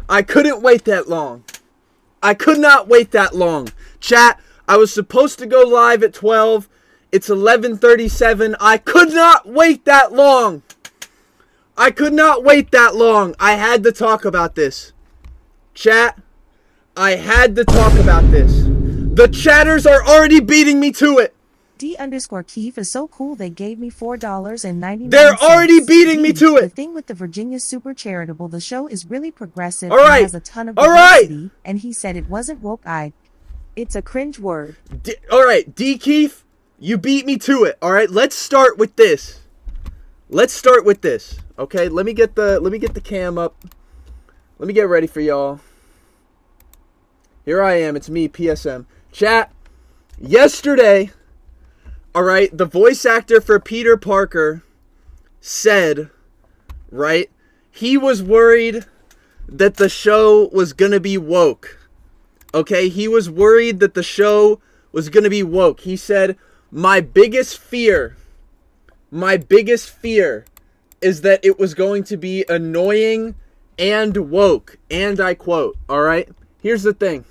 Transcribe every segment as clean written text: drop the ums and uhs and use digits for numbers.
I couldn't wait that long. I could not wait that long. Chat, I was supposed to go live at 12. It's 11:37. I could not wait that long. I could not wait that long. I had to talk about this. Chat, I had to talk about this. The chatters are already beating me to it. D_Keith is so cool they gave me $4.99. They're already beating me to it. The thing with the Virginia super charitable, the show is really progressive all right. and has a ton of diversity, and he said it wasn't woke-eyed. It's a cringe word. All right, D. Keith, you beat me to it. All right, let's start with this. Okay, let me get the cam up. Let me get ready for y'all. Here I am. It's me, PSM. Chat. Yesterday, all right, the voice actor for Peter Parker said, right, he was worried that the show was gonna be woke. Okay, he was worried that the show was gonna be woke. He said, my biggest fear is that it was going to be annoying and woke. And I quote, all right? Here's the thing.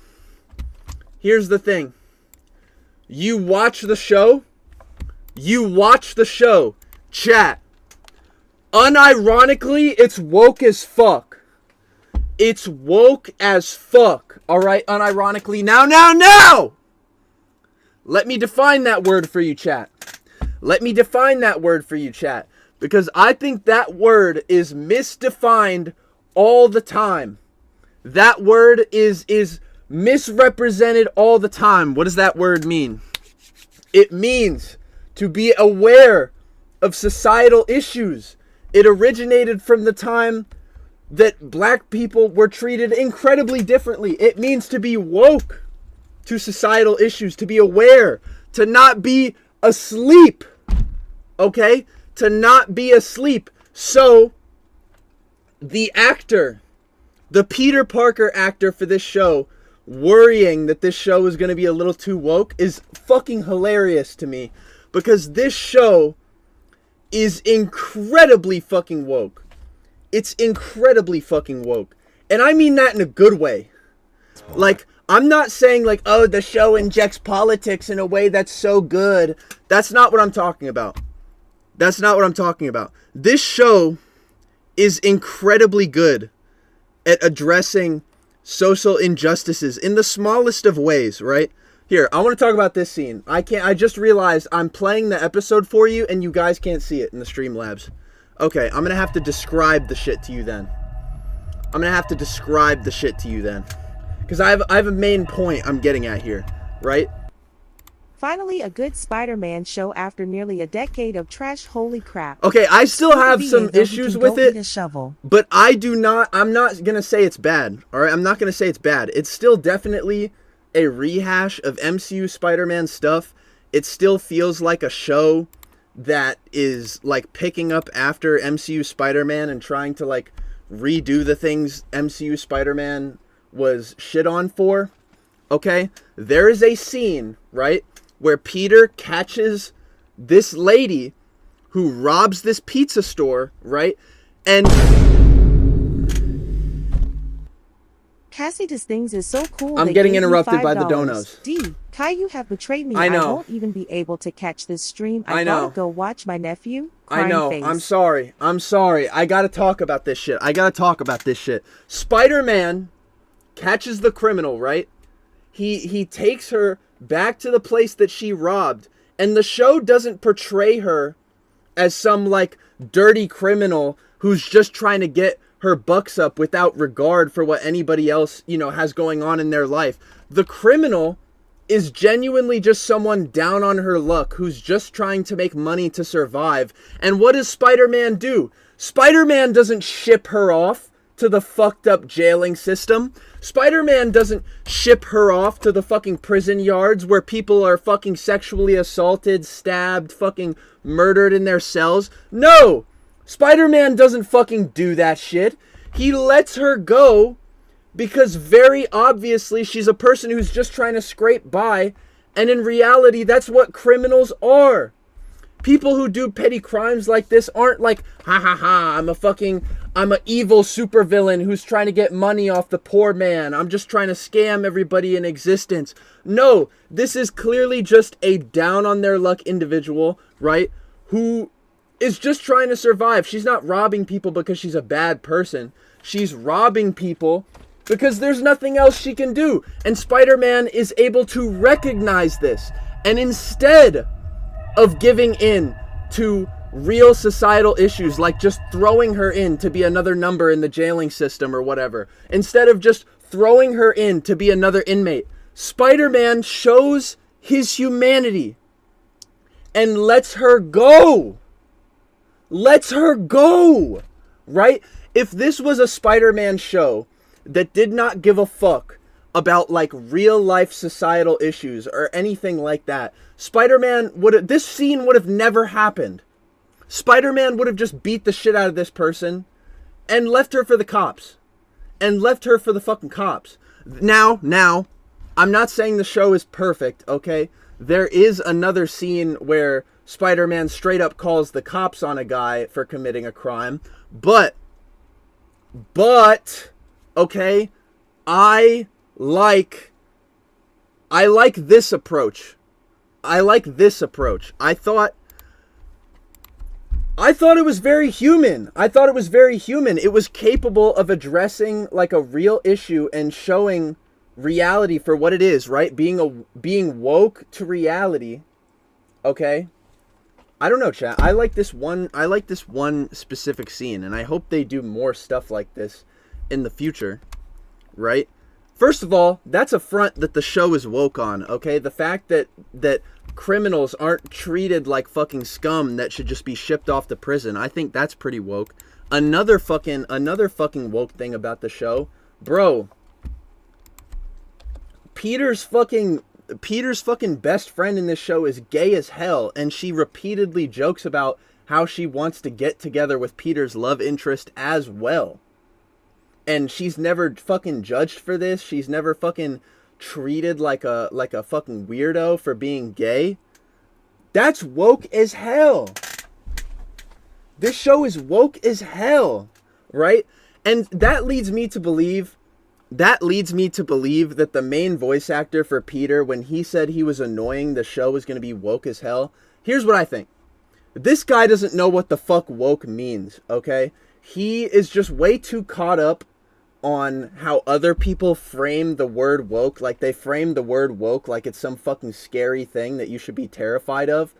You watch the show. Chat. Unironically, it's woke as fuck. It's woke as fuck. All right? Unironically. Now! Let me define that word for you, chat. Because I think that word is misdefined all the time. That word is misrepresented all the time. What does that word mean? It means to be aware of societal issues. It originated from the time that black people were treated incredibly differently. It means to be woke to societal issues, to be aware, to not be asleep. Okay? To not be asleep. So, the Peter Parker actor for this show, worrying that this show is going to be a little too woke is fucking hilarious to me. Because this show is incredibly fucking woke. It's incredibly fucking woke. And I mean that in a good way. Like, I'm not saying like, oh, the show injects politics in a way that's so good. That's not what I'm talking about. This show is incredibly good at addressing social injustices in the smallest of ways, right? Here, I want to talk about this scene. I just realized I'm playing the episode for you and you guys can't see it in the Streamlabs. Okay, I'm going to have to describe the shit to you then. Because I have a main point I'm getting at here, right? Finally, a good Spider-Man show after nearly a decade of trash. Holy crap. Okay, I still have some issues with it, but I'm not going to say it's bad, all right? I'm not going to say it's bad. It's still definitely a rehash of MCU Spider-Man stuff. It still feels like a show that is, like, picking up after MCU Spider-Man and trying to, like, redo the things MCU Spider-Man was shit on for, okay? There is a scene, right, where Peter catches this lady who robs this pizza store, right? And Cassie does things is so cool. I'm getting interrupted by the donos. Kai, you have betrayed me. I know. I won't even be able to catch this stream. I know. Gotta go watch my nephew. I know. Face. I'm sorry. I gotta talk about this shit. Spider-Man catches the criminal, right? He takes her back to the place that she robbed, and the show doesn't portray her as some, like, dirty criminal who's just trying to get her bucks up without regard for what anybody else, has going on in their life. The criminal is genuinely just someone down on her luck who's just trying to make money to survive. And what does Spider-Man do? Spider-Man doesn't ship her off to the fucked up jailing system. Spider-Man doesn't ship her off to the fucking prison yards where people are fucking sexually assaulted, stabbed, fucking murdered in their cells. No! Spider-Man doesn't fucking do that shit. He lets her go because very obviously she's a person who's just trying to scrape by, and in reality, that's what criminals are. People who do petty crimes like this aren't like, ha ha ha, I'm an evil supervillain who's trying to get money off the poor man. I'm just trying to scam everybody in existence. No, this is clearly just a down on their luck individual, right? Who is just trying to survive. She's not robbing people because she's a bad person. She's robbing people because there's nothing else she can do. And Spider-Man is able to recognize this. And instead of giving in to real societal issues like just throwing her in to be another number in the jailing system or whatever, instead of just throwing her in to be another inmate, Spider-Man shows his humanity and lets her go. Lets her go, right? If this was a Spider-Man show that did not give a fuck about like real life societal issues or anything like that, this scene would have never happened. Spider-Man would have just beat the shit out of this person and left her for the cops. And left her for the fucking cops. Now, I'm not saying the show is perfect, okay? There is another scene where Spider-Man straight up calls the cops on a guy for committing a crime. But, okay, I like this approach. I thought it was very human. It was capable of addressing like a real issue and showing reality for what it is, right? Being woke to reality. Okay? I don't know, chat. I like this one specific scene, and I hope they do more stuff like this in the future, right? First of all, that's a front that the show is woke on, okay? The fact that criminals aren't treated like fucking scum that should just be shipped off to prison, I think that's pretty woke. Another fucking woke thing about the show, bro. Peter's fucking best friend in this show is gay as hell, and she repeatedly jokes about how she wants to get together with Peter's love interest as well. And she's never fucking judged for this. She's never fucking treated like a fucking weirdo for being gay. That's woke as hell. This show is woke as hell, right? And that leads me to believe that the main voice actor for Peter, when he said he was annoying, the show was going to be woke as hell. Here's what I think. This guy doesn't know what the fuck woke means, okay? He is just way too caught up on how other people frame the word woke. Like, they frame the word woke like it's some fucking scary thing that you should be terrified of.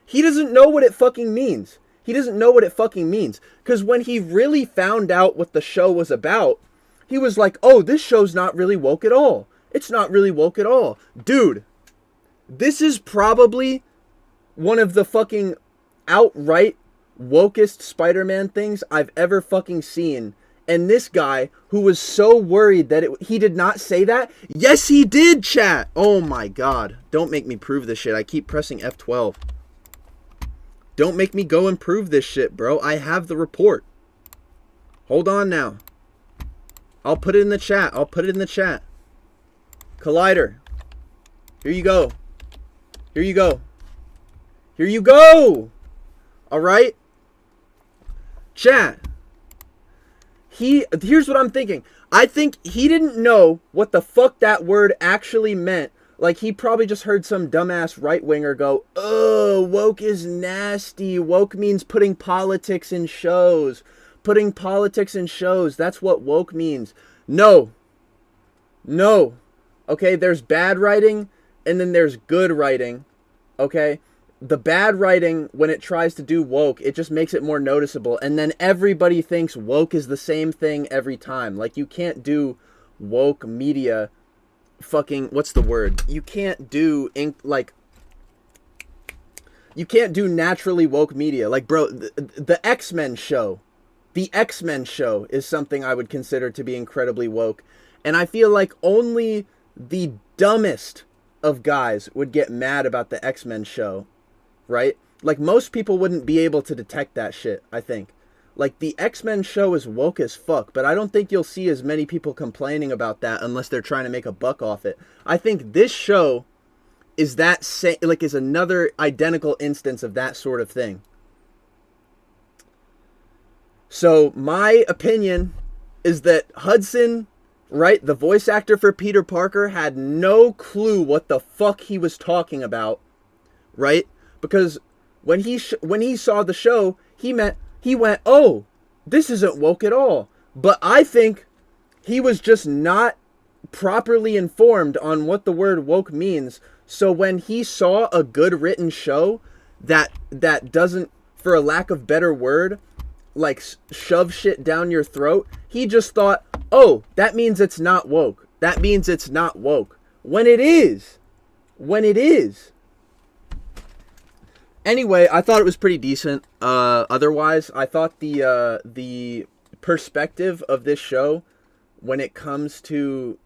He doesn't know what it fucking means. Because when he really found out what the show was about, he was like, oh, this show's not really woke at all. It's not really woke at all. Dude, this is probably one of the fucking outright wokest Spider-Man things I've ever fucking seen. And this guy, who was so worried that he did not say that. Yes, he did, chat. Oh my god. Don't make me prove this shit. I keep pressing F12. Don't make me go and prove this shit, bro. I have the report. Hold on now. I'll put it in the chat. Collider. Here you go. Alright? Chat. Here's what I'm thinking. I think he didn't know what the fuck that word actually meant. Like, he probably just heard some dumbass right-winger go, oh, woke is nasty. Woke means putting politics in shows. That's what woke means. No. Okay, there's bad writing, and then there's good writing. Okay? The bad writing, when it tries to do woke, it just makes it more noticeable. And then everybody thinks woke is the same thing every time. Like, you can't do woke media fucking... What's the word? You can't do... You can't do naturally woke media. Like, bro, the X-Men show. The X-Men show is something I would consider to be incredibly woke. And I feel like only the dumbest of guys would get mad about the X-Men show. Right? Like, most people wouldn't be able to detect that shit, I think. Like, the X-Men show is woke as fuck, but I don't think you'll see as many people complaining about that unless they're trying to make a buck off it. I think this show is is another identical instance of that sort of thing. So my opinion is that Hudson, right, the voice actor for Peter Parker, had no clue what the fuck he was talking about, right? Because when he saw the show, he went, "Oh, this isn't woke at all." But I think he was just not properly informed on what the word woke means. So when he saw a good written show that doesn't, for a lack of better word, like shove shit down your throat, he just thought, "Oh, that means it's not woke. That means it's not woke." When it is. When it is. Anyway, I thought it was pretty decent. Otherwise, I thought the perspective of this show when it comes to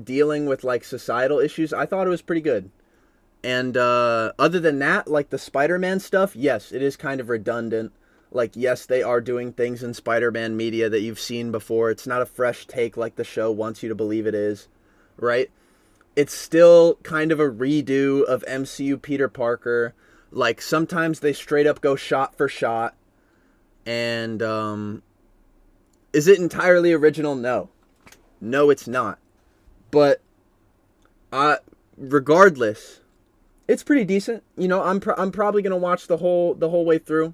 dealing with like societal issues, I thought it was pretty good. And other than that, like the Spider-Man stuff, yes, it is kind of redundant. Like, yes, they are doing things in Spider-Man media that you've seen before. It's not a fresh take like the show wants you to believe it is, right? It's still kind of a redo of MCU Peter Parker. Like, sometimes they straight up go shot for shot. And, is it entirely original? No. No, it's not. But, regardless, it's pretty decent. You know, I'm probably going to watch the whole way through.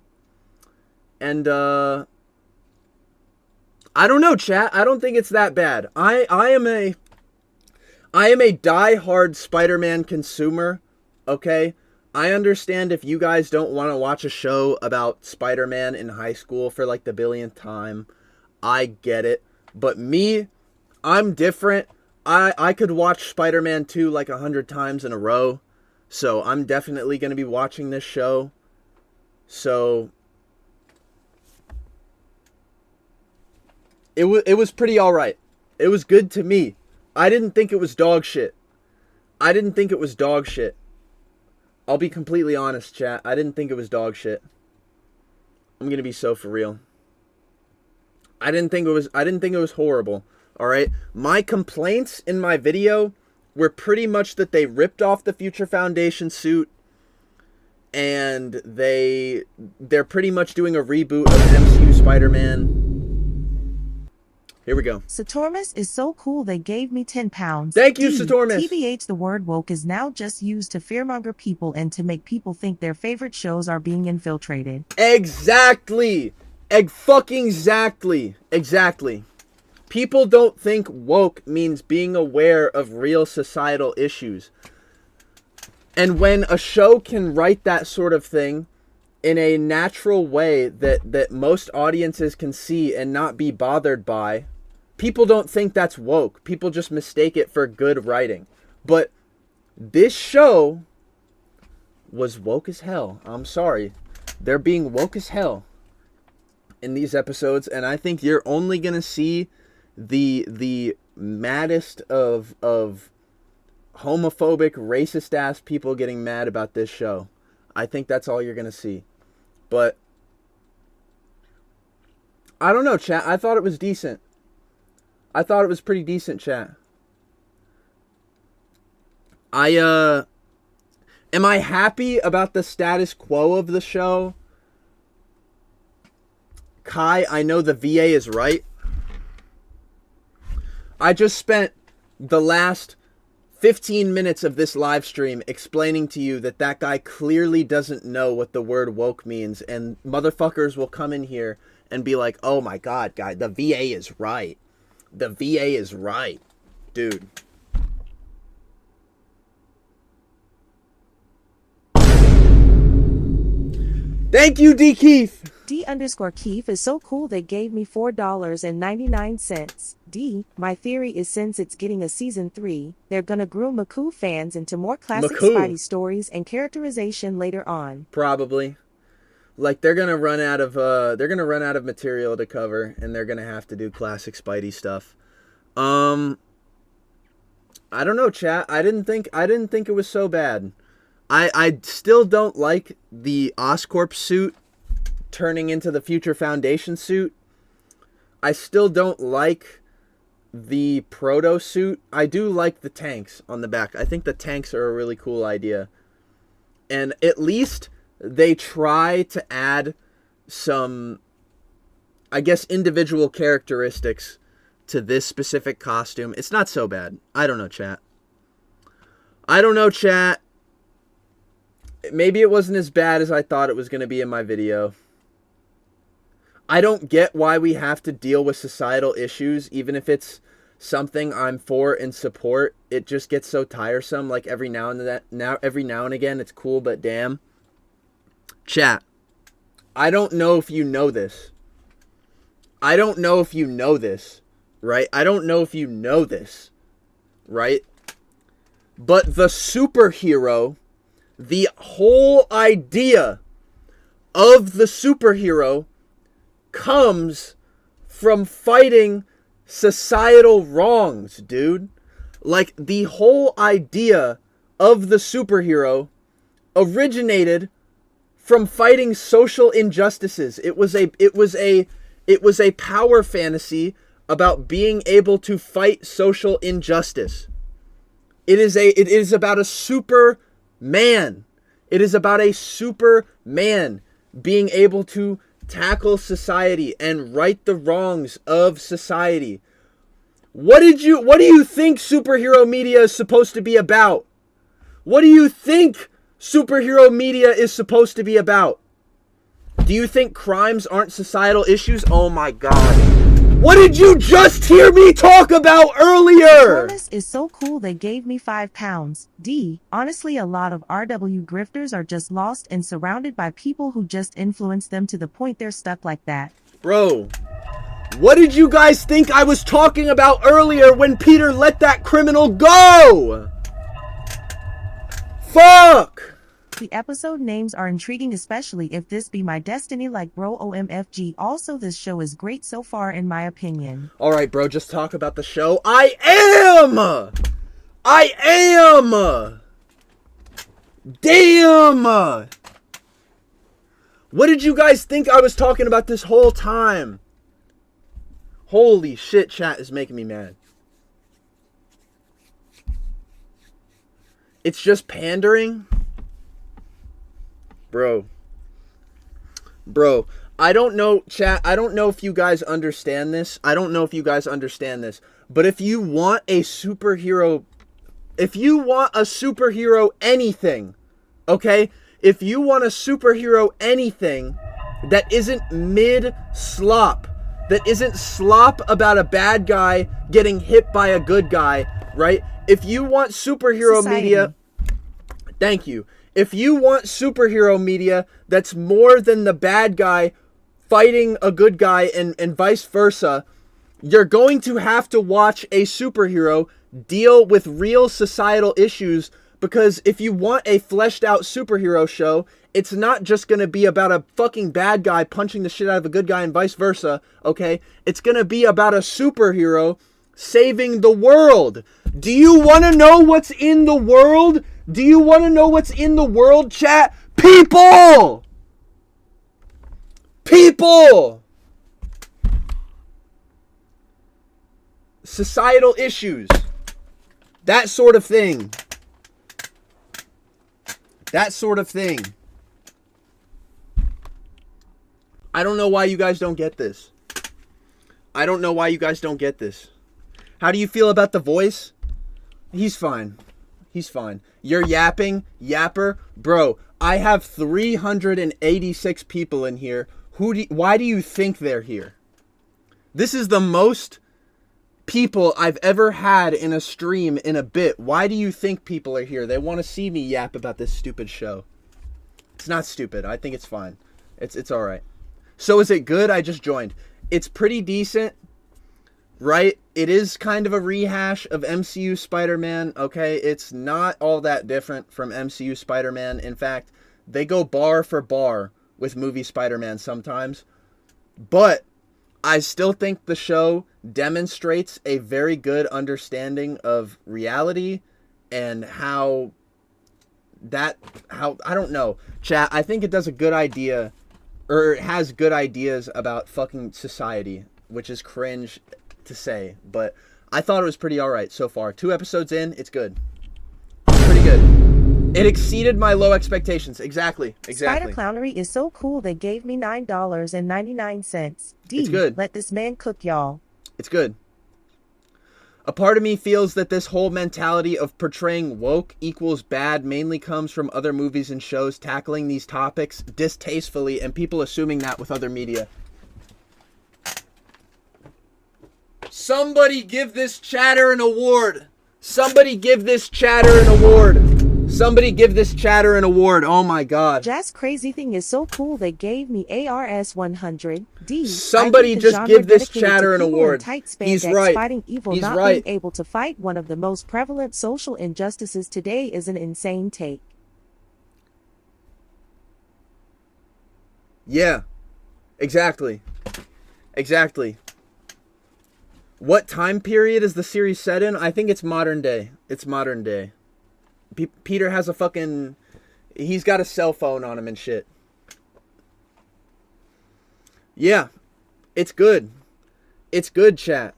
And, I don't know, chat. I don't think it's that bad. I am a die-hard Spider-Man consumer, okay? I understand if you guys don't want to watch a show about Spider-Man in high school for like the billionth time. I get it. But me, I'm different. I could watch Spider-Man 2 like 100 times in a row. So I'm definitely going to be watching this show. So it was pretty alright. It was good to me. I didn't think it was dog shit. I didn't think it was dog shit. I'll be completely honest, chat. I didn't think it was dog shit. I'm gonna be so for real. I didn't think it was horrible. Alright? My complaints in my video were pretty much that they ripped off the Future Foundation suit. And they're pretty much doing a reboot of MCU Spider-Man. Here we go. Satormus is so cool they gave me 10 pounds. Thank you, Satormus. TBH, the word woke is now just used to fearmonger people and to make people think their favorite shows are being infiltrated. Exactly. Exactly. People don't think woke means being aware of real societal issues. And when a show can write that sort of thing in a natural way that most audiences can see and not be bothered by, people don't think that's woke. People just mistake it for good writing. But this show was woke as hell. I'm sorry. They're being woke as hell in these episodes, and I think you're only going to see the maddest of homophobic, racist-ass people getting mad about this show. I think that's all you're going to see. But I don't know, chat. I thought it was decent. I thought it was pretty decent, chat. Am I happy about the status quo of the show? Kai, I know the VA is right. I just spent the last 15 minutes of this live stream explaining to you that guy clearly doesn't know what the word woke means, and motherfuckers will come in here and be like, "Oh my god, guy, the VA is right. The VA is right." Dude. Thank you, D. Keith. D_Keith is so cool they gave me $4.99. D, my theory is since it's getting a season 3, they're gonna groom Maku fans into more classic Spidey stories and characterization later on. Probably. Like they're gonna run out of material to cover, and they're gonna have to do classic Spidey stuff. I don't know, chat. I didn't think it was so bad. I still don't like the Oscorp suit turning into the Future Foundation suit. I still don't like the Proto suit. I do like the tanks on the back. I think the tanks are a really cool idea. And at least they try to add some I guess, individual characteristics to this specific costume. It's not so bad. I don't know, chat. I don't know, chat. Maybe it wasn't as bad as I thought it was going to be in my video. I don't get why we have to deal with societal issues, even if it's something I'm for and support. It just gets so tiresome. Like every now and again, it's cool, but damn. Chat. I don't know if you know this. I don't know if you know this, right? I don't know if you know this, right? But the superhero, the whole idea of the superhero comes from fighting societal wrongs, dude. Like, the whole idea of the superhero originated from fighting social injustices. It was a power fantasy about being able to fight social injustice. It is about a Superman. It is about a Superman being able to tackle society and right the wrongs of society. What do you think superhero media is supposed to be about? What do you think superhero media is supposed to be about? Do you think crimes aren't societal issues? Oh my god. What did you just hear me talk about earlier? Bonus is so cool they gave me £5. D. Honestly, a lot of RW grifters are just lost and surrounded by people who just influence them to the point they're stuck like that. Bro, what did you guys think I was talking about earlier when Peter let that criminal go? Fuck! The episode names are intriguing, especially if this be my destiny, like bro OMFG. Also, this show is great so far in my opinion. Alright, bro, just talk about the show. I am! Damn! What did you guys think I was talking about this whole time? Holy shit, chat is making me mad. It's just pandering? Bro, I don't know, chat, I don't know if you guys understand this. But if you want a superhero, anything, okay? If you want a superhero anything that isn't mid-slop, that isn't slop about a bad guy getting hit by a good guy, right? If you want superhero media, thank you. If you want superhero media that's more than the bad guy fighting a good guy and vice versa, you're going to have to watch a superhero deal with real societal issues, because if you want a fleshed out superhero show, it's not just going to be about a fucking bad guy punching the shit out of a good guy and vice versa, okay? It's going to be about a superhero saving the world. Do you want to know what's in the world? Do you want to know what's in the world, chat? People! People! Societal issues. That sort of thing. That sort of thing. I don't know why you guys don't get this. I don't know why you guys don't get this. How do you feel about The Voice? He's fine. He's fine. You're yapping, yapper. Bro, I have 386 people in here. Why do you think they're here? This is the most people I've ever had in a stream in a bit. Why do you think people are here? They want to see me yap about this stupid show. It's not stupid. I think it's fine. It's all right. So is it good? I just joined. It's pretty decent, right? It is kind of a rehash of MCU Spider-Man, okay? It's not all that different from MCU Spider-Man. In fact, they go bar for bar with movie Spider-Man sometimes. But I still think the show demonstrates a very good understanding of reality and I don't know. Chat, I think it does a good idea, or it has good ideas about fucking society, which is cringe to say, but I thought it was pretty alright so far. 2 episodes in, it's good. It's pretty good. It exceeded my low expectations. Exactly. Spider clownery is so cool they gave me $9.99. It's good. Let this man cook, y'all. It's good. A part of me feels that this whole mentality of portraying woke equals bad mainly comes from other movies and shows tackling these topics distastefully and people assuming that with other media. Somebody give this chatter an award. Somebody give this chatter an award. Somebody give this chatter an award. Oh my god. Jazz crazy thing is so cool they gave me ARS 100. Somebody just give this chatter an award. He's right. Fighting evil, He's not right. being able to fight one of the most prevalent social injustices today is an insane take. Yeah. Exactly. Exactly. What time period is the series set in? I think it's modern day. It's modern day. Peter has a fucking... He's got a cell phone on him and shit. Yeah. It's good. It's good, chat.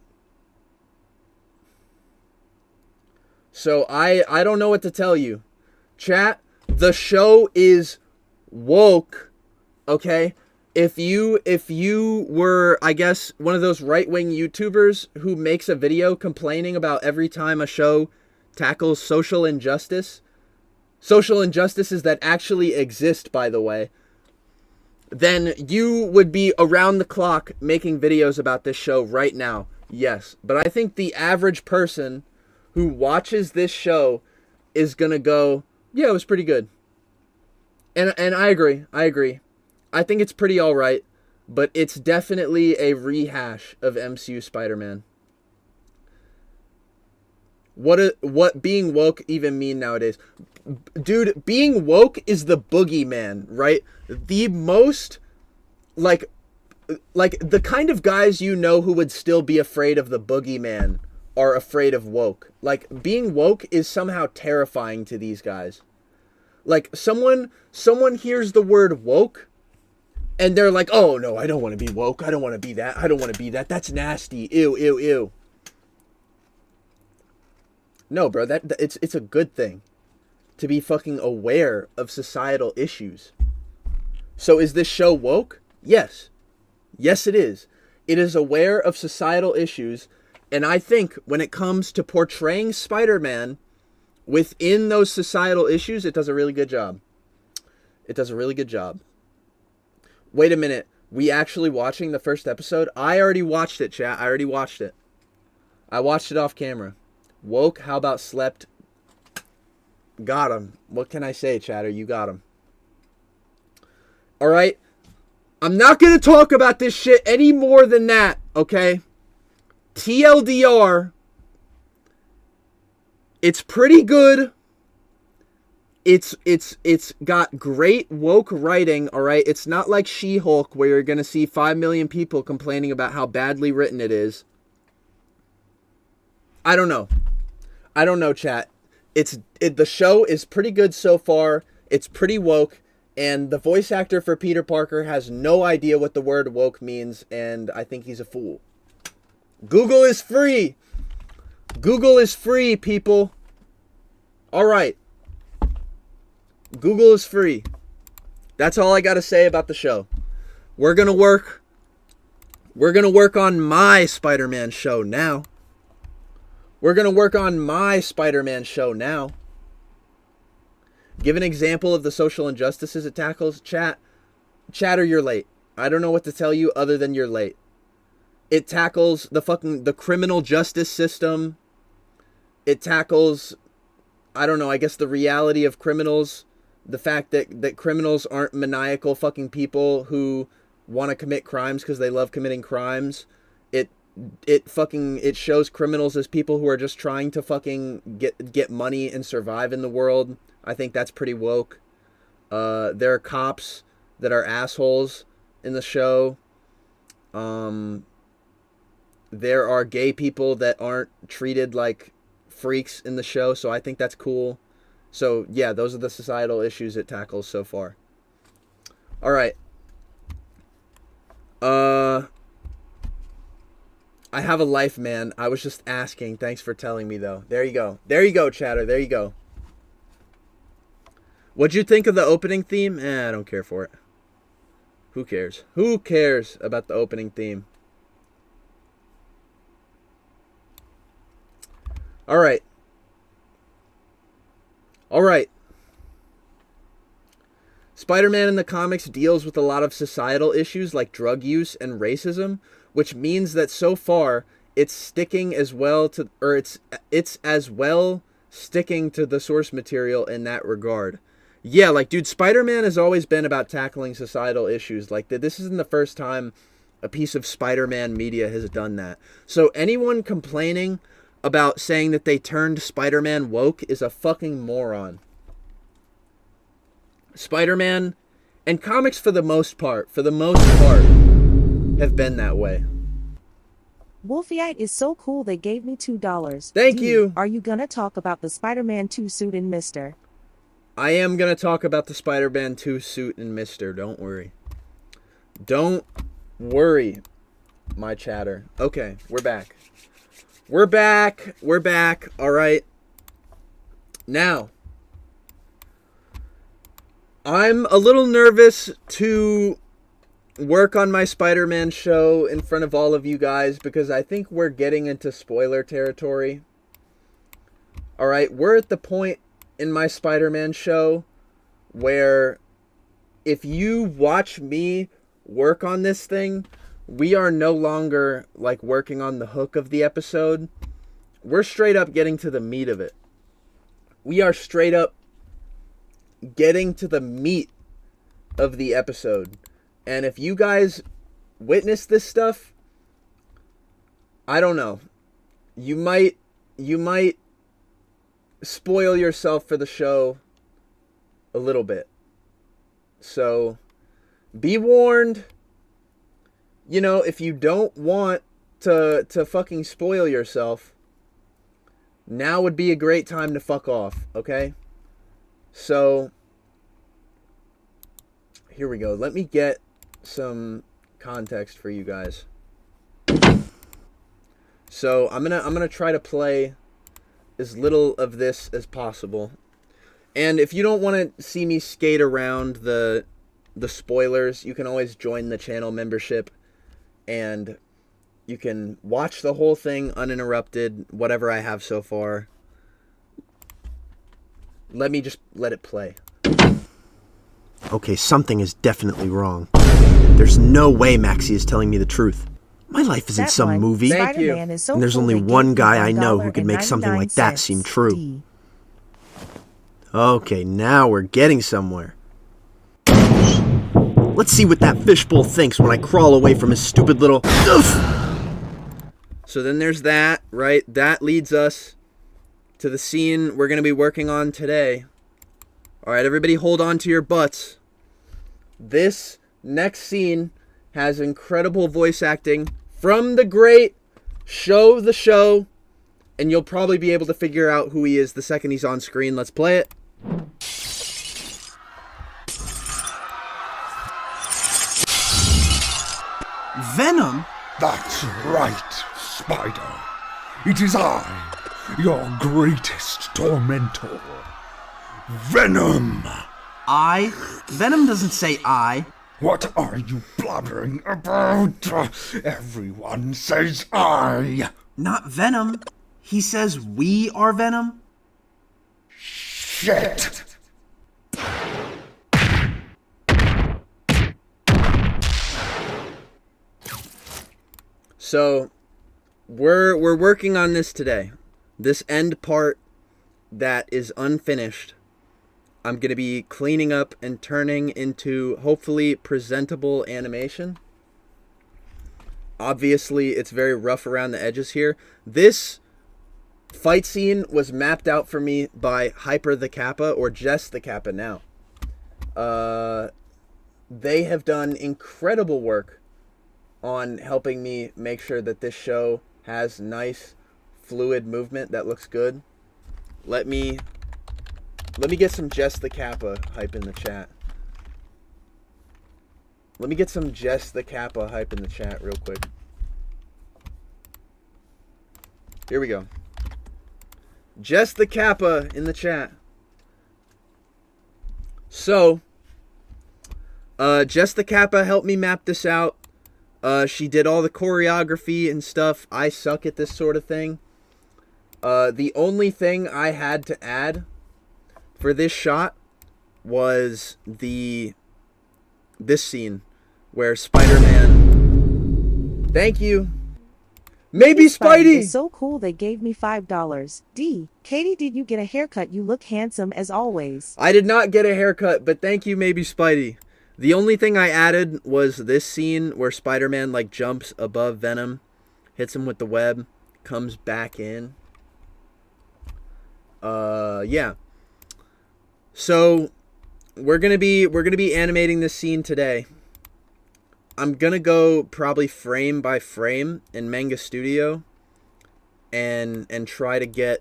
So I don't know what to tell you. Chat, the show is woke. Okay? If you were, I guess, one of those right-wing YouTubers who makes a video complaining about every time a show tackles social injustices that actually exist, by the way, then you would be around the clock making videos about this show right now. Yes. But I think the average person who watches this show is gonna go, yeah, it was pretty good. And I agree. I think it's pretty alright, but it's definitely a rehash of MCU Spider-Man. What being woke even mean nowadays? Dude, being woke is the boogeyman, right? The most, like the kind of guys you know who would still be afraid of the boogeyman are afraid of woke. Like, being woke is somehow terrifying to these guys. Like, someone hears the word woke, and they're like, oh, no, I don't want to be woke. I don't want to be that. I don't want to be that. That's nasty. Ew, ew, ew. No, bro, it's a good thing to be fucking aware of societal issues. So is this show woke? Yes. Yes, it is. It is aware of societal issues, and I think when it comes to portraying Spider-Man within those societal issues, it does a really good job. It does a really good job. Wait a minute. We actually watching the first episode? I already watched it, chat. I already watched it. I watched it off camera. Woke, how about slept? Got him. What can I say, chatter? You got him. Alright? I'm not going to talk about this shit any more than that, okay? TLDR. It's pretty good. It's got great woke writing, alright? It's not like She-Hulk where you're going to see 5 million people complaining about how badly written it is. I don't know. I don't know, chat. The show is pretty good so far. It's pretty woke. And the voice actor for Peter Parker has no idea what the word woke means. And I think he's a fool. Google is free. Google is free, people. Alright. Google is free. That's all I got to say about the show. We're going to work on my Spider-Man show now. We're going to work on my Spider-Man show now. Give an example of the social injustices it tackles. Chatter, you're late. I don't know what to tell you other than you're late. It tackles the criminal justice system. It tackles, I don't know, I guess the reality of criminals. The fact that criminals aren't maniacal fucking people who want to commit crimes because they love committing crimes. It shows criminals as people who are just trying to fucking get money and survive in the world. I think that's pretty woke. There are cops that are assholes in the show. There are gay people that aren't treated like freaks in the show, so I think that's cool. So, yeah, those are the societal issues it tackles so far. Alright. I have a life, man. I was just asking. Thanks for telling me, though. There you go. There you go, chatter. There you go. What'd you think of the opening theme? I don't care for it. Who cares? Who cares about the opening theme? All right. Spider-Man in the comics deals with a lot of societal issues like drug use and racism, which means that so far it's sticking as well to, or it's as well sticking to the source material in that regard. Yeah, like, dude, Spider-Man has always been about tackling societal issues. Like, this isn't the first time a piece of Spider-Man media has done that. So anyone complaining about saying that they turned Spider-Man woke is a fucking moron. Spider-Man and comics for the most part, have been that way. Wolfieite is so cool they gave me $2. Thank you. Are you gonna talk about the Spider-Man 2 suit in Mr.? I am going to talk about the Spider-Man 2 suit in Mr. Don't worry. Don't worry, my chatter. Okay, we're back. We're back. All right. Now, I'm a little nervous to work on my Spider-Man show in front of all of you guys because I think we're getting into spoiler territory. All right, we're at the point in my Spider-Man show where if you watch me work on this thing, we are no longer like working on the hook of the episode. We're straight up getting to the meat of it. We are straight up getting to the meat of the episode. And if you guys witness this stuff, I don't know. You might spoil yourself for the show a little bit. So be warned. You know, if you don't want to fucking spoil yourself, now would be a great time to fuck off, okay? So here we go. Let me get some context for you guys. So I'm gonna try to play as little of this as possible. And if you don't want to see me skate around the spoilers, you can always join the channel membership and you can watch the whole thing uninterrupted, whatever I have so far. Let me just let it play. Okay, something is definitely wrong. There's no way Maxie is telling me the truth. My life isn't some movie. Thank you. Spider-Man is so And there's cool only they one gave me guy I know who could make something like that seem true. $1.99. Okay, now we're getting somewhere. Let's see what that fishbowl thinks when I crawl away from his stupid little... Oof! So then there's that, right? That leads us to the scene we're going to be working on today. All right, everybody hold on to your butts. This next scene has incredible voice acting from the great Show the Show, and you'll probably be able to figure out who he is the second he's on screen. Let's play it. Venom? That's right, Spider. It is I, your greatest tormentor. Venom! I? Venom doesn't say I. What are you blabbering about? Everyone says I. Not Venom. He says we are Venom. Shit! So we're working on this today. This end part that is unfinished, I'm going to be cleaning up and turning into hopefully presentable animation. Obviously, it's very rough around the edges here. This fight scene was mapped out for me by Hyper the Kappa, or Jess the Kappa now. They have done incredible work on helping me make sure that this show has nice, fluid movement that looks good. Let me get some Jess the Kappa hype in the chat. Let me get some Jess the Kappa hype in the chat real quick. Here we go. Jess the Kappa in the chat. So, Jess the Kappa helped me map this out. She did all the choreography and stuff. I suck at this sort of thing. The only thing I had to add for this shot was this scene where Spider-Man... Thank you. Maybe Spidey! It's so cool they gave me $5. D. Katie, did you get a haircut? You look handsome as always. I did not get a haircut, but thank you, Maybe Spidey. The only thing I added was this scene where Spider-Man like jumps above Venom, hits him with the web, comes back in. Yeah. So we're gonna be animating this scene today. I'm gonna go probably frame by frame in Manga Studio and try to get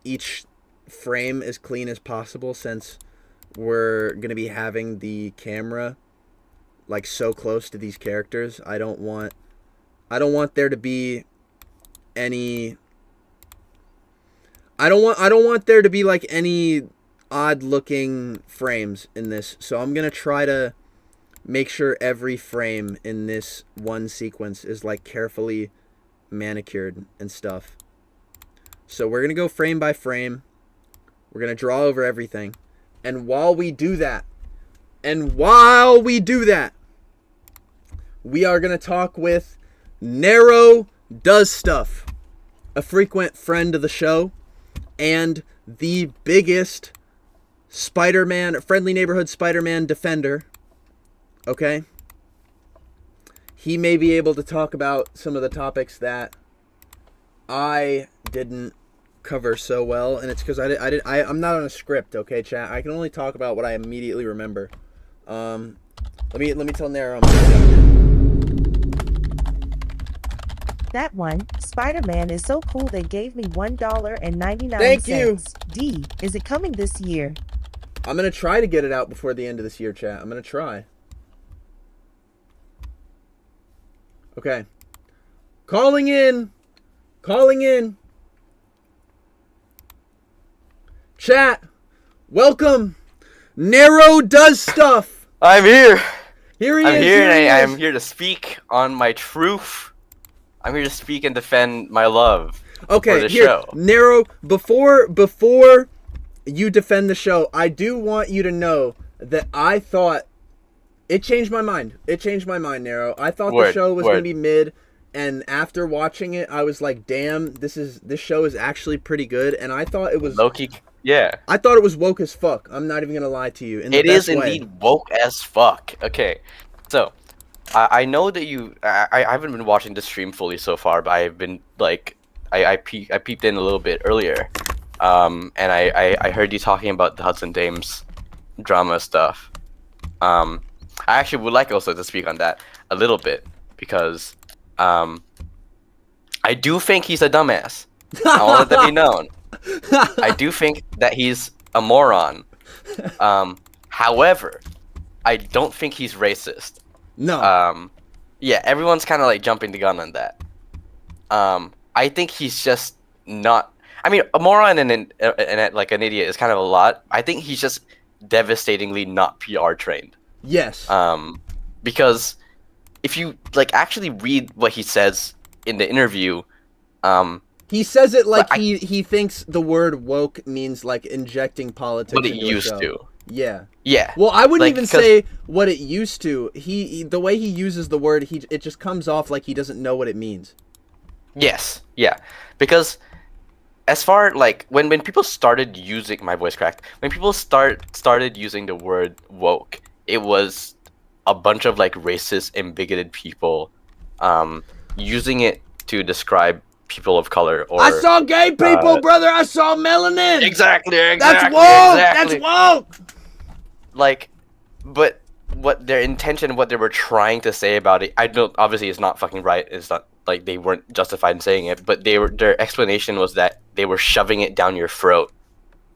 each frame as clean as possible, since we're gonna be having the camera like so close to these characters. I don't want there to be any I don't want there to be like any odd looking frames in this. So I'm gonna try to make sure every frame in this one sequence is like carefully manicured and stuff. So we're gonna go frame by frame. We're gonna draw over everything. And while we do that, we are gonna talk with Nero Does Stuff, a frequent friend of the show, and the biggest Spider-Man, friendly neighborhood Spider-Man defender. Okay? He may be able to talk about some of the topics that I didn't cover so well, and it's because I'm not on a script, okay, chat? I can only talk about what I immediately remember. Let me tell Nero. That one, Spider-Man is so cool they gave me $1.99. Thank you. D. Is it coming this year? I'm gonna try to get it out before the end of this year, chat. I'm gonna try. Okay. Calling in. Chat, welcome. Nero Does Stuff. I'm here. Here he I'm is. here, here he and is. I'm here to speak on my truth. I'm here to speak and defend my love for the show. Nero, before you defend the show, I do want you to know that I thought it changed my mind. It changed my mind, Nero. I thought the show was going to be mid, and after watching it, I was like, "Damn, this show is actually pretty good." And I thought it was Low-key, yeah. I thought it was woke as fuck. I'm not even gonna lie to you. It is indeed woke as fuck. Okay, so I know that I haven't been watching the stream fully so far, but I've been like I peeped in a little bit earlier, and I heard you talking about the Hudson Dames drama stuff. I actually would like also to speak on that a little bit, because I do think he's a dumbass. I want that to be known. I do think that he's a moron. However, I don't think he's racist. No. Yeah, everyone's kind of like jumping the gun on that. I think he's just not. I mean, a moron and like an idiot is kind of a lot. I think he's just devastatingly not PR trained. Yes. Because if you like actually read what he says in the interview, he says it like he thinks the word woke means like injecting politics. What it into used a show. to. Yeah. Yeah. Well, I wouldn't like, even say what it used to. The way he uses the word, it just comes off like he doesn't know what it means. Yes. Yeah. Because as far like when people started using my voice cracked, when people started using the word woke, it was a bunch of like racist and bigoted people using it to describe people of color. Or I saw gay people, brother. I saw melanin. Exactly. That's woke. That's woke. Like, but what their intention, what they were trying to say about it, I don't. Obviously, it's not fucking right. It's not like they weren't justified in saying it, but their explanation was that they were shoving it down your throat.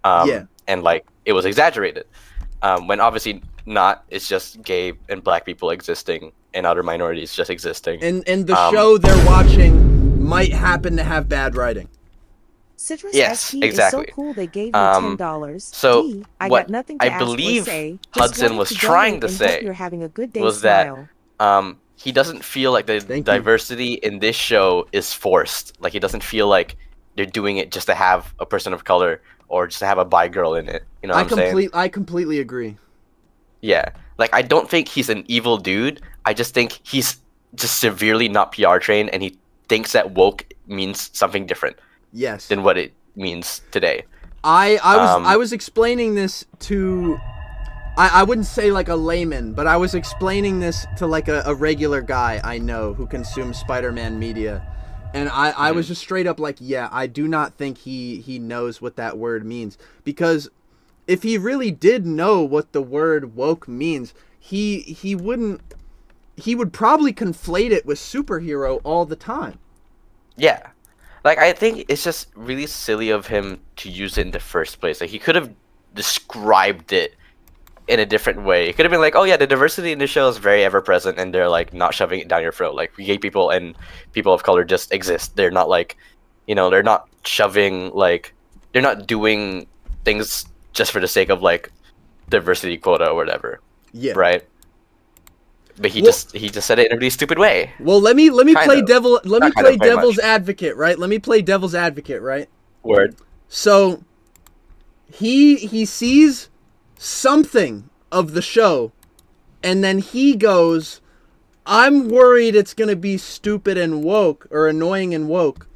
Yeah. And like it was exaggerated. When obviously not. It's just gay and black people existing and other minorities just existing. And the show they're watching might happen to have bad writing. Citrus Yes, iced tea is so exactly. cool they gave me Um, $10. so D, I what got nothing to I ask or believe say. Just Hudson wanted was to trying donate to and hope say you're having a good day. was that Smile. he doesn't feel like the Thank you. diversity in this show is forced. Like he doesn't feel like they're doing it just to have a person of color or just to have a bi girl in it. You know what I'm saying? I completely agree. Yeah. Like I don't think he's an evil dude. I just think he's just severely not PR trained and he thinks that woke means something different Yes. than what it means today. I was explaining this to I wouldn't say like a layman, but I was explaining this to like a regular guy I know who consumes Spider-Man media. And I was just straight up like, yeah, I do not think he knows what that word means. Because if he really did know what the word woke means, he would probably conflate it with superhero all the time. Yeah. Like I think it's just really silly of him to use it in the first place. Like he could have described it in a different way. It could have been like, oh yeah, the diversity in the show is very ever present and they're like not shoving it down your throat. Like gay people and people of color just exist. They're not like, they're not shoving like they're not doing things just for the sake of like diversity quota or whatever. Yeah. Right? But he Well- just said it in a really stupid way. Well, let me Kind play of. devil let me Not kind play of, very devil's much. advocate, right? Let me play devil's advocate, right? Word. So he sees something of the show and then he goes, I'm worried it's going to be stupid and woke or annoying and woke.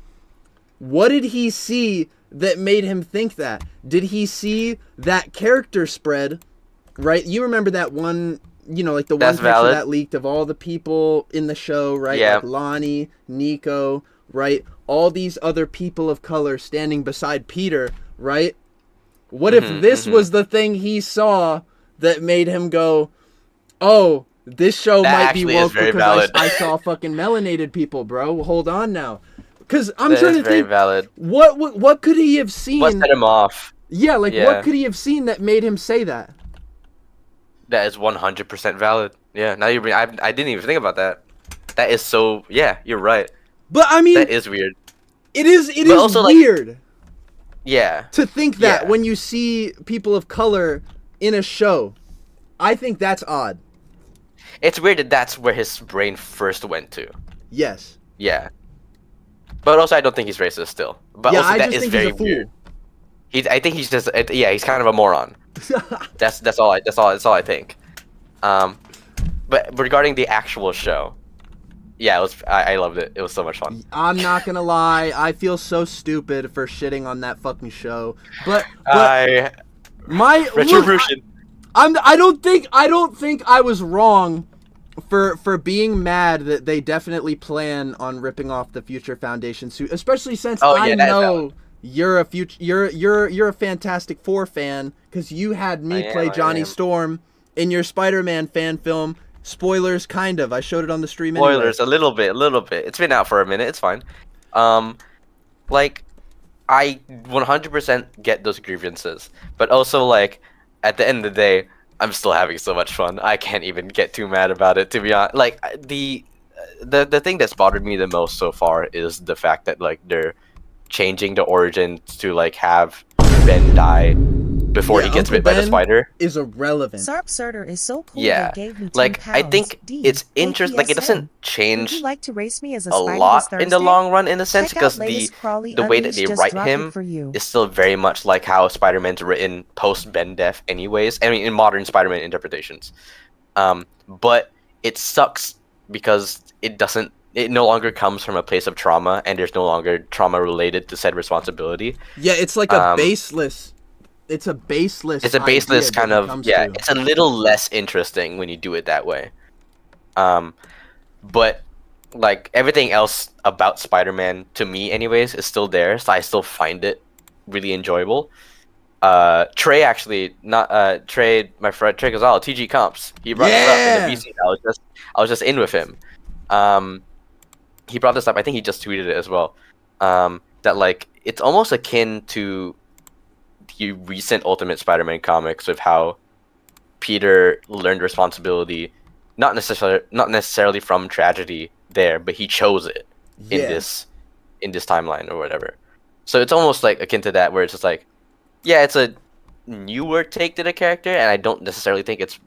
What did he see that made him think that? Did he see that character spread, right? You remember that one, like the That's one picture valid. that leaked of all the people in the show, right? Yeah. Like Lonnie, Nico, right? All these other people of color standing beside Peter, right? What if this was the thing he saw that made him go, oh, this show That might be actually is woke very because valid. I saw fucking melanated people, bro. Hold on now. Because I'm That trying is to very think, valid. what could he have seen? What set him off? Yeah, like Yeah. what could he have seen that made him say that? That is 100% valid. Yeah, now you bring. I didn't even think about that. That is so. Yeah, you're right. But I mean, That is weird. it is But also, like- weird Yeah. to think that Yeah. when you see people of color in a show. I think that's odd. It's weird that that's where his brain first went to. Yes. Yeah. But also, I don't think he's racist still. But yeah, also, I that just is think very he's a fool. weird. I think he's just. Yeah, he's kind of a moron. That's all I think. But regarding the actual show, yeah, it was. I loved it. It was so much fun. I'm not gonna lie, I feel so stupid for shitting on that fucking show. But my Retribution. I don't think I was wrong for being mad that they definitely plan on ripping off the Future Foundation suit, especially since Oh, I yeah, that is know valid. you're a Fantastic Four fan because you had me play I Johnny am. Storm in your Spider-Man fan film. Spoilers, kind of. I showed it on the stream. Anyway. Spoilers, a little bit. It's been out for a minute. It's fine. Like, I 100% get those grievances, but also like, at the end of the day, I'm still having so much fun. I can't even get too mad about it, to be honest. Like the thing that's bothered me the most so far is the fact that like they're changing the origin to like have Ben die before Yeah, he gets Uncle bit by the Ben spider. is irrelevant. Sarp Surter is so cool Yeah, they gave me 10 like I think pounds. D, it's interesting. Like it doesn't APSN. Would change you like to race me as a a Spidey lot this in the Thursday? long run, in a sense, Check out because latest Crawley the way that Unleashed they just write dropped it him for you. is still very much like how Spider-Man's written post Ben death, anyways. I mean, in modern Spider-Man interpretations, but it sucks because it doesn't. It no longer comes from a place of trauma, and there's no longer trauma related to said responsibility. Yeah, it's like a Um, baseless. It's a baseless. It's a idea baseless that kind it of comes yeah. to. It's a little less interesting when you do it that way. But like everything else about Spider-Man, to me, anyways, is still there. So I still find it really enjoyable. Trey actually, not Trey, my friend Trey Gonzalez, TG Comps. He brought this up in the VC. I was just in with him. He brought this up. I think he just tweeted it as well. That like it's almost akin to the recent Ultimate Spider-Man comics with how Peter learned responsibility, not necessarily from tragedy there, but he chose it in Yeah. this timeline or whatever. So it's almost like akin to that, where it's just like, yeah, it's a newer take to the character, and I don't necessarily think it's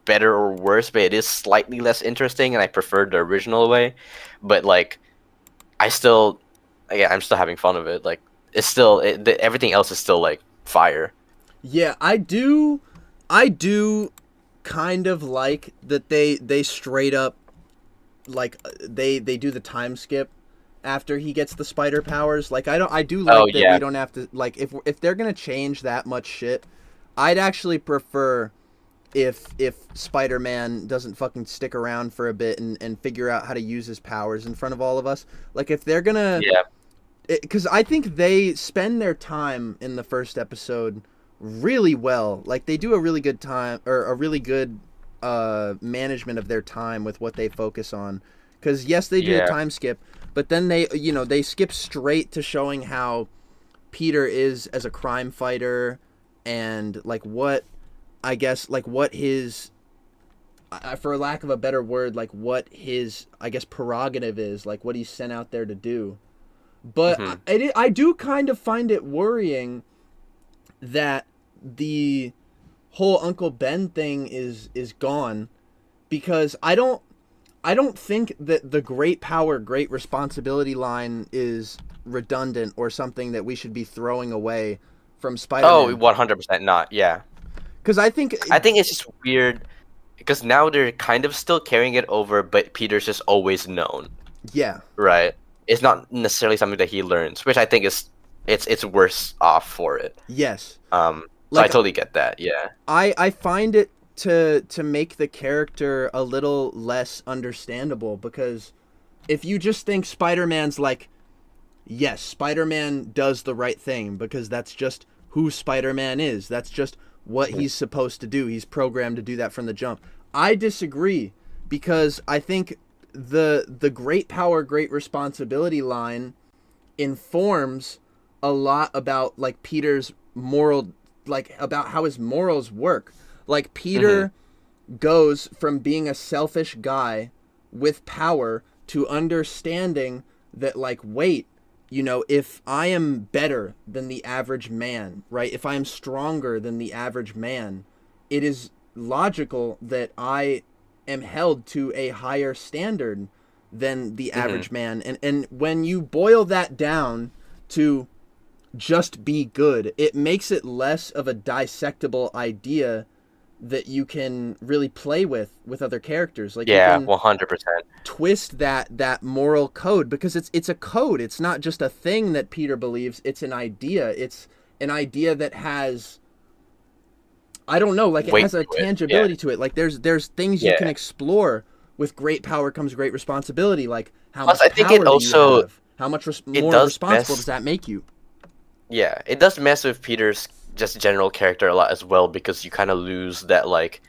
better or worse, but it is slightly less interesting, and I prefer the original way. But like, I still, yeah, I'm still having fun of it. Like, it's still everything else is still like fire. Yeah, I do kind of like that they straight up like they do the time skip after he gets the spider powers. Like I do Oh like that we yeah, don't have to like if they're going to change that much shit, I'd actually prefer if Spider-Man doesn't fucking stick around for a bit and figure out how to use his powers in front of all of us. Like if they're going to yeah. because I think they spend their time in the first episode really well. Like they do a really good time or a really good management of their time with what they focus on. Because yes, they do the Yeah. time skip, but then they skip straight to showing how Peter is as a crime fighter and like what I guess like what his for lack of a better word like what his I guess prerogative is like what he's sent out there to do. But Hmm. I do kind of find it worrying that the whole Uncle Ben thing is gone because I don't think that the great power, great responsibility line is redundant or something that we should be throwing away from Oh, Spider-Man. 100% not. Yeah. Because I think, I think it's just weird because now they're kind of still carrying it over, but Peter's just always known, yeah, right? It's not necessarily something that he learns, which I think is it's worse off for it. yes. So I Like totally get that. Yeah. I find it to make the character a little less understandable because if you just think Spider-Man's like, yes, Spider-Man does the right thing because that's just who Spider-Man is. That's just what he's supposed to do. He's programmed to do that from the jump. I disagree because I think the great power, great responsibility line informs a lot about like Peter's moral like about how his morals work. Like Hmm. Peter goes from being a selfish guy with power to understanding that like wait, if I am better than the average man, right? If I am stronger than the average man, it is logical that I am held to a higher standard than the Hmm. average man. And when you boil that down to just be good, it makes it less of a dissectable idea that you can really play with other characters. Like you Yeah, can 100%. twist that moral code because it's a code. It's not just a thing that Peter believes. It's an idea. It's an idea that has I don't know, like it Wait has a to it. Yeah. tangibility to it. Like there's things you can Yeah. explore with great power comes great responsibility. Like how Plus, much I think it power do you also have? How much it more does responsible does mess. that make you? Yeah, it does mess with Peter's just general character a lot as well because you kind of lose that like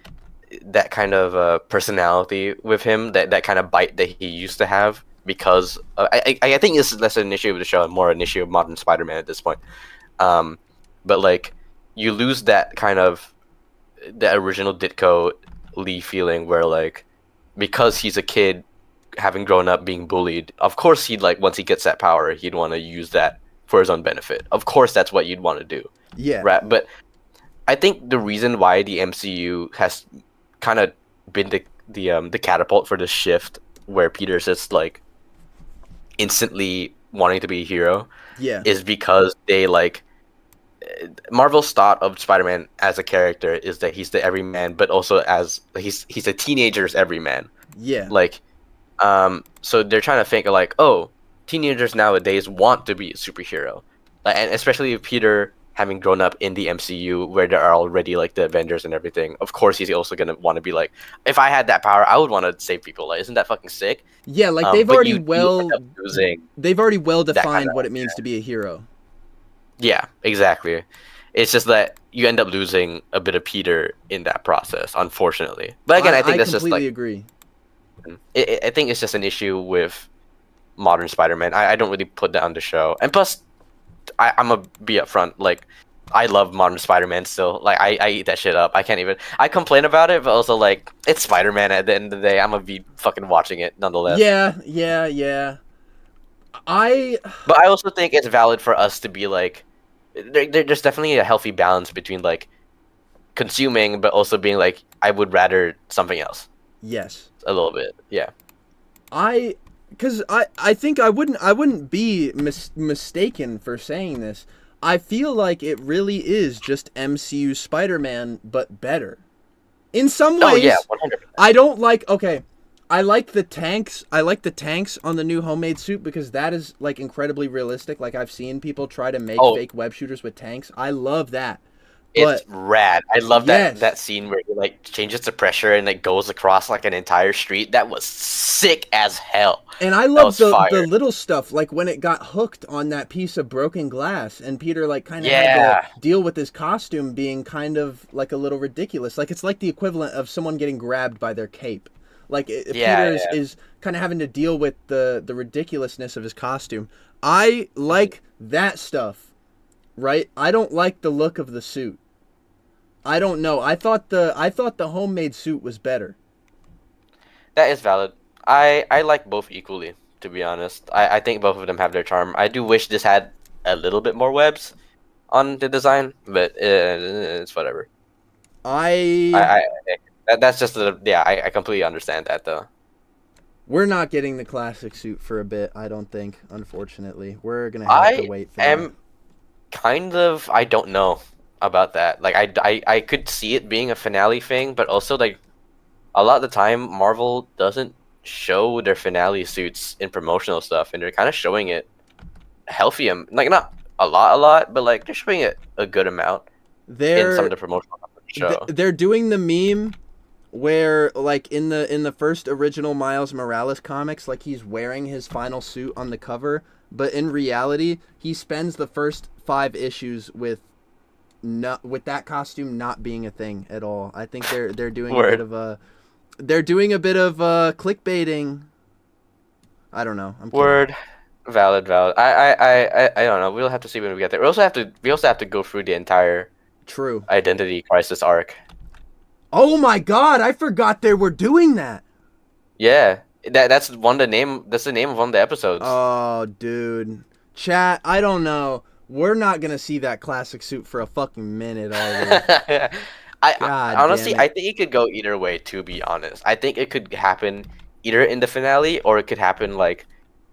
that kind of personality with him, that kind of bite that he used to have. Because I think it's less an issue of the show and more an issue of modern Spider-Man at this point. Um, but like you lose that kind of the original Ditko Lee feeling where like because he's a kid having grown up being bullied, of course he'd like once he gets that power, he'd want to use that for his own benefit. Of course that's what you'd want to do. Yeah. Right? But I think the reason why the MCU has kind of been the catapult for this shift where Peter's just like instantly wanting to be a hero Yeah. is because they like Marvel's thought of Spider-Man as a character is that he's the everyman, but also as he's a teenager's everyman. Yeah. Like, so they're trying to think of like, oh, teenagers nowadays want to be a superhero, and especially if Peter having grown up in the MCU where there are already like the Avengers and everything. Of course, he's also gonna want to be like, if I had that power, I would want to save people. Like, isn't that fucking sick? Yeah, like they've But already you do end well up losing that kind defined of what it means to be a hero. yeah, exactly. It's just that you end up losing a bit of Peter in that process, unfortunately. But again, I think I that's just like completely agree. I think it's just an issue with modern Spider-Man. I don't really put that on the show, and plus, I'm gonna be upfront. Like, I love modern Spider-Man still. Like, I eat that shit up. I can't even. I complain about it, but also like it's Spider-Man. At the end of the day, I'm gonna be fucking watching it nonetheless. Yeah, yeah, yeah. I But I also think it's valid for us to be like, there's definitely a healthy balance between like consuming, but also being like, I would rather something else yes. a little bit. Yeah. Because I think I wouldn't be mistaken for saying this. I feel like it really is just MCU Spider-Man, but better. In some Oh yeah, ways, 100%. I don't like. Okay, I like the tanks. I like the tanks on the new homemade suit because that is like incredibly realistic. Like I've seen people try to make Oh, fake web shooters with tanks. I love that. it's But rad. I love that yes, scene where he like changes the pressure and like goes across like an entire street. That was sick as hell. and I That love was the fire. little stuff, like when it got hooked on that piece of broken glass, and Peter like kind of had to Yeah. deal with his costume being kind of like a little ridiculous. Like it's like the equivalent of someone getting grabbed by their cape. Like Yeah, Peter yeah. is kind of having to deal with the ridiculousness of his costume. I like that stuff, right? I don't like the look of the suit. I don't know. I thought the homemade suit was better. That is valid. I like both equally, to be honest. I think both of them have their charm. I do wish this had a little bit more webs on the design, but it's whatever. I That's just yeah. I completely understand that though. We're not getting the classic suit for a bit, I don't think, unfortunately. We're going to have to I wait for that. am kind of I don't know about that. Like I could see it being a finale thing, but also like a lot of the time Marvel doesn't show their finale suits in promotional stuff, and they're kind of showing it healthy, like not a lot, but like they're showing it a good amount in some of They're the promotional stuff that they show. they're doing the meme where like in the first original Miles Morales comics, like he's wearing his final suit on the cover, but in reality, he spends the first 5 issues with not with that costume not being a thing at all. I think they're doing a bit Word. of a clickbaiting. I don't know. I'm kidding. Word. Valid, valid. I don't know. We'll have to see when we get there. We also have to go through the entire True. identity crisis arc. Oh my god, I forgot they were doing that. Yeah, that's one of the name. That's the name of one of the episodes. Oh, dude. Chat, I don't know. We're not going to see that classic suit for a fucking minute, are we? God Honestly, damn it. I think it could go either way. To be honest, I think it could happen either in the finale, or it could happen like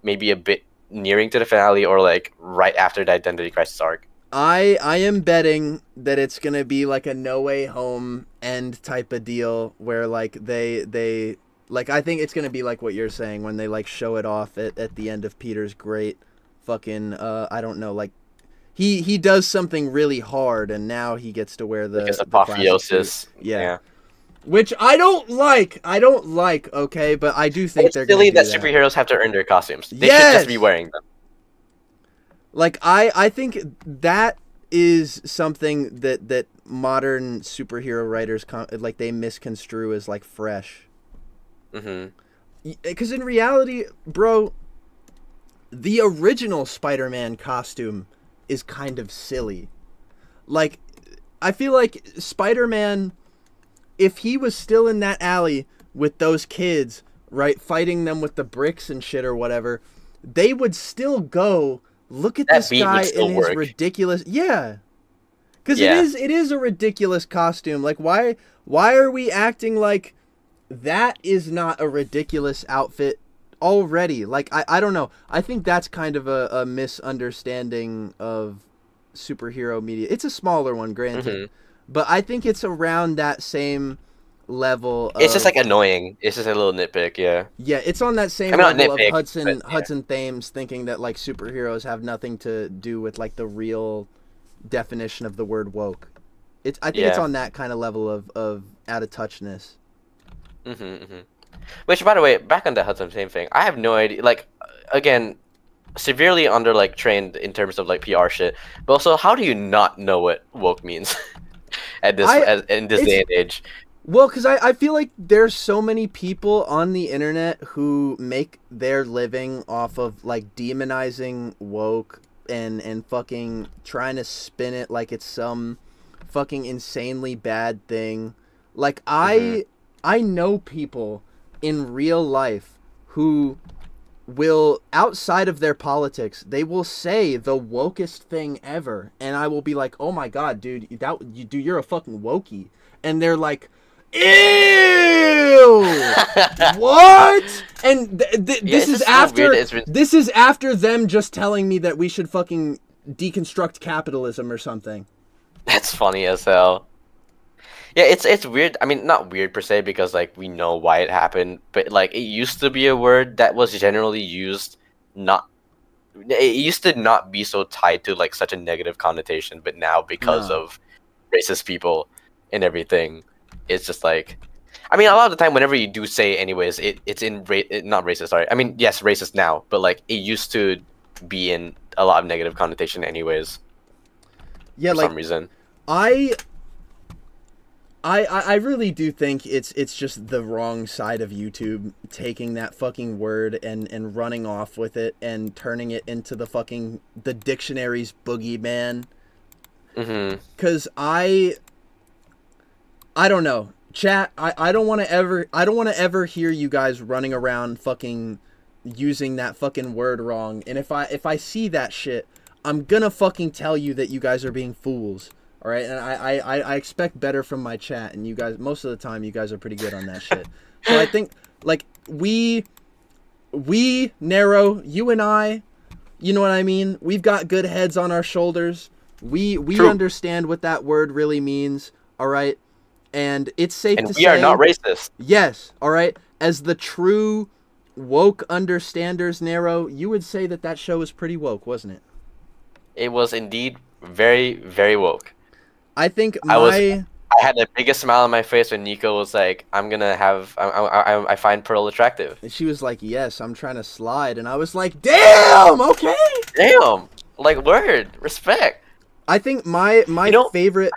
maybe a bit nearing to the finale, or like right after the identity crisis arc. I am betting that it's going to be like a No Way Home end type of deal where like they like I think it's going to be like what you're saying when they like show it off at the end of Peter's great fucking I don't know, like he does something really hard and now he gets to wear Like it's the classic apotheosis. suit. Yeah. Which I don't like. Okay, but I do think It's they're going silly to do that that. superheroes have to earn their costumes. They should Yes! just be wearing them. Like I think that is something that modern superhero writers like they misconstrue as like fresh. Because in reality, bro, the original Spider-Man costume is kind of silly. Like I feel like Spider-Man, if he was still in that alley with those kids, right, fighting them with the bricks and shit or whatever, they would still go, look at That this beat would guy still in his work. ridiculous, yeah, because Yeah. it is a ridiculous costume. Like why are we acting like that is not a ridiculous outfit already? Like I don't know. I think that's kind of a misunderstanding of superhero media. It's a smaller one, granted, but I think it's around that same level. It's just of- like annoying. It's just a little nitpick, yeah. yeah, it's on that same I mean, not level of nitpick, Hudson but, yeah. Hudson Thames thinking that like superheroes have nothing to do with like the real definition of the word woke. I think it's Yeah. on that kind of level of out of touchness. Which, by the way, back on the Hudson same thing. I have no idea. Like, again, severely under like trained in terms of like PR shit. But also, how do you not know what woke means at this in this day and age? Well, because I feel like there's so many people on the internet who make their living off of like demonizing woke and fucking trying to spin it like it's some fucking insanely bad thing. Like I know people in real life who will, outside of their politics, they will say the wokest thing ever, and I will be like, "Oh my god, dude, you're a fucking wokey," and they're like, "Ew, what?" And this is after this is after them just telling me that we should fucking deconstruct capitalism or something. That's funny as hell. Yeah, it's weird. I mean, not weird per se because like we know why it happened, but like it used to be a word that was generally used not. It used to not be so tied to like such a negative connotation, but now because of racist people and everything, it's just like. I mean, a lot of the time, whenever you do say, anyways, it's in not racist. Sorry, I mean yes, racist now, but like it used to be in a lot of negative connotation, anyways. Yeah, for like some reason. I really do think it's just the wrong side of YouTube taking that fucking word and running off with it and turning it into the dictionary's boogeyman. Mm-hmm. Cause I don't know. Chat, I don't want to ever hear you guys running around fucking using that fucking word wrong. And if I see that shit, I'm gonna fucking tell you that you guys are being fools. All right, and I expect better from my chat, and you guys, most of the time, you guys are pretty good on that shit. So I think, like, we, Nero, you and I, you know what I mean? We've got good heads on our shoulders. We understand what that word really means, all right? And it's safe to say... we are not racist. Yes, all right? As the true woke understanders, Nero, you would say that show was pretty woke, wasn't it? It was indeed very, very woke. I think I had the biggest smile on my face when Nico was like, I find Pearl attractive. And she was like, yes, I'm trying to slide. And I was like, damn, okay. Damn. Like, word. Respect. I think my favorite...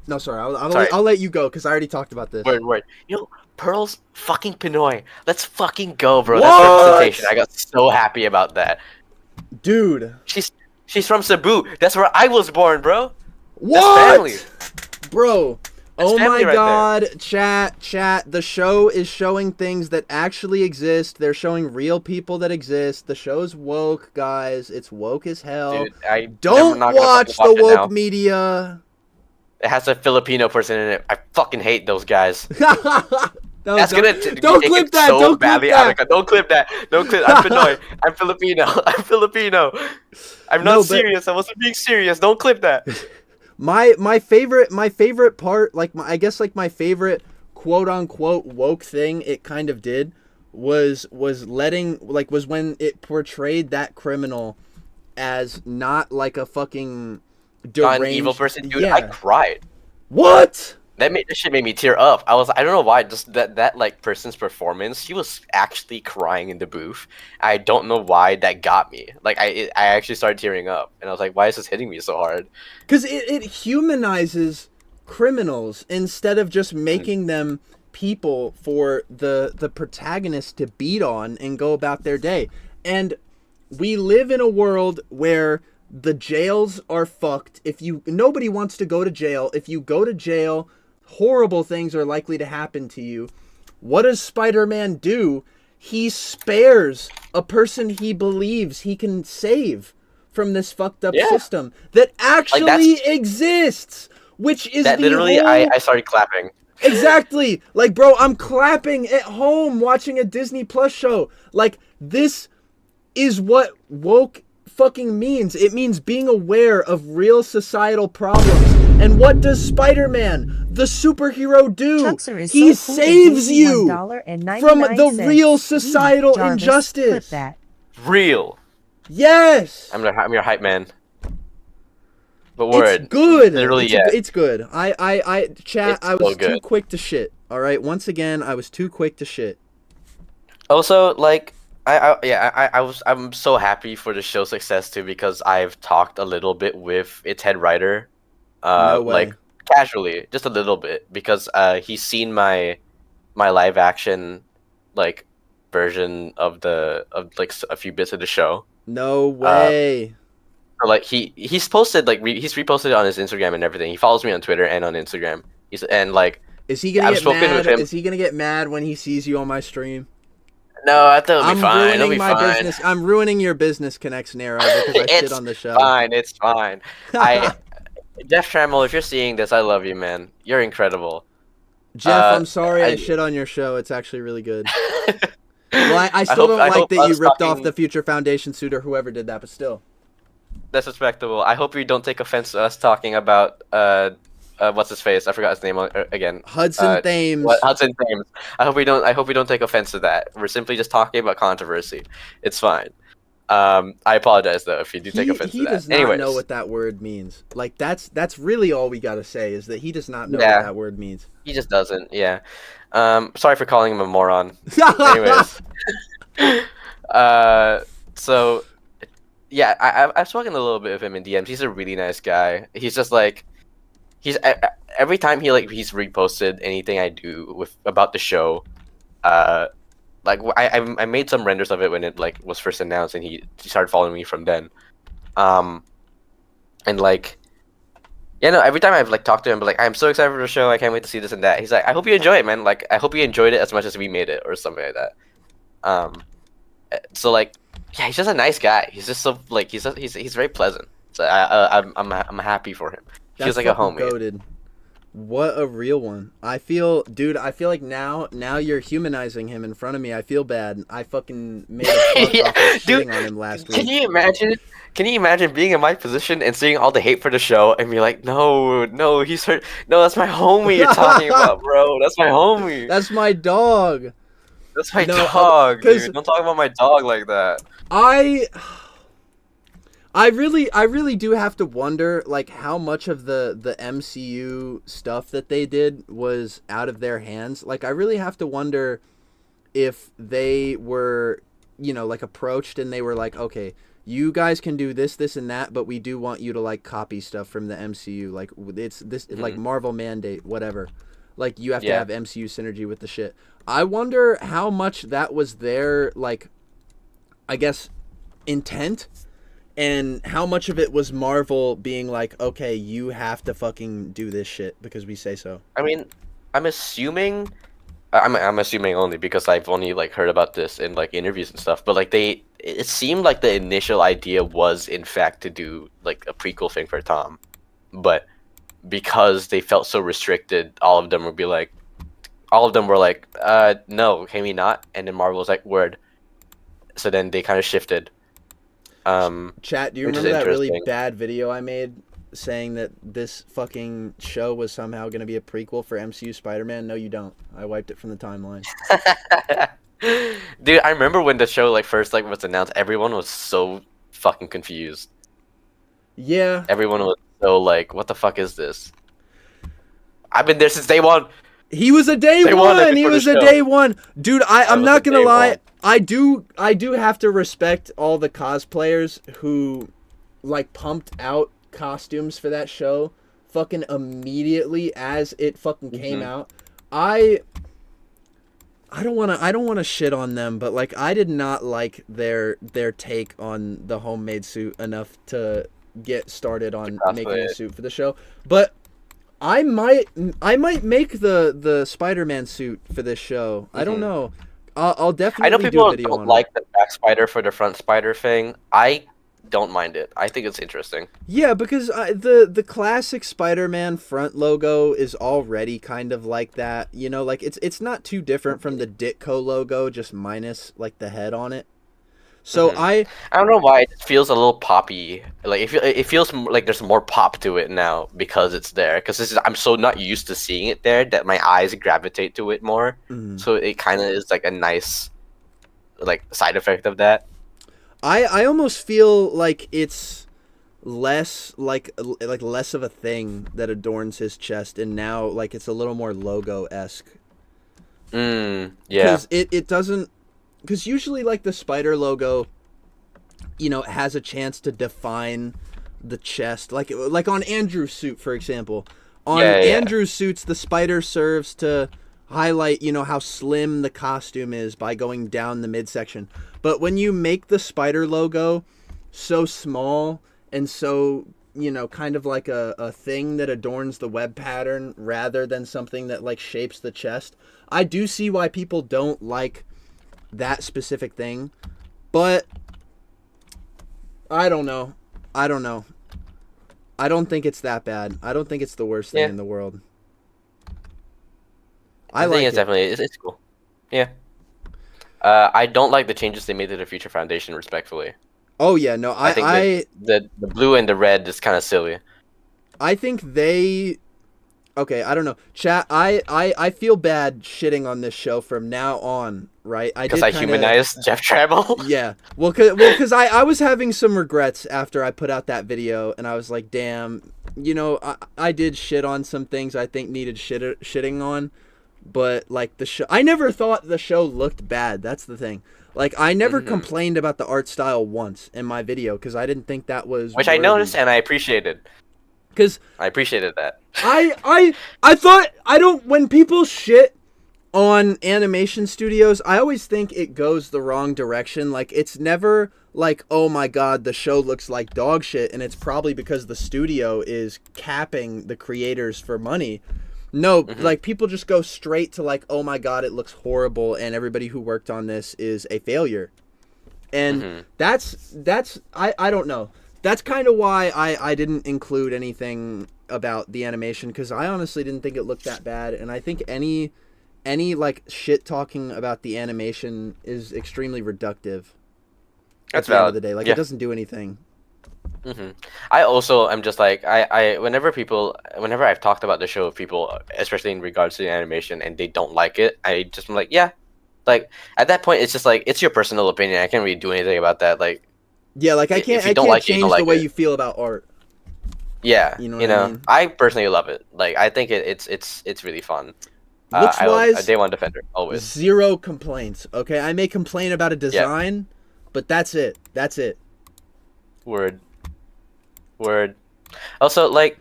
No, sorry. I'll let you go because I already talked about this. Word. You know, Pearl's fucking Pinoy. Let's fucking go, bro. What? That's representation. I got so happy about that. Dude. She's from Cebu. That's where I was born, bro. What? Bro. That's oh my right god. There. Chat. The show is showing things that actually exist. They're showing real people that exist. The show's woke, guys. It's woke as hell. Dude, don't watch the woke media. It has a Filipino person in it. I fucking hate those guys. Don't clip that. So don't clip that. Don't clip that. Don't clip. I'm Pinoy. I'm Filipino. I'm not serious. I wasn't being serious. Don't clip that. My favorite part, like my favorite quote unquote woke thing it kind of did was when it portrayed that criminal as not like a fucking deranged, not an evil person, dude. Yeah. I cried. What? That shit made me tear up. I don't know why, just that like person's performance, he was actually crying in the booth. I don't know why that got me. Like I actually started tearing up, and I was like, why is this hitting me so hard? Because it humanizes criminals instead of just making them people for the protagonist to beat on and go about their day. And we live in a world where the jails are fucked. Nobody wants to go to jail. If you go to jail, horrible things are likely to happen to you. What does Spider-Man do? He spares a person he believes he can save from this fucked up system that actually exists, which is that literally I started clapping. Exactly. Like, bro, I'm clapping at home watching a Disney Plus show. Like, this is what woke fucking means. It means being aware of real societal problems. And what does Spider-Man, the superhero, do? He saves you from the real societal injustice. Real. Yes. I'm your hype man. But word. It's good. Literally, it's good. Chat. I was too quick to shit. All right. Once again, I was too quick to shit. Also, like, I'm so happy for the show's success too because I've talked a little bit with its head writer, no way. like casually, just a little bit because he's seen my live action like version of like a few bits of the show. No way. Like he's posted he's reposted it on his Instagram and everything. He follows me on Twitter and on Instagram. Is he gonna get mad? Is he gonna get mad when he sees you on my stream? No, I thought it'll be I'm fine. It'll ruining be my fine. business. I'm ruining your business connects, Nero, because I shit It's on the show. fine. It's fine. I Jeff Trammell, if you're seeing this, I love you, man. You're incredible. Jeff, I'm sorry I I shit on your show. It's actually really good. Well, I I still don't like hope that you us ripped off talking the Future Foundation suit or whoever did that, but still. that's respectable. I hope you don't take offense to us talking about what's his face? I forgot his name again. Hudson Thames. What Hudson Thames. I hope we don't. I hope we don't take offense to that. We're simply just talking about controversy. It's fine. I apologize though if you do take offense He to that. does not Anyways, know what that word means. Like that's really all we gotta say is that he does not know Yeah. what that word means. he just doesn't. Yeah. Sorry for calling him a moron. Anyways. So yeah, I've spoken a little bit of him in DMs. He's a really nice guy. He's just like every time he's reposted anything I do with about the show, like I made some renders of it when it like was first announced, and he started following me from then, and like. Yeah, no, every time I've like talked to him, but like I'm so excited for the show, I can't wait to see this and that. He's like, I hope you enjoy it, man. Like I hope you enjoyed it as much as we made it, or something like that. So like, yeah, he's just a nice guy. He's just so like he's very pleasant. So I'm happy for him. He feels like a homie. Goated. What a real one. I feel like now you're humanizing him in front of me. I feel bad. I fucking made a fuck Yeah, off of dude, shitting on him last Can week. you imagine? Can you imagine being in my position and seeing all the hate for the show and be like, no, he's hurt. No, that's my homie you're talking about, bro. That's my homie. That's my dog. That's my No, dog, 'cause- dude. Don't talk about my dog like that. I really do have to wonder like how much of the MCU stuff that they did was out of their hands. Like I really have to wonder if they were, like approached and they were like, okay, you guys can do this and that, but we do want you to like copy stuff from the MCU. Like it's this like Marvel mandate, whatever. Like you have to have MCU synergy with the shit. I wonder how much that was their like, I guess, intent. And how much of it was Marvel being like, okay, you have to fucking do this shit because we say so? I mean, I'm assuming only because I've only like heard about this in like interviews and stuff. But like it seemed like the initial idea was in fact to do like a prequel thing for Tom, but because they felt so restricted, all of them were like, no, can we not? And then Marvel was like, word. So then they kind of shifted. Chat, do you Which is remember that really interesting. bad video I made saying that this fucking show was somehow going to be a prequel for MCU Spider-Man? No, you don't. I wiped it from the timeline. Dude, I remember when the show like first like was announced, everyone was so fucking confused. Yeah. Everyone was so like, what the fuck is this? I've been there since day one. He was a day They one. wanted it He for the was a show. day one. Dude, I'm was not a gonna day lie. one. I do have to respect all the cosplayers who like pumped out costumes for that show fucking immediately as it fucking came out. I don't want to shit on them, but like I did not like their take on the homemade suit enough to get started on making a suit for the show. But I might make the Spider-Man suit for this show. I don't know. I'll definitely I know do a people video don't on like the back spider for the front spider thing. I don't mind it. I think it's interesting. Yeah, because the classic Spider-Man front logo is already kind of like that. Like it's not too different from the Ditko logo, just minus like the head on it. So I don't know why it feels a little poppy. Like it feels like there's more pop to it now because it's there. Because I'm so not used to seeing it there that my eyes gravitate to it more. So it kind of is like a nice like side effect of that. I almost feel like it's less like less of a thing that adorns his chest, and now like it's a little more logo-esque. Yeah. Because it doesn't. Because usually, like, the spider logo, has a chance to define the chest. Like on Andrew's suit, for example. On Andrew's suits, the spider serves to highlight, how slim the costume is by going down the midsection. But when you make the spider logo so small and so, kind of like a thing that adorns the web pattern rather than something that, like, shapes the chest, I do see why people don't like that specific thing, but I don't know. I don't know. I don't think it's that bad. I don't think it's the worst thing in the world. I think it's definitely it's cool. Yeah. I don't like the changes they made to the Future Foundation, respectfully. Oh yeah, no, I think the blue and the red is kind of silly. I think they. Okay, I don't know. Chat, I feel bad shitting on this show from now on, right? Because I humanized Jeff Travel? Yeah. Well, cause I was having some regrets after I put out that video, and I was like, damn, you know, I did shit on some things I think needed shitting on, but, like, the show... I never thought the show looked bad, that's the thing. Like, I never complained about the art style once in my video, because I didn't think that was Which worthy. I noticed, and I appreciated. Because I appreciated that. I thought when people shit on animation studios, I always think it goes the wrong direction. Like, it's never like, oh my god, the show looks like dog shit, and it's probably because the studio is capping the creators for money. No, like, people just go straight to like, oh my god, it looks horrible, and everybody who worked on this is a failure. And that's I don't know. That's kind of why I didn't include anything about the animation, because I honestly didn't think it looked that bad, and I think any like shit talking about the animation is extremely reductive. That's at the valid. End of the day, like it doesn't do anything. I also am just like whenever I've talked about the show with people, especially in regards to the animation, and they don't like it, I just am like, yeah, like at that point it's just like it's your personal opinion. I can't really do anything about that. Like. Yeah, like I can't change the way you feel about art. Yeah, you know I mean? I personally love it. Like, I think it's really fun. Looks wise, Day One Defender always. Zero complaints. Okay, I may complain about a design, but that's it. That's it. Word. Also, like,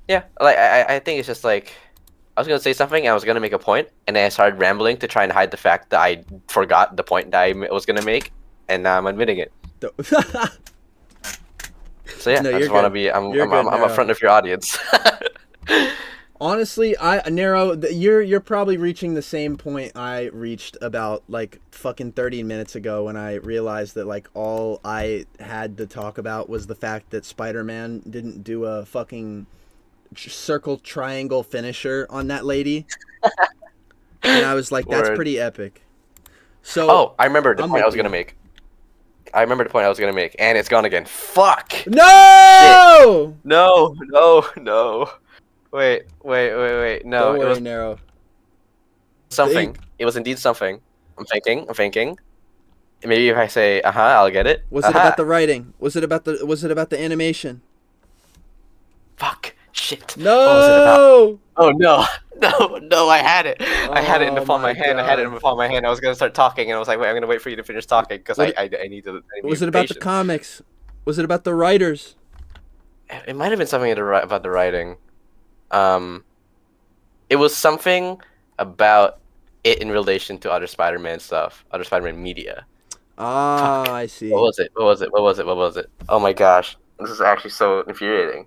yeah, like I think it's just like I was gonna say something, and I was gonna make a point, and then I started rambling to try and hide the fact that I forgot the point that I was gonna make, and now I'm admitting it. So yeah, no, I just want to be. I'm a front of your audience. Honestly, Nero, you're probably reaching the same point I reached about like fucking 30 minutes ago when I realized that like all I had to talk about was the fact that Spider-Man didn't do a fucking circle triangle finisher on that lady, and I was like, that's pretty epic. So I remember the point I was gonna make. And it's gone again. Fuck! No! Shit. No. Wait. No, Don't worry, it was Nero. something. Think. It was indeed something. I'm thinking. Maybe if I say, I'll get it. Was it about the writing? Was it about the animation? Fuck. Shit. No! What was it about? Oh no! I had it. I had it in the palm of my hand. I was gonna start talking, and I was like, wait, I'm gonna wait for you to finish talking because I need to. Was it about the comics? Was it about the writers? It might have been something about the writing. It was something about it in relation to other Spider-Man stuff, other Spider-Man media. Ah, I see. What was it? Oh my gosh, this is actually so infuriating.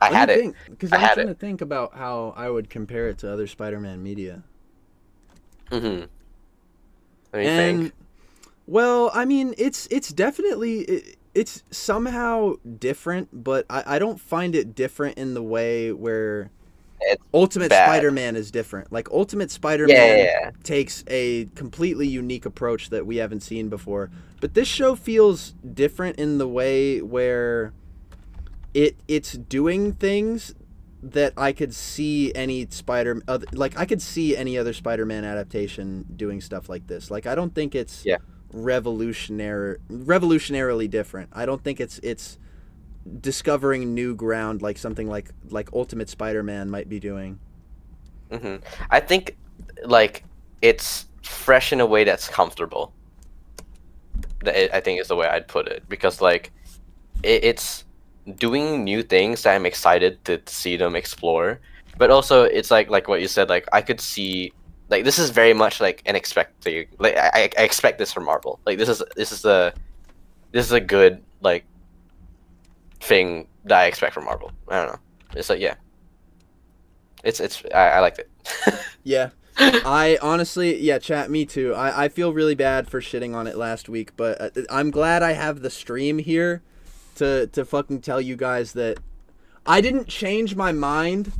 I had it. Because I'm trying to think about how I would compare it to other Spider-Man media. Let me think. Well, I mean, it's definitely it's somehow different, but I don't find it different in the way where Ultimate Spider-Man is different. Like Ultimate Spider-Man takes a completely unique approach that we haven't seen before, but this show feels different in the way where it's doing things that I could see any I could see any other Spider-Man adaptation doing stuff like this. Like I don't think it's revolutionarily different. I don't think it's discovering new ground like something like Ultimate Spider-Man might be doing. I think like it's fresh in a way that's comfortable. I think is the way I'd put it, because like it's doing new things that I'm excited to see them explore, but also it's like what you said, like I could see like this is very much like an expecting, like I expect this from Marvel. Like this is a good like thing that I expect from Marvel. I don't know. It's like it's I liked it. Yeah. I honestly, yeah, chat, me too. I feel really bad for shitting on it last week, but I'm glad I have the stream here to fucking tell you guys that I didn't change my mind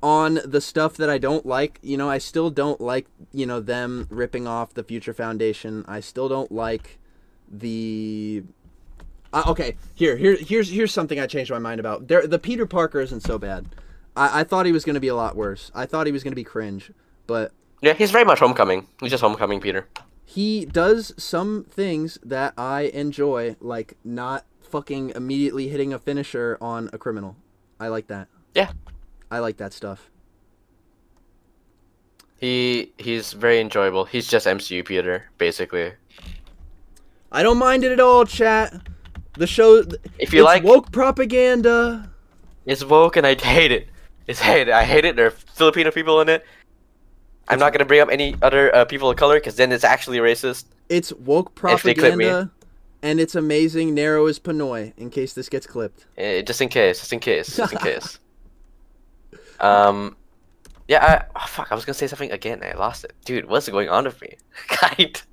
on the stuff that I don't like. You know, I still don't like, you know, them ripping off the Future Foundation. I still don't like the... okay, here's something I changed my mind about. The Peter Parker isn't so bad. I thought he was going to be a lot worse. I thought he was going to be cringe, but... Yeah, he's very much Homecoming. He's just Homecoming Peter. He does some things that I enjoy, like not fucking immediately hitting a finisher on a criminal. I like that. Yeah. I like that stuff. He's very enjoyable. He's just MCU Peter, basically. I don't mind it at all, chat. The show, If you like, woke propaganda. it's woke and I hate it. I hate it. There are Filipino people in it. I'm not gonna bring up any other people of color because then it's actually racist. It's woke If they clip me. propaganda, and it's amazing. Narrow as Pinoy. In case this gets clipped. Just in case. Fuck. I was gonna say something again. I lost it, dude. What's going on with me?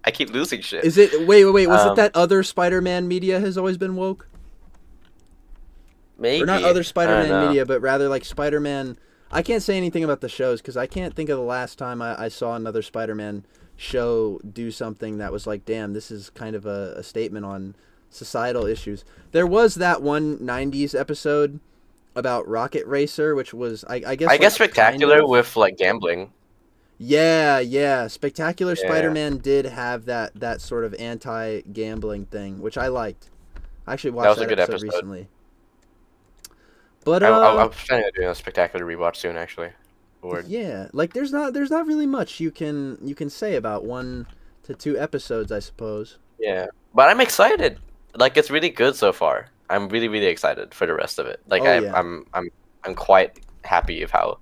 I keep losing shit. Is it? Wait. Was it that other Spider-Man media has always been woke? Maybe. Or not other I don't Spider-Man know. media, but rather like Spider-Man. I can't say anything about the shows because I can't think of the last time I saw another Spider-Man show do something that was like, damn, this is kind of a statement on societal issues. There was that one 90s episode about Rocket Racer, which was, I guess... I guess like, spectacular kind of... with like gambling. Yeah. Spectacular Yeah. Spider-Man did have that sort of anti-gambling thing, which I liked. I actually That watched was a that good episode episode. recently. But I'm planning on doing a spectacular rewatch soon, actually. Lord. yeah, like there's not really much you can say about 1 to 2 episodes, I suppose. Yeah, but I'm excited. Like it's really good so far. I'm really really excited for the rest of it. Like Oh, yeah. I'm quite happy with how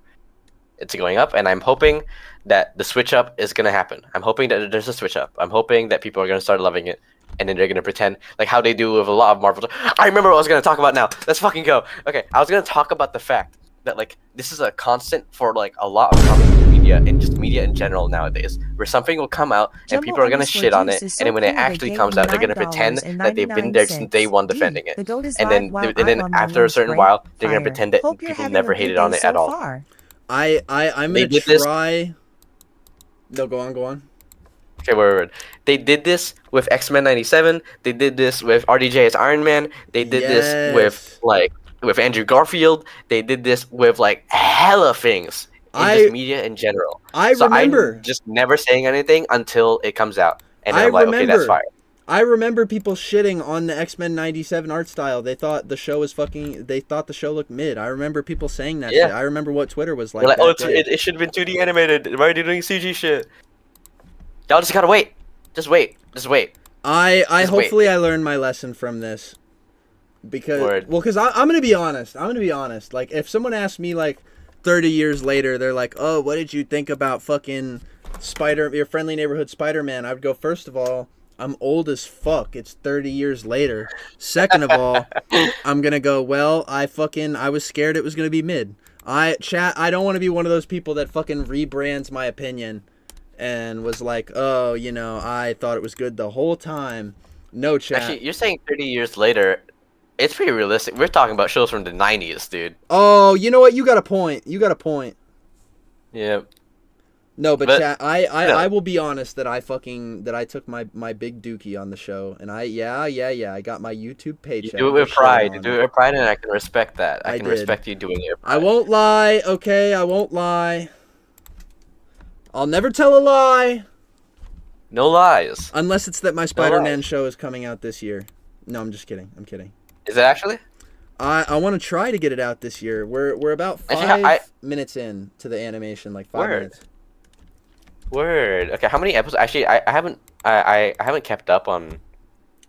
it's going up, and I'm hoping that the switch up is gonna happen. I'm hoping that there's a switch up. I'm hoping that people are gonna start loving it, and then they're gonna pretend like how they do with a lot of Marvel. I remember what I was gonna talk about now. Let's fucking go. Okay, I was gonna talk about the fact that like this is a constant for like a lot of comic book media and just media in general nowadays, where something will come out and Jumbo people are gonna underscore shit on juice it, is and so then when it cool, they actually gave comes me out, they're gonna pretend that they've been there since day one defending it, The goat is and then live and then while my after a lunch certain break. while, they're gonna Fire. pretend that Hope you're people having never a good hated on day it at so all. far. I'm They gonna did this- try. No, go on. Okay, word. They did this with X-Men '97. They did this with RDJ as Iron Man. They did this with Yes. with Andrew Garfield. They did this with like hella things in just media in general. I So remember. I'm just never saying anything until it comes out, and then I I'm like, okay, that's remember. fire. I remember people shitting on the X-Men '97 art style. They thought the show was fucking. They thought the show looked mid. I remember people saying that. Yeah. Shit. I remember what Twitter was like. They're like, that oh, day. it should have been 2D animated. Why are you doing CG shit? Y'all just gotta wait. Just wait. I Just wait. hopefully I learned my lesson from this. Because Word. I'm gonna be honest. Like if someone asked me like 30 years later, they're like, "Oh, what did you think about fucking your friendly neighborhood Spider-Man?" I would go, first of all, I'm old as fuck. It's 30 years later. Second of all, I'm gonna go, well, I was scared it was gonna be mid. I don't want to be one of those people that fucking rebrands my opinion and was like, oh, you know, I thought it was good the whole time. No, chat. Actually, you're saying 30 years later. It's pretty realistic. We're talking about shows from the 90s, dude. Oh, you know what? You got a point. Yeah. No, but But- chat, I no. will be honest that I took my big dookie on the show, and I got my YouTube You paycheck. do it for with pride. shitting You on do it with pride, and I can respect that. I I can did. respect you doing it with pride. I won't lie, okay? I won't lie. I'll never tell a lie No lies. unless it's that my Spider-Man show is coming out this year. No, I'm just kidding. I'm kidding. Is it actually? I want to try to get it out this year. We're about 5 Actually, minutes in to the animation, like 5 Word. minutes. Word. Okay, how many episodes? Actually, I haven't kept up on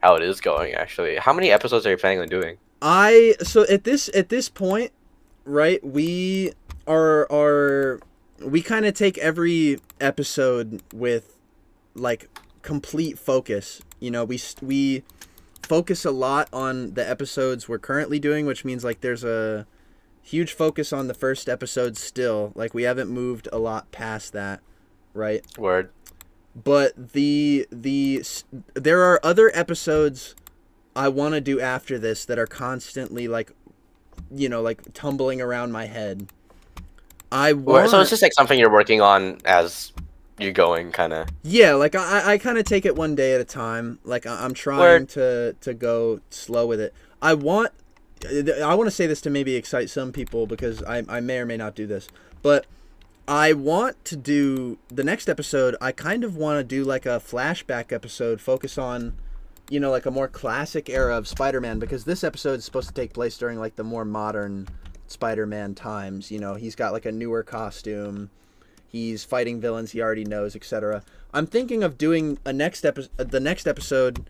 how it is going. Actually, how many episodes are you planning on doing? So at this point, right? We we kind of take every episode with like complete focus. You know, we focus a lot on the episodes we're currently doing, which means like there's a huge focus on the first episode still. Like we haven't moved a lot past that right? Word. But there are other episodes I want to do after this that are constantly like, like tumbling around my head. So it's just like something you're working on as you're going, kind of. Yeah, like I kind of take it one day at a time. Like I'm trying to go slow with it. I want to say this to maybe excite some people because I may or may not do this, but I want to do the next episode. I kind of want to do like a flashback episode, focus on, like a more classic era of Spider-Man, because this episode is supposed to take place during like the more modern Spider-Man times. He's got like a newer costume. He's fighting villains he already knows, etc. I'm thinking of doing the next episode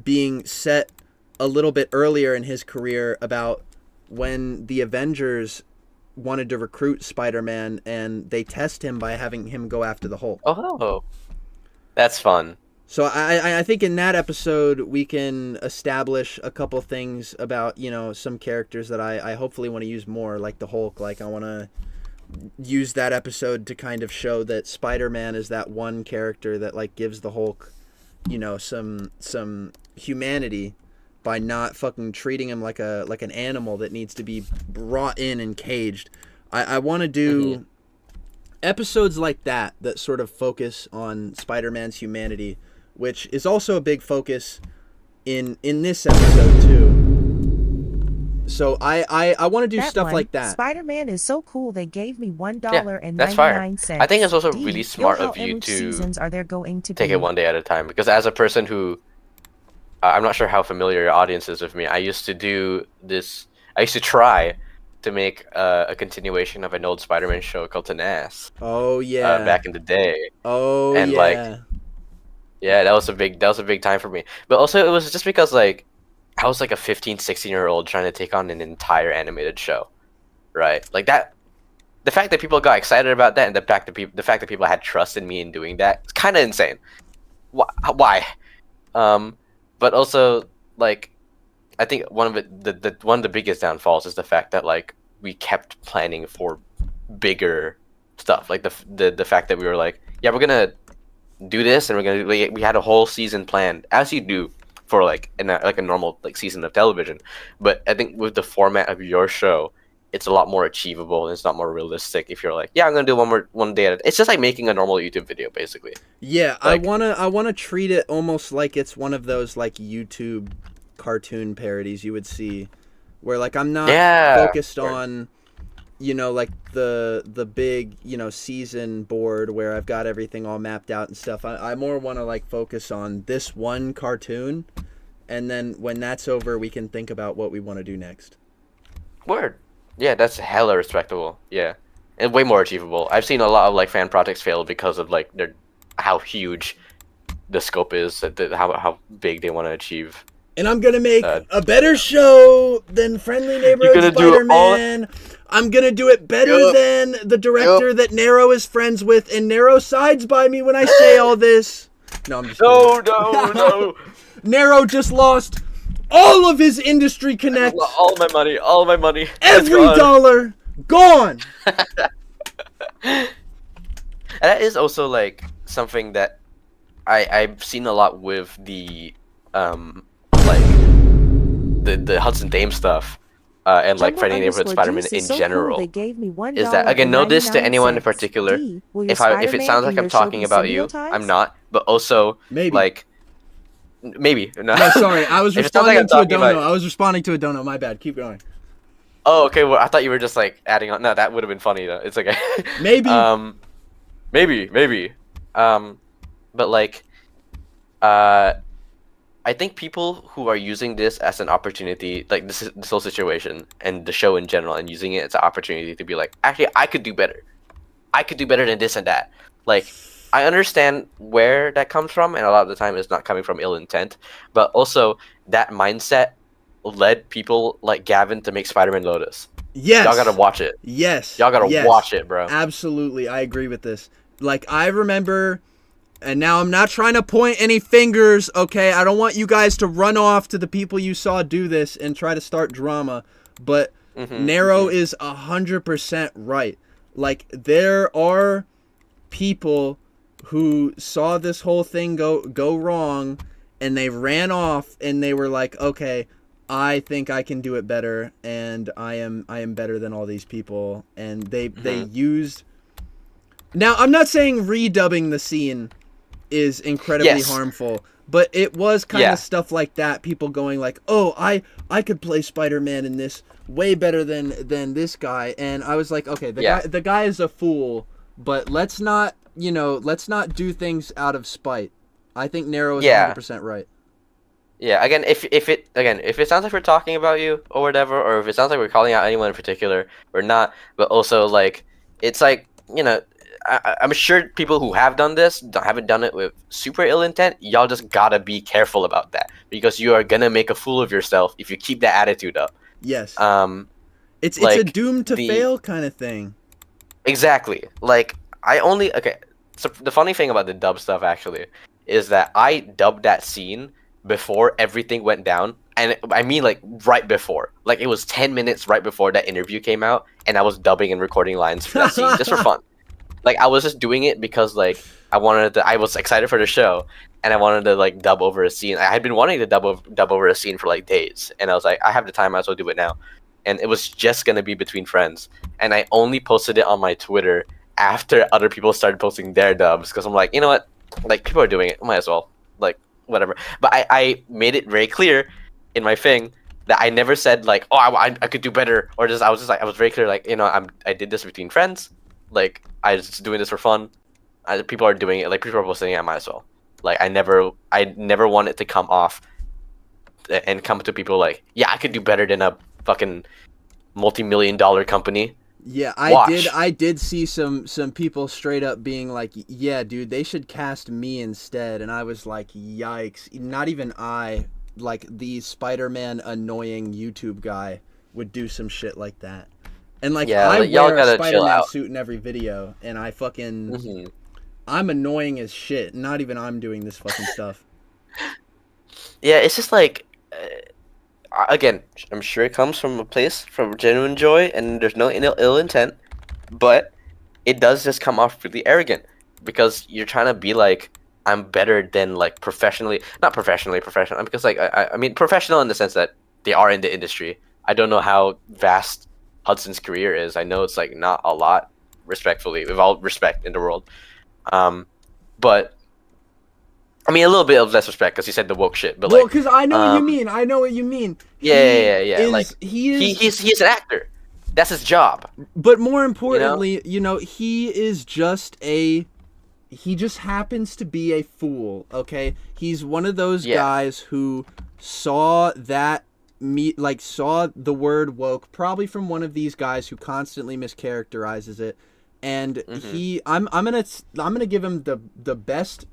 being set a little bit earlier in his career, about when the Avengers wanted to recruit Spider-Man and they test him by having him go after the Hulk. Oh, that's fun. So I think in that episode we can establish a couple things about, some characters that I hopefully want to use more, like the Hulk. Like I want to use that episode to kind of show that Spider-Man is that one character that like gives the Hulk, some humanity by not fucking treating him like an animal that needs to be brought in and caged. I want to do episodes like that sort of focus on Spider-Man's humanity, which is also a big focus in this episode too. So I want to do stuff like that. Spider-Man is so cool. They gave me $1.99. That's fire. I think it's also really smart of you to seasons are there going to take it one day at a time, because as a person who I'm not sure how familiar your audience is with me. I used to try to make a continuation of an old Spider-Man show called Tenace. Oh yeah. Back in the day. Oh and yeah. That was a big time for me. But also it was just because like I was like a 15, 16-year-old trying to take on an entire animated show, right? Like that. The fact that people got excited about that, and the fact that people had trust in me in doing that, it's kind of insane. Why? But also, like, I think one of the biggest downfalls is the fact that like we kept planning for bigger stuff. Like the fact that we were like, yeah, we're gonna do this, and we had a whole season planned, as you do for like a normal like season of television. But I think with the format of your show, it's a lot more achievable and it's not more realistic. If you're like, yeah, I'm gonna do one day at a. It's just like making a normal YouTube video, basically. Yeah, like, I wanna treat it almost like it's one of those like YouTube cartoon parodies you would see, where like I'm not focused on, like the big season board where I've got everything all mapped out and stuff. I more want to like focus on this one cartoon, and then when that's over, we can think about what we want to do next. Word. Yeah, that's hella respectable. Yeah, and way more achievable. I've seen a lot of like fan projects fail because of like how huge the scope is, how big they want to achieve. And I'm gonna make a better show than Friendly Neighborhood Spider-Man. I'm gonna do it better than the director that Nero is friends with, and Nero sides by me when I say all this. No, I'm just kidding. No. Nero just lost all of his industry connect. All my money. Every dollar gone. And that is also like something that I've seen a lot with the like the Hudson Dame stuff, and like Friday Neighborhood Spider-Man in general. Cool. They gave me is that again? No diss to anyone in particular. If it sounds like I'm talking about you, I'm not. But also maybe. Like. Maybe. No, sorry. I was responding to a dono. My bad. Keep going. Oh, okay. Well, I thought you were just like adding on. No, that would have been funny though. It's okay. Maybe. Maybe. But like, I think people who are using this as an opportunity, like this whole situation and the show in general, and using it as an opportunity to be like, actually, I could do better. I could do better than this and that. Like. I understand where that comes from, and a lot of the time it's not coming from ill intent, but also that mindset led people like Gavin to make Spider-Man Lotus. Yes. Y'all gotta watch it. Yes. Y'all gotta watch it, bro. Absolutely. I agree with this. Like, I remember, and now I'm not trying to point any fingers, okay? I don't want you guys to run off to the people you saw do this and try to start drama, but Nero is 100% right. Like, there are people who saw this whole thing go wrong, and they ran off, and they were like, okay, I think I can do it better, and I am better than all these people, and they used. Now, I'm not saying redubbing the scene is incredibly Yes. harmful, but it was kind Yeah. of stuff like that. People going like, "Oh, I could play Spider-Man in this way better than this guy," and I was like, "Okay, the guy is a fool, but let's not do things out of spite." I think Nero is 100% right. Yeah, again, if it sounds like we're talking about you or whatever, or if it sounds like we're calling out anyone in particular, we're not. But also, like, it's like, I'm sure people who have done this haven't done it with super ill intent. Y'all just gotta be careful about that, because you are gonna make a fool of yourself if you keep that attitude up. Yes. It's a like, doomed to fail kind of thing. Exactly. Like, so the funny thing about the dub stuff actually is that I dubbed that scene before everything went down, and I mean, like, right before. Like, it was 10 minutes right before that interview came out, and I was dubbing and recording lines for that scene just for fun. Like, I was just doing it because, like, I was excited for the show, and I wanted to, like, dub over a scene. I had been wanting to dub over a scene for, like, days, and I was like, I have the time, I might as well do it now. And it was just gonna be between friends, and I only posted it on my Twitter after other people started posting their dubs, because I'm like, you know what, like, people are doing it, might as well, like, whatever. But I made it very clear in my thing that I never said, like, oh, I could do better, or just I was very clear, like, I did this between friends, like, I was just doing this for fun. People are doing it, like, people are posting it, I might as well. Like, I never want it to come off and come to people like, yeah, I could do better than a fucking multi-million-dollar company. Yeah, Watch. I did see some people straight up being like, yeah, dude, they should cast me instead, and I was like, yikes. Not even I, like, the Spider-Man annoying YouTube guy, would do some shit like that. And, like, Yeah, I y'all wear a gotta chill Spider-Man out. suit in every video, and I fucking... Mm-hmm. I'm annoying as shit. Not even I'm doing this fucking stuff. Yeah, it's just like, again, I'm sure it comes from a place from genuine joy, and there's no ill intent, but it does just come off really arrogant, because you're trying to be like, I'm better than, like, not professional, because, like, I mean professional in the sense that they are in the industry. I don't know how vast Hudson's career is. I know it's, like, not a lot, respectfully, with all respect in the world. But I mean, a little bit of less respect because he said the woke shit. But, Well, like, because I know what you mean. I know what you mean. Yeah. Like, He's he's an actor. That's his job. But more importantly, he just happens to be a fool, okay? He's one of those guys who saw saw the word woke probably from one of these guys who constantly mischaracterizes it, and I'm gonna give him the best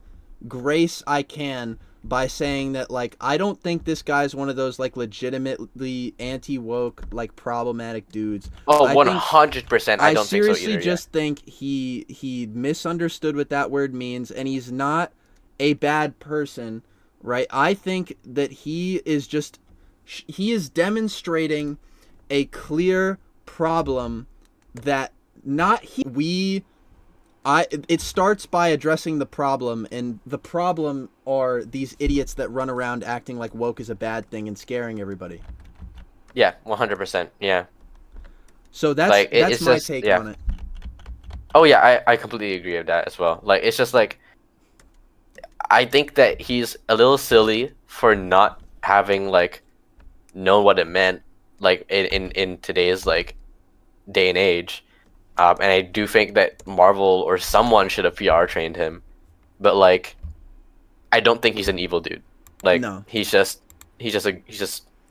grace I can by saying that, like, I don't think this guy's one of those, like, legitimately anti-woke, like, problematic dudes. Oh, 100%. I don't think so either. I seriously just think he misunderstood what that word means, and he's not a bad person, right? I think that he is demonstrating a clear problem that it starts by addressing the problem, and the problem are these idiots that run around acting like woke is a bad thing and scaring everybody. Yeah, 100%. Yeah. So that's my take on it. Oh yeah, I completely agree with that as well. Like, it's just like, I think that he's a little silly for not having, like, known what it meant, like, in today's, like, day and age. And I do think that Marvel or someone should have PR trained him, but, like, I don't think he's an evil dude. Like, no. he's just a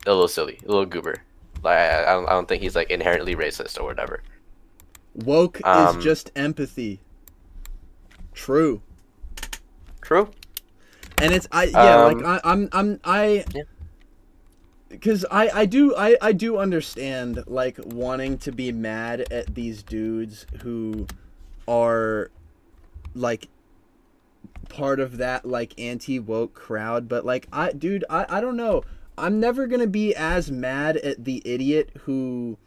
little silly, a little goober. Like, I don't think he's, like, inherently racist or whatever. Woke is just empathy. True. And it's because I do understand, like, wanting to be mad at these dudes who are, like, part of that, like, anti-woke crowd, but, like, I don't know. I'm never gonna be as mad at the idiot who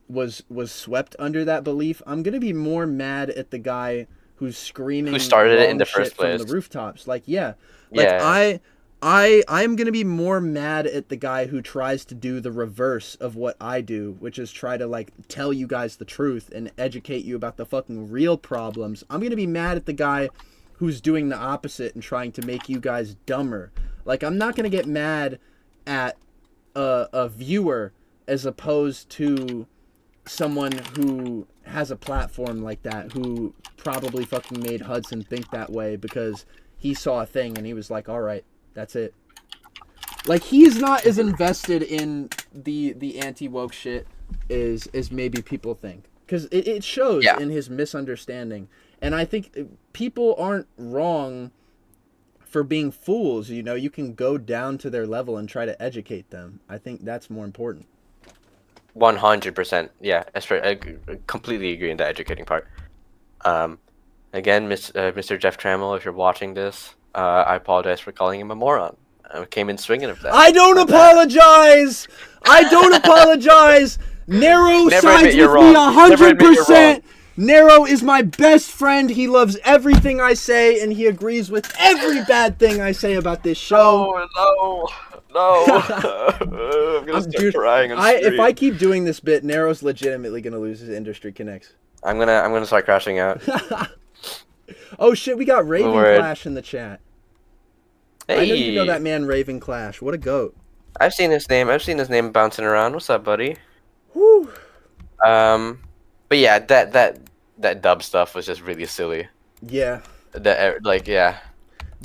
was swept under that belief. I'm gonna be more mad at the guy who's screaming Who started it in wrong the first shit from place. the rooftops. Like, yeah. Yeah. I'm gonna be more mad at the guy who tries to do the reverse of what I do, which is try to like tell you guys the truth and educate you about the fucking real problems. I'm gonna be mad at the guy who's doing the opposite and trying to make you guys dumber. Like, I'm not gonna get mad at a viewer as opposed to someone who has a platform like that, who probably fucking made Hudson think that way because he saw a thing and he was like, all right, that's it. Like, he's not as invested in the anti-woke shit as maybe people think. Because it shows in his misunderstanding. And I think people aren't wrong for being fools. You know, you can go down to their level and try to educate them. I think that's more important. 100%. Yeah, I completely agree in the educating part. Again, Mr. Jeff Trammell, if you're watching this, I apologize for calling him a moron. I came in swinging of that. I don't apologize! I don't apologize! Nero sides with me 100%! Nero is my best friend. He loves everything I say, and he agrees with every bad thing I say about this show. No. I'm gonna start crying on stream. If I keep doing this bit, Nero's legitimately gonna lose his industry connects. I'm gonna start crashing out. Oh shit, we got Raven Clash in the chat. Hey. I know you know that man Raven Clash. What a goat. I've seen his name bouncing around. What's up, buddy? Whew. But yeah, that dub stuff was just really silly. Yeah.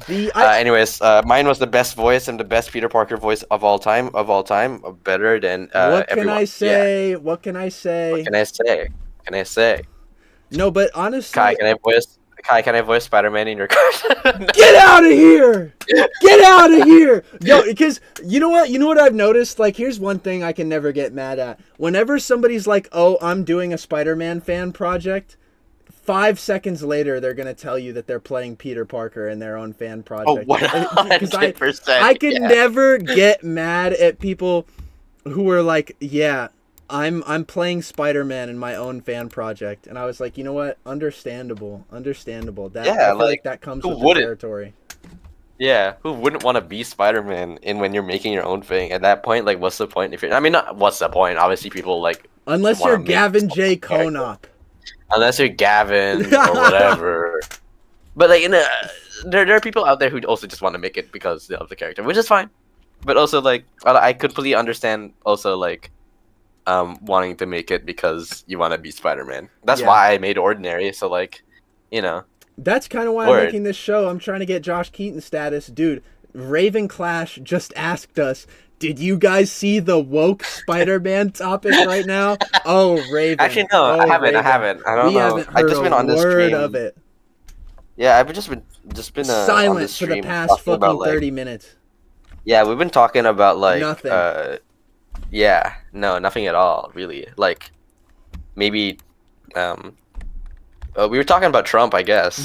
Anyways, mine was the best voice and the best Peter Parker voice of all time, better than what can everyone. I say? Yeah. What can I say? Can I say? No, but honestly, Kai, can I voice Spider-Man in your car? Get out of here! Get out of here! Yo, because you know what I've noticed? Like, here's one thing I can never get mad at. Whenever somebody's like, "Oh, I'm doing a Spider-Man fan project," 5 seconds later, they're gonna tell you that they're playing Peter Parker in their own fan project. 100%. I could never get mad at people who are like, "Yeah, I'm playing Spider-Man in my own fan project," and I was like, you know what? Understandable. That I feel like that comes with the territory. Yeah, who wouldn't want to be Spider-Man when you're making your own thing? At that point, like, what's the point? Not what's the point? Obviously, people like unless you're Gavin J. Konop. Unless you're Gavin or whatever. But like, there are people out there who also just want to make it because of the character, which is fine. But also, like, I completely understand also like wanting to make it because you want to be Spider-Man. That's why I made Ordinary. So like, you know. That's kind of why I'm making this show. I'm trying to get Josh Keaton status. Dude, Raven Clash just asked us, did you guys see the woke Spider-Man topic right now? Oh, Raven. Actually, no, I haven't. Raven. I don't know. We haven't heard a word of it. Yeah, I've just been silent for the past fucking 30 minutes. Yeah, we've been talking about like nothing. Yeah, no, nothing at all, really. Like, maybe, we were talking about Trump, I guess.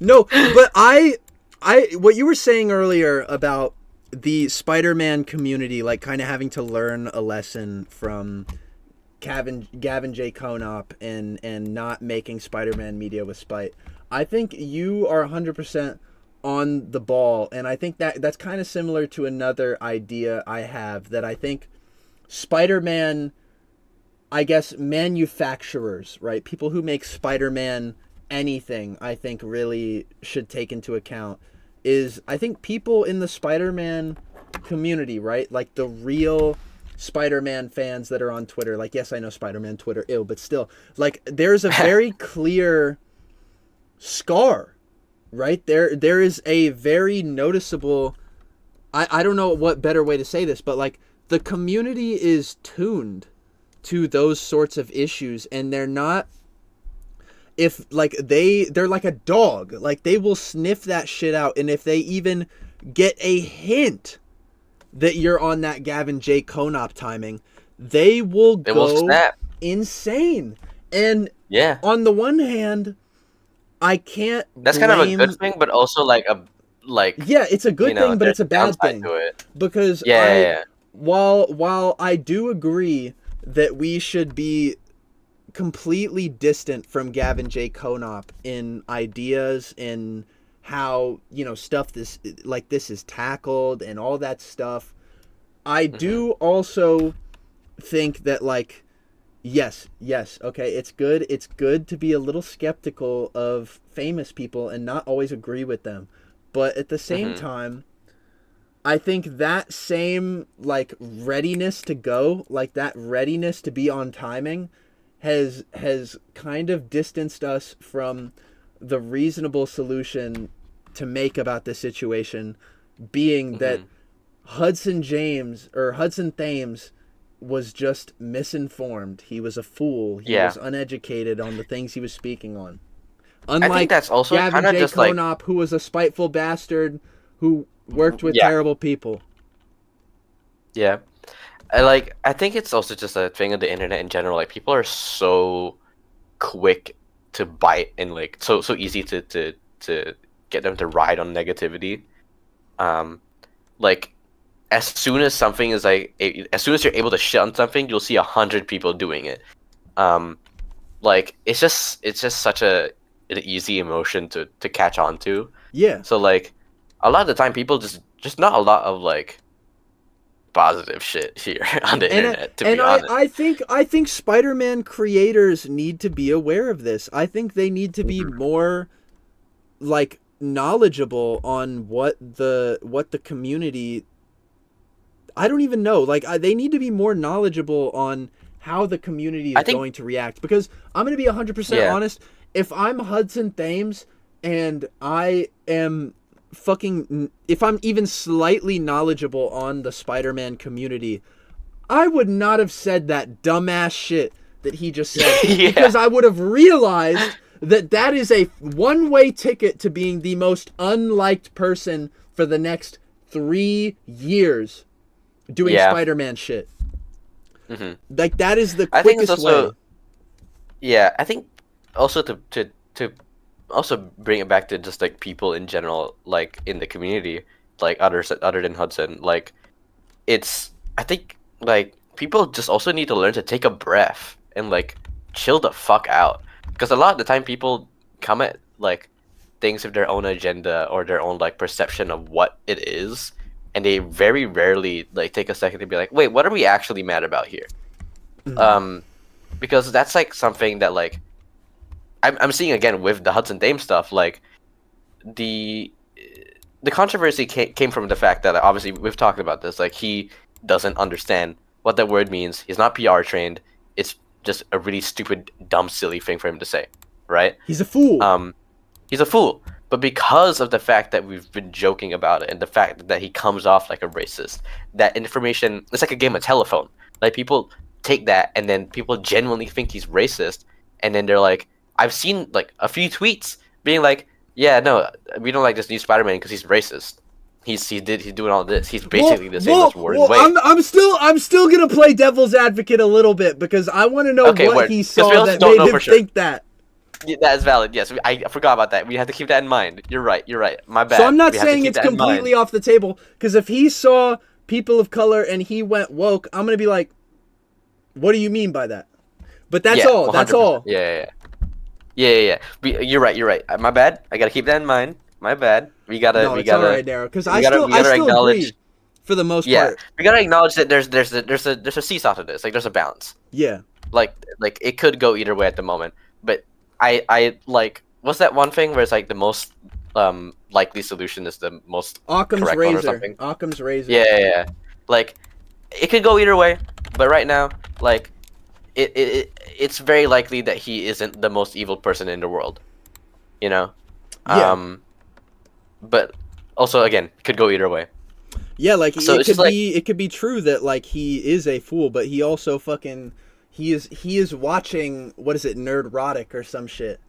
No, but what you were saying earlier about the Spider-Man community, like, kind of having to learn a lesson from Gavin J. Konop and not making Spider-Man media with spite. I think you are 100% on the ball, and I think that's kind of similar to another idea I have, that I think Spider-Man, I guess, manufacturers, right? People who make Spider-Man anything, I think really should take into account is, I think people in the Spider-Man community, right? Like the real Spider-Man fans that are on Twitter. Like, yes, I know Spider-Man Twitter, but still, like, there's a very clear scar, right? There is a very noticeable, I don't know what better way to say this, but like the community is tuned to those sorts of issues, and they're not, if like they're like a dog, like they will sniff that shit out, and if they even get a hint that you're on that Gavin J. Konop timing, they will go snap. Insane. And yeah, on the one hand, I can't That's kind of a good thing, but also like yeah, it's a good thing, but it's a bad thing to it. Because while I do agree that we should be completely distant from Gavin J. Konop in ideas and how, stuff this is tackled and all that stuff. I do also think that, like, yes, okay, it's good to be a little skeptical of famous people and not always agree with them. But at the same time, I think that same, like, readiness to go, like, that readiness to be on timing has kind of distanced us from the reasonable solution to make about this situation, being that Hudson Thames was just misinformed. He was a fool. He was uneducated on the things he was speaking on. Unlike I think that's also Gavin kind of J. just Konop, who was a spiteful bastard who worked with terrible people. Yeah. I think it's also just a thing of the internet in general. Like, people are so quick to bite and, like, so easy to get them to ride on negativity. Like, as soon as something is as soon as you're able to shit on something, you'll see 100 people doing it. Like, it's just such an easy emotion to catch on to. Yeah. So, like, a lot of the time people just not a lot of, like, positive shit here on the internet, to be honest. I think Spider-Man creators need to be aware of this. I think they need to be more, like, knowledgeable on what the community, I don't even know, like, they need to be more knowledgeable on how the community is going to react, because I'm going to be 100% honest. If I'm Hudson Thames and I am if I'm even slightly knowledgeable on the Spider-Man community, I would not have said that dumbass shit that he just said, because I would have realized that is a one-way ticket to being the most unliked person for the next 3 years doing Spider-Man shit. Like, that is the quickest way. Yeah, I think also to also bring it back to just, like, people in general, like, in the community, like, other than Hudson, like, I think, like, people just also need to learn to take a breath and, like, chill the fuck out, because a lot of the time people come at, like, things with their own agenda or their own, like, perception of what it is, and they very rarely, like, take a second to be like, wait, what are we actually mad about here? Because that's, like, something that, like, I'm seeing again with the Hudson Thames stuff. Like, the controversy came from the fact that, obviously, we've talked about this. Like, he doesn't understand what that word means. He's not PR trained. It's just a really stupid, dumb, silly thing for him to say, right? He's a fool. He's a fool. But because of the fact that we've been joking about it, and the fact that he comes off like a racist, that information, it's like a game of telephone. Like, people take that, and then people genuinely think he's racist, and then they're like, I've seen, like, a few tweets being like, yeah, no, we don't like this new Spider-Man because he's racist. He's doing all this. He's basically the same as Warren Wade. I'm still gonna play devil's advocate a little bit, because I want to know what he saw that made him think that. Yeah, that is valid. Yes, I forgot about that. We have to keep that in mind. You're right. My bad. So I'm not saying it's completely off the table, because if he saw people of color and he went woke, I'm gonna be like, what do you mean by that? But that's all. 100%. That's all. Yeah. You're right. My bad. I gotta keep that in mind. My bad. We gotta. All right, Darryl, because I still agree for the most part. We gotta acknowledge that there's a seesaw to this. Like, there's a balance. Yeah. Like it could go either way at the moment. But I like, what's that one thing where it's like the most likely solution is the most Occam's correct razor. one or something? Occam's razor. Yeah. Like, it could go either way. But right now, like, it's very likely that he isn't the most evil person in the world, you know? Yeah. But also, again, could go either way. Yeah, like, so it could be true that, like, he is a fool, but he also he is watching, what is it, Nerdrotic or some shit.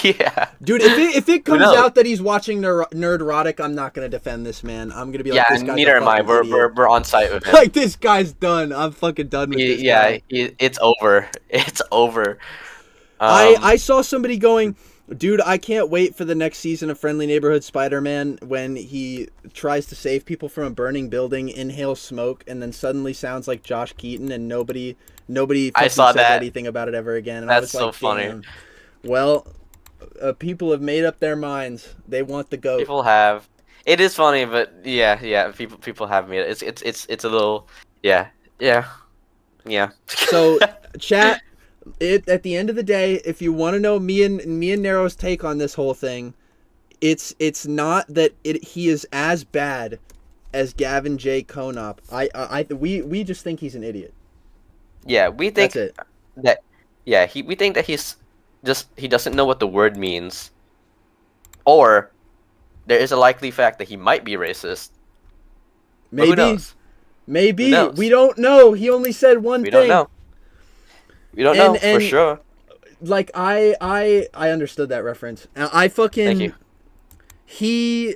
Yeah. Dude, if it comes out that he's watching Nerdrotic, I'm not gonna defend this man. I'm gonna be like, this guy's neither am I. We're on site with him. Like, this guy's done. I'm fucking done with this guy. It's over. It's over. I saw somebody going, Dude, I can't wait for the next season of Friendly Neighborhood Spider-Man when he tries to save people from a burning building, inhales smoke, and then suddenly sounds like Josh Keaton, and nobody I fucking saw says that. anything about it ever again. And I was That's so like, funny. damn. Well, people have made up their minds. They want the goat. People have. It is funny, but yeah. People have made it. It's a little. Yeah. So, chat. At the end of the day, if you want to know me and Nero's take on this whole thing, it's not that he is as bad as Gavin J. Konop. We just think he's an idiot. Yeah, we think That's it. that. Yeah, we think that he doesn't know what the word means, or there is a likely fact that he might be racist. But Maybe. who knows? Maybe. Who knows? We don't know. He only said one We thing. don't know. We don't know for And sure. like I understood that reference. I fucking Thank you.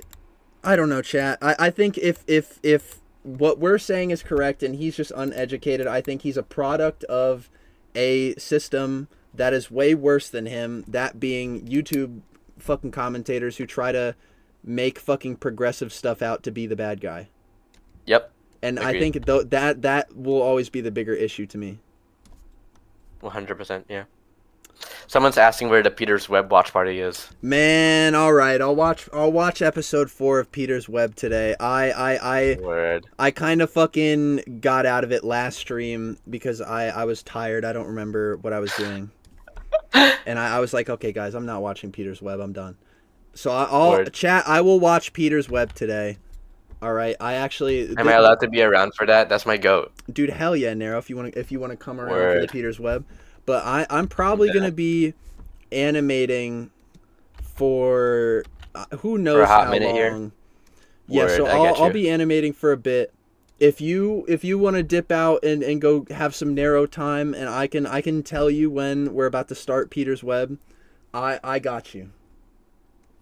I don't know, chat. I think if what we're saying is correct and he's just uneducated, I think he's a product of a system that is way worse than him, that being YouTube fucking commentators who try to make fucking progressive stuff out to be the bad guy. Yep. And Agreed. I think that will always be the bigger issue to me. 100%. Yeah. Someone's asking where the Peter's Web watch party is. Man, all right. I'll watch episode 4 of Peter's Web today. Word. I kind of fucking got out of it last stream because I was tired. I don't remember what I was doing. And I was like, okay, guys, I'm not watching Peter's Web. I'm done. So I'll chat. I will watch Peter's Web today. All right. Am I allowed to be around for that? That's my goat. Dude, hell yeah, Nero. If you want to come around for the Peter's Web, but I'm probably gonna be animating for who knows for a hot how minute long. Here. Yeah, Word, so I'll be animating for a bit. If you want to dip out and go have some narrow time, and I can tell you when we're about to start Peter's Web, I got you.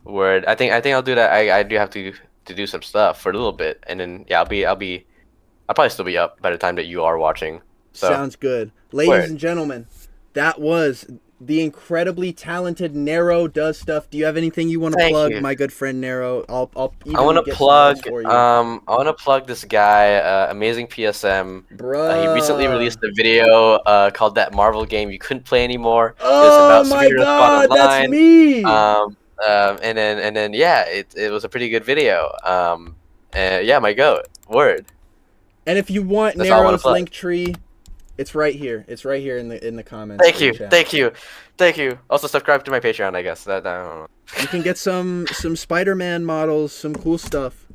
Word. I think I'll do that. I do have to do some stuff for a little bit, and then yeah, I'll probably still be up by the time that you are watching. So. Sounds good, ladies and gentlemen. That was the incredibly talented Nero does stuff. Do you have anything you want to plug, my good friend Nero? I want to plug. I want to plug this guy, Amazing PSM. Bro, he recently released a video called "That Marvel Game You Couldn't Play Anymore." Oh it's about my god, that's me. And then yeah, it was a pretty good video. Yeah, my goat. Word. And if you want Nero's link tree, it's right here. It's right here in the comments. Thank you. Also subscribe to my Patreon, I guess. That I don't know. You can get some Spider-Man models, some cool stuff.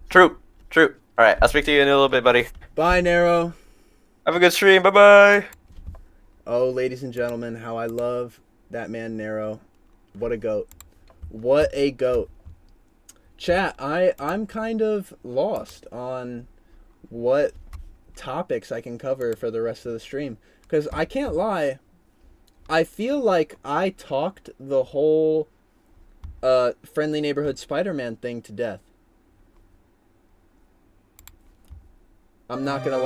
True. All right, I'll speak to you in a little bit, buddy. Bye, Nero. Have a good stream. Bye. Oh, ladies and gentlemen, how I love that man Nero. What a goat. What a goat. Chat, I'm kind of lost on what topics I can cover for the rest of the stream, because I can't lie, I feel like I talked the whole Friendly Neighborhood Spider-Man thing to death. I'm not gonna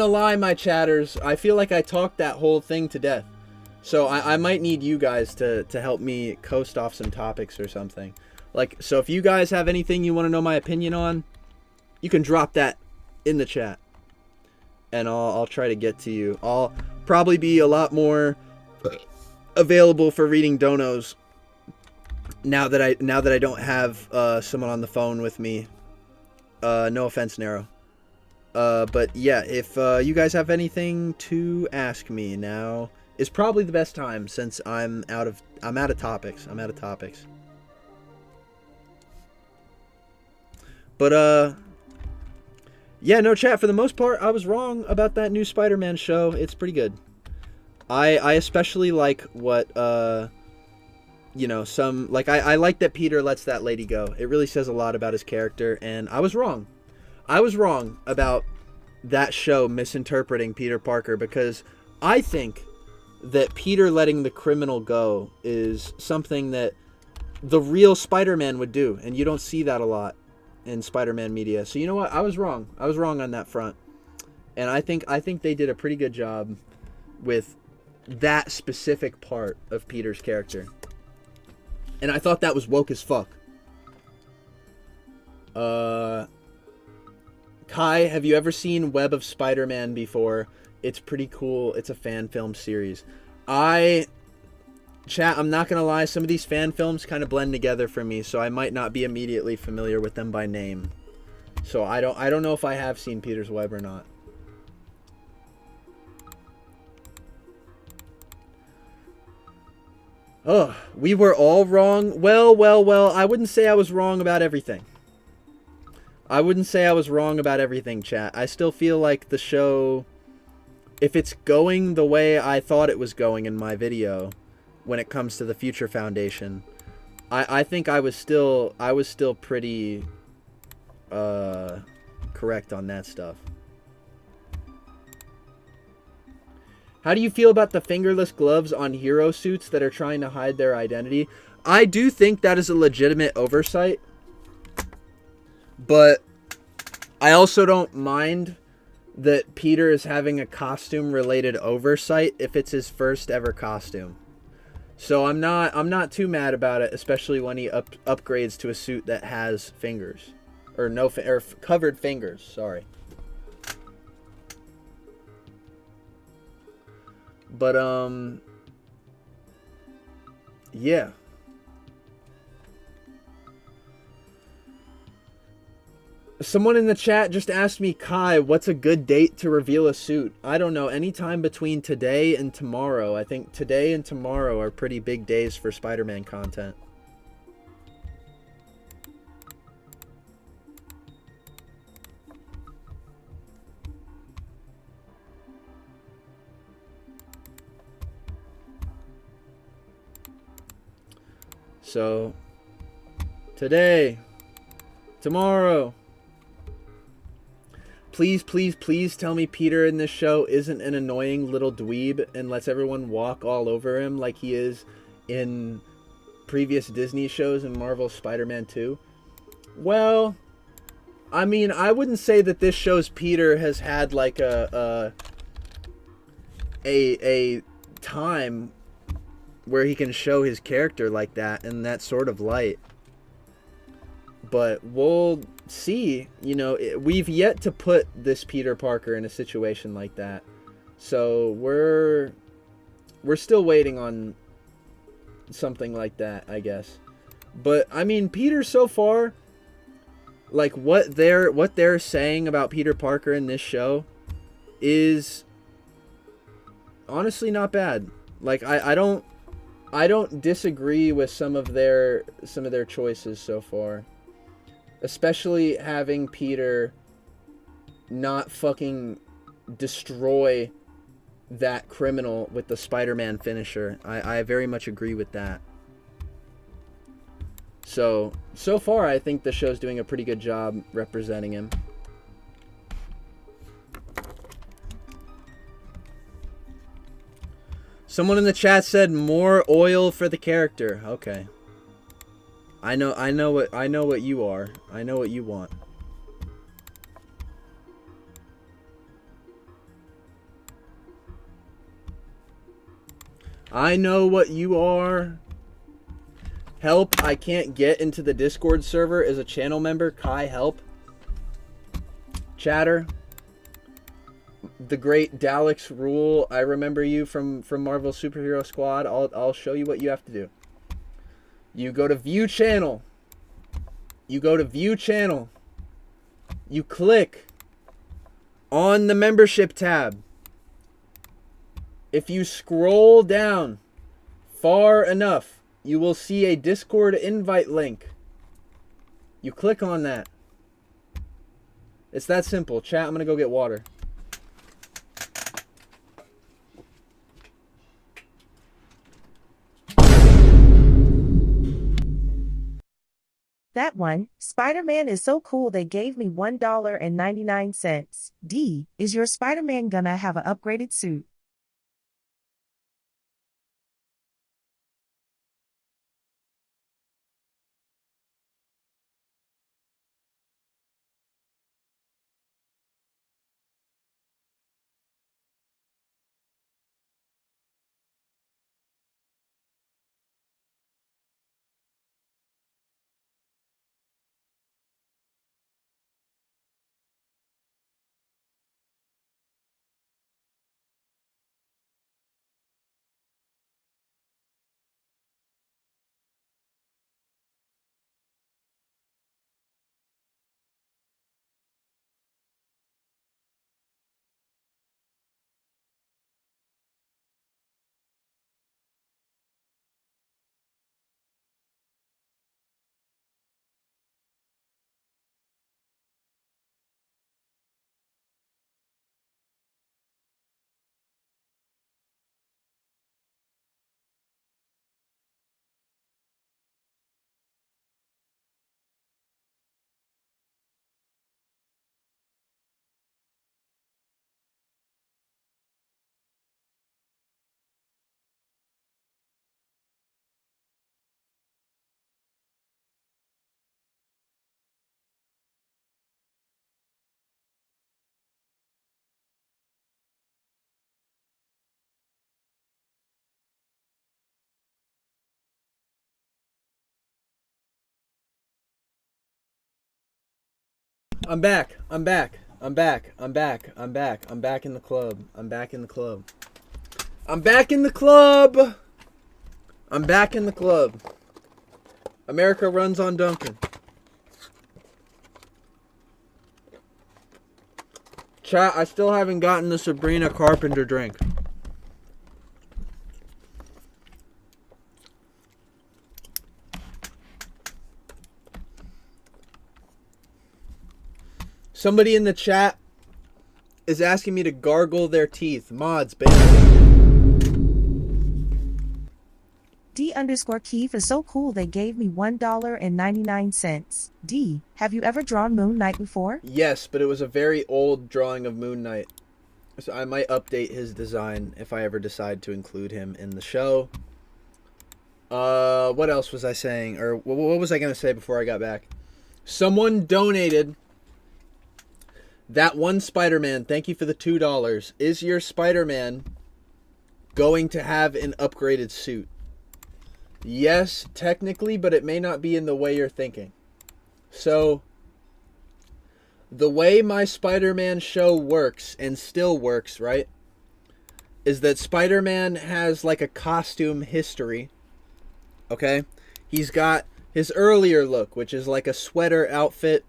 lie, my chatters. I feel like I talked that whole thing to death. So I might need you guys to help me coast off some topics or something. So if you guys have anything you want to know my opinion on, you can drop that in the chat, and I'll try to get to you. I'll probably be a lot more available for reading donos now that I don't have someone on the phone with me. No offense, Nero. But yeah, if you guys have anything to ask me, now is probably the best time, since I'm out of topics. But yeah, no, chat, for the most part, I was wrong about that new Spider-Man show. It's pretty good. I especially like what I like that Peter lets that lady go. It really says a lot about his character, and I was wrong. I was wrong about that show misinterpreting Peter Parker, because I think that Peter letting the criminal go is something that the real Spider-Man would do, and you don't see that a lot in Spider-Man media. So you know what? I was wrong. I was wrong on that front. And I think they did a pretty good job with that specific part of Peter's character. And I thought that was woke as fuck. Kai, have you ever seen Web of Spider-Man before? It's pretty cool. It's a fan film series. Chat, I'm not gonna lie, some of these fan films kind of blend together for me, so I might not be immediately familiar with them by name. So I don't know if I have seen Peter's Web or not. Oh, we were all wrong. Well, I wouldn't say I was wrong about everything. I wouldn't say I was wrong about everything, chat. I still feel like the show, if it's going the way I thought it was going in my video, when it comes to the Future Foundation, I think I was still pretty correct on that stuff. How do you feel about the fingerless gloves on hero suits that are trying to hide their identity? I do think that is a legitimate oversight, but I also don't mind that Peter is having a costume related oversight if it's his first ever costume. So I'm not too mad about it, especially when he upgrades to a suit that has fingers, or covered fingers. Sorry. But yeah. Someone in the chat just asked me, Kai, what's a good date to reveal a suit? I don't know. Anytime between today and tomorrow. I think today and tomorrow are pretty big days for Spider-Man content. So, today, tomorrow. Please, please, please tell me Peter in this show isn't an annoying little dweeb and lets everyone walk all over him like he is in previous Disney shows and Marvel's Spider-Man 2. Well, I mean, I wouldn't say that this show's Peter has had like a time where he can show his character like that in that sort of light. But we'll see. You know, we've yet to put this Peter Parker in a situation like that. So we're still waiting on something like that, I guess. But I mean, Peter so far, like what they're saying about Peter Parker in this show is honestly not bad. Like I don't disagree with some of their choices so far. Especially having Peter not fucking destroy that criminal with the Spider-Man finisher. I very much agree with that. So far I think the show's doing a pretty good job representing him. Someone in the chat said more oil for the character. Okay. I know what you are. I know what you want. I know what you are. Help, I can't get into the Discord server as a channel member. Kai, help. Chatter. The great Daleks rule. I remember you from Marvel Superhero Squad. I'll show you what you have to do. You go to view channel. You go to view channel. You click on the membership tab. If you scroll down far enough, you will see a Discord invite link. You click on that. It's that simple. Chat, I'm gonna go get water. That one, Spider-Man is so cool they gave me $1.99. D, is your Spider-Man gonna have an upgraded suit? I'm back. I'm back. I'm back. I'm back. I'm back. I'm back in the club. I'm back in the club. I'm back in the club. I'm back in the club. America runs on Duncan. Chat, I still haven't gotten the Sabrina Carpenter drink. Somebody in the chat is asking me to gargle their teeth. Mods, baby. D_Keef is so cool they gave me $1.99. D, have you ever drawn Moon Knight before? Yes, but it was a very old drawing of Moon Knight. So I might update his design if I ever decide to include him in the show. What else was I saying? Or what was I going to say before I got back? Someone donated that one Spider-Man. Thank you for the $2. Is your Spider-Man going to have an upgraded suit? Yes, technically, but it may not be in the way you're thinking. So, the way my Spider-Man show works, and still works, right, is that Spider-Man has like a costume history, okay? He's got his earlier look, which is like a sweater outfit.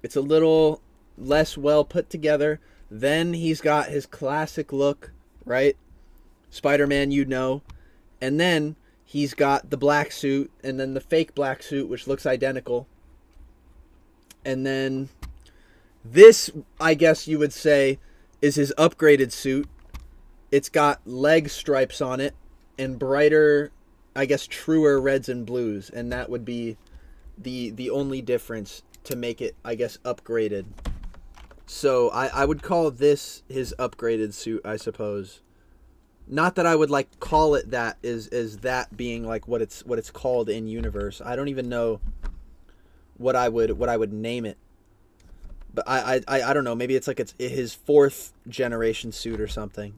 It's a little less well put together. Then he's got his classic look, right? Spider-Man, you know. And then he's got the black suit, and then the fake black suit, which looks identical. And then this, I guess you would say, is his upgraded suit. It's got leg stripes on it and brighter, I guess, truer reds and blues. And that would be the only difference to make it, I guess, upgraded. So I would call this his upgraded suit, I suppose. Not that I would like call it that is that being like what it's called in universe. I don't even know what I would name it. But I don't know, maybe it's like it's his fourth generation suit or something.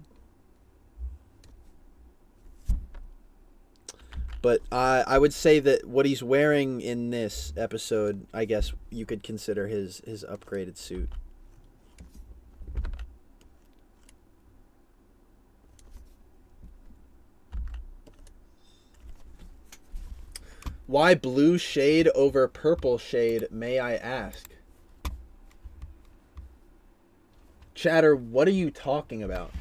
But I would say that what he's wearing in this episode, I guess you could consider his upgraded suit. Why blue shade over purple shade, may I ask? Chatter, what are you talking about?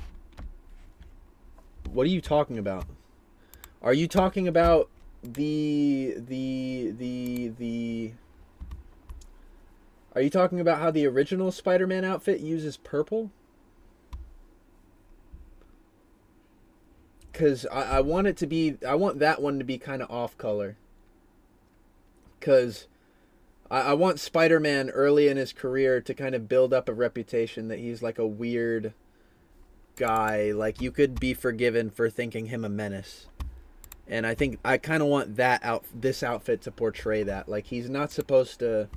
What are you talking about? Are you talking about the Are you talking about how the original Spider-Man outfit uses purple? Cause I want it to be, I want that one to be kind of off color. Because I want Spider-Man early in his career to kind of build up a reputation that he's like a weird guy. Like, you could be forgiven for thinking him a menace. And I think I kind of want this outfit to portray that. Like, he's not supposed to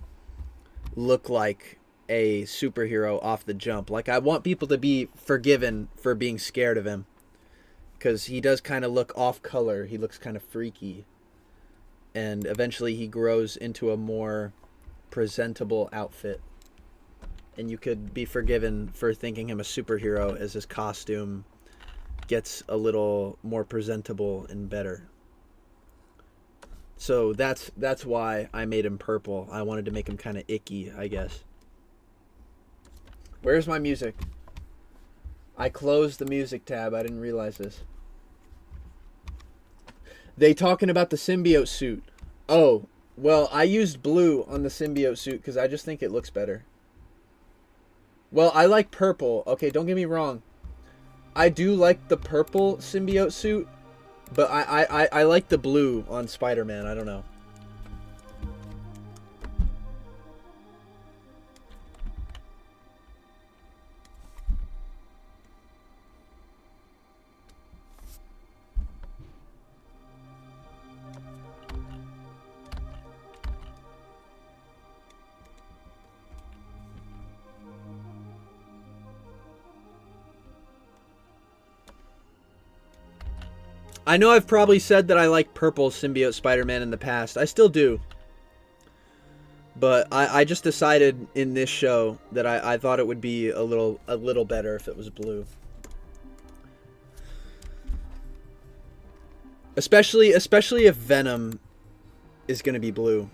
look like a superhero off the jump. Like, I want people to be forgiven for being scared of him. Because he does kind of look off color. He looks kind of freaky. And eventually he grows into a more presentable outfit. And you could be forgiven for thinking him a superhero as his costume gets a little more presentable and better. So that's why I made him purple. I wanted to make him kind of icky, I guess. Where's my music? I closed the music tab. I didn't realize this. They talking about the symbiote suit. Oh, well, I used blue on the symbiote suit because I just think it looks better. Well, I like purple. Okay, don't get me wrong. I do like the purple symbiote suit, but I like the blue on Spider-Man. I don't know. I know I've probably said that I like purple symbiote Spider-Man in the past. I still do. But I just decided in this show that I thought it would be a little better if it was blue. Especially if Venom is going to be blue.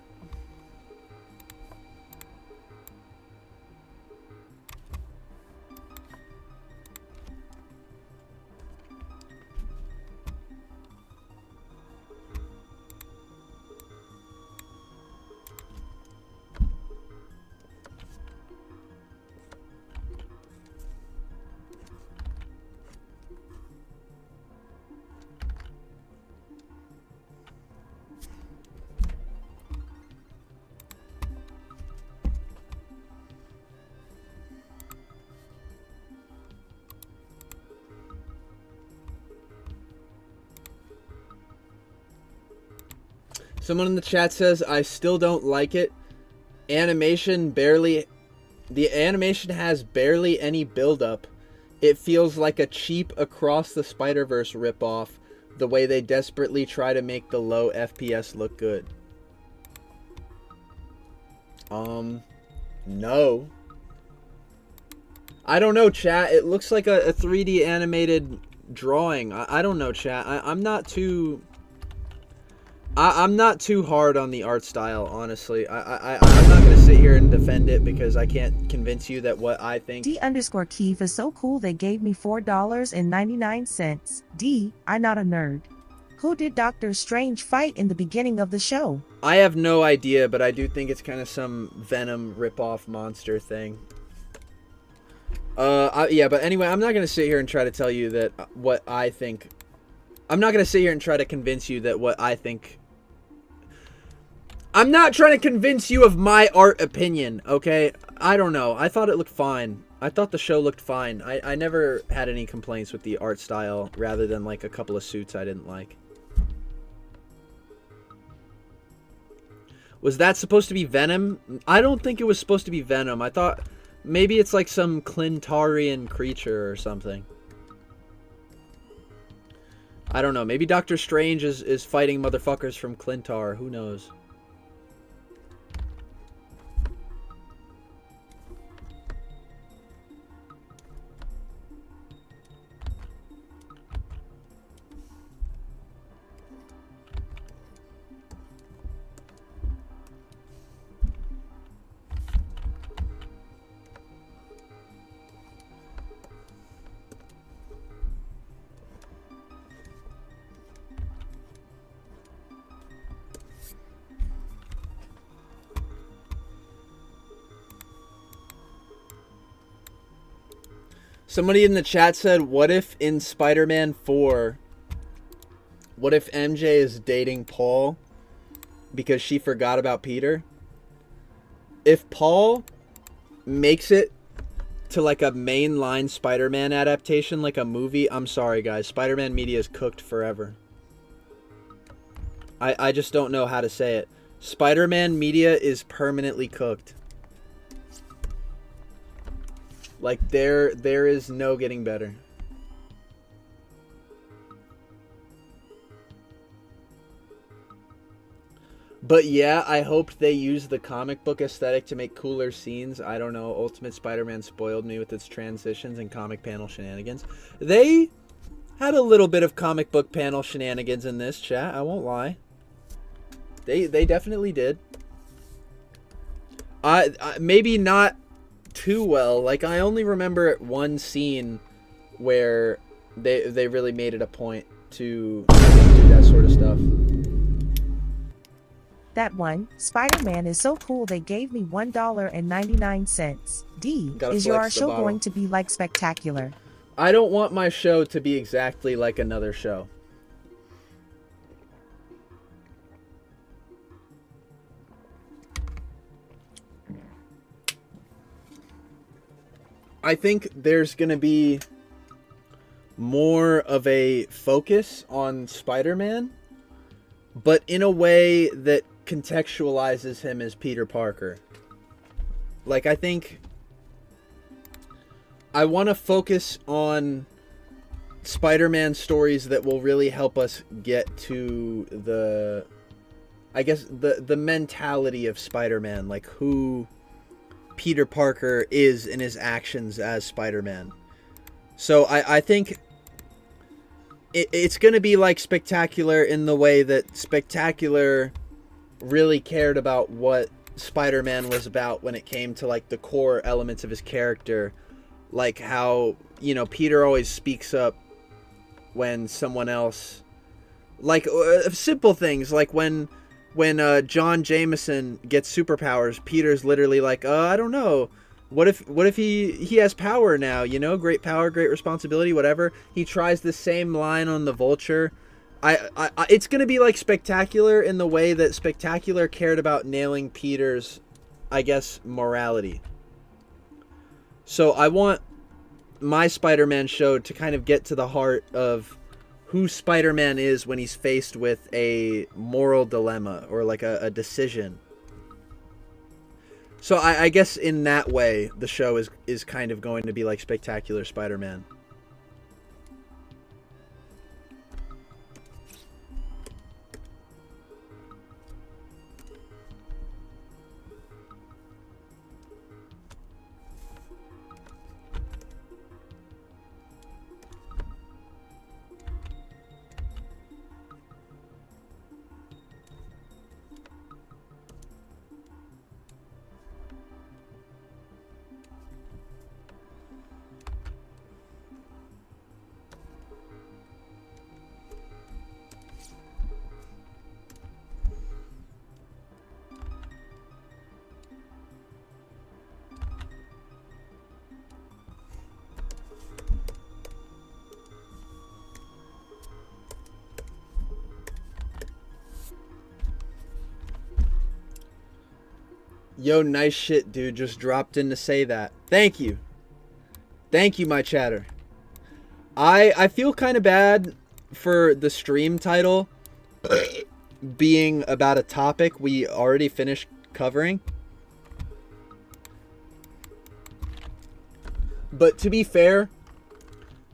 Someone in the chat says, I still don't like it. The animation has barely any build-up. It feels like a cheap Across the Spider-Verse ripoff, the way they desperately try to make the low FPS look good. No. I don't know, chat. It looks like a 3D animated drawing. I don't know, chat. I'm not too hard on the art style, honestly. I'm not gonna sit here and defend it because I can't convince you that what I think. D_Keith is so cool they gave me $4.99. D, I'm not a nerd. Who did Doctor Strange fight in the beginning of the show? I have no idea, but I do think it's kind of some Venom ripoff monster thing. Yeah, but anyway, I'm not gonna sit here and try to tell you that what I think. I'm not gonna sit here and try to convince you that what I think. I'm not trying to convince you of my art opinion, okay? I don't know. I thought it looked fine. I thought the show looked fine. I never had any complaints with the art style, rather than like a couple of suits I didn't like. Was that supposed to be Venom? I don't think it was supposed to be Venom. I thought maybe it's like some Clintarian creature or something. I don't know. Maybe Doctor Strange is fighting motherfuckers from Clintar. Who knows? Somebody in the chat said, what if in Spider-Man 4, what if MJ is dating Paul because she forgot about Peter? If Paul makes it to like a mainline Spider-Man adaptation, like a movie, I'm sorry guys, Spider-Man media is cooked forever. I just don't know how to say it. Spider-Man media is permanently cooked. Like, there is no getting better. But yeah, I hoped they used the comic book aesthetic to make cooler scenes. I don't know, Ultimate Spider-Man spoiled me with its transitions and comic panel shenanigans. They had a little bit of comic book panel shenanigans in this, chat, I won't lie. They definitely did. I maybe not too well. Like, I only remember one scene where they really made it a point to do that sort of stuff. That one, Spider-Man is so cool they gave me $1.99. D, is your show going to be like spectacular? I don't want my show to be exactly like another show. I think there's going to be more of a focus on Spider-Man, but in a way that contextualizes him as Peter Parker. Like, I think I want to focus on Spider-Man stories that will really help us get to the I guess the mentality of Spider-Man, like who Peter Parker is in his actions as Spider-Man. So I think it's going to be like Spectacular in the way that Spectacular really cared about what Spider-Man was about when it came to like the core elements of his character, like how, you know, Peter always speaks up when someone else, like simple things like when John Jameson gets superpowers, Peter's literally like, I don't know, what if he has power now, you know, great power, great responsibility, whatever. He tries the same line on the Vulture. I it's gonna be like Spectacular in the way that Spectacular cared about nailing Peter's, I guess, morality. So I want my Spider-Man show to kind of get to the heart of who Spider-Man is when he's faced with a moral dilemma or like a decision. So I guess in that way the show is kind of going to be like Spectacular Spider-Man. Yo, nice shit, dude. Just dropped in to say that. Thank you. Thank you, my chatter. I feel kind of bad for the stream title being about a topic we already finished covering. But to be fair,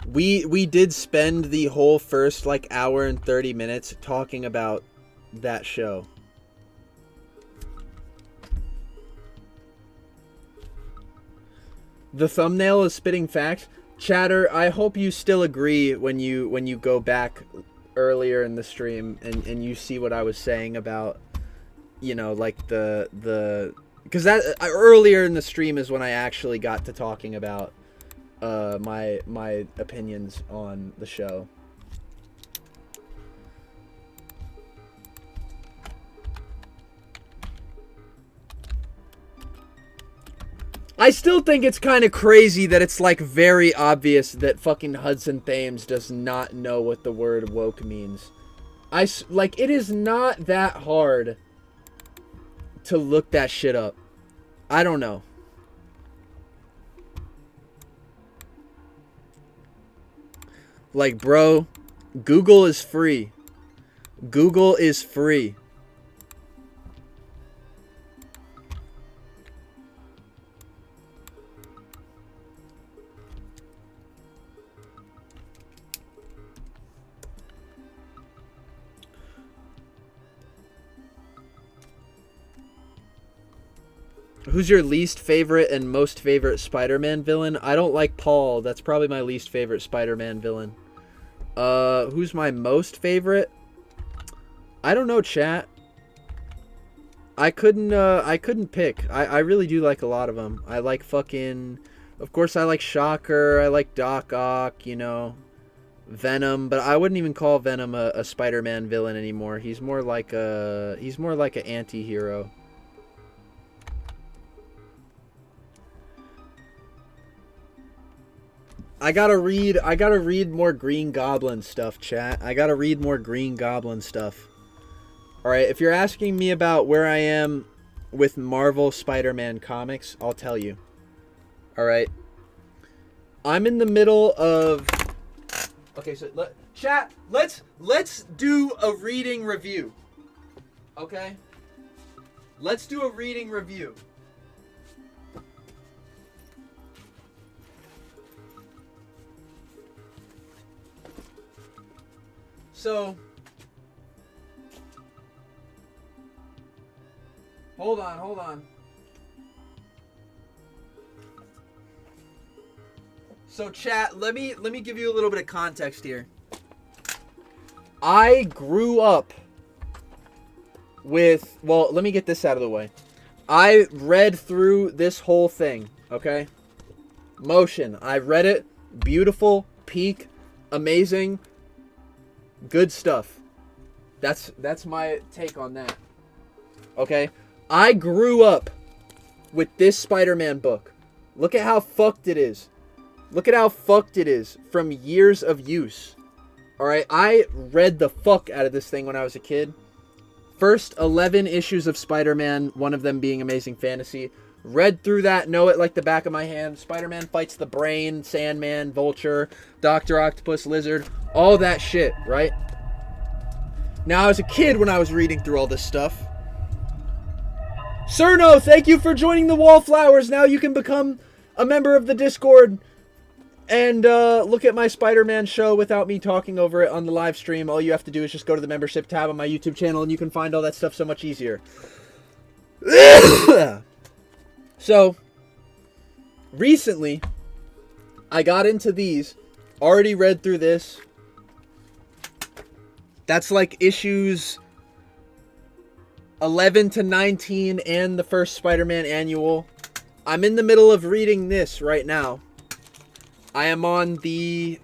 we did spend the whole first like hour and 30 minutes talking about that show. The thumbnail is spitting facts. Chatter, I hope you still agree when you go back earlier in the stream and you see what I was saying about, you know, like the because that earlier in the stream is when I actually got to talking about my opinions on the show. I still think it's kind of crazy that it's like very obvious that fucking Hudson Thames does not know what the word woke means. Like, it is not that hard to look that shit up. I don't know. Like, bro, Google is free. Google is free. Who's your least favorite and most favorite Spider-Man villain? I don't like Paul. That's probably my least favorite Spider-Man villain. Who's my most favorite? I don't know, chat. I couldn't pick. I really do like a lot of them. I like fucking... Of course, I like Shocker. I like Doc Ock, you know. Venom, but I wouldn't even call Venom a Spider-Man villain anymore. He's more like an anti-hero. I gotta read more Green Goblin stuff, chat. I gotta read more Green Goblin stuff. Alright, if you're asking me about where I am with Marvel Spider-Man comics, I'll tell you. Alright. I'm in the middle of... Okay, so chat, let's do a reading review. Okay? Let's do a reading review. So, Hold on. So chat, let me give you a little bit of context here. I grew up with, well, let me get this out of the way. I read through this whole thing, okay? Motion. I read it. Beautiful, peak, amazing, good stuff. That's my take on that. Okay? I grew up with this Spider-Man book. Look at how fucked it is. Look at how fucked it is from years of use. Alright? I read the fuck out of this thing when I was a kid. First 11 issues of Spider-Man, one of them being Amazing Fantasy. Read through that, know it like the back of my hand. Spider-Man fights the Brain, Sandman, Vulture, Dr. Octopus, Lizard, all that shit, right? Now, I was a kid when I was reading through all this stuff. Cerno, thank you for joining the Wallflowers. Now you can become a member of the Discord and look at my Spider-Man show without me talking over it on the live stream. All you have to do is just go to the membership tab on my YouTube channel and you can find all that stuff so much easier. So, recently, I got into these. Already read through this. That's like issues 11 to 19 and the first Spider-Man annual. I'm in the middle of reading this right now. I am on the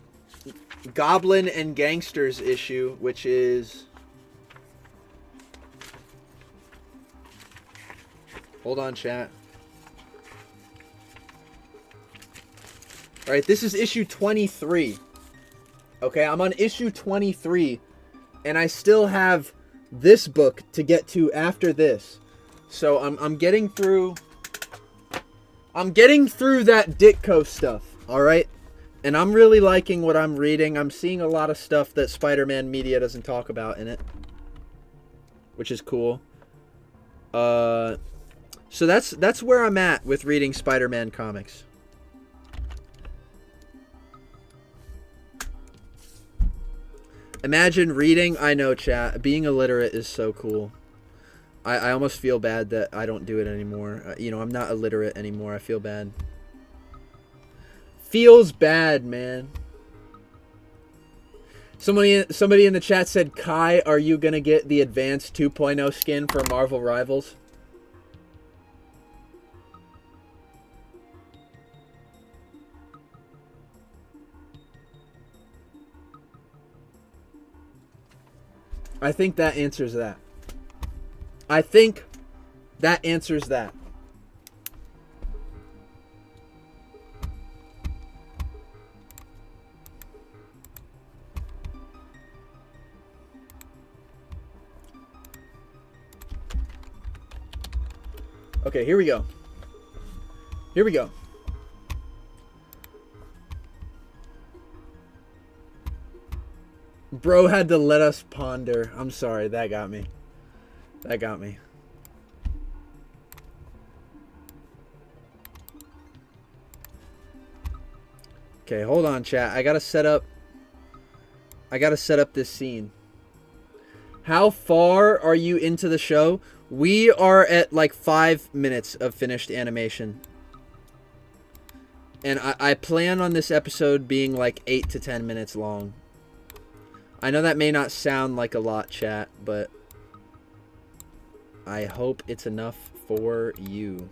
Goblin and Gangsters issue, which is... Hold on, chat. Alright, this is issue 23. Okay, I'm on issue 23. And I still have this book to get to after this. So I'm getting through... I'm getting through that Ditko stuff, alright? And I'm really liking what I'm reading. I'm seeing a lot of stuff that Spider-Man media doesn't talk about in it. Which is cool. So that's where I'm at with reading Spider-Man comics. Imagine reading, I know chat, being illiterate is so cool. I almost feel bad that I don't do it anymore. You know, I'm not illiterate anymore. I feel bad. Feels bad, man. Somebody in the chat said, Kai, are you going to get the advanced 2.0 skin for Marvel Rivals? I think that answers that. I think that answers that. Okay, here we go. Here we go. Bro had to let us ponder. I'm sorry, that got me. That got me. Okay, hold on, chat. I gotta set up this scene. How far are you into the show? We are at like 5 minutes of finished animation. And I plan on this episode being like 8 to 10 minutes long. I know that may not sound like a lot, chat, but I hope it's enough for you.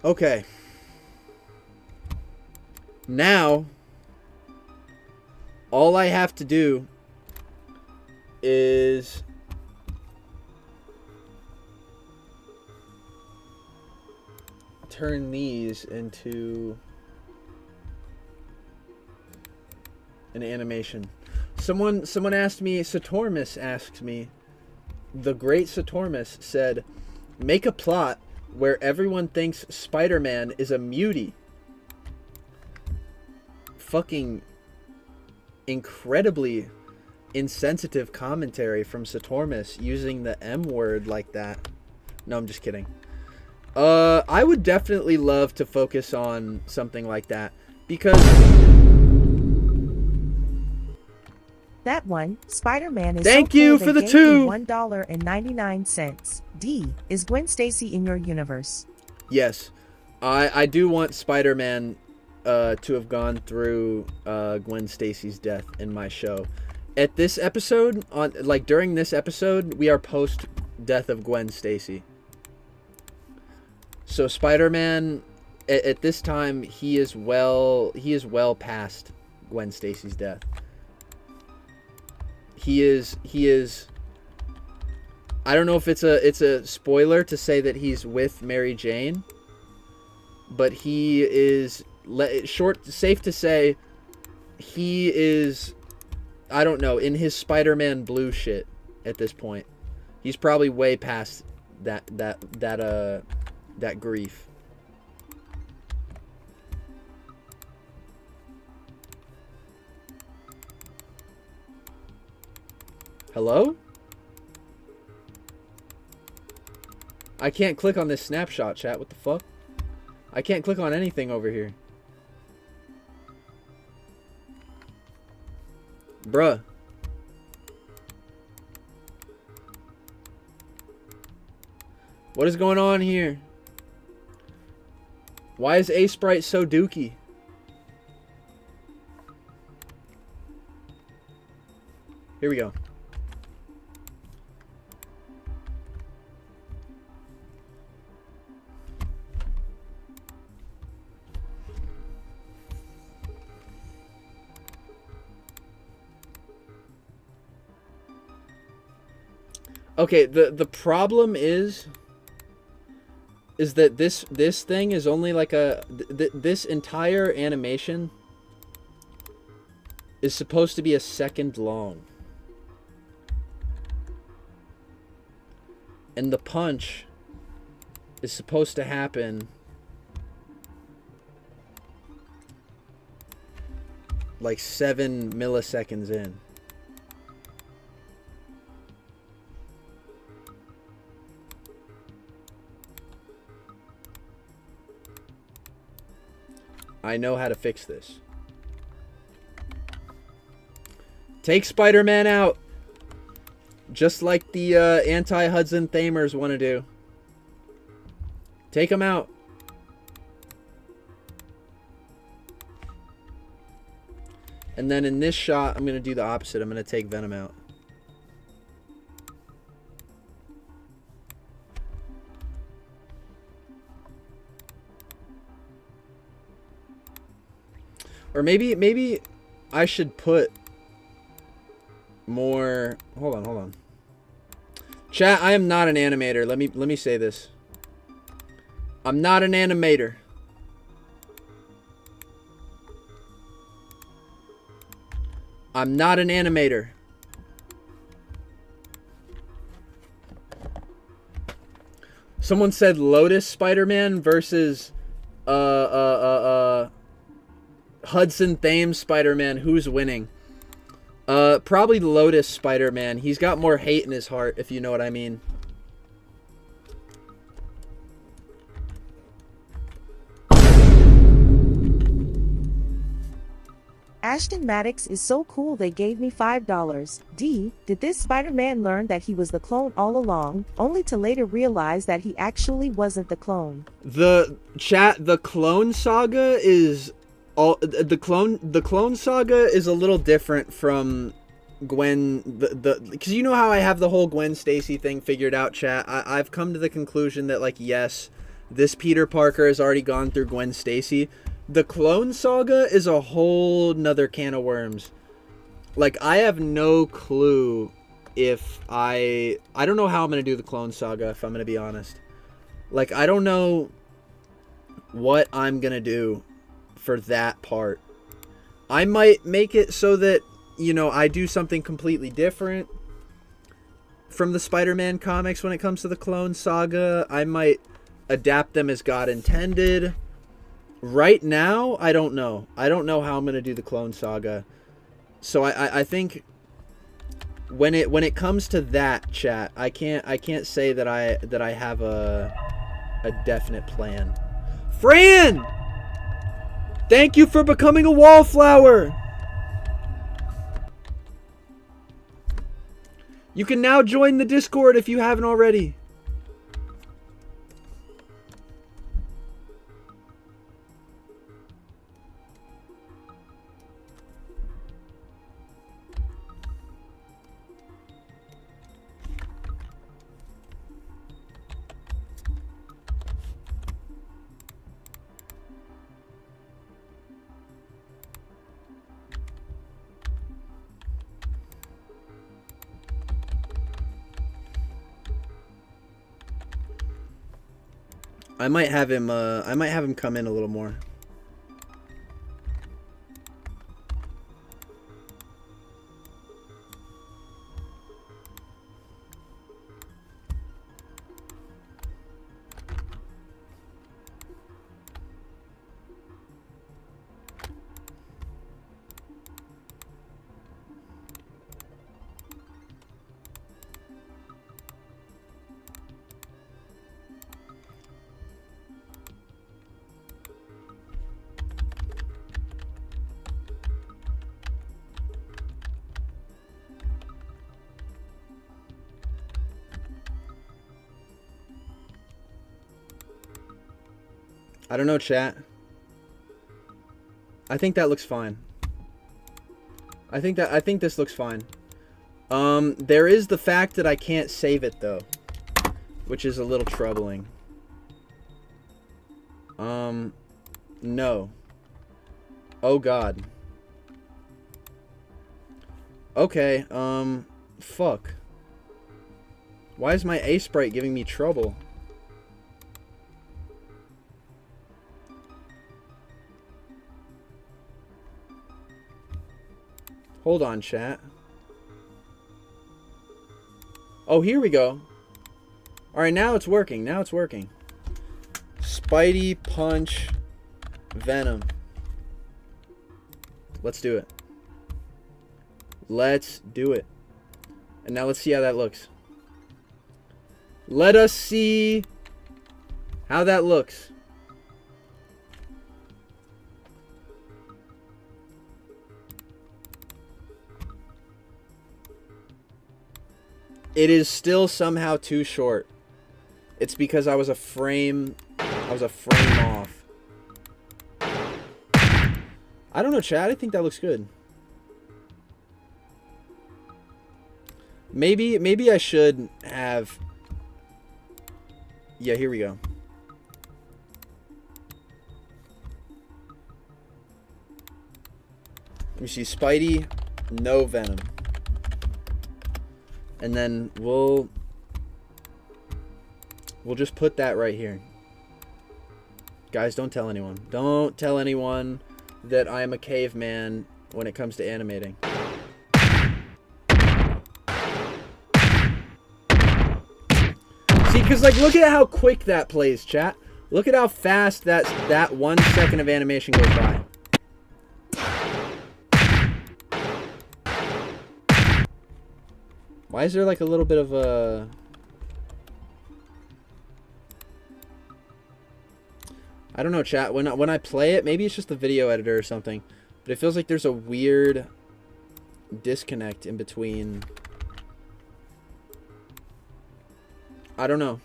Okay. Now, all I have to do is turn these into an animation. Someone asked me, Satormus asked me, the great Satormus said, make a plot where everyone thinks Spider-Man is a mutie. Fucking incredibly insensitive commentary from Satormus using the M word like that. No, I'm just kidding. I would definitely love to focus on something like that because That one, Spider-Man is Thank so cool you they for the gave two. me $1.99. D, is Gwen Stacy in your universe? yes, I do want Spider-Man to have gone through Gwen Stacy's death in my show. At this episode, during this episode, we are post death of Gwen Stacy. So Spider-Man, at this time, he is well past Gwen Stacy's death. He is. I don't know if it's a spoiler to say that he's with Mary Jane, but he is safe to say he is, I don't know, in his Spider-Man blue shit at this point. He's probably way past that grief. Hello? I can't click on this snapshot, chat. What the fuck? I can't click on anything over here. Bruh. What is going on here? Why is A-Sprite so dookie? Here we go. Okay, the problem is that this thing is only like this entire animation is supposed to be a second long. And the punch is supposed to happen like 7 milliseconds in. I know how to fix this. Take Spider-Man out. Just like the anti-Hudson Thamers want to do. Take him out. And then in this shot, I'm going to do the opposite. I'm going to take Venom out. Or maybe I should put more. Hold on. Chat, I am not an animator. Let me say this. I'm not an animator. I'm not an animator. Someone said Lotus Spider-Man versus Hudson Thames Spider-Man. Who's winning? Probably Lotus Spider-Man. He's got more hate in his heart, if you know what I mean. Ashton Maddox is so cool they gave me $5. D, did this Spider-Man learn that he was the clone all along, only to later realize that he actually wasn't the clone? The Clone Saga is the Clone Saga is a little different from Gwen, because you know how I have the whole Gwen Stacy thing figured out, chat. I've come to the conclusion that, like, yes, this Peter Parker has already gone through Gwen Stacy. The Clone Saga is a whole nother can of worms. Like, I have no clue if I don't know how I'm gonna do the Clone Saga, if I'm gonna be honest. Like, I don't know what I'm gonna do for that part. I might make it so that, you know, I do something completely different from the Spider-Man comics when it comes to the Clone Saga. I might adapt them as God intended. Right now, I don't know. I don't know how I'm going to do the Clone Saga. So I think when it comes to that, chat, I can't say that I have a definite plan. Fran, thank you for becoming a wallflower. You can now join the Discord if you haven't already. I might have him come in a little more. I don't know, chat. I think that looks fine. I think this looks fine. There is the fact that I can't save it though, which is a little troubling. No. Oh god. Okay, fuck. Why is my A sprite giving me trouble? Hold on, chat. Oh, here we go. Alright, now it's working. Now it's working. Spidey, Punch, Venom. Let's do it. Let's do it. And now let's see how that looks. Let us see how that looks. It is still somehow too short. It's because I was a frame off. I don't know, Chad. I think that looks good. Maybe I should have... Yeah, here we go. Let me see. Spidey, no Venom. And then we'll just put that right here. Guys, don't tell anyone. Don't tell anyone that I am a caveman when it comes to animating. See, because, like, look at how quick that plays, chat. Look at how fast that 1 second of animation goes by. Why is there like a little bit of a... I don't know, chat. When I play it, maybe it's just the video editor or something, but it feels like there's a weird disconnect in between. I don't know.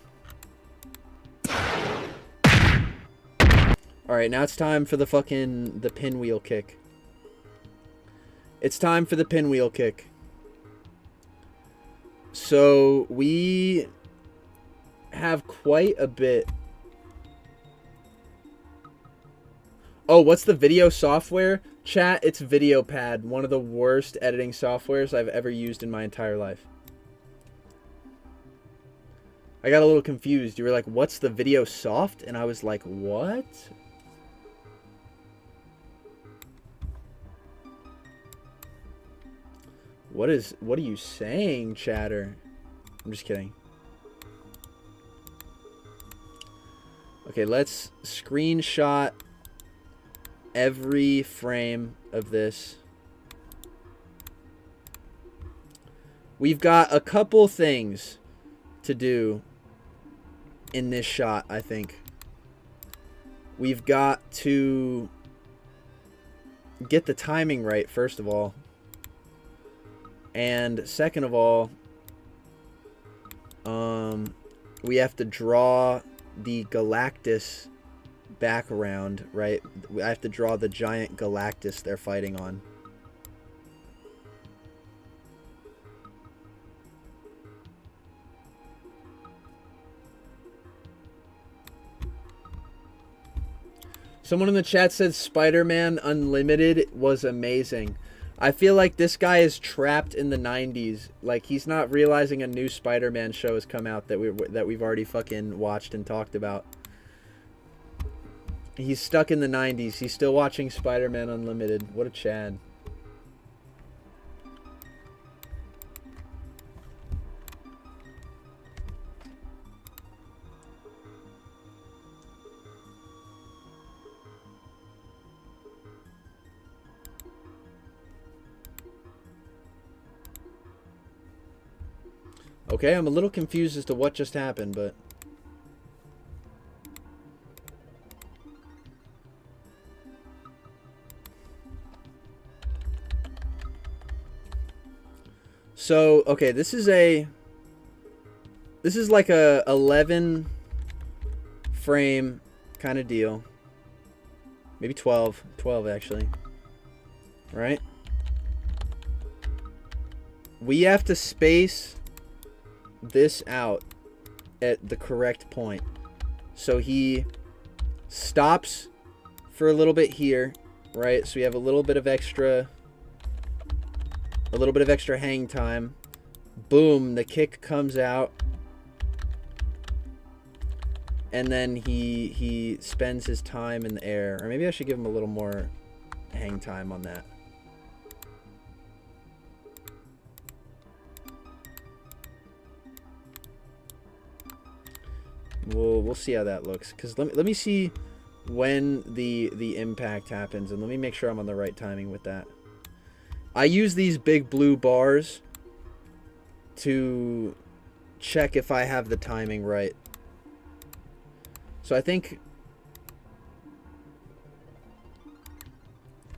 Alright, now it's time for the pinwheel kick. It's time for the pinwheel kick. So, we have quite a bit. Oh, what's the video software? Chat, it's VideoPad, one of the worst editing softwares I've ever used in my entire life. I got a little confused. You were like, what's the video soft? And I was like, what? What are you saying, chatter? I'm just kidding. Okay, let's screenshot every frame of this. We've got a couple things to do in this shot, I think. We've got to get the timing right, first of all. And second of all, we have to draw the Galactus back around, right? I have to draw the giant Galactus they're fighting on. Someone in the chat said Spider-Man Unlimited was amazing. I feel like this guy is trapped in the 90s. Like, he's not realizing a new Spider-Man show has come out that we've already fucking watched and talked about. He's stuck in the 90s. He's still watching Spider-Man Unlimited. What a Chad. Okay, I'm a little confused as to what just happened, but... So, okay, this is like a 11 frame kind of deal. Maybe 12 actually. Right? We have to space this out at the correct point. So he stops for a little bit here, right? So we have a little bit of extra hang time. Boom, the kick comes out. And then he spends his time in the air. Or maybe I should give him a little more hang time on that. We'll see how that looks. Because let me see when the impact happens. And let me make sure I'm on the right timing with that. I use these big blue bars to check if I have the timing right. So I think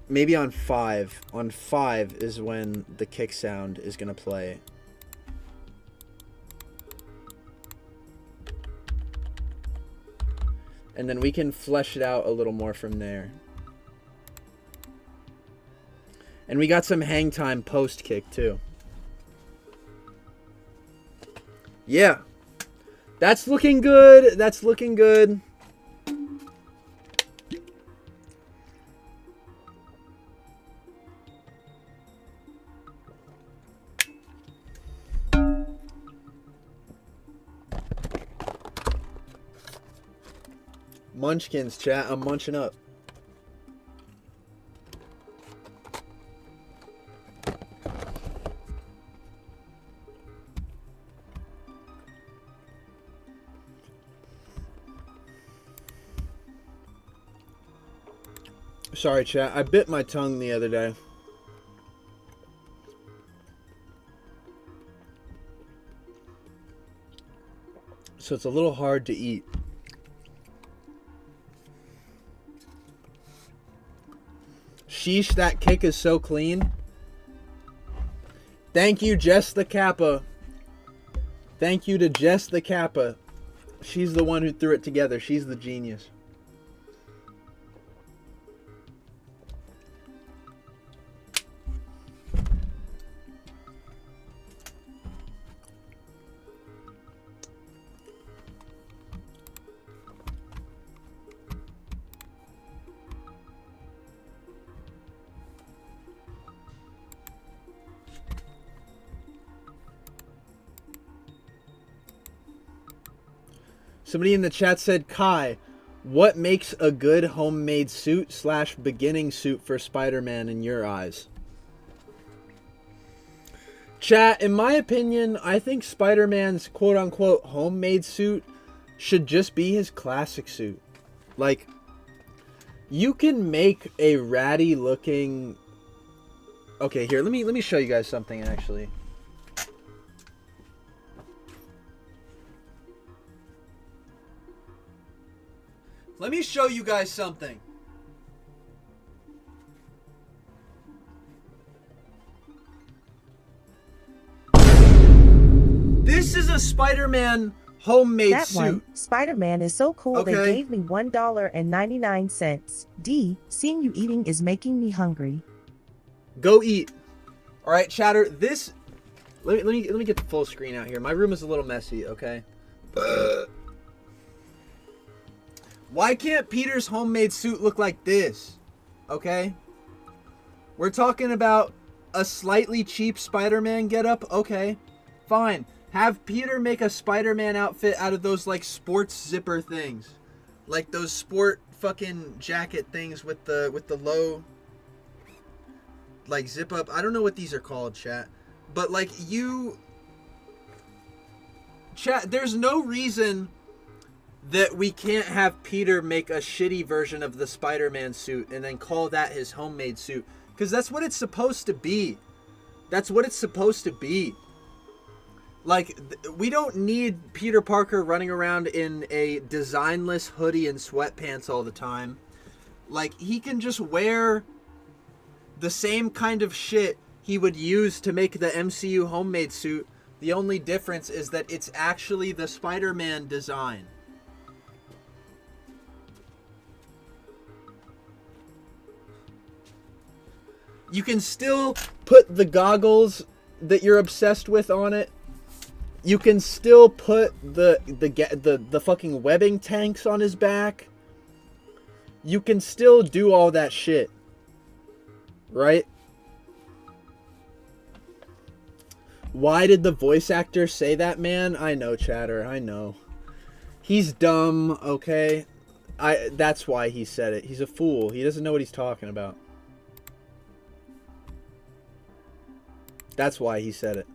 maybe on 5. On 5 is when the kick sound is going to play. And then we can flesh it out a little more from there. And we got some hang time post kick too. Yeah. That's looking good. That's looking good. Munchkins, chat. I'm munching up. Sorry, chat. I bit my tongue the other day. So it's a little hard to eat. Sheesh, that kick is so clean. Thank you, Jess the Kappa. Thank you to Jess the Kappa. She's the one who threw it together. She's the genius. Somebody in the chat said, Kai, what makes a good homemade suit / beginning suit for Spider-Man in your eyes? Chat, in my opinion, I think Spider-Man's quote-unquote homemade suit should just be his classic suit. Like, you can make a ratty looking... Okay, here, let me show you guys something, actually. Let me show you guys something. This is a Spider-Man homemade That suit. one, Spider-Man is so cool Okay. they gave me $1.99. D, seeing you eating is making me hungry. Go eat. All right, chatter. This. Let me get the full screen out here. My room is a little messy. Okay. Why can't Peter's homemade suit look like this? Okay. We're talking about a slightly cheap Spider-Man getup. Okay, fine. Have Peter make a Spider-Man outfit out of those like sports zipper things, like those sport fucking jacket things with the low like zip up. I don't know what these are called, chat, but like chat. There's no reason that we can't have Peter make a shitty version of the Spider-Man suit and then call that his homemade suit, because that's what it's supposed to be. That's what it's supposed to be. Like, we don't need Peter Parker running around in a designless hoodie and sweatpants all the time. Like, he can just wear the same kind of shit he would use to make the MCU homemade suit. The only difference is that it's actually the Spider-Man design. You can still put the goggles that you're obsessed with on it. You can still put the fucking webbing tanks on his back. You can still do all that shit. Right? Why did the voice actor say that, man? I know, chatter. I know. He's dumb, okay? That's why he said it. He's a fool. He doesn't know what he's talking about. That's why he said it.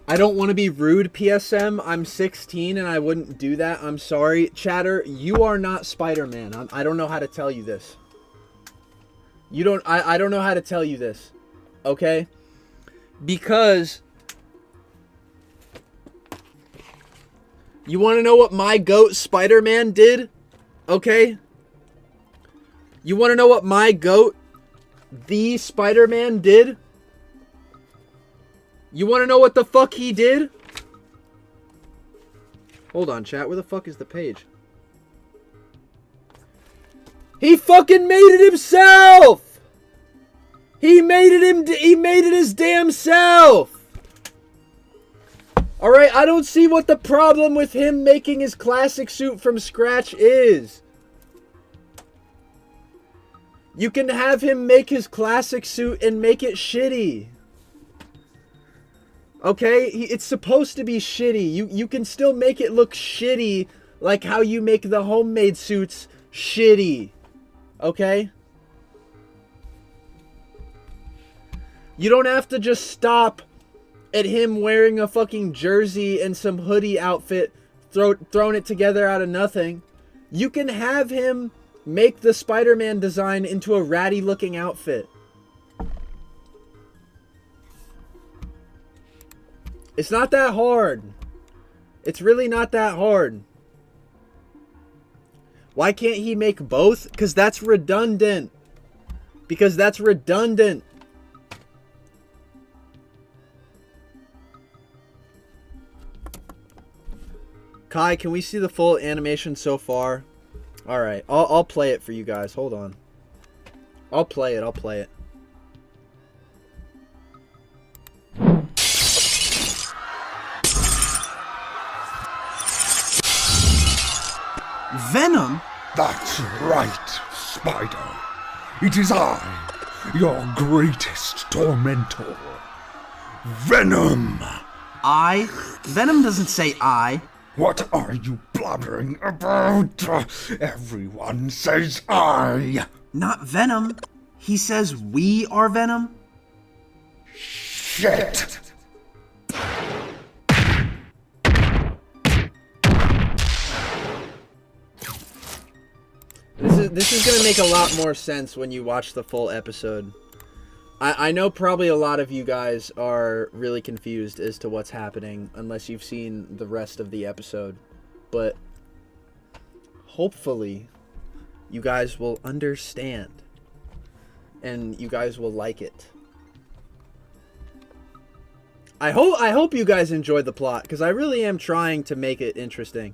I don't want to be rude, PSM. I'm 16 and I wouldn't do that. I'm sorry. Chatter, you are not Spider-Man. I don't know how to tell you this. I don't know how to tell you this. Okay? Because you want to know what my goat Spider-Man did? Okay? You want to know what my goat, the Spider-Man, did? You want to know what the fuck he did? Hold on, chat. Where the fuck is the page? He fucking made it himself! He made it his damn self! Alright, I don't see what the problem with him making his classic suit from scratch is. You can have him make his classic suit and make it shitty. Okay? It's supposed to be shitty. You can still make it look shitty like how you make the homemade suits shitty. Okay? You don't have to just stop at him wearing a fucking jersey and some hoodie outfit, throwing it together out of nothing. You can have him make the Spider-Man design into a ratty looking outfit. It's not that hard. It's really not that hard. Why can't he make both? Because that's redundant. Because that's redundant. Kai, can we see the full animation so far? Alright, I'll play it for you guys. Hold on. I'll play it. Venom? That's right, Spider. It is I, your greatest tormentor. Venom! I? Venom doesn't say I. What are you blabbering about? Everyone says I. Not Venom. He says we are Venom. Shit! This is gonna make a lot more sense when you watch the full episode. I know probably a lot of you guys are really confused as to what's happening unless you've seen the rest of the episode. But hopefully you guys will understand and you guys will like it. I hope you guys enjoyed the plot because I really am trying to make it interesting.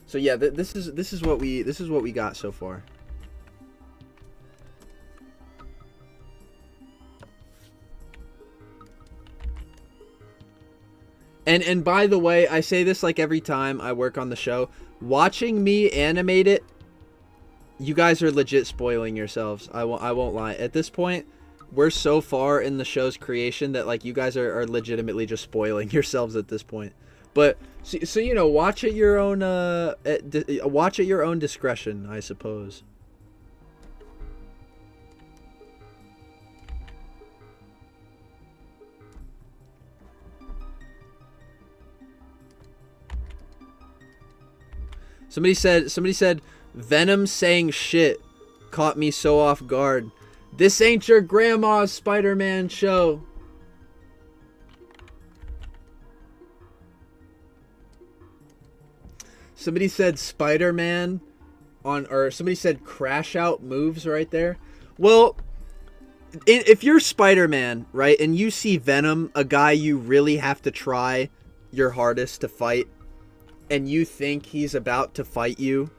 So yeah, this is what we got so far. And by the way, I say this like every time I work on the show. Watching me animate it, you guys are legit spoiling yourselves. I won't lie. At this point, we're so far in the show's creation that like you guys are legitimately just spoiling yourselves at this point. But so you know, watch at your own watch at your own discretion, I suppose. Somebody said Venom saying shit caught me so off guard. This ain't your grandma's Spider-Man show. Somebody said Spider-Man or somebody said crash out moves right there. Well, if you're Spider-Man, right, and you see Venom, a guy you really have to try your hardest to fight, and you think he's about to fight you,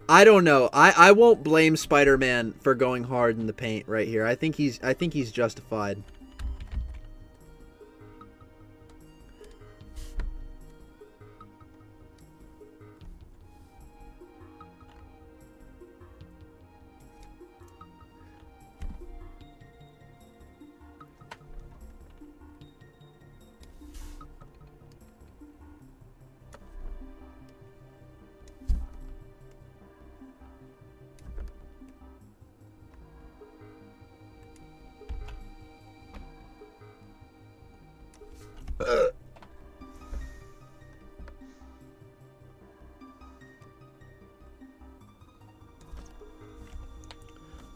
I don't know. I won't blame Spider-Man for going hard in the paint right here. I think he's justified.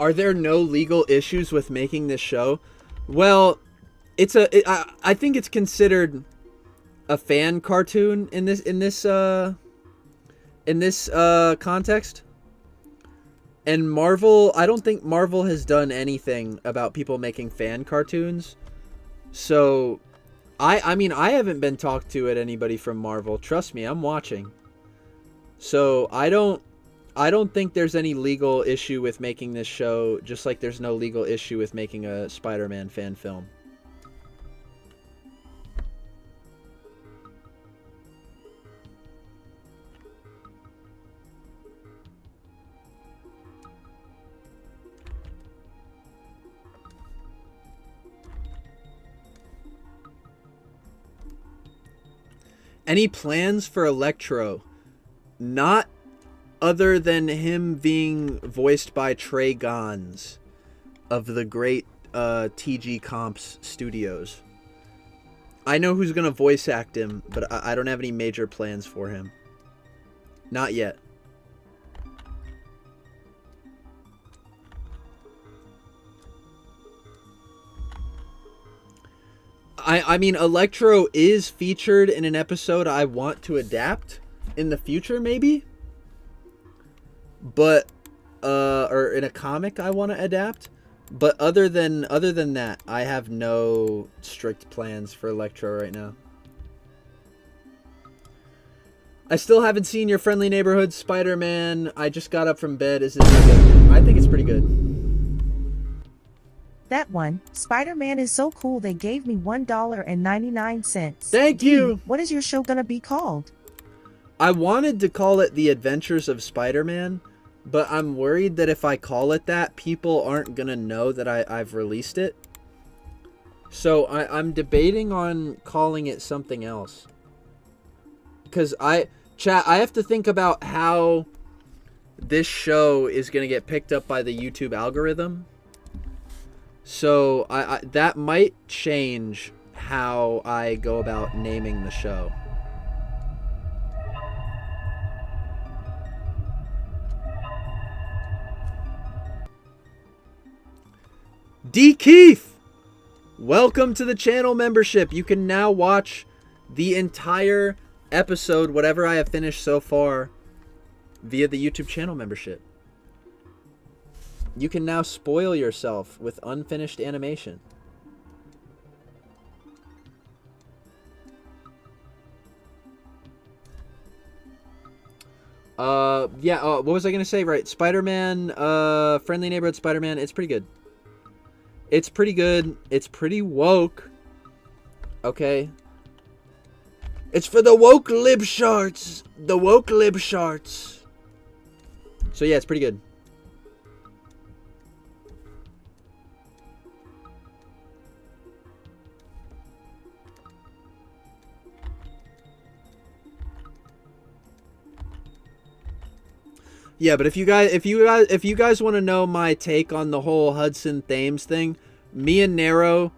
Are there no legal issues with making this show? Well, I think it's considered a fan cartoon in this context. And Marvel, I don't think Marvel has done anything about people making fan cartoons. So I mean, I haven't been talked to at anybody from Marvel. Trust me, I'm watching. So I don't think there's any legal issue with making this show, just like there's no legal issue with making a Spider-Man fan film. Any plans for Electro? Not other than him being voiced by Trey Gons of the great TG Comps Studios. I know who's going to voice act him, but I don't have any major plans for him. Not yet. I mean, Electro is featured in an episode I want to adapt in the future, maybe. But, or in a comic I want to adapt. But other than that, I have no strict plans for Electro right now. I still haven't seen Your Friendly Neighborhood Spider-Man. I just got up from bed. Is it good? I think it's pretty good. That one, Spider-Man is so cool they gave me $1.99. Thank you! What is your show gonna be called? I wanted to call it The Adventures of Spider-Man, but I'm worried that if I call it that, people aren't gonna know that I've released it. So I'm debating on calling it something else. Because I have to think about how this show is gonna get picked up by the YouTube algorithm. So I that might change how I go about naming the show. D. Keith, welcome to the channel membership. You can now watch the entire episode, whatever I have finished so far, via the YouTube channel membership. You can now spoil yourself with unfinished animation. What was I gonna say? Right, Spider-Man, Friendly Neighborhood Spider-Man, it's pretty good. It's pretty good. It's pretty woke. Okay. It's for the woke lib sharts. The woke lib sharts. So yeah, it's pretty good. Yeah, but if you guys want to know my take on the whole Hudson Thames thing, me and Nero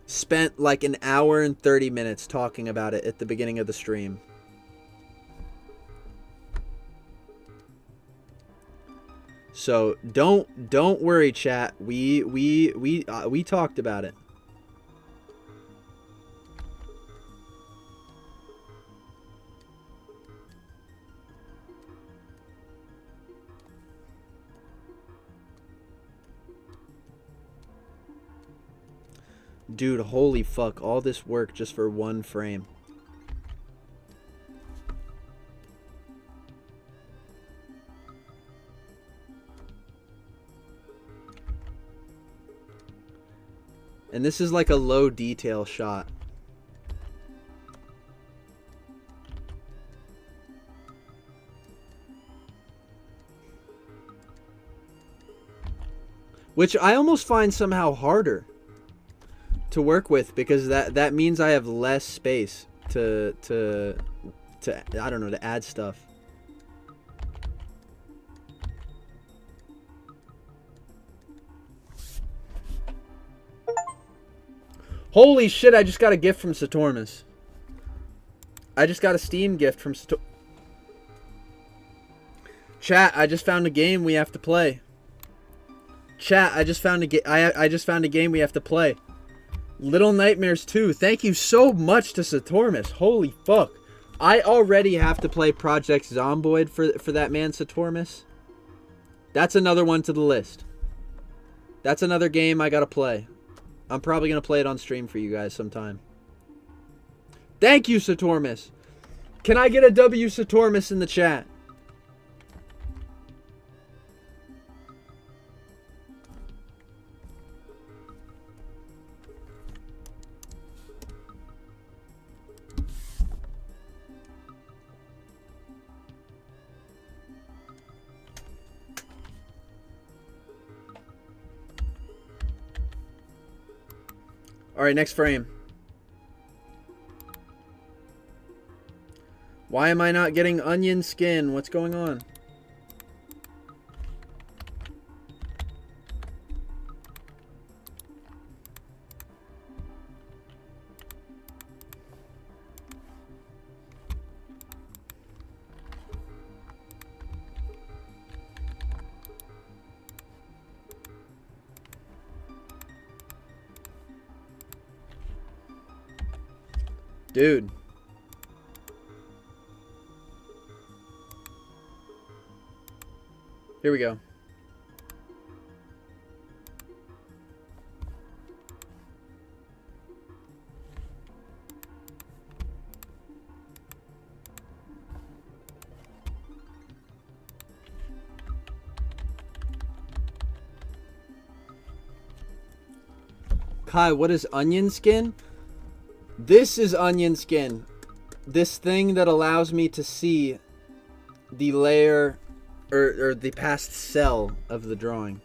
spent like an hour and 30 minutes talking about it at the beginning of the stream. So don't worry, chat. We talked about it. Dude, holy fuck, all this work just for one frame. And this is like a low detail shot. Which I almost find somehow harder to work with, because that means I have less space to I don't know, to add stuff. Holy shit, I just got a gift from Satormus. I just got a Steam gift from Satormus. Chat, I just found a game we have to play. Chat, I just found a game we have to play. Little Nightmares 2. Thank you so much to Satormus. Holy fuck. I already have to play Project Zomboid for that man, Satormus. That's another one to the list. That's another game I gotta play. I'm probably gonna play it on stream for you guys sometime. Thank you, Satormus. Can I get a W, Satormus, in the chat? Alright, next frame. Why am I not getting onion skin? What's going on? Dude. Here we go. Kai, what is onion skin? This is onion skin. This thing that allows me to see the layer or the past cell of the drawing.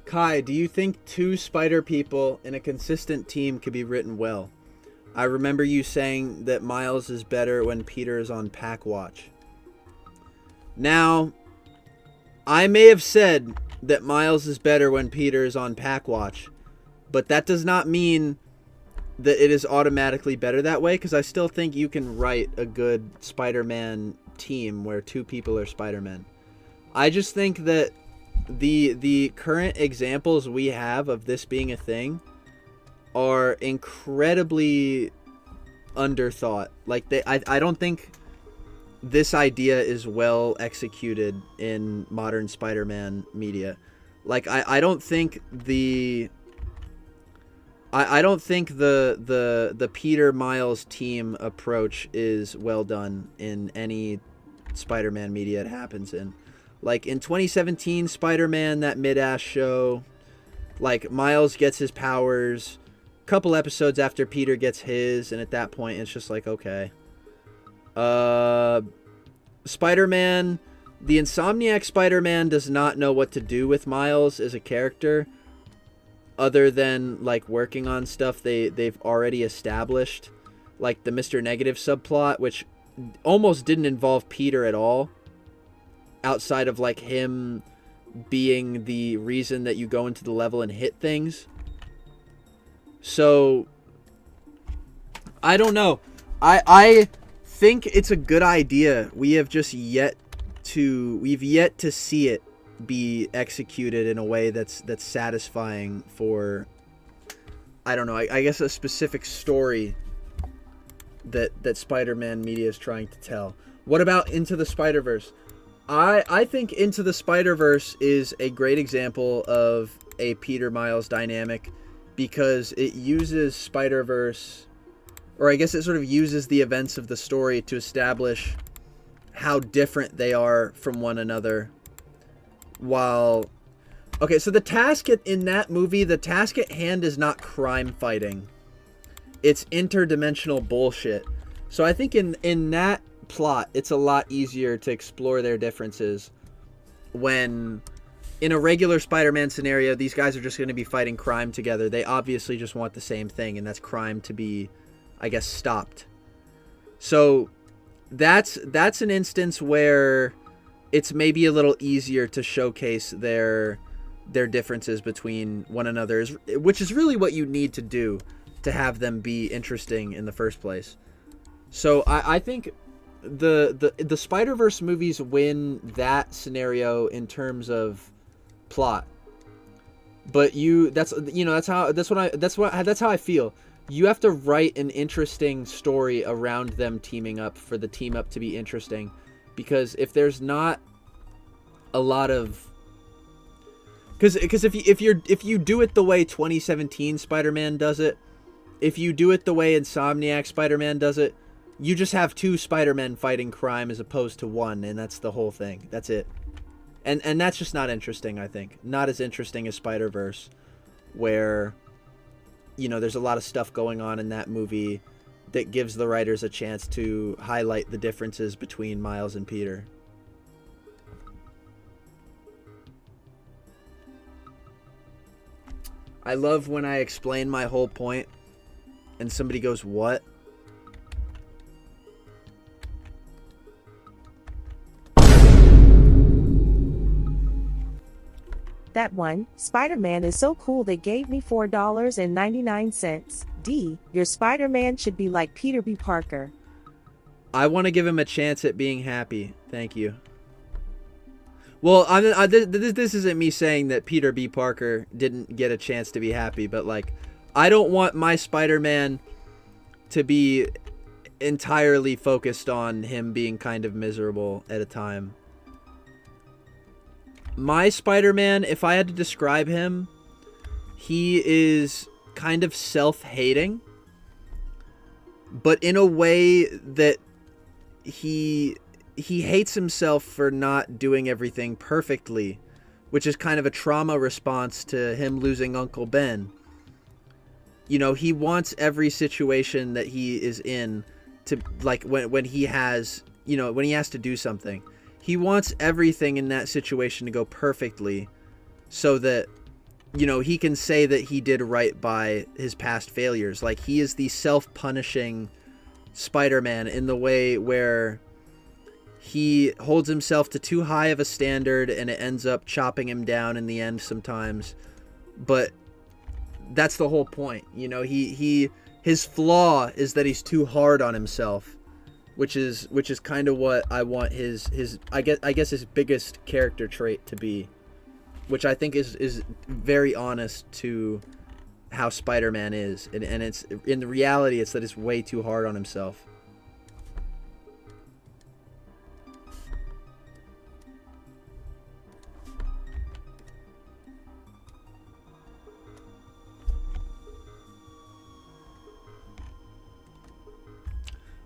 Kai, do you think two spider people in a consistent team could be written well? I remember you saying that Miles is better when Peter is on pack watch. Now, I may have said that Miles is better when Peter is on pack watch, but that does not mean that it is automatically better that way, because I still think you can write a good Spider-Man team where two people are Spider-Man. I just think that the current examples we have of this being a thing are incredibly underthought. Like, I don't think this idea is well executed in modern Spider-Man media. Like, I don't think the Peter Miles team approach is well done in any Spider-Man media it happens in. Like, in 2017 Spider-Man, that mid-ass show, like, Miles gets his powers a couple episodes after Peter gets his, and at that point it's just like, okay. Spider-Man, the Insomniac Spider-Man does not know what to do with Miles as a character, other than, like, working on stuff they've already established, like the Mr. Negative subplot, which almost didn't involve Peter at all, outside of, like, him being the reason that you go into the level and hit things. So, I don't know. I think it's a good idea. We've yet to see it be executed in a way that's satisfying for, I don't know, I guess a specific story that Spider-Man media is trying to tell. What about Into the Spider-Verse? I think Into the Spider-Verse is a great example of a Peter Miles dynamic, because it uses Spider-Verse, or I guess it sort of uses the events of the story to establish how different they are from one another. While, okay, so the task in that movie, the task at hand is not crime fighting. It's interdimensional bullshit. So I think in that plot, it's a lot easier to explore their differences when in a regular Spider-Man scenario, these guys are just going to be fighting crime together. They obviously just want the same thing, and that's crime to be, I guess, stopped. So that's an instance where it's maybe a little easier to showcase their differences between one another, which is really what you need to do to have them be interesting in the first place. So I think the Spider-Verse movies win that scenario in terms of plot. But that's how I feel. You have to write an interesting story around them teaming up for the team up to be interesting, because if there's not a lot of, because if you do it the way 2017 Spider-Man does it, if you do it the way Insomniac Spider-Man does it, you just have two Spider-Men fighting crime as opposed to one, and that's the whole thing. That's it. And that's just not interesting, I think. Not as interesting as Spider-Verse, where, you know, there's a lot of stuff going on in that movie that gives the writers a chance to highlight the differences between Miles and Peter. I love when I explain my whole point and somebody goes, "What?" That one, Spider-Man is so cool they gave me $4.99. D, your Spider-Man should be like Peter B. Parker. I want to give him a chance at being happy. Thank you. Well, this isn't me saying that Peter B. Parker didn't get a chance to be happy, but, like, I don't want my Spider-Man to be entirely focused on him being kind of miserable at a time. My Spider-Man, if I had to describe him, he is kind of self-hating, but in a way that he hates himself for not doing everything perfectly, which is kind of a trauma response to him losing Uncle Ben. You know, he wants every situation that he is in to, like, when he has, you know, when he has to do something, he wants everything in that situation to go perfectly so that you know, he can say that he did right by his past failures. Like, he is the self-punishing Spider-Man in the way where he holds himself to too high of a standard and it ends up chopping him down in the end sometimes. But that's the whole point. You know, his flaw is that he's too hard on himself, which is kind of what I want his I guess his biggest character trait to be, which I think is very honest to how Spider-Man is, and it's, in the reality, it's that it's way too hard on himself.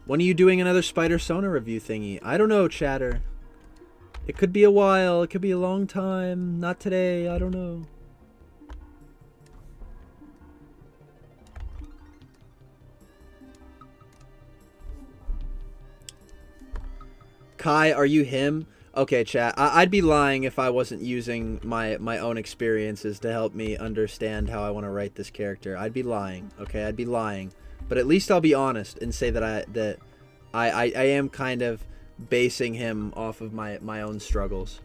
When are you doing another Spider-Sona review thingy? I don't know, chatter. It could be a while. It could be a long time. Not today. I don't know. Kai, are you him? Okay, chat. I'd be lying if I wasn't using my own experiences to help me understand how I want to write this character. I'd be lying. Okay, I'd be lying. But at least I'll be honest and say that I am kind of basing him off of my own struggles.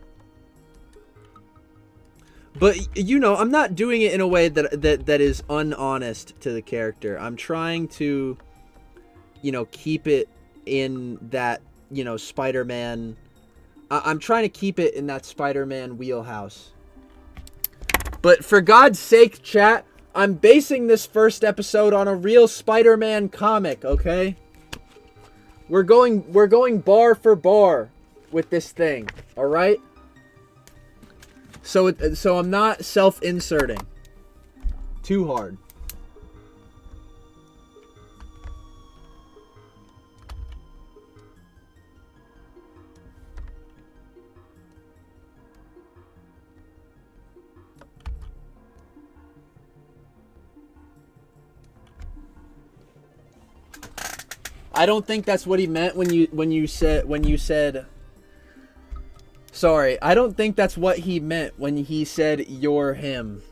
But, you know, I'm not doing it in a way that is unhonest to the character. I'm trying to, you know, keep it in that, you know, Spider-Man... I'm trying to keep it in that Spider-Man wheelhouse. But for God's sake, chat, I'm basing this first episode on a real Spider-Man comic, okay? We're going bar for bar with this thing, all right? So I'm not self-inserting too hard. I don't think that's what he meant when you said sorry, I don't think that's what he meant when he said you're him.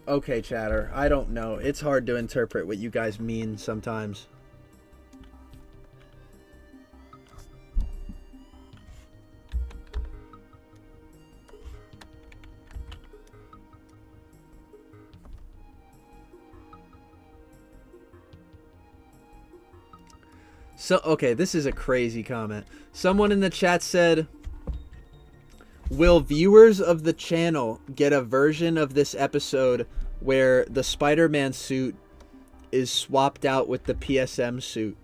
Okay, chatter. I don't know. It's hard to interpret what you guys mean sometimes. So, okay, this is a crazy comment. Someone in the chat said, will viewers of the channel get a version of this episode where the Spider-Man suit is swapped out with the PSM suit?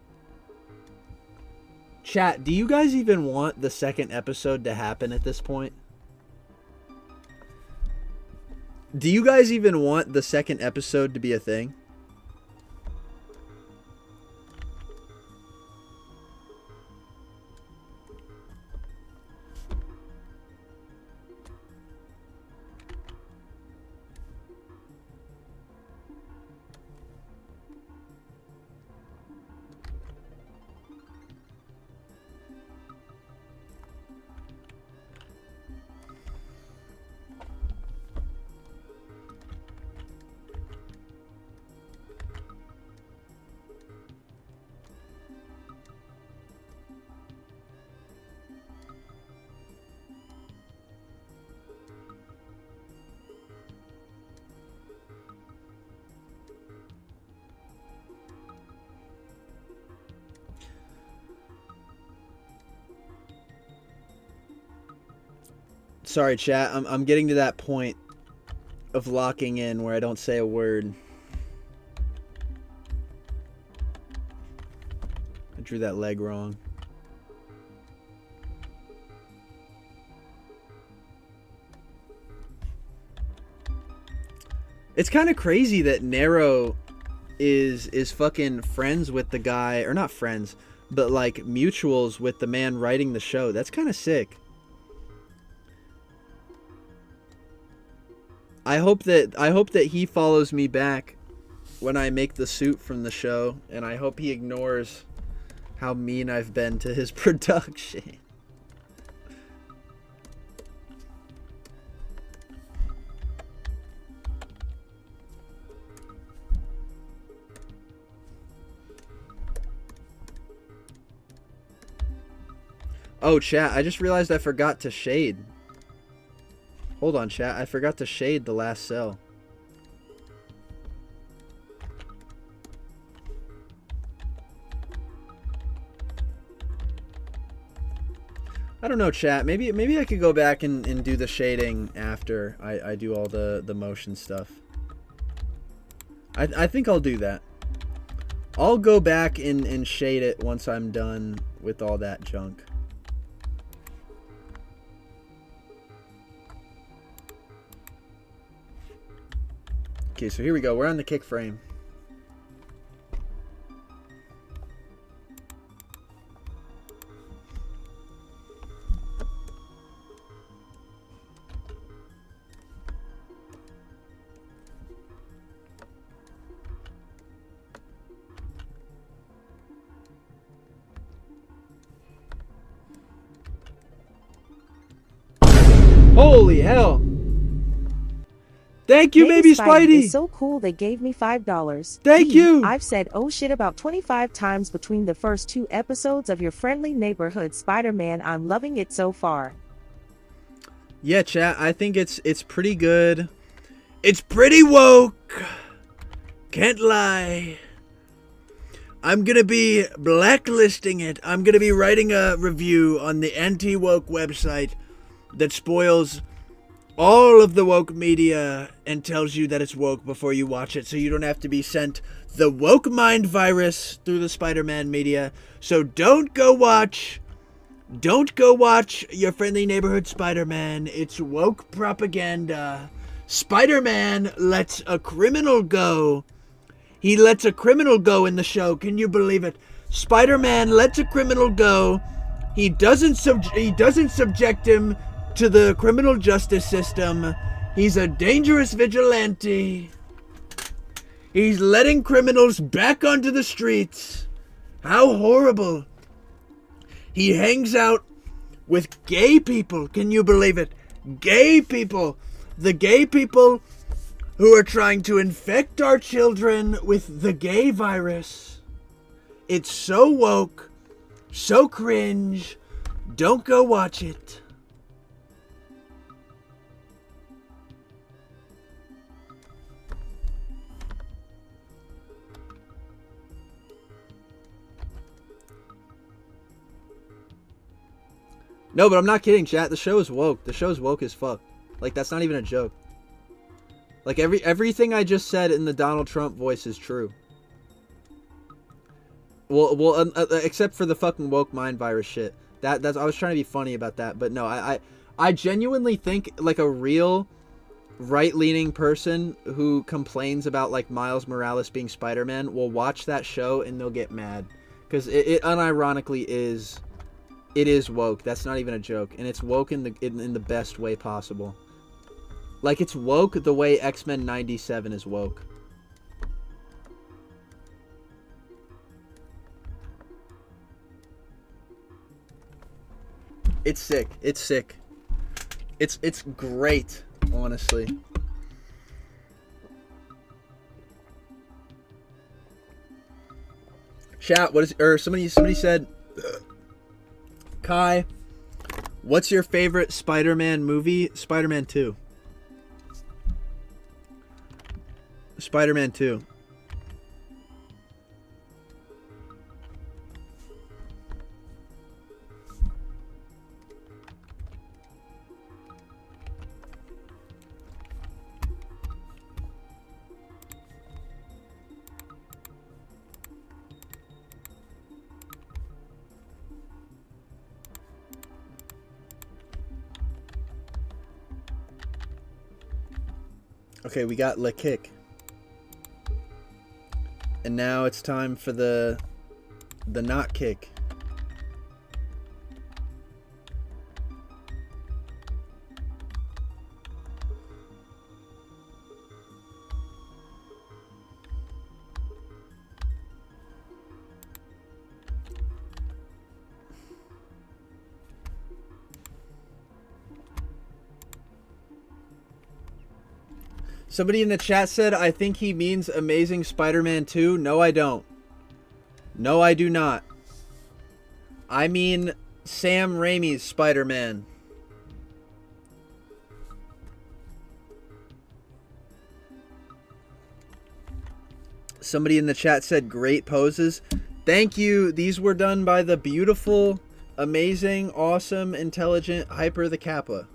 Chat, do you guys even want the second episode to happen at this point? Do you guys even want the second episode to be a thing? Sorry, chat. I'm getting to that point of locking in where I don't say a word. I drew that leg wrong. It's kind of crazy that Nero is fucking friends with the guy, or not friends, but like mutuals with the man writing the show. That's kind of sick. I hope that he follows me back when I make the suit from the show, and I hope he ignores how mean I've been to his production. Oh, chat, I just realized I forgot to shade. Hold on, chat. I forgot to shade the last cell. I don't know, chat. Maybe I could go back and do the shading after I do all the motion stuff. I think I'll do that. I'll go back and shade it once I'm done with all that junk. Okay, so here we go. We're on the kick frame. Holy hell! Thank you, Baby Spidey! It's so cool they gave me $5. Thank you! I've said oh shit about 25 times between the first 2 episodes of your friendly neighborhood Spider-Man. I'm loving it so far. Yeah, chat, I think it's pretty good. It's pretty woke. Can't lie. I'm gonna be blacklisting it. I'm gonna be writing a review on the anti-woke website that spoils all of the woke media and tells you that it's woke before you watch it, so you don't have to be sent the woke mind virus through the Spider-Man media. So don't go watch your friendly neighborhood Spider-Man. It's woke propaganda. Spider-Man lets a criminal go. He lets a criminal go in the show. Can you believe it? Spider-Man lets a criminal go. He doesn't subject him to the criminal justice system. He's a dangerous vigilante. He's letting criminals back onto the streets. How horrible. He hangs out with gay people. Can you believe it? Gay people. The gay people who are trying to infect our children with the gay virus. It's so woke, so cringe. Don't go watch it. No, but I'm not kidding, chat. The show is woke. The show is woke as fuck. Like, that's not even a joke. Like, everything I just said in the Donald Trump voice is true. Well, except for the fucking woke mind virus shit. That's I was trying to be funny about that, but no, I genuinely think, like, a real right-leaning person who complains about, like, Miles Morales being Spider-Man will watch that show and they'll get mad. Because it unironically is... It is woke. That's not even a joke. And it's woke in the best way possible. Like, it's woke the way X-Men 97 is woke. It's sick. It's sick. It's great, honestly. Chat, somebody said, Kai, what's your favorite Spider-Man movie? Spider-Man 2. Spider-Man 2. Okay, we got Le Kick. And now it's time for the not kick. Somebody in the chat said, I think he means Amazing Spider-Man 2. No, I don't. No, I do not. I mean Sam Raimi's Spider-Man. Somebody in the chat said great poses. Thank you. These were done by the beautiful, amazing, awesome, intelligent Hyper the Kappa.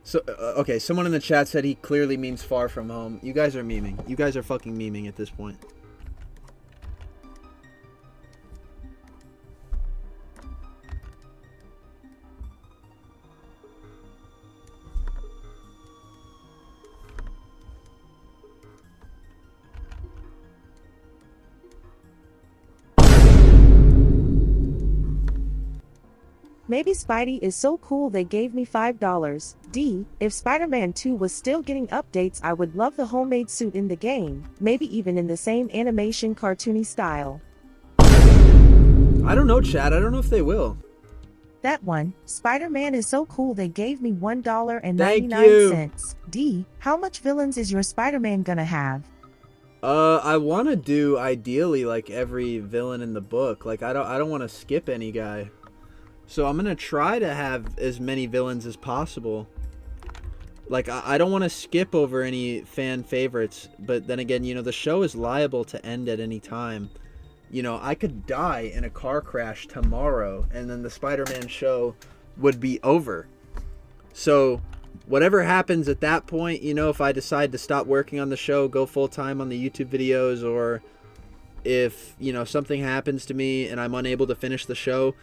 So, okay, someone in the chat said he clearly means far from home. You guys are memeing. You guys are fucking memeing at this point. Maybe Spidey is so cool they gave me $5. D. If Spider-Man 2 was still getting updates, I would love the homemade suit in the game, maybe even in the same animation cartoony style. I don't know, Chad. I don't know if they will. That one. Spider-Man is so cool they gave me Thank you. $1.99. D. How much villains is your Spider-Man gonna have? I want to do ideally like every villain in the book. Like I don't want to skip any guy. So I'm gonna try to have as many villains as possible. Like I don't want to skip over any fan favorites, but then again, you know, the show is liable to end at any time. You know, I could die in a car crash tomorrow, and then the Spider-Man show would be over. So whatever happens at that point, you know, if I decide to stop working on the show, go full-time on the YouTube videos, or if, you know, something happens to me and I'm unable to finish the show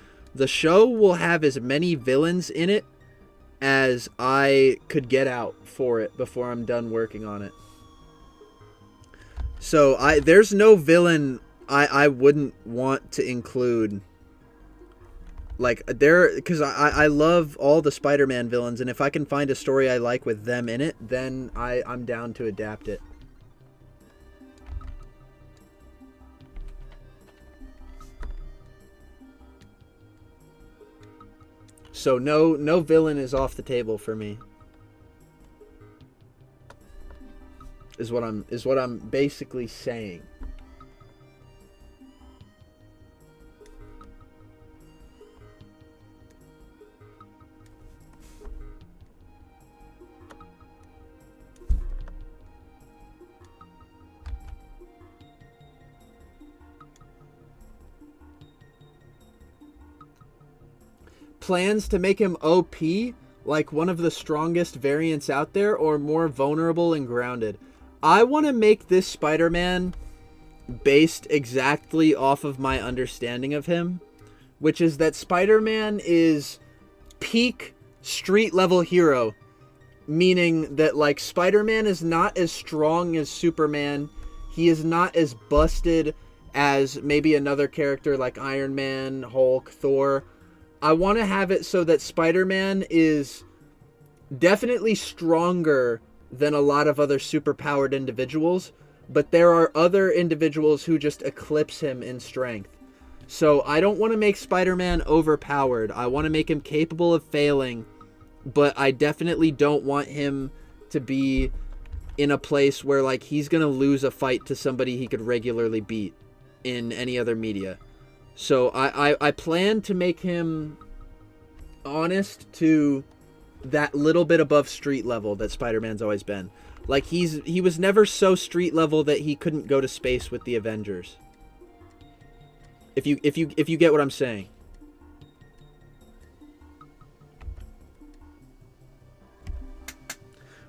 will have as many villains in it as I could get out for it before I'm done working on it. So there's no villain I wouldn't want to include. Like because I love all the Spider-Man villains, and if I can find a story I like with them in it, then I'm down to adapt it. So no villain is off the table for me. Is what I'm basically saying. Plans to make him OP, like one of the strongest variants out there, or more vulnerable and grounded? I want to make this Spider-Man based exactly off of my understanding of him, which is that Spider-Man is peak street level hero, meaning that like Spider-Man is not as strong as Superman, he is not as busted as maybe another character like Iron Man, Hulk, Thor. I want to have it so that Spider-Man is definitely stronger than a lot of other superpowered individuals, but there are other individuals who just eclipse him in strength. So I don't want to make Spider-Man overpowered. I want to make him capable of failing, but I definitely don't want him to be in a place where like he's going to lose a fight to somebody he could regularly beat in any other media. So I plan to make him honest to that little bit above street level that Spider-Man's always been. Like he was never so street level that he couldn't go to space with the Avengers. If you get what I'm saying.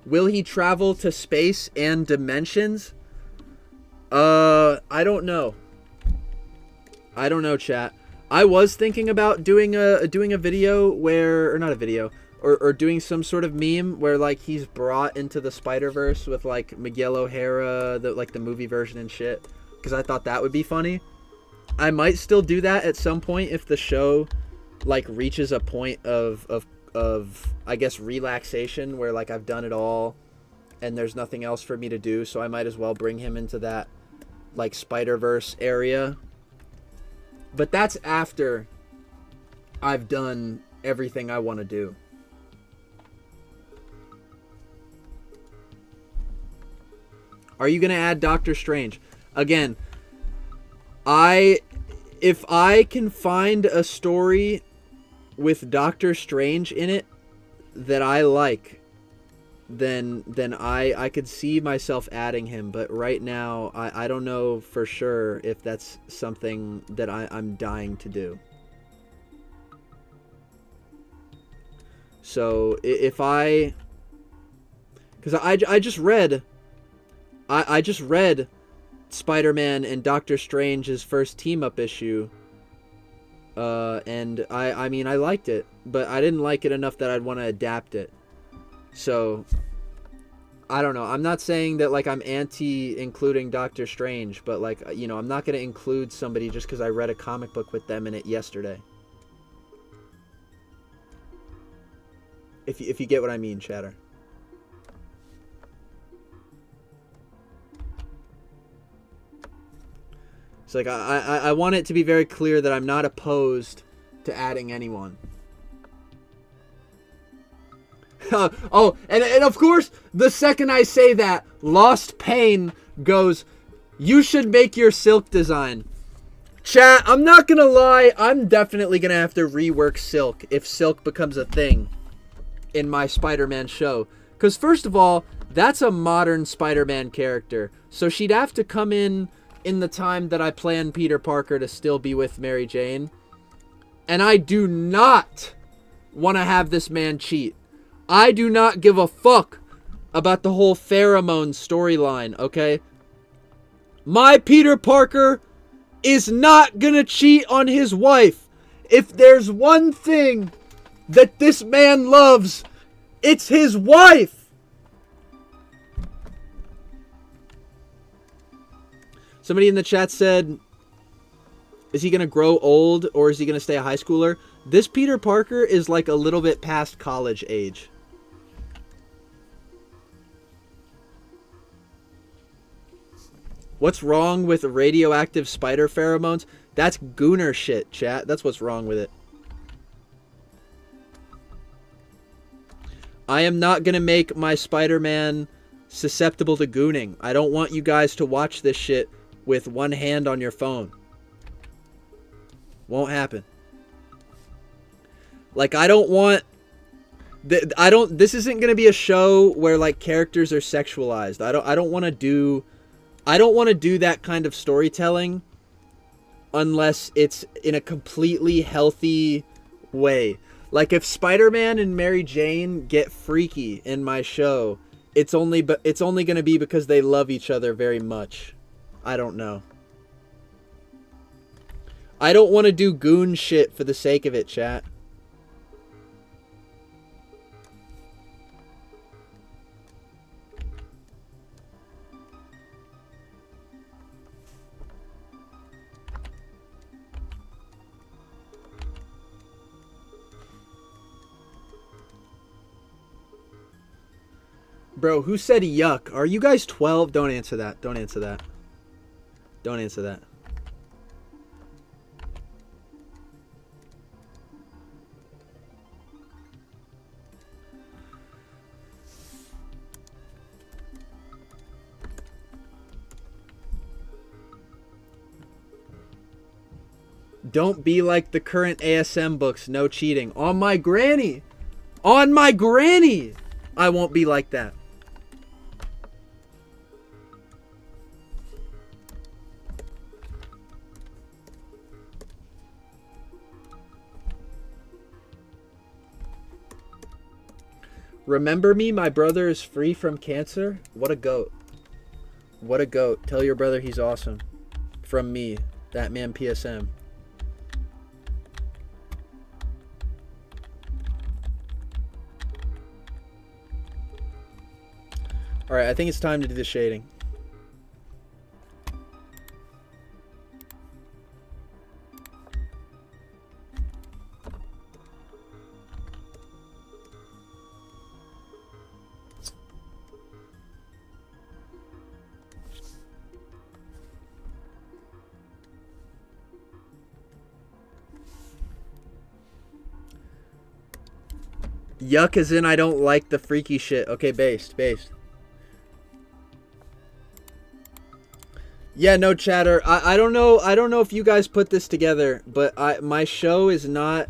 Will he travel to space and dimensions? I don't know. I don't know, chat. I was thinking about doing a video where, or not a video, or doing some sort of meme where like he's brought into the Spider-Verse with like Miguel O'Hara, the movie version and shit, because I thought that would be funny. I might still do that at some point if the show like reaches a point of I guess relaxation where like I've done it all and there's nothing else for me to do, so I might as well bring him into that like Spider-Verse area. But that's after I've done everything I want to do. Are you going to add Doctor Strange? Again, if I can find a story with Doctor Strange in it that I like, then I could see myself adding him. But right now, I don't know for sure if that's something that I'm dying to do. So if I... Because I just read... I just read Spider-Man and Doctor Strange's first team-up issue. And I mean, I liked it. But I didn't like it enough that I'd want to adapt it. So, I don't know. I'm not saying that, like, I'm anti-including Doctor Strange. But, like, you know, I'm not going to include somebody just because I read a comic book with them in it yesterday. If you get what I mean, chatter. It's like, I want it to be very clear that I'm not opposed to adding anyone. Oh, and of course, the second I say that, Lost Pain goes, you should make your Silk design. Chat, I'm not gonna lie, I'm definitely gonna have to rework Silk if Silk becomes a thing in my Spider-Man show. Because first of all, that's a modern Spider-Man character. So she'd have to come in the time that I plan Peter Parker to still be with Mary Jane. And I do not want to have this man cheat. I do not give a fuck about the whole pheromone storyline, okay? My Peter Parker is not gonna cheat on his wife. If there's one thing that this man loves, it's his wife. Somebody in the chat said, is he going to grow old or is he going to stay a high schooler? This Peter Parker is like a little bit past college age. What's wrong with radioactive spider pheromones? That's gooner shit, chat. That's what's wrong with it. I am not going to make my Spider-Man susceptible to gooning. I don't want you guys to watch this shit with one hand on your phone. Won't happen. Like, I don't want... This isn't going to be a show where, like, characters are sexualized. I don't want to do... I don't want to do that kind of storytelling unless it's in a completely healthy way. Like, if Spider-Man and Mary Jane get freaky in my show, it's only going to be because they love each other very much. I don't know. I don't want to do goon shit for the sake of it, chat. Bro, who said yuck? Are you guys 12? Don't answer that. Don't answer that. Don't answer that. Don't be like the current ASM books. No cheating. On my granny. On my granny. I won't be like that. Remember me? My brother is free from cancer? What a goat. What a goat. Tell your brother he's awesome. From me, that man PSM. Alright, I think it's time to do the shading. Yuck as in I don't like the freaky shit. Okay, based. Yeah, no chatter. I don't know if you guys put this together, but my show is not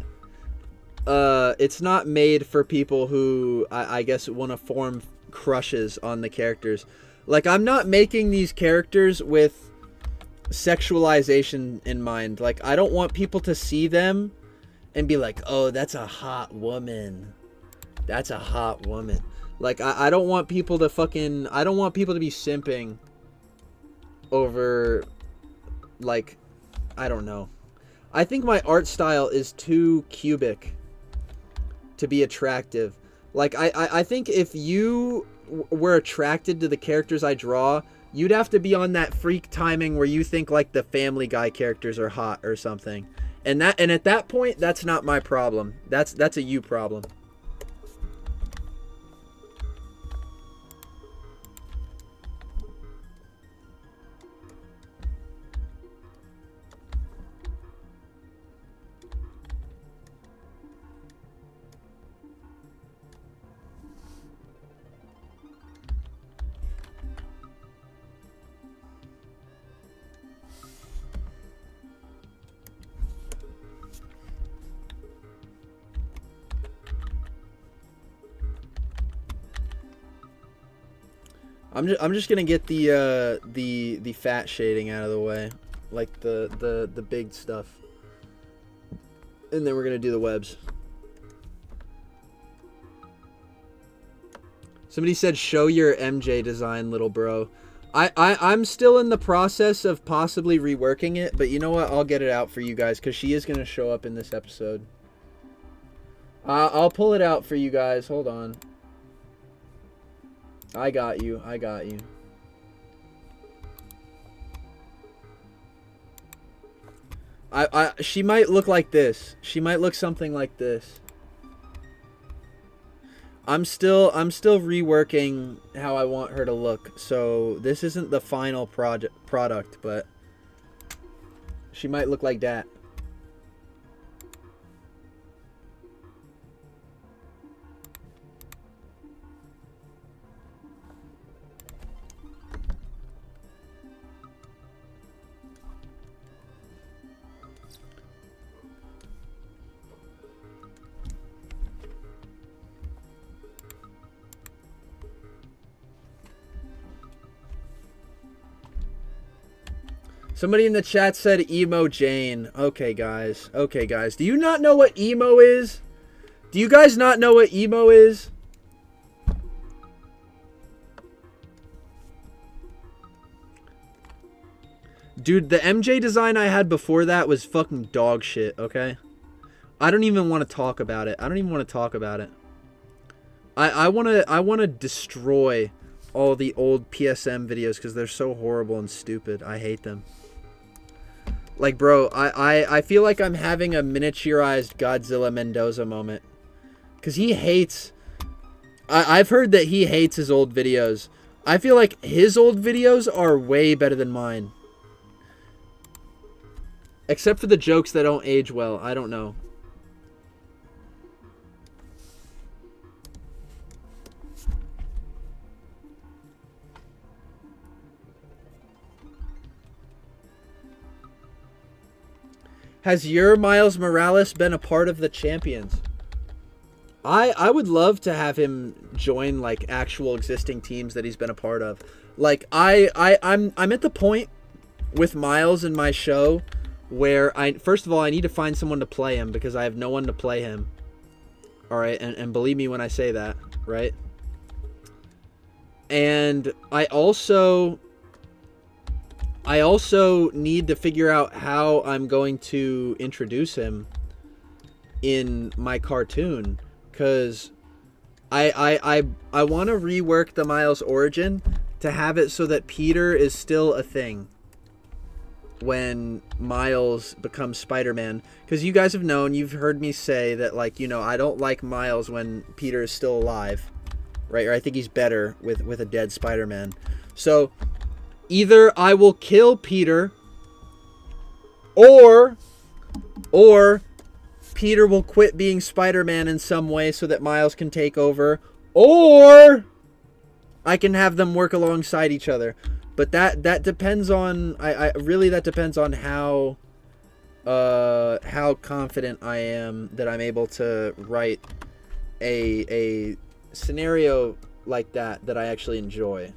it's not made for people who I guess want to form crushes on the characters. Like, I'm not making these characters with sexualization in mind. Like, I don't want people to see them and be like, "Oh, that's a hot woman. That's a hot woman." Like, I don't want people to fucking I don't want people to be simping over, like, I don't know. I think my art style is too cubic to be attractive. Like, I think if you were attracted to the characters I draw, you'd have to be on that freak timing where you think like the Family Guy characters are hot or something. And at that point, that's not my problem. That's a you problem. I'm just gonna get the fat shading out of the way, like the big stuff, and then we're gonna do the webs. Somebody said, "Show your MJ design, little bro." I'm still in the process of possibly reworking it, but you know what? I'll get it out for you guys because she is gonna show up in this episode. I'll pull it out for you guys. Hold on. I got you. She might look like this. She might look something like this. I'm still reworking how I want her to look. So this isn't the final product, but she might look like that. Somebody in the chat said Emo Jane. Okay, guys. Do you not know what emo is? Do you guys not know what emo is? Dude, the MJ design I had before that was fucking dog shit, okay? I don't even want to talk about it. I want to destroy all the old PSM videos because they're so horrible and stupid. I hate them. Like, bro, I feel like I'm having a miniaturized Godzilla Mendoza moment. Because he hates... I've heard that he hates his old videos. I feel like his old videos are way better than mine. Except for the jokes that don't age well. I don't know. Has your Miles Morales been a part of the Champions? I would love to have him join like actual existing teams that he's been a part of. Like I'm at the point with Miles in my show where first of all I need to find someone to play him because I have no one to play him. All right, and believe me when I say that, right? And I also need to figure out how I'm going to introduce him in my cartoon, because I want to rework the Miles origin to have it so that Peter is still a thing when Miles becomes Spider-Man. Because you guys have known, you've heard me say that, like, you know, I don't like Miles when Peter is still alive, right? Or I think he's better with a dead Spider-Man. So either I will kill Peter, or Peter will quit being Spider-Man in some way so that Miles can take over, or I can have them work alongside each other. But that depends on that depends on how confident I am that I'm able to write a scenario like that I actually enjoy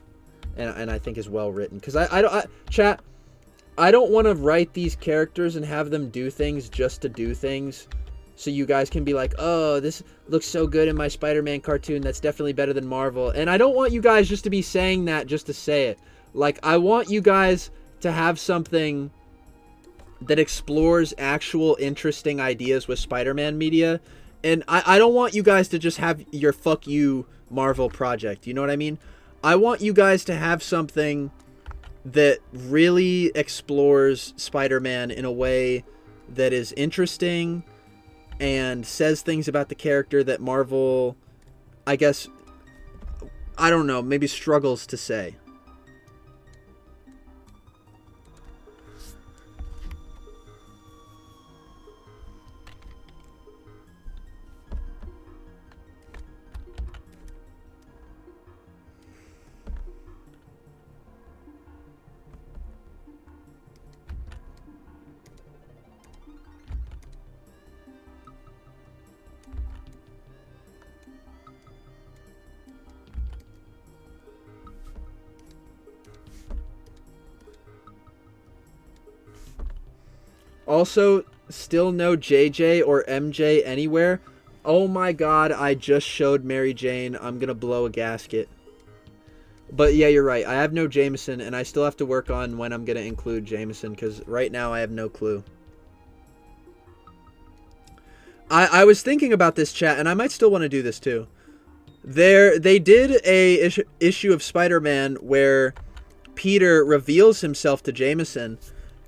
and I think is well written. Because I don't want to write these characters and have them do things just to do things, so you guys can be like, oh, this looks so good in my Spider-Man cartoon, that's definitely better than Marvel. And I don't want you guys just to be saying that just to say it. Like, I want you guys to have something that explores actual interesting ideas with Spider-Man media. And I don't want you guys to just have your fuck you Marvel project. You know what I mean? I want you guys to have something that really explores Spider-Man in a way that is interesting and says things about the character that Marvel, I guess, I don't know, maybe struggles to say. Also, still no JJ or MJ anywhere. Oh my god, I just showed Mary Jane. I'm gonna blow a gasket. But yeah, you're right. I have no Jameson, and I still have to work on when I'm gonna include Jameson, because right now I have no clue. I was thinking about this, chat, and I might still want to do this too. They did a issue of Spider-Man where Peter reveals himself to Jameson.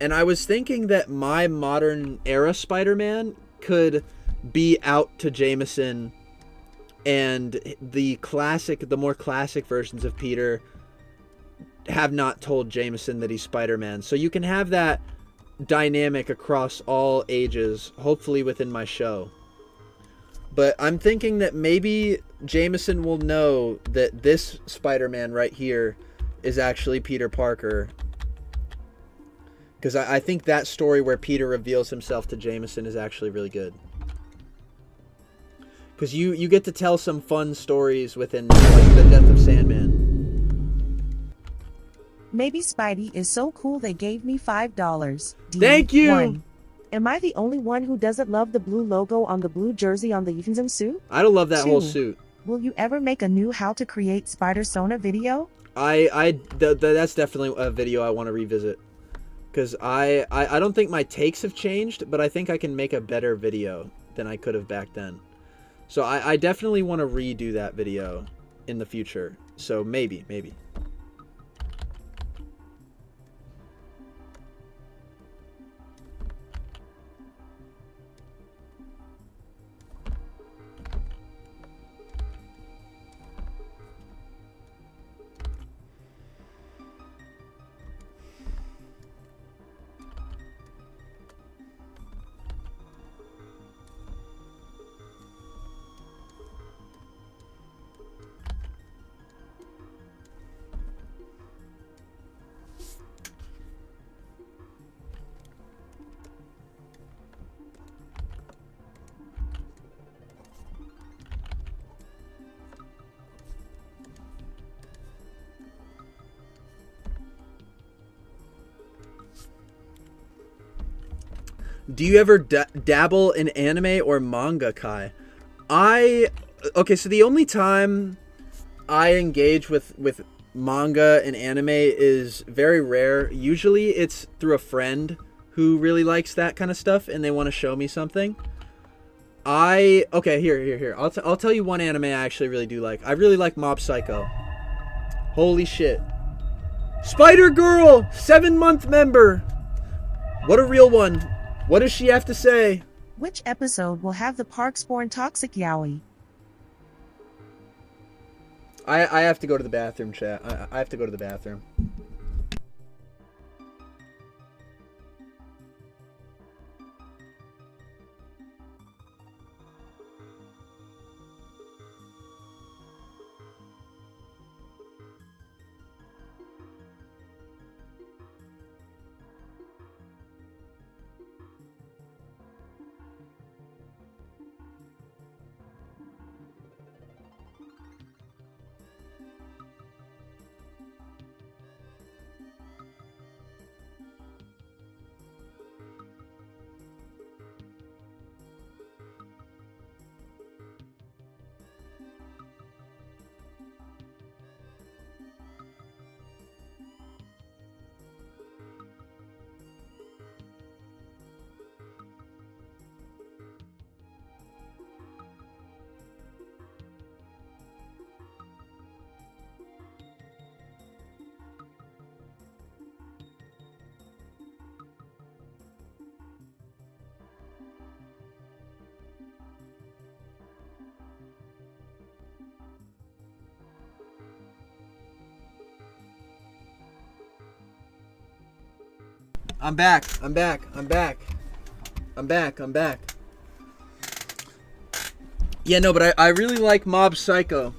And I was thinking that my modern era Spider-Man could be out to Jameson, and the more classic versions of Peter have not told Jameson that he's Spider-Man. So you can have that dynamic across all ages, hopefully within my show. But I'm thinking that maybe Jameson will know that this Spider-Man right here is actually Peter Parker. Because I think that story where Peter reveals himself to Jameson is actually really good. Because you get to tell some fun stories within, like, the death of Sandman. Maybe Spidey is so cool they gave me $5. Thank you! D1. Am I the only one who doesn't love the blue logo on the blue jersey on the Evenson suit? I don't love that 2. whole suit. Will you ever make a new how to create Spider-Sona video? That's definitely a video I want to revisit. Because I don't think my takes have changed, but I think I can make a better video than I could have back then. So I definitely want to redo that video in the future. So maybe. Do you ever dabble in anime or manga, Kai? Okay, so the only time I engage with manga and anime is very rare. Usually it's through a friend who really likes that kind of stuff and they want to show me something. Okay, here. I'll tell you one anime I actually really do like. I really like Mob Psycho. Holy shit. Spider-Girl! 7-month member! What a real one. What does she have to say? Which episode will have the Parkspawn toxic yaoi? I have to go to the bathroom, chat. I have to go to the bathroom. I'm back. I'm back. I'm back. I'm back. I'm back. Yeah, no, but I really like Mob Psycho.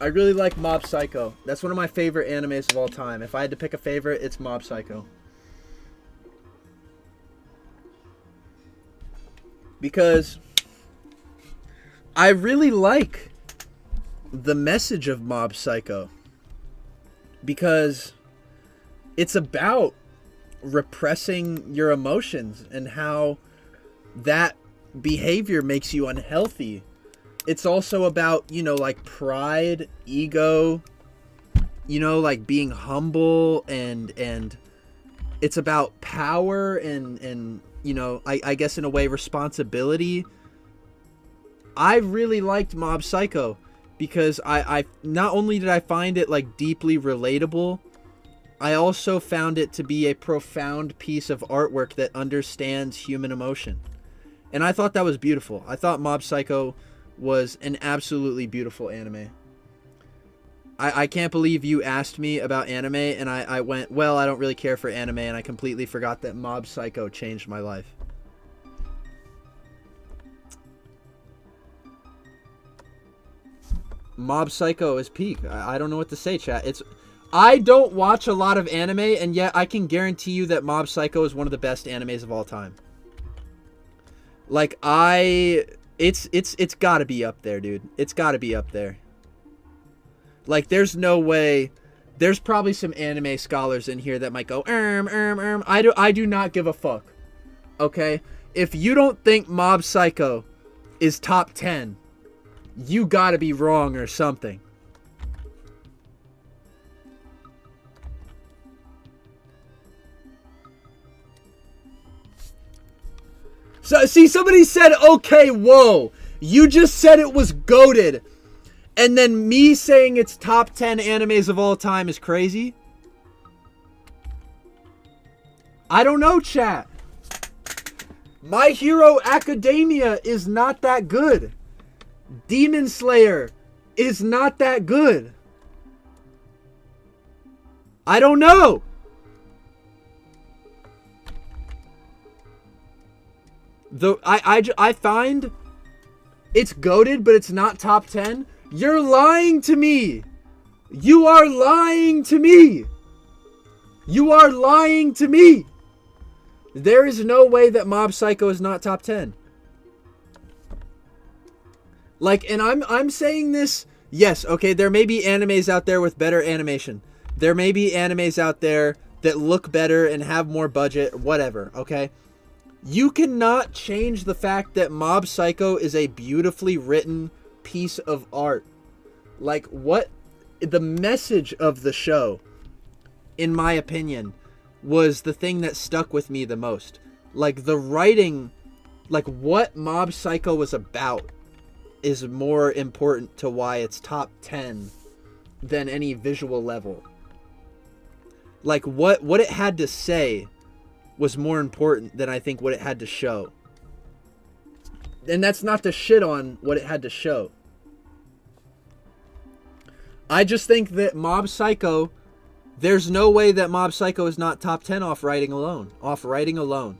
I really like Mob Psycho. That's one of my favorite animes of all time. If I had to pick a favorite, it's Mob Psycho. Because I really like the message of Mob Psycho. Because it's about repressing your emotions and how that behavior makes you unhealthy. It's also about, you know, like pride, ego, you know, like being humble, and it's about power and you know, I guess in a way responsibility. I really liked Mob Psycho because I not only did I find it like deeply relatable, I also found it to be a profound piece of artwork that understands human emotion. And I thought that was beautiful. I thought Mob Psycho was an absolutely beautiful anime. I can't believe you asked me about anime and I went, well, I don't really care for anime, and I completely forgot that Mob Psycho changed my life. Mob Psycho is peak. I don't know what to say, chat. I don't watch a lot of anime, and yet I can guarantee you that Mob Psycho is one of the best animes of all time. Like, it's gotta be up there, dude. It's gotta be up there. Like, there's no way. There's probably some anime scholars in here that might go, I do not give a fuck. Okay? If you don't think Mob Psycho is top 10, you gotta be wrong or something. So, see, somebody said, okay, whoa. You just said it was goated. And then me saying it's top 10 animes of all time is crazy? I don't know, chat. My Hero Academia is not that good. Demon Slayer is not that good. I don't know. I find it's goated, but it's not top 10. You're lying to me. You are lying to me. You are lying to me. There is no way that Mob Psycho is not top 10. Like, and I'm saying this, yes, okay, there may be animes out there with better animation. There may be animes out there that look better and have more budget, whatever, okay? You cannot change the fact that Mob Psycho is a beautifully written piece of art. Like, what the message of the show, in my opinion, was the thing that stuck with me the most. Like, the writing, like what Mob Psycho was about is more important to why it's top 10 than any visual level. Like, what it had to say was more important than I think what it had to show. And that's not to shit on what it had to show. I just think that Mob Psycho, there's no way that Mob Psycho is not top 10 off writing alone. Off writing alone.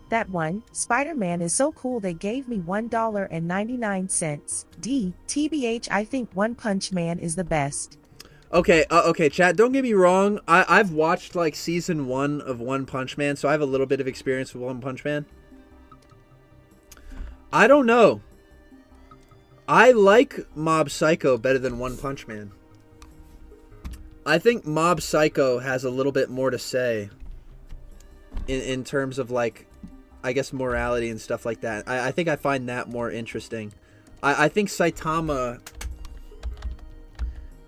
That one, Spider-Man is so cool they gave me $1.99. D, TBH, I think One Punch Man is the best. Okay, okay, chat, don't get me wrong. I've watched, like, season 1 of One Punch Man, so I have a little bit of experience with One Punch Man. I don't know. I like Mob Psycho better than One Punch Man. I think Mob Psycho has a little bit more to say in terms of, like, I guess morality and stuff like that. I think I find that more interesting. I think Saitama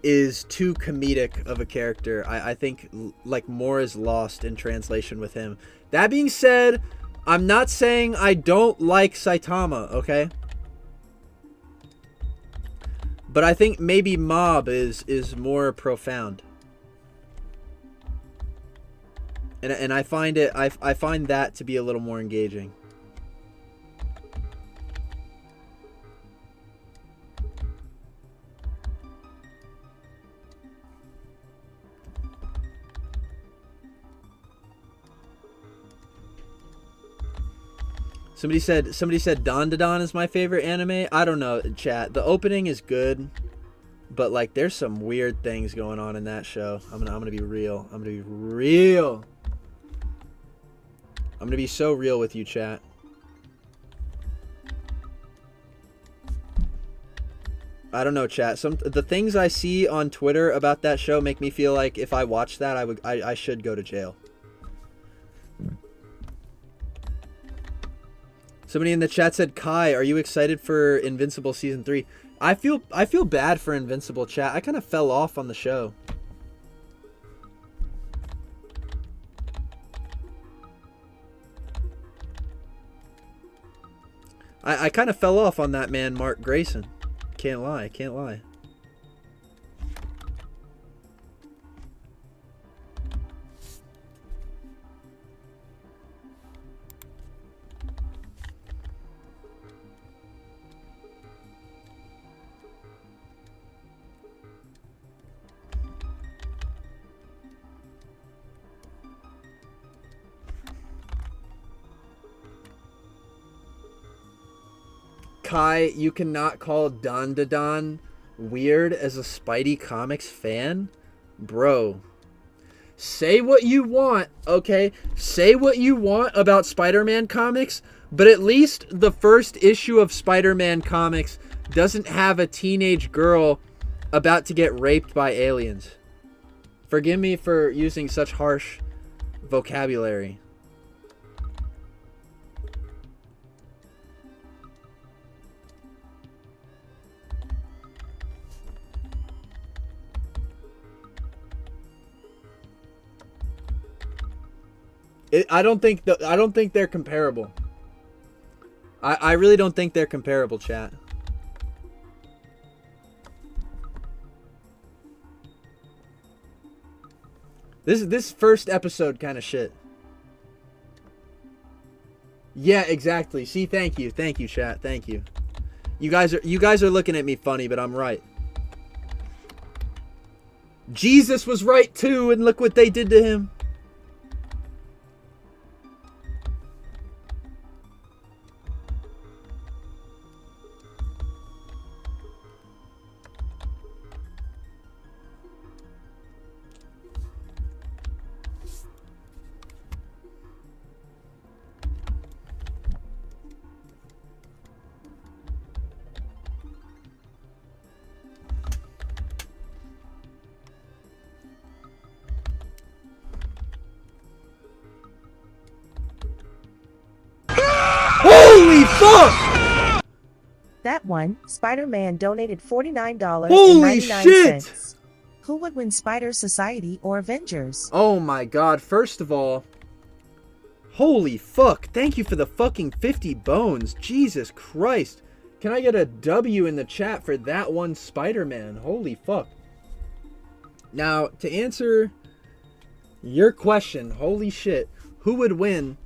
is too comedic of a character. I think, like, more is lost in translation with him. That being said, I'm not saying I don't like Saitama, okay? But I think maybe Mob is more profound. And I find it I find that to be a little more engaging. Somebody said Don is my favorite anime. I don't know, chat. The opening is good, but like there's some weird things going on in that show. I'm gonna be real. I'm gonna be real. I'm gonna be so real with you, chat. I don't know, chat. The things I see on Twitter about that show make me feel like if I watch that, I should go to jail. Somebody in the chat said, Kai, are you excited for Invincible Season 3? I feel bad for Invincible, chat. I kind of fell off on the show. I kind of fell off on that man, Mark Grayson. Can't lie, can't lie. Kai, you cannot call Don weird as a Spidey Comics fan? Bro. Say what you want, okay? Say what you want about Spider-Man comics, but at least the first issue of Spider-Man comics doesn't have a teenage girl about to get raped by aliens. Forgive me for using such harsh vocabulary. I don't think they're comparable. I really don't think they're comparable, chat. This first episode kind of shit. Yeah, exactly. See, thank you, chat. Thank you. You guys are looking at me funny, but I'm right. Jesus was right too, and look what they did to him. Holy fuck! That one, Spider-Man donated $49.99. Holy shit! Who would win Spider Society or Avengers? Oh my god, first of all, holy fuck, thank you for the fucking 50 bones. Jesus Christ. Can I get a W in the chat for that one Spider-Man? Holy fuck. Now, to answer your question, holy shit, who would win,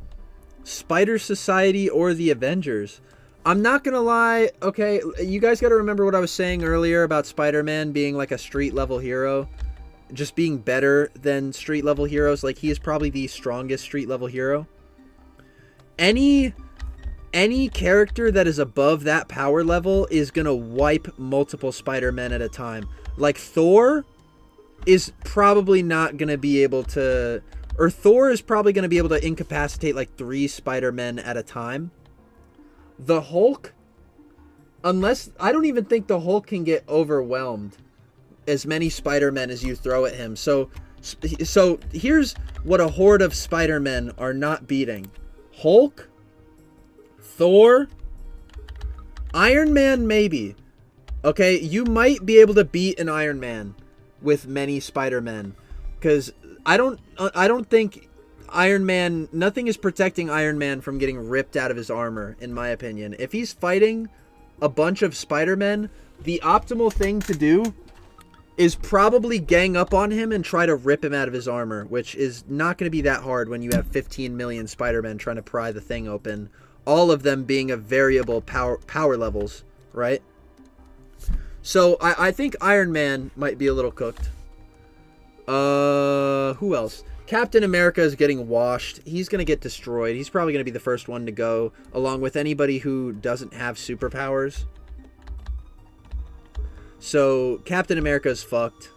Spider Society or the Avengers? I'm not gonna lie, okay, you guys gotta remember what I was saying earlier about Spider-Man being like a street level hero, just being better than street level heroes. Like, he is probably the strongest street level hero. Any character that is above that power level is gonna wipe multiple Spider-Men at a time. Like, Thor is probably not gonna be able to, or Thor is probably gonna be able to incapacitate like 3 Spider-Men at a time. The Hulk, unless, I don't even think the Hulk can get overwhelmed as many Spider-Men as you throw at him. So here's what a horde of Spider-Men are not beating. Hulk, Thor, Iron Man maybe. Okay, you might be able to beat an Iron Man with many Spider-Men, because I don't think Iron Man, nothing is protecting Iron Man from getting ripped out of his armor, in my opinion. If he's fighting a bunch of Spider-Men, the optimal thing to do is probably gang up on him and try to rip him out of his armor, which is not going to be that hard when you have 15 million Spider-Men trying to pry the thing open, all of them being of variable power levels, right? So I think Iron Man might be a little cooked. Who else? Captain America is getting washed. He's going to get destroyed. He's probably going to be the first one to go, along with anybody who doesn't have superpowers. So Captain America's fucked.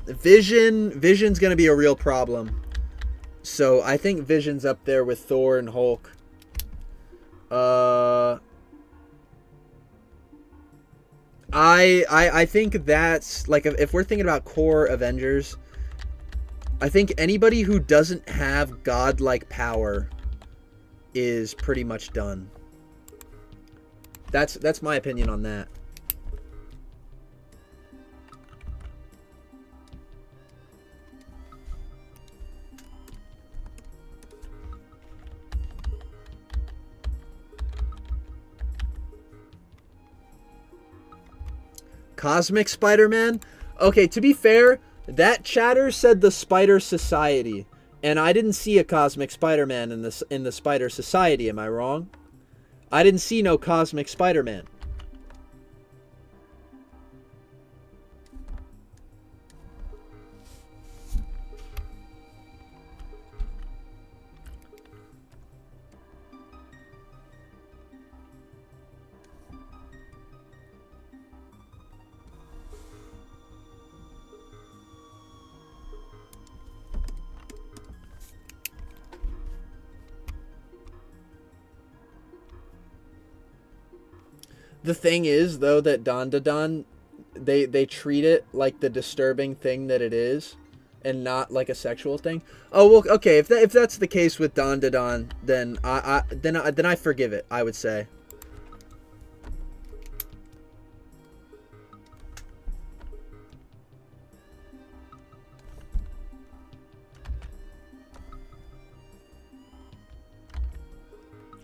Vision's going to be a real problem. So I think Vision's up there with Thor and Hulk. I think that's, like, if we're thinking about core Avengers, I think anybody who doesn't have godlike power is pretty much done. That's my opinion on that. Cosmic Spider-Man? Okay, to be fair, that chatter said the Spider Society, and I didn't see a Cosmic Spider-Man in the Spider Society. Am I wrong? I didn't see no Cosmic Spider-Man. The thing is, though, that Don, they treat it like the disturbing thing that it is, and not like a sexual thing. Oh well, okay. If that's the case with Don, then I forgive it. I would say.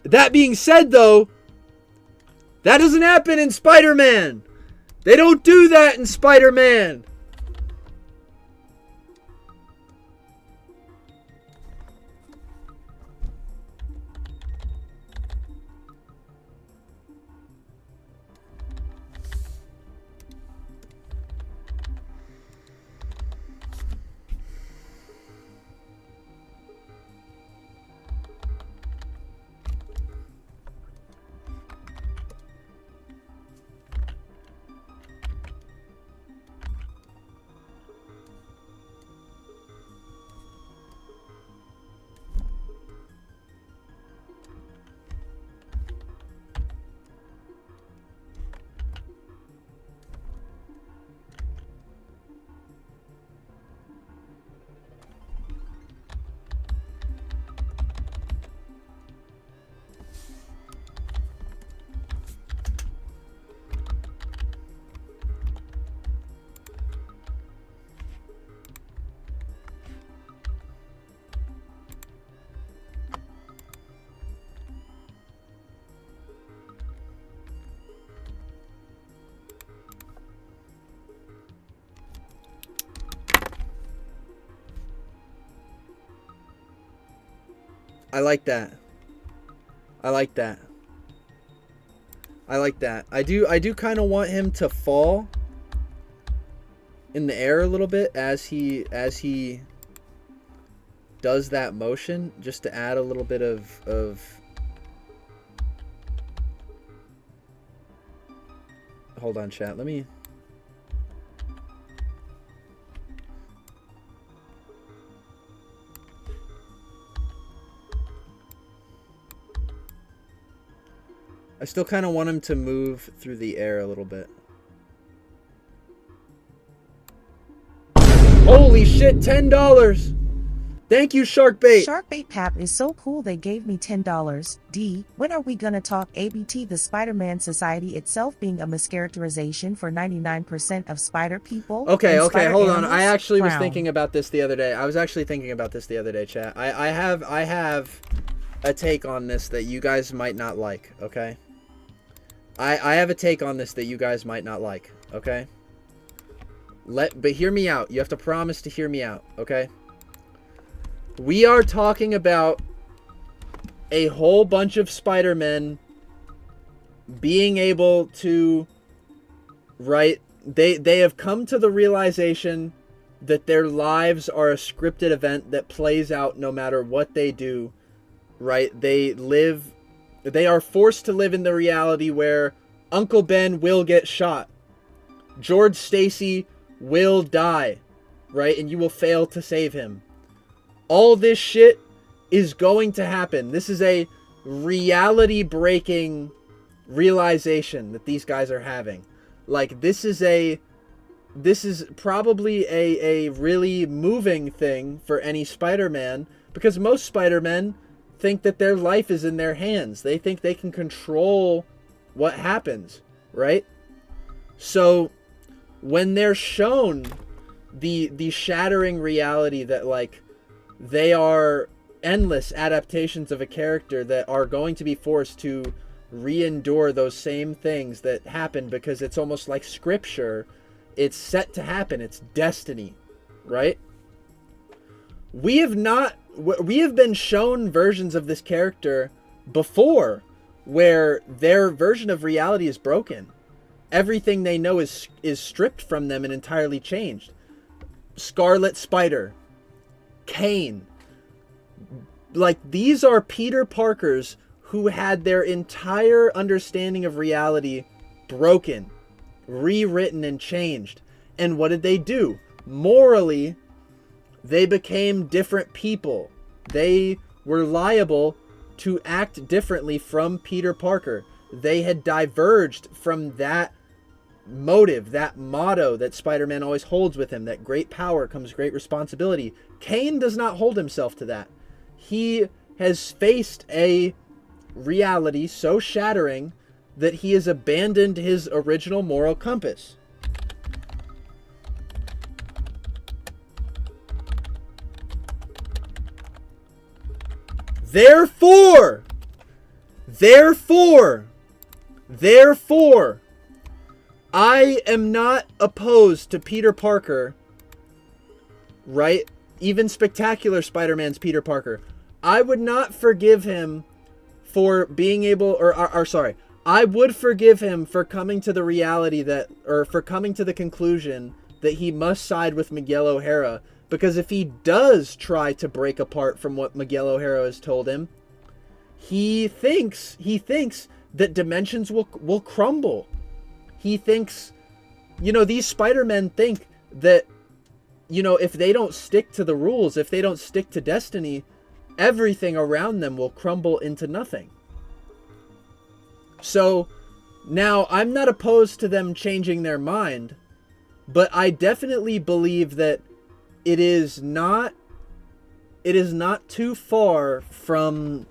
That being said, though, that doesn't happen in Spider-Man. They don't do that in Spider-Man. I like that. I like that. I like that. I do kind of want him to fall in the air a little bit as he does that motion, just to add a little bit of hold on, chat. Let me I still kind of want him to move through the air a little bit. Holy shit, $10! Thank you, Sharkbait! Sharkbait Pap is so cool they gave me $10. D, when are we gonna talk ABT, the Spider-Man Society itself being a mischaracterization for 99% of spider people? Okay, and okay, spider hold on. animals? I actually was Frown. thinking about this the other day. Chat. I have a take on this that you guys might not like, okay? I have a take on this that you guys might not like, okay? But hear me out. You have to promise to hear me out, okay? We are talking about a whole bunch of Spider-Men being able to, right? They have come to the realization that their lives are a scripted event that plays out no matter what they do, right? They are forced to live in the reality where Uncle Ben will get shot. George Stacy will die, right? And you will fail to save him. All this shit is going to happen. This is a reality-breaking realization that these guys are having. Like, this is probably a really moving thing for any Spider-Man, because most Spider-Men think that their life is in their hands. They think they can control what happens, right? So when they're shown the shattering reality that, like, they are endless adaptations of a character that are going to be forced to re-endure those same things that happen, because it's almost like scripture. It's set to happen. It's destiny, right? We have been shown versions of this character before where their version of reality is broken. Everything they know is stripped from them and entirely changed. Scarlet Spider, Kane. Like, these are Peter Parkers who had their entire understanding of reality broken, rewritten, and changed. And what did they do? Morally, they became different people. They were liable to act differently from Peter Parker. They had diverged from that motive, that motto that Spider-Man always holds with him, that great power comes great responsibility. Kane does not hold himself to that. He has faced a reality so shattering that he has abandoned his original moral compass. Therefore, I am not opposed to Peter Parker, right? Even Spectacular Spider-Man's Peter Parker. I would not forgive him for being able, I would forgive him for coming to the reality that, or for coming to the conclusion that he must side with Miguel O'Hara, because if he does try to break apart from what Miguel O'Hara has told him, he thinks that dimensions will crumble. He thinks, these Spider-Men think that, if they don't stick to the rules, if they don't stick to destiny, everything around them will crumble into nothing. So now I'm not opposed to them changing their mind, but I definitely believe that it is not too far from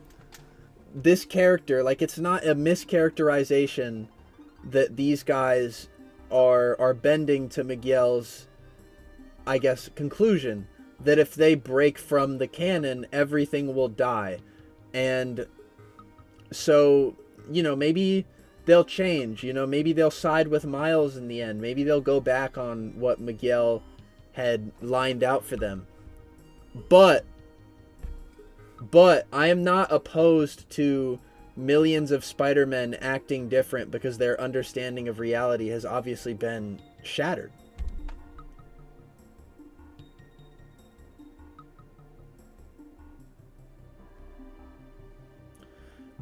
this character. Like, it's not a mischaracterization that these guys are bending to Miguel's, I guess, conclusion that if they break from the canon, everything will die. And so, maybe they'll change, maybe they'll side with Miles in the end. Maybe they'll go back on what Miguel had lined out for them. But I am not opposed to millions of Spider-Men acting different because their understanding of reality has obviously been shattered.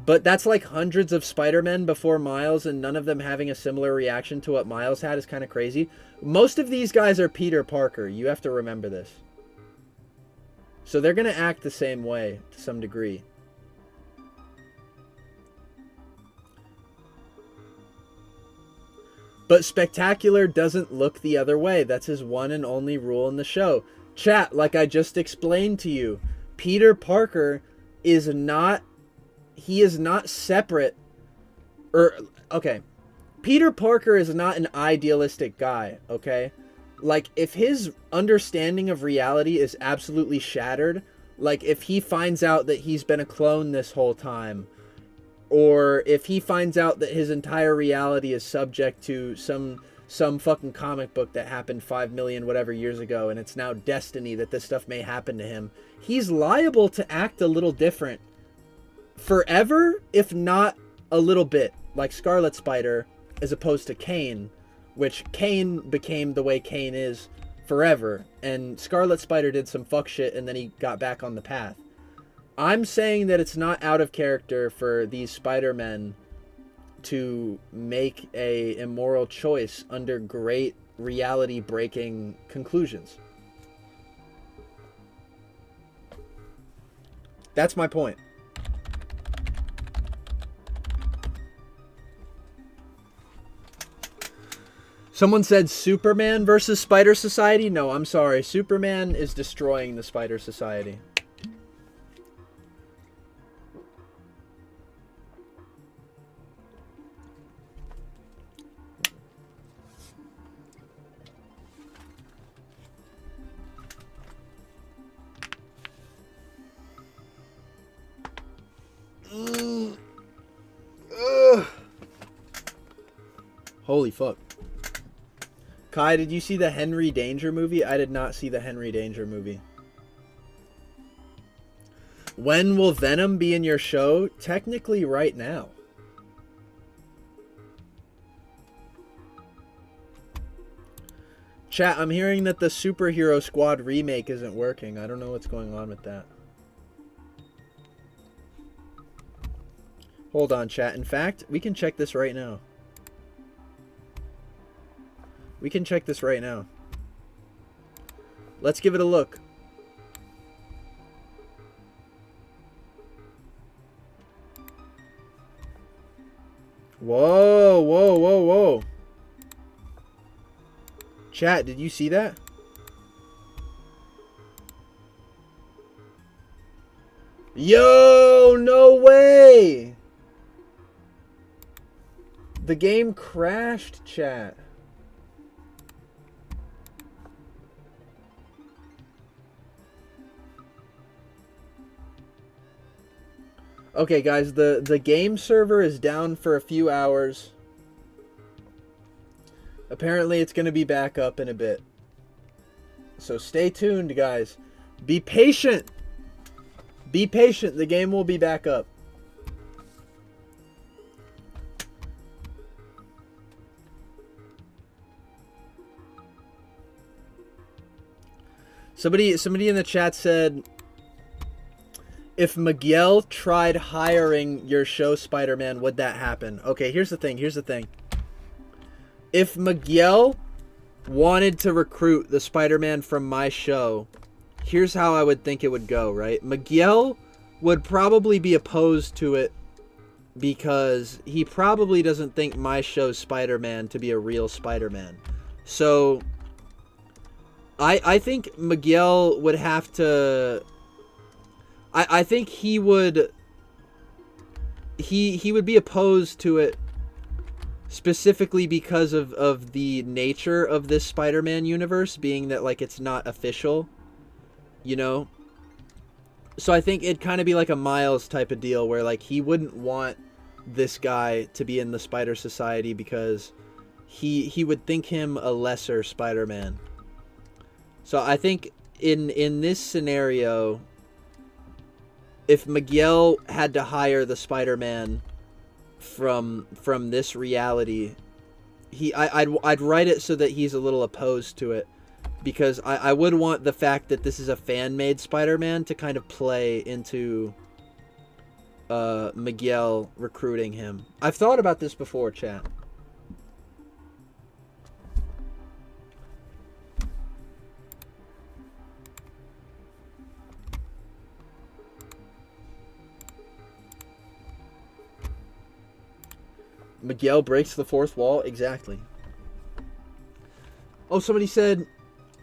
But that's like hundreds of Spider-Men before Miles, and none of them having a similar reaction to what Miles had is kind of crazy. Most of these guys are Peter Parker. You have to remember this. So they're going to act the same way to some degree. But Spectacular doesn't look the other way. That's his one and only rule in the show. Chat, like I just explained to you, Peter Parker is not... He is not separate, okay, Peter Parker is not an idealistic guy, okay? Like, if his understanding of reality is absolutely shattered, like if he finds out that he's been a clone this whole time, or if he finds out that his entire reality is subject to some some fucking comic book that happened 5 million whatever years ago, and it's now destiny that this stuff may happen to him, he's liable to act a little different forever, if not a little bit, like Scarlet Spider, as opposed to Kane, which Kane became the way Kane is forever, and Scarlet Spider did some fuck shit and then he got back on the path. I'm saying that it's not out of character for these Spider-Men to make a immoral choice under great reality-breaking conclusions. That's my point. Someone said Superman versus Spider Society? No, I'm sorry. Superman is destroying the Spider Society. Holy fuck. Kai, did you see the Henry Danger movie? I did not see the Henry Danger movie. When will Venom be in your show? Technically right now. Chat, I'm hearing that the Superhero Squad remake isn't working. I don't know what's going on with that. Hold on, chat. In fact, we can check this right now. We can check this right now. Let's give it a look. Whoa, whoa, whoa, whoa. Chat, did you see that? Yo, no way! The game crashed, chat. Okay, guys, the game server is down for a few hours. Apparently, it's going to be back up in a bit. So stay tuned, guys. Be patient. Be patient. The game will be back up. Somebody in the chat said, if Miguel tried hiring your show, Spider-Man, would that happen? Okay, here's the thing. If Miguel wanted to recruit the Spider-Man from my show, here's how I would think it would go, right? Miguel would probably be opposed to it because he probably doesn't think my show's Spider-Man to be a real Spider-Man. So I think Miguel would have to... I think he would be opposed to it specifically because of the nature of this Spider-Man universe, being that, like, it's not official, you know? So I think it'd kind of be like a Miles type of deal where, like, he wouldn't want this guy to be in the Spider Society because he would think him a lesser Spider-Man. So I think in this scenario, if Miguel had to hire the Spider-Man from this reality, I'd write it so that he's a little opposed to it, because I would want the fact that this is a fan-made Spider-Man to kind of play into Miguel recruiting him. I've thought about this before, chat. Miguel breaks the fourth wall? Exactly. Oh, somebody said,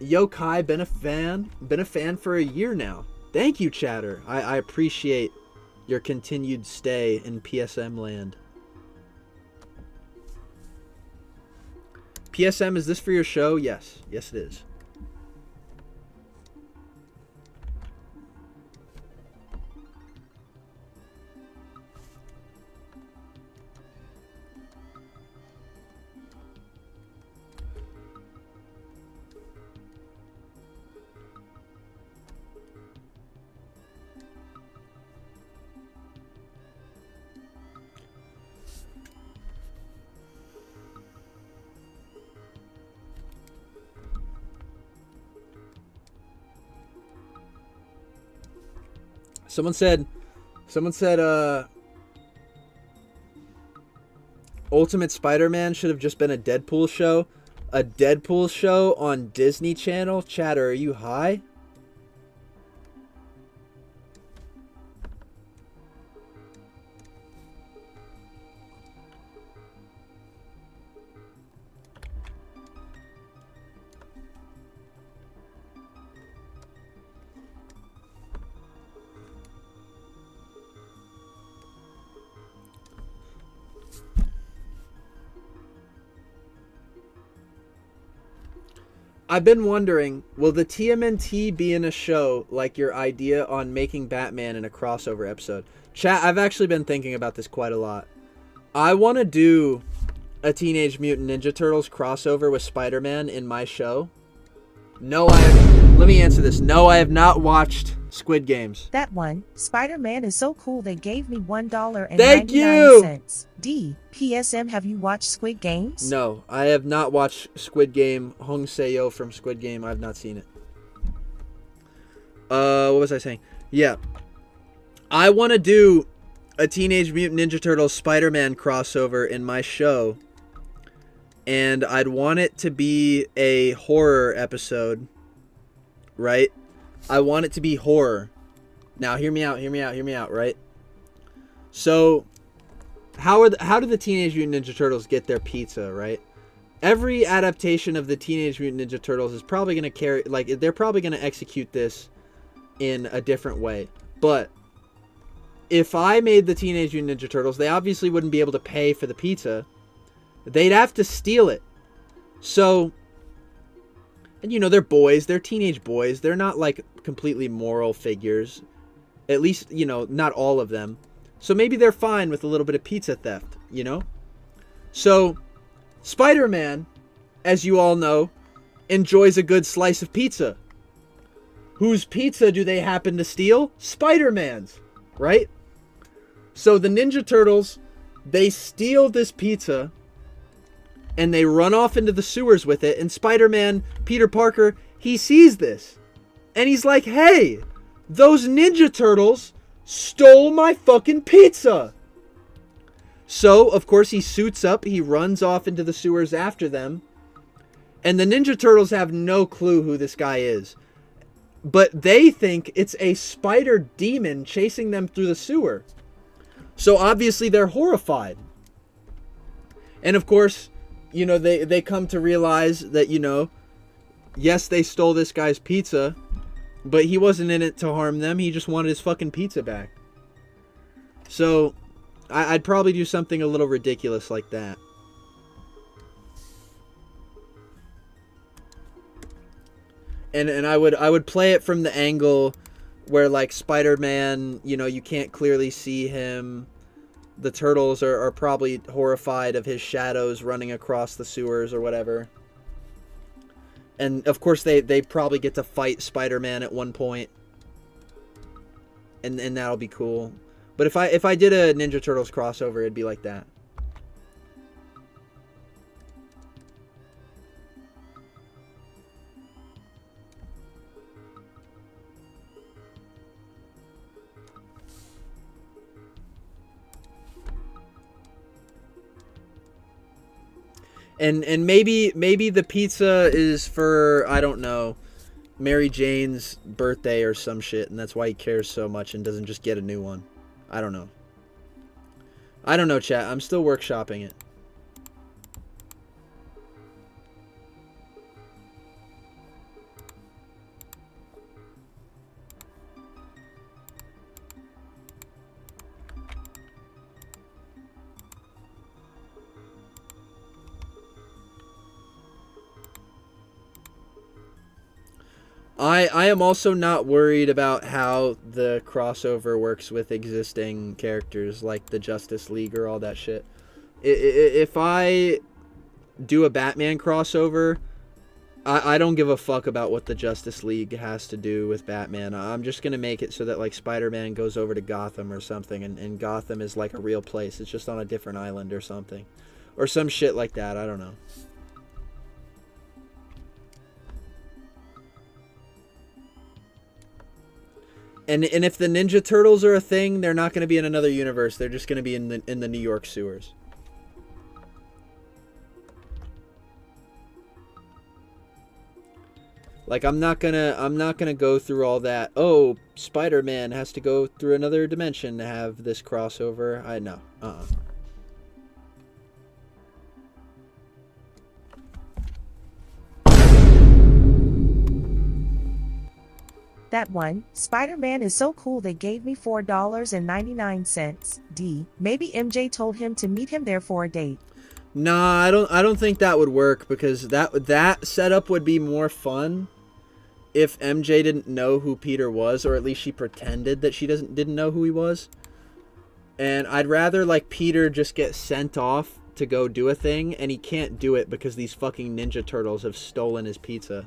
yo, Kai, been a fan for a year now. Thank you, chatter. I appreciate your continued stay in PSM land. PSM, is this for your show? Yes. Yes, it is. Someone said, Ultimate Spider-Man should have just been a Deadpool show. A Deadpool show on Disney Channel? Chatter, are you high? I've been wondering, will the TMNT be in a show like your idea on making Batman in a crossover episode? Chat, I've actually been thinking about this quite a lot. I want to do a Teenage Mutant Ninja Turtles crossover with Spider-Man in my show. Let me answer this. No, I have not watched Squid Games. That one, Spider-Man is so cool they gave me $1.99. Thank you! D. PSM, have you watched Squid Games? No, I have not watched Squid Game. Hong Se-yo from Squid Game. I've not seen it. What was I saying? Yeah. I want to do a Teenage Mutant Ninja Turtles Spider-Man crossover in my show. And I'd want it to be a horror episode. Right? I want it to be horror. Now, hear me out, right? So, how do the Teenage Mutant Ninja Turtles get their pizza, right? Every adaptation of the Teenage Mutant Ninja Turtles is probably going to they're probably going to execute this in a different way. But if I made the Teenage Mutant Ninja Turtles, they obviously wouldn't be able to pay for the pizza. They'd have to steal it. So, and they're boys, they're teenage boys. They're not like completely moral figures. At least, not all of them. So maybe they're fine with a little bit of pizza theft, So, Spider-Man, as you all know, enjoys a good slice of pizza. Whose pizza do they happen to steal? Spider-Man's, right? So the Ninja Turtles, they steal this pizza and they run off into the sewers with it, and Spider-Man, Peter Parker, he sees this. And he's like, hey, those Ninja Turtles stole my fucking pizza. So, of course, he suits up, he runs off into the sewers after them, and the Ninja Turtles have no clue who this guy is. But they think it's a spider demon chasing them through the sewer. So obviously they're horrified. And of course, they come to realize that, yes, they stole this guy's pizza, but he wasn't in it to harm them. He just wanted his fucking pizza back. So I'd probably do something a little ridiculous like that. And I would play it from the angle where, like, Spider-Man, you can't clearly see him. The turtles are probably horrified of his shadows running across the sewers or whatever. And, of course, they probably get to fight Spider-Man at one point. And that'll be cool. But if I did a Ninja Turtles crossover, it'd be like that. And maybe the pizza is for, I don't know, Mary Jane's birthday or some shit, and that's why he cares so much and doesn't just get a new one. I don't know. I don't know, chat. I'm still workshopping it. I am also not worried about how the crossover works with existing characters like the Justice League or all that shit. If I do a Batman crossover, I don't give a fuck about what the Justice League has to do with Batman. I'm just going to make it so that, like, Spider-Man goes over to Gotham or something, and Gotham is like a real place. It's just on a different island or something. Or some shit like that. I don't know. And if the Ninja Turtles are a thing, they're not going to be in another universe. They're just going to be in the New York sewers. Like, I'm not gonna go through all that. Oh, Spider-Man has to go through another dimension to have this crossover. I know. That one, Spider-Man is so cool they gave me $4.99. D. Maybe MJ told him to meet him there for a date. Nah, I don't think that would work, because that setup would be more fun if MJ didn't know who Peter was, or at least she pretended that she didn't know who he was. And I'd rather, like, Peter just get sent off to go do a thing, and he can't do it because these fucking Ninja Turtles have stolen his pizza.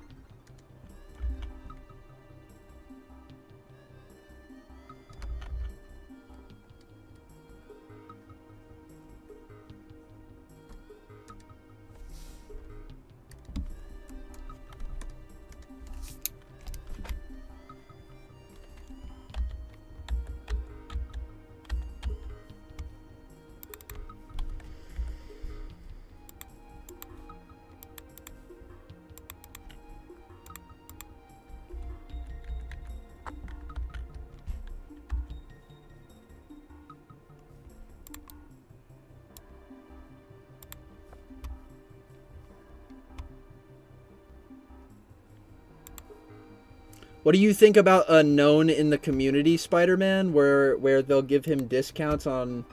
What do you think about a known in the community Spider-Man, where they'll give him discounts on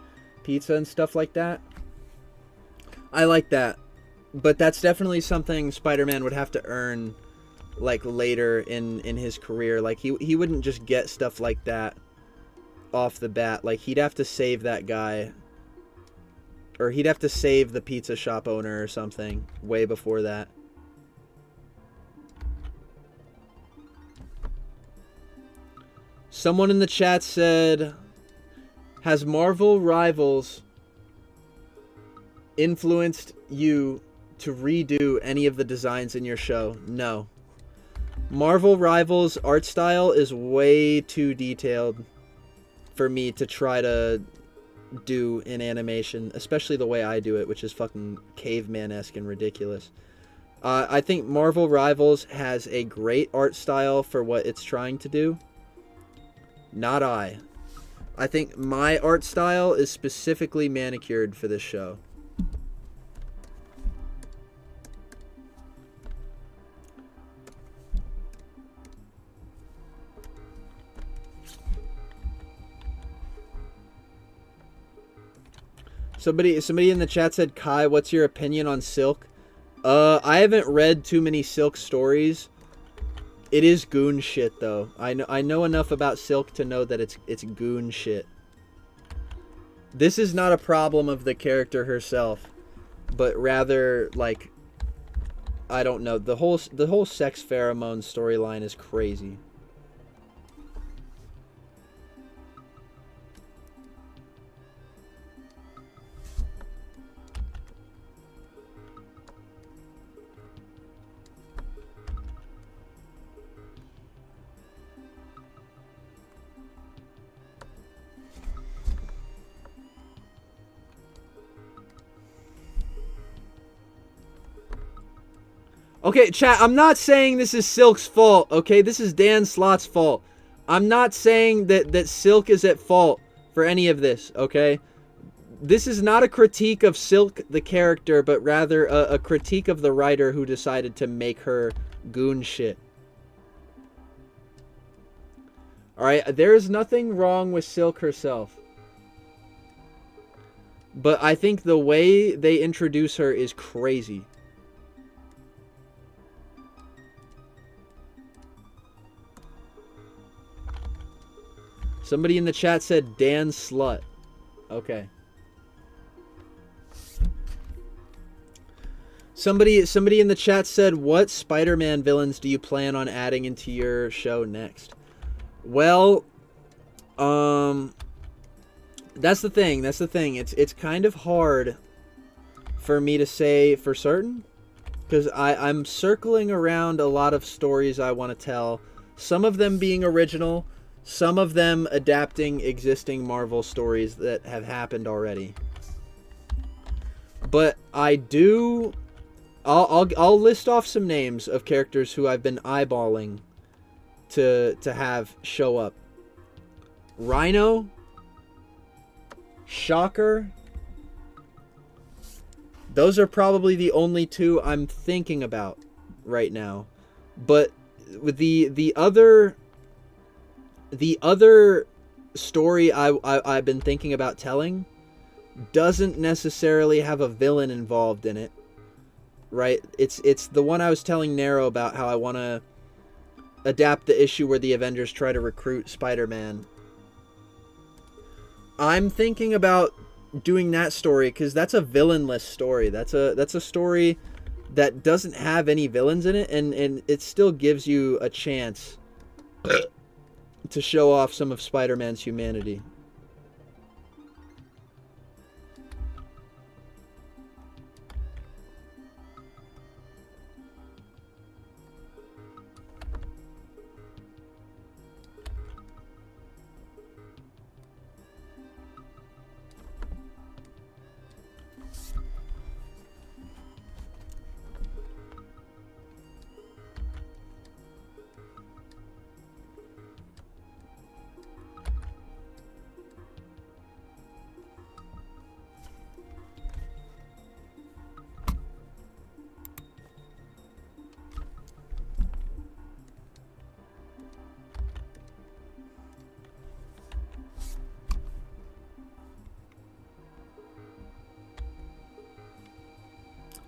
pizza and stuff like that? I like that. But that's definitely something Spider-Man would have to earn, like, later in his career. Like, he wouldn't just get stuff like that off the bat. Like, he'd have to save that guy, or he'd have to save the pizza shop owner or something way before that. Someone in the chat said, has Marvel Rivals influenced you to redo any of the designs in your show? No. Marvel Rivals art style is way too detailed for me to try to do in animation, especially the way I do it, which is fucking caveman-esque and ridiculous. I think Marvel Rivals has a great art style for what it's trying to do. Not I. I think my art style is specifically manicured for this show. Somebody in the chat said, Kai, what's your opinion on Silk? I haven't read too many Silk stories. It is goon shit, though. I know enough about Silk to know that it's goon shit. This is not a problem of the character herself, but rather, like, I don't know. The whole sex pheromone storyline is crazy. Okay, chat, I'm not saying this is Silk's fault, okay? This is Dan Slott's fault. I'm not saying that Silk is at fault for any of this, okay? This is not a critique of Silk, the character, but rather a critique of the writer who decided to make her goon shit. Alright, there is nothing wrong with Silk herself. But I think the way they introduce her is crazy. Somebody in the chat said Dan Slut. Okay. Somebody in the chat said, what Spider-Man villains do you plan on adding into your show next? Well, that's the thing. It's kind of hard for me to say for certain, because I'm circling around a lot of stories I want to tell. Some of them being original, Some of them adapting existing Marvel stories that have happened already. But I'll list off some names of characters who I've been eyeballing to have show up. Rhino, Shocker. Those are probably the only two I'm thinking about right now. But with the other story I've been thinking about telling doesn't necessarily have a villain involved in it. Right? It's the one I was telling Nero about, how I want to adapt the issue where the Avengers try to recruit Spider-Man. I'm thinking about doing that story because that's a villainless story. That's a story that doesn't have any villains in it, and it still gives you a chance to show off some of Spider-Man's humanity.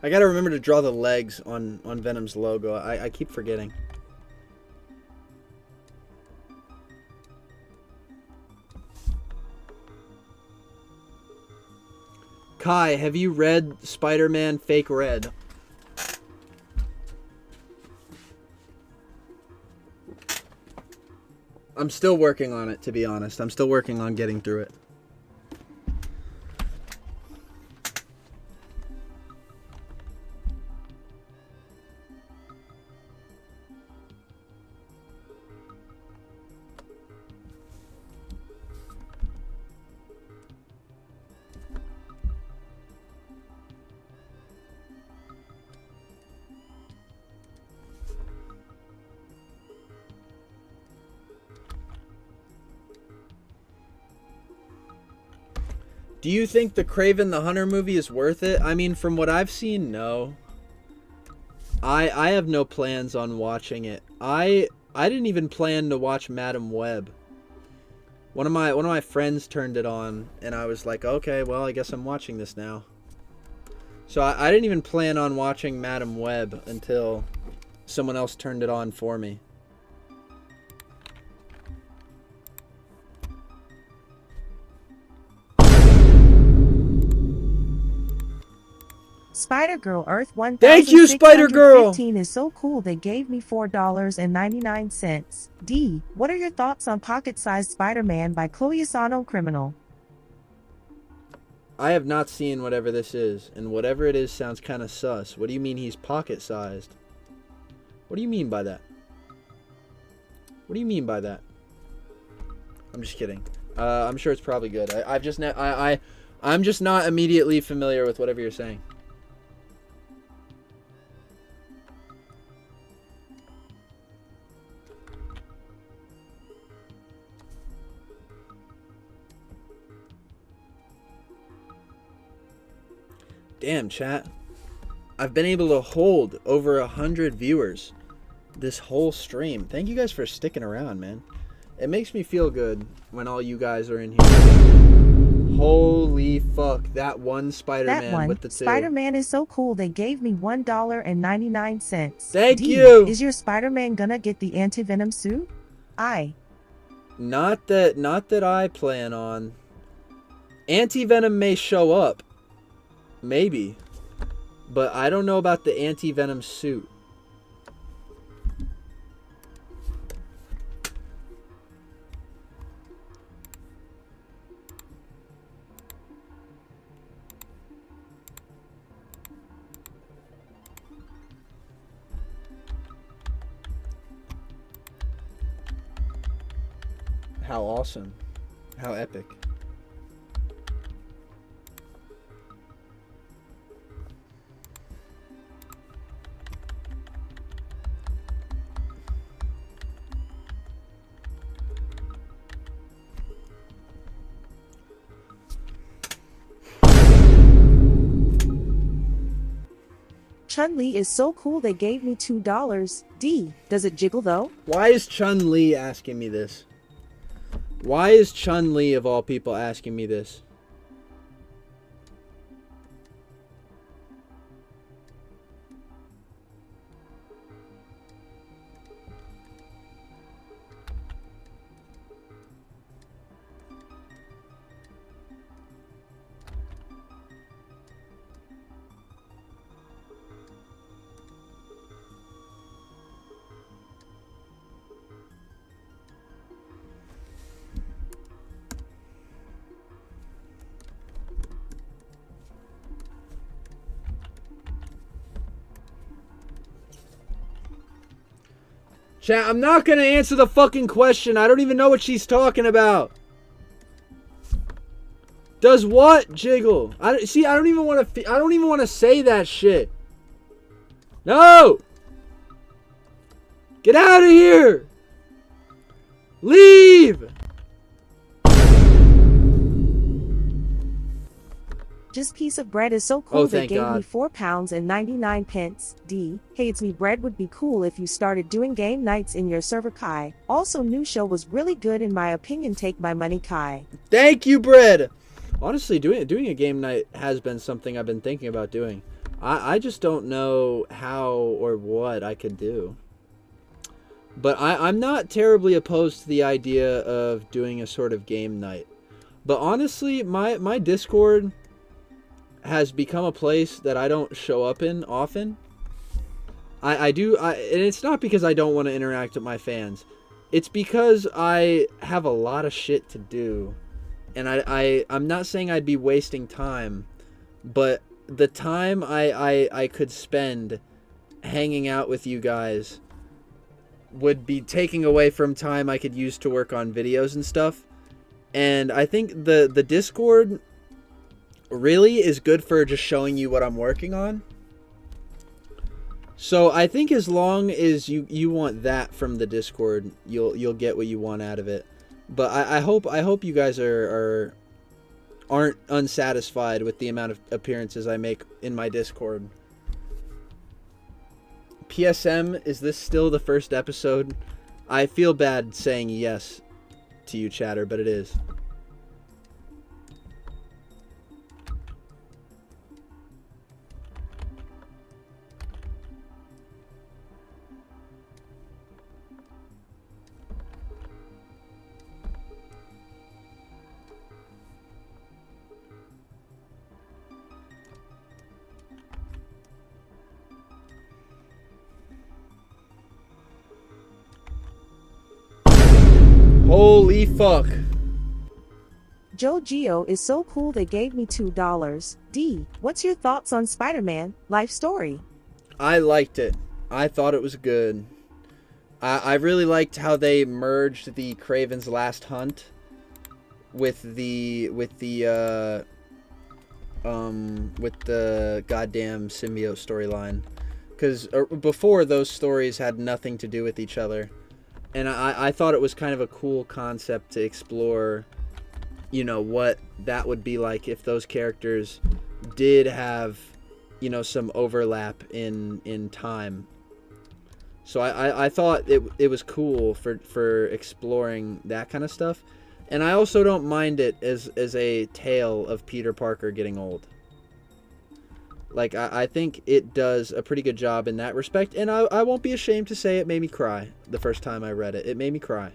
I gotta remember to draw the legs on Venom's logo. I keep forgetting. Kai, have you read Spider-Man Fake Red? I'm still working on it, to be honest. I'm still working on getting through it. Do you think the Kraven the Hunter movie is worth it? I mean, from what I've seen, no. I have no plans on watching it. I didn't even plan to watch Madam Web. One of my friends turned it on, and I was like, okay, well, I guess I'm watching this now. So I didn't even plan on watching Madam Web until someone else turned it on for me. Spider-Girl Earth 1615 Thank you, Spider-Girl! is so cool they gave me $4.99. D. What are your thoughts on Pocket-Sized Spider-Man by Chloe Asano Criminal? I have not seen whatever this is, and whatever it is sounds kind of sus. What do you mean he's pocket-sized? What do you mean by that? What do you mean by that? I'm just kidding. I'm sure it's probably good. I'm just not immediately familiar with whatever you're saying. Damn, chat. I've been able to hold over 100 viewers this whole stream. Thank you guys for sticking around, man. It makes me feel good when all you guys are in here. Holy fuck, that one Spider-Man with the two. Spider-Man is so cool they gave me $1.99. Thank D. you! Is your Spider-Man gonna get the anti-venom suit? Not that I plan on. Anti-venom may show up. Maybe. But I don't know about the anti-venom suit. How awesome. How epic. Chun-Li is so cool they gave me $2. D. Does it jiggle though? Why is Chun-Li asking me this? Why is Chun-Li, of all people, asking me this? Chat, I'm not gonna answer the fucking question. I don't even know what she's talking about. Does what jiggle? I don't even want to say that shit. No! Get out of here! Leave! This piece of bread is so cool Oh, they thank gave God. me £4.99. D. Hates me bread would be cool if you started doing game nights in your server Kai. Also new show was really good in my opinion. Take my money Kai. Thank you, Bread. Honestly, doing a game night has been something I've been thinking about doing. I just don't know how or what I could do. But I'm not terribly opposed to the idea of doing a sort of game night. But honestly, my Discord has become a place that I don't show up in often. And it's not because I don't want to interact with my fans. It's because I have a lot of shit to do. And I'm not saying I'd be wasting time, but the time I could spend hanging out with you guys would be taking away from time I could use to work on videos and stuff. And I think the Discord really is good for just showing you what I'm working on. So I think as long as you want that from the Discord, you'll get what you want out of it. But I hope you guys aren't unsatisfied with the amount of appearances I make in my Discord. PSM, is this still the first episode? I feel bad saying yes to you, chatter, but it is. Holy fuck. Joe Geo is so cool they gave me $2. D. What's your thoughts on Spider-Man life story? I liked it. I thought it was good. I really liked how they merged the Kraven's Last Hunt with the goddamn symbiote storyline, because before those stories had nothing to do with each other. And I thought it was kind of a cool concept to explore, you know, what that would be like if those characters did have, you know, some overlap in time. So I thought it was cool for exploring that kind of stuff. And I also don't mind it as a tale of Peter Parker getting old. Like, I think it does a pretty good job in that respect. And I won't be ashamed to say it made me cry the first time I read it. It made me cry.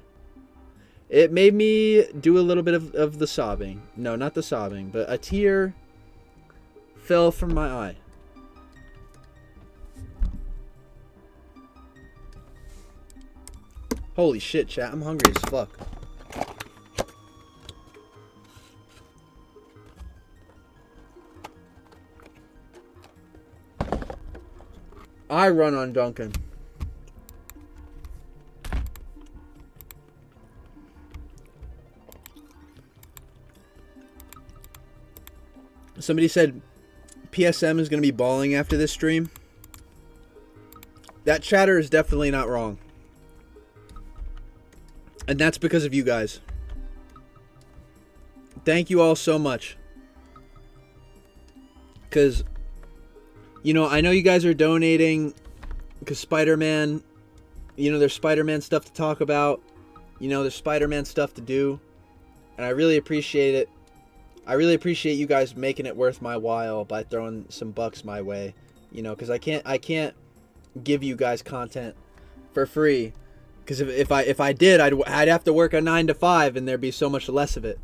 It made me do a little bit of the sobbing. No, not the sobbing, but a tear fell from my eye. Holy shit, chat. I'm hungry as fuck. I run on Duncan. Somebody said PSM is going to be balling after this stream. That chatter is definitely not wrong. And that's because of you guys. Thank you all so much. Because, you know, I know you guys are donating because Spider-Man, you know, there's Spider-Man stuff to talk about. You know, there's Spider-Man stuff to do. And I really appreciate it. I really appreciate you guys making it worth my while by throwing some bucks my way. You know, because I can't give you guys content for free. Because if I did, I'd have to work a 9 to 5 and there'd be so much less of it.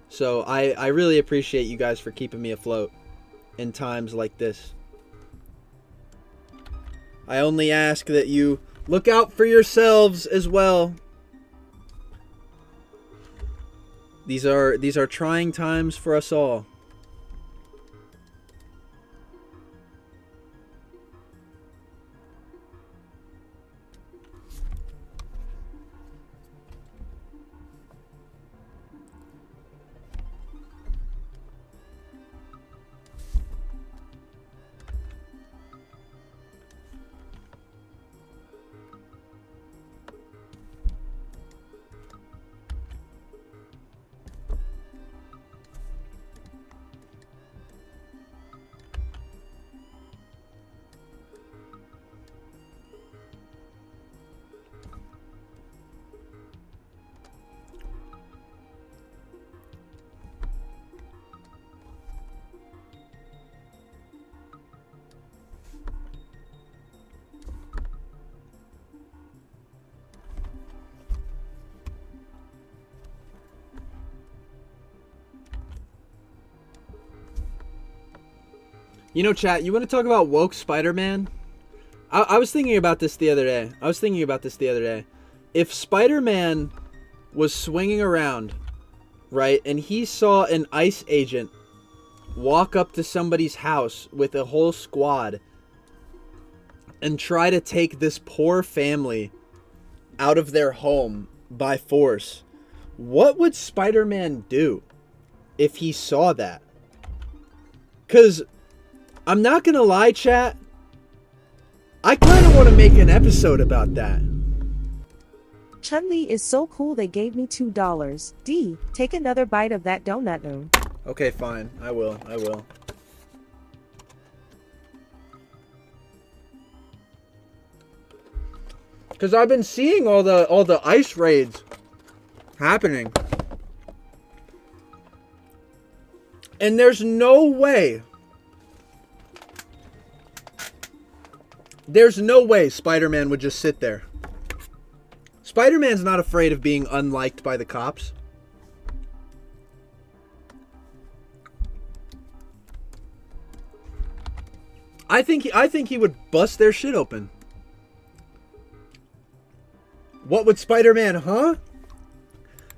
So I really appreciate you guys for keeping me afloat in times like this. I only ask that you look out for yourselves as well. These are trying times for us all. You know, chat, you want to talk about woke Spider-Man? I was thinking about this the other day. If Spider-Man was swinging around, right, and he saw an ICE agent walk up to somebody's house with a whole squad and try to take this poor family out of their home by force, what would Spider-Man do if he saw that? Because I'm not gonna lie, chat, I kind of want to make an episode about that. Chun-Li is so cool they gave me $2. D, take another bite of that donut. Okay, fine. I will. Because I've been seeing all the ICE raids happening. And there's no way Spider-Man would just sit there. Spider-Man's not afraid of being unliked by the cops. I think he would bust their shit open. What would Spider-Man, huh?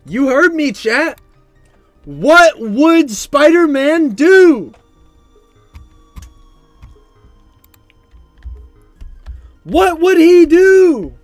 You heard me, chat. What would Spider-Man do? What would he do?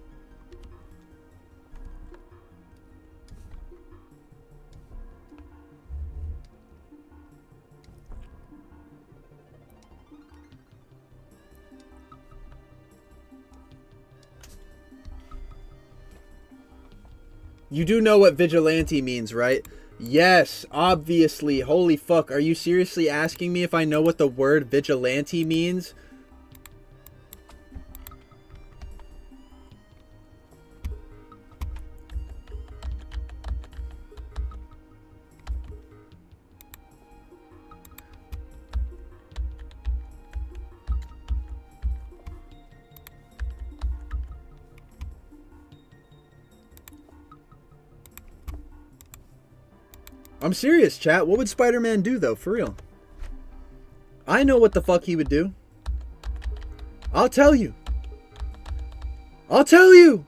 You do know what vigilante means, right? Yes, obviously. Holy fuck. Are you seriously asking me if I know what the word vigilante means? I'm serious, chat. What would Spider-Man do, though? For real. I know what the fuck he would do. I'll tell you. I'll tell you.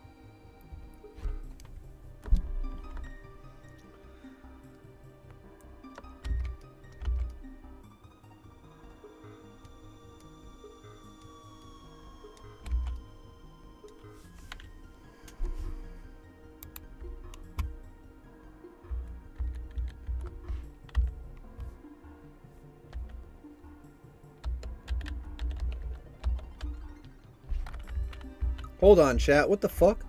Hold on, chat. What the fuck?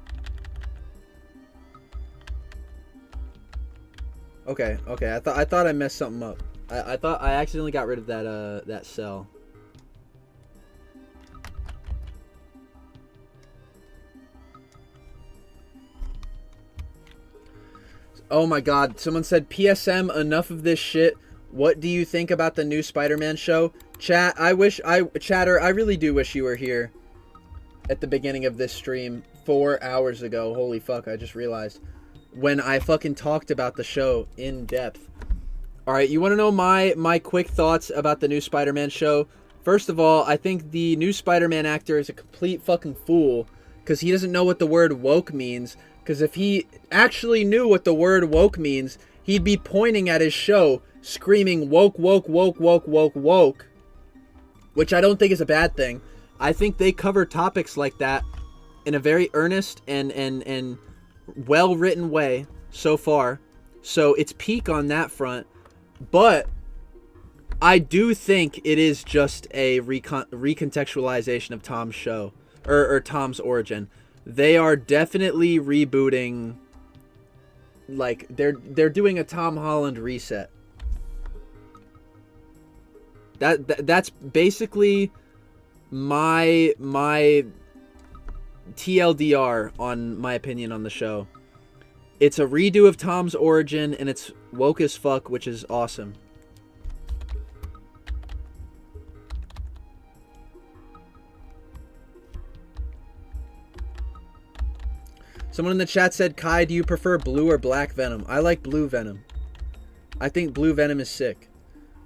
Okay. I thought I messed something up. I thought I accidentally got rid of that cell. Oh my god, someone said, PSM, enough of this shit. What do you think about the new Spider-Man show? Chatter, I really do wish you were here at the beginning of this stream 4 hours ago. Holy fuck, I just realized. When I fucking talked about the show in depth. Alright, you want to know my quick thoughts about the new Spider-Man show? First of all, I think the new Spider-Man actor is a complete fucking fool because he doesn't know what the word woke means. Because if he actually knew what the word woke means, he'd be pointing at his show, screaming woke, woke, woke, woke, woke, woke. Which I don't think is a bad thing. I think they cover topics like that in a very earnest and well-written way so far. So it's peak on that front. But I do think it is just a recontextualization of Tom's show. Or Tom's origin. They are definitely rebooting, like they're doing a Tom Holland reset. That's basically my TLDR on my opinion on the show. It's a redo of Tom's origin and it's woke as fuck, which is awesome. Someone in the chat said, Kai, do you prefer blue or black Venom? I like blue Venom. I think blue Venom is sick.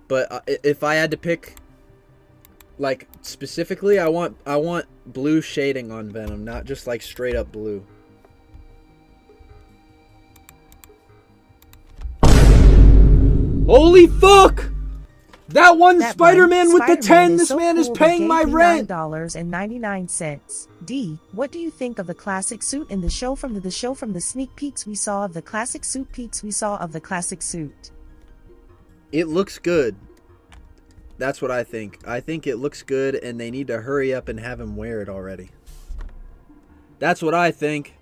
But if I had to pick, like, specifically, I want blue shading on Venom, not just, like, straight up blue. Holy fuck! That one Spider-Man with the 10, this man is paying my rent! $9.99. D, what do you think of the classic suit in the show from the sneak peeks we saw of the classic suit? It looks good. That's what I think. I think it looks good and they need to hurry up and have him wear it already. That's what I think.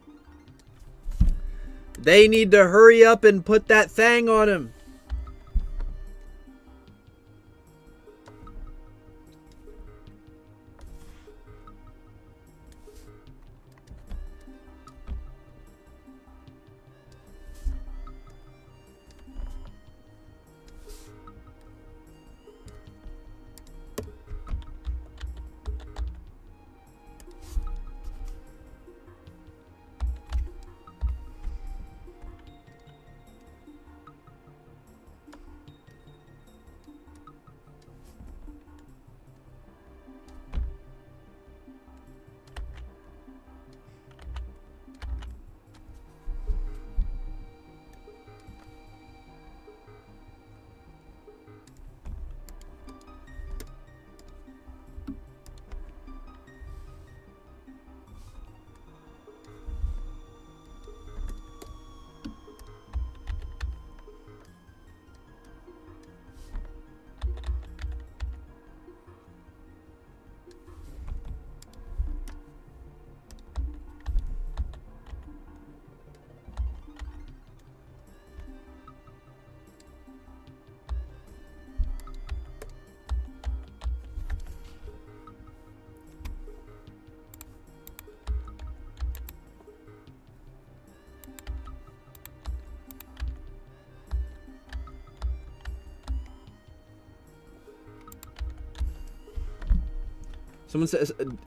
They need to hurry up and put that thing on him.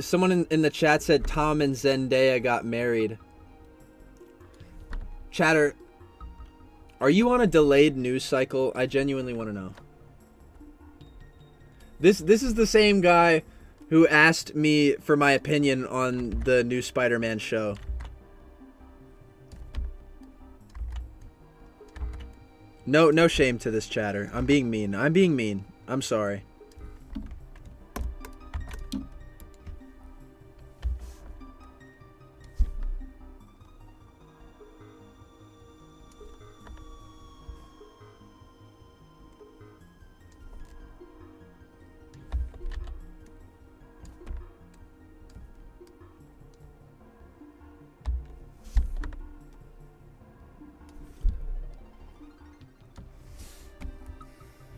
Someone in the chat said Tom and Zendaya got married. Chatter, are you on a delayed news cycle? I genuinely want to know. This is the same guy who asked me for my opinion on the new Spider-Man show. No shame to this chatter. I'm being mean. I'm sorry.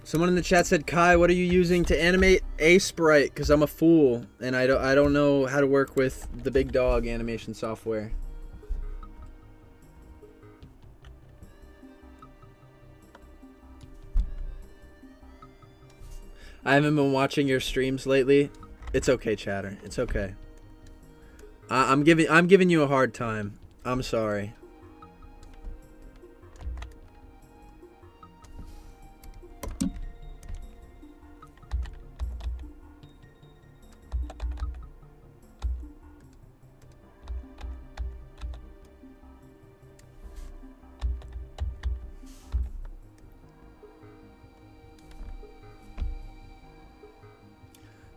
Someone in the chat said, Kai, what are you using to animate a sprite? Because I'm a fool and I don't know how to work with the big dog animation software. I haven't been watching your streams lately. It's okay, chatter. It's okay. I'm giving you a hard time. I'm sorry.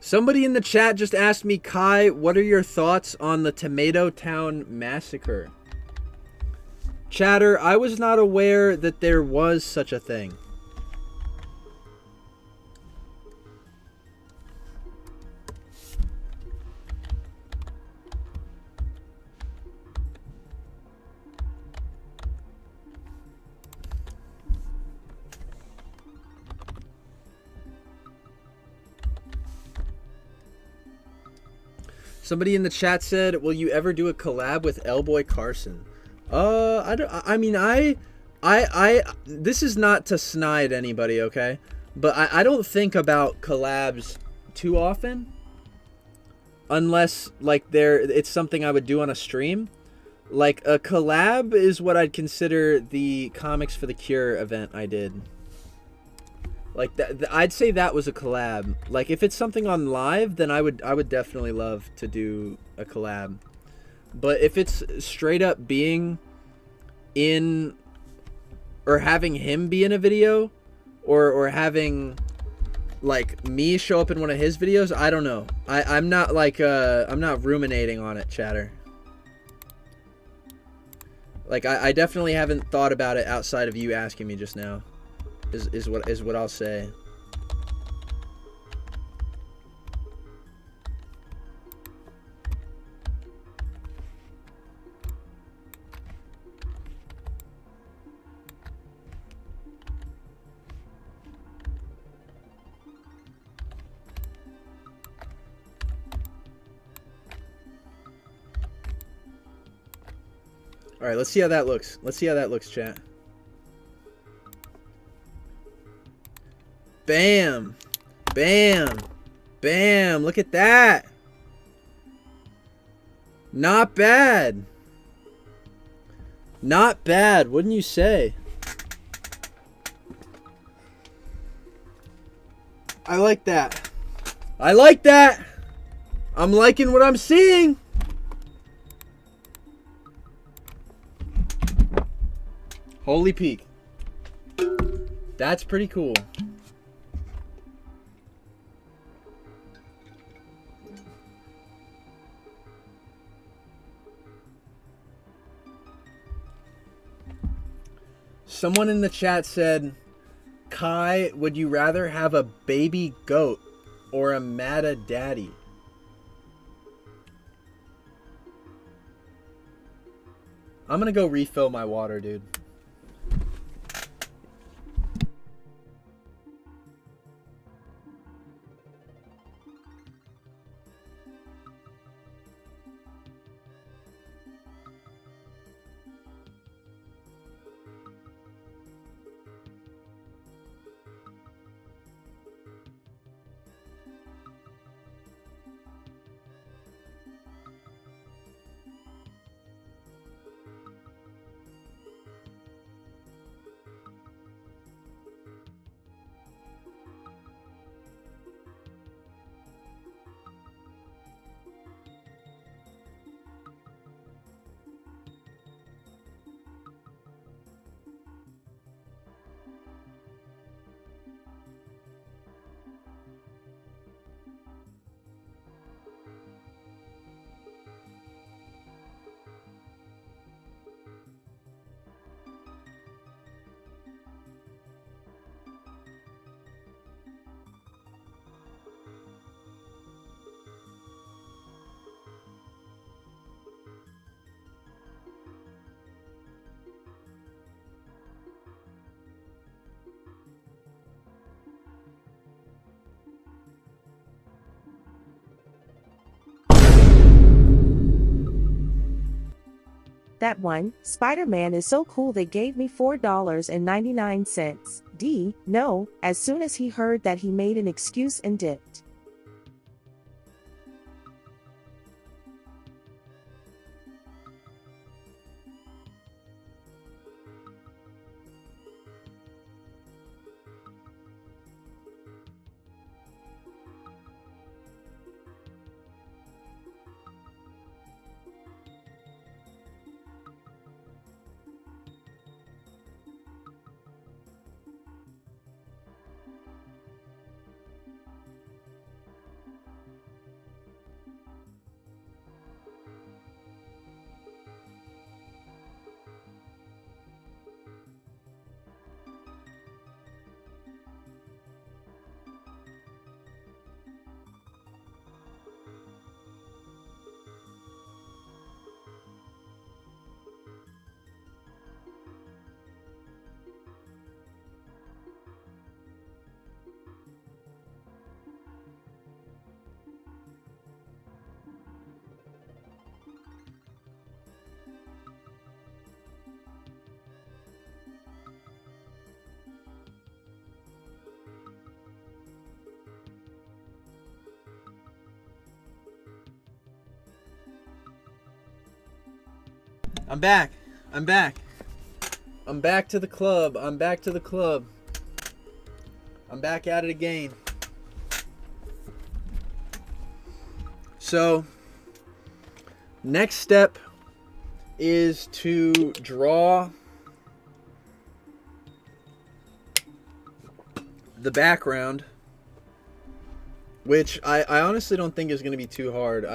Somebody in the chat just asked me, Kai, what are your thoughts on the Tomato Town massacre? Chatter, I was not aware that there was such a thing. Somebody in the chat said, "Will you ever do a collab with Elboy Carson?" I don't. I mean, This is not to snide anybody, okay? But I don't think about collabs too often, unless like it's something I would do on a stream. Like a collab is what I'd consider the Comics for the Cure event I did. Like that, I'd say that was a collab. Like if it's something on live, then I would definitely love to do a collab. But if it's straight up being in, or having him be in a video, or having like me show up in one of his videos, I don't know. I'm not like I'm not ruminating on it, chatter. Like I definitely haven't thought about it outside of you asking me just now. Is what I'll say. All right, let's see how that looks. Let's see how that looks, chat. Bam. Bam. Bam. Look at that. Not bad. Not bad, wouldn't you say? I like that. I like that. I'm liking what I'm seeing. Holy peak. That's pretty cool. Someone in the chat said, Kai, would you rather have a baby goat or a Mata daddy? I'm gonna go refill my water, dude. That one, Spider-Man is so cool they gave me $4.99. D. No, as soon as he heard that he made an excuse and dipped. I'm back. I'm back. I'm back to the club. I'm back to the club. I'm back at it again. So, next step is to draw the background, which I honestly don't think is going to be too hard.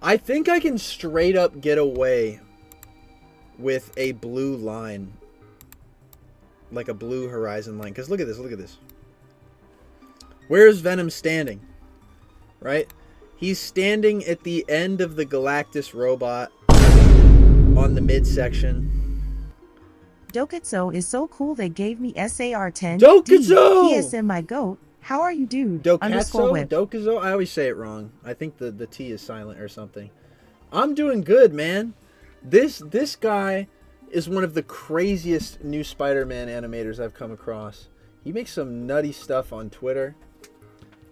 I think I can straight up get away with a blue line. Like a blue horizon line. Because look at this, look at this. Where is Venom standing? Right? He's standing at the end of the Galactus robot on the midsection. Doketsu is so cool they gave me SAR-10. Doketsu! PSM my goat. How are you, dude? Doketsu? Doketsu? I always say it wrong. I think the T is silent or something. I'm doing good, man. This guy is one of the craziest new Spider-Man animators I've come across. He makes some nutty stuff on Twitter.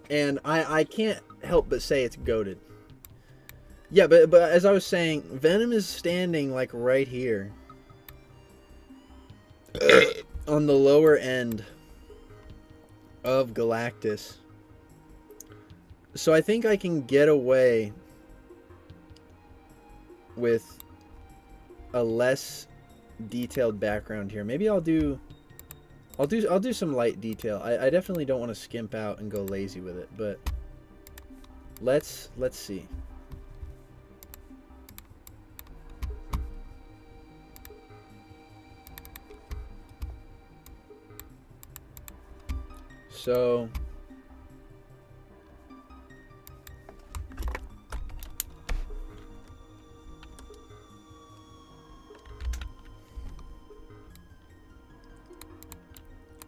And I can't help but say it's goated. Yeah, but as I was saying, Venom is standing like right here. On the lower end of Galactus. So I think I can get away with a less detailed background here. Maybe I'll do some light detail. I definitely don't want to skimp out and go lazy with it, but let's see. So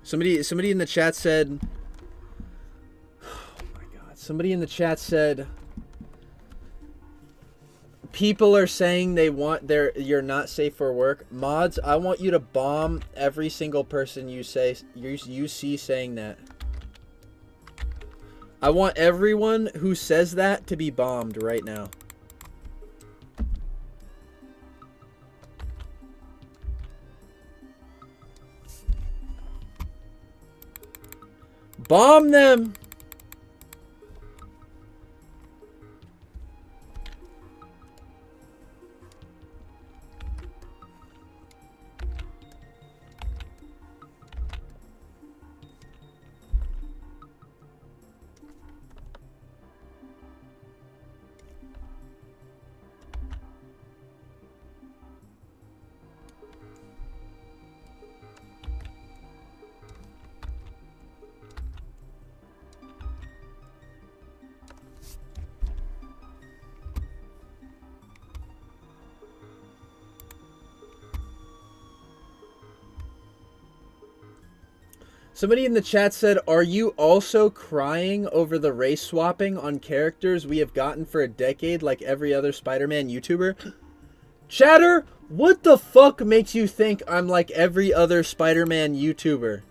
somebody in the chat said, oh my god, somebody in the chat said people are saying they want you're not safe for work. Mods, I want you to bomb every single person you see saying that. I want everyone who says that to be bombed right now. Bomb them! Somebody in the chat said, "Are you also crying over the race swapping on characters we have gotten for a decade like every other Spider-Man YouTuber?" Chatter, what the fuck makes you think I'm like every other Spider-Man YouTuber?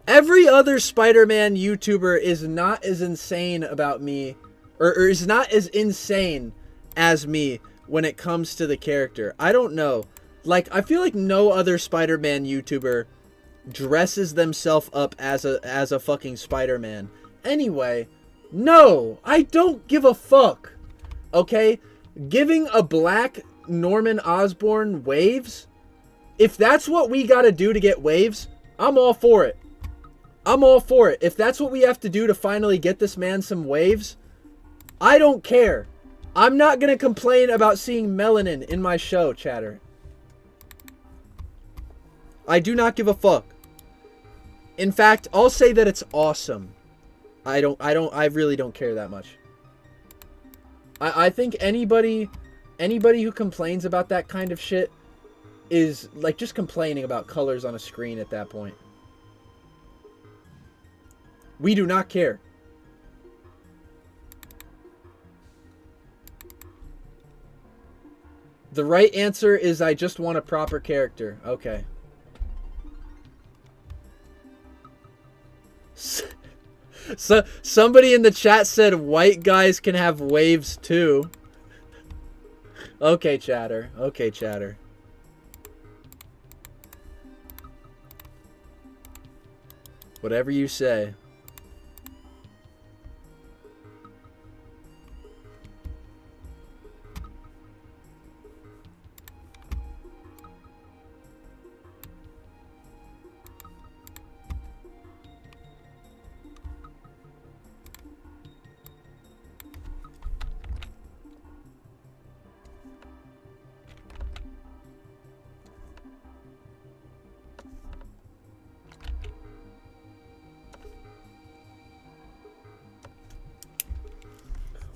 Every other Spider-Man YouTuber is not as insane about me, or is not as insane as me when it comes to the character. I don't know. Like, I feel like no other Spider-Man YouTuber dresses themselves up as a fucking Spider-Man. Anyway, no, I don't give a fuck. Okay? Giving a black Norman Osborn waves, if that's what we gotta do to get waves, I'm all for it. I'm all for it. If that's what we have to do to finally get this man some waves, I don't care. I'm not gonna complain about seeing melanin in my show, chatter. I do not give a fuck. In fact, I'll say that it's awesome. I really don't care that much. I think anybody who complains about that kind of shit is like just complaining about colors on a screen at that point. We do not care. The right answer is I just want a proper character. Okay. So somebody in the chat said white guys can have waves too. Okay, chatter. Okay, chatter. Whatever you say.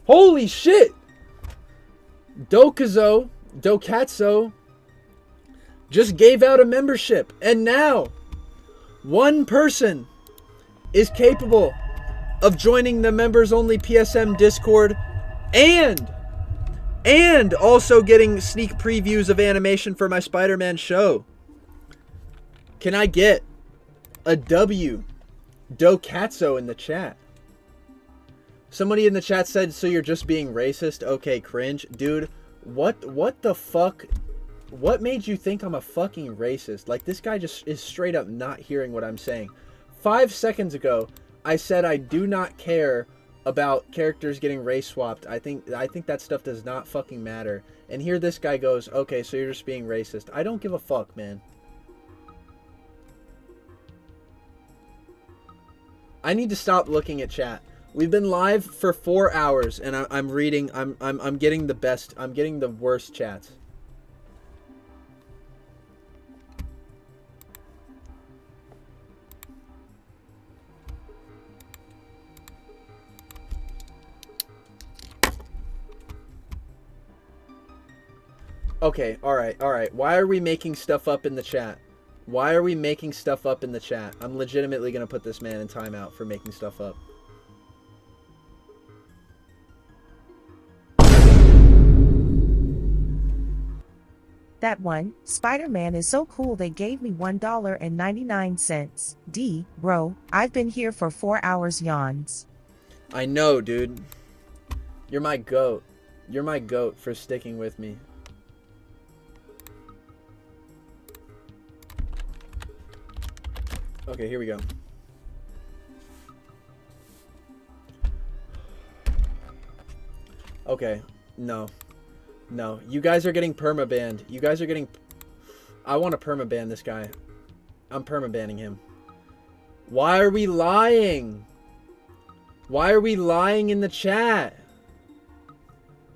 Holy shit! Dokatso just gave out a membership, and now one person is capable of joining the members only PSM Discord and also getting sneak previews of animation for my Spider-Man show. Can I get a W Dokatso in the chat? Somebody in the chat said, "So you're just being racist?" Okay, cringe. Dude, what the fuck? What made you think I'm a fucking racist? Like, this guy just is straight up not hearing what I'm saying. 5 seconds ago, I said I do not care about characters getting race swapped. I think that stuff does not fucking matter. And here this guy goes, "Okay, so you're just being racist." I don't give a fuck, man. I need to stop looking at chat. We've been live for 4 hours, and I'm reading. I'm getting the best. I'm getting the worst chats. Okay, all right. Why are we making stuff up in the chat? Why are we making stuff up in the chat? I'm legitimately gonna put this man in timeout for making stuff up. That one, Spider-Man is so cool they gave me $1.99. D, bro, I've been here for 4 hours yawns. I know, dude. You're my goat. You're my goat for sticking with me. Okay, here we go. Okay, no. No, you guys are getting permabanned. You guys are getting... I want to permaban this guy. I'm permabanning him. Why are we lying? Why are we lying in the chat?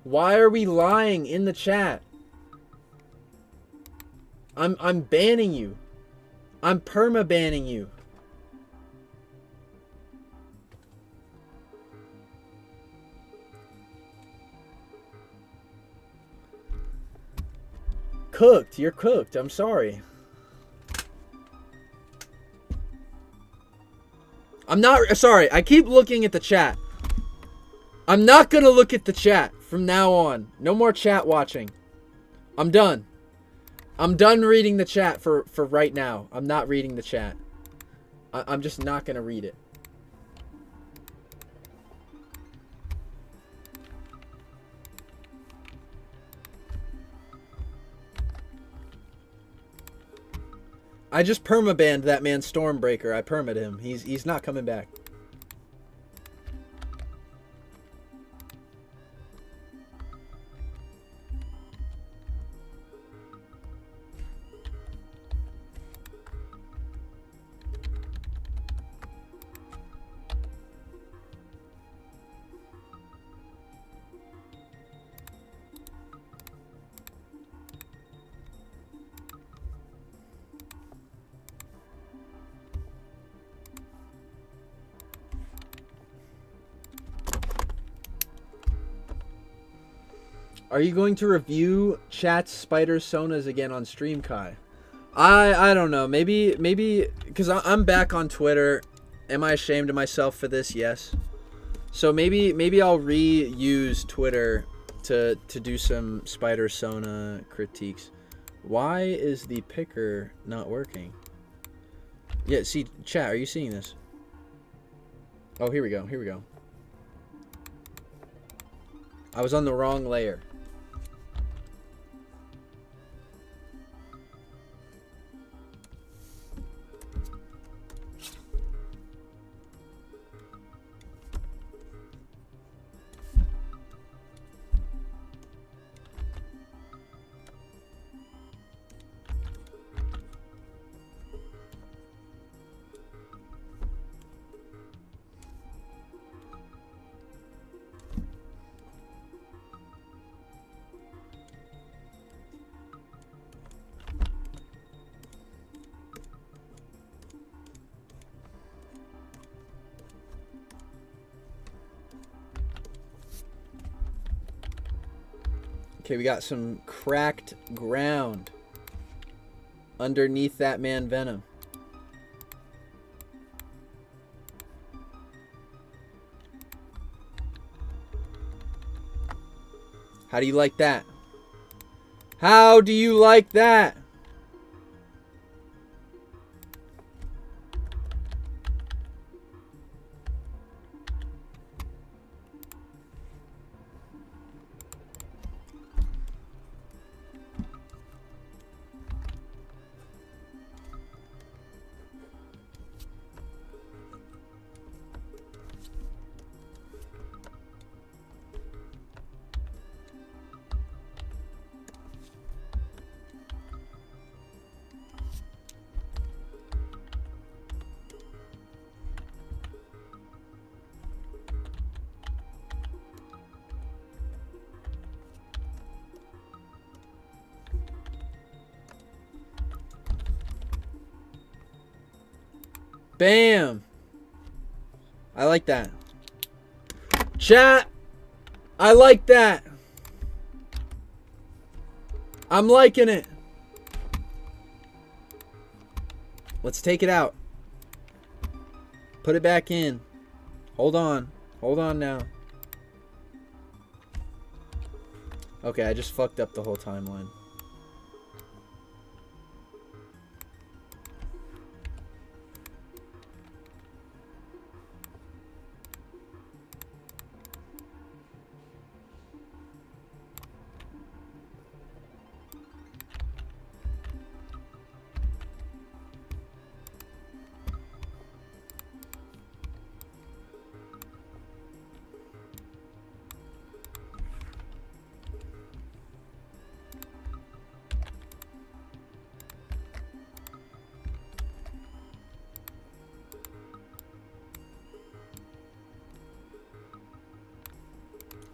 Why are we lying in the chat? I'm banning you. I'm permabanning you. Cooked. You're cooked. I'm sorry. I'm not... Sorry, I keep looking at the chat. I'm not gonna look at the chat from now on. No more chat watching. I'm done. I'm done reading the chat for right now. I'm not reading the chat. I'm just not gonna read it. I just permabanned that man Stormbreaker. I perma'd him. He's not coming back. Are you going to review Chat's Spider Sonas again on stream, Kai? I don't know. Maybe because I'm back on Twitter. Am I ashamed of myself for this? Yes. So maybe I'll reuse Twitter to do some Spider Sona critiques. Why is the picker not working? Yeah, see, chat, are you seeing this? Oh, here we go. Here we go. I was on the wrong layer. Okay, we got some cracked ground underneath that man Venom. How do you like that? How do you like that? Bam! I like that. Chat! I like that. I'm liking it. Let's take it out. Put it back in. Hold on. Hold on now. Okay, I just fucked up the whole timeline.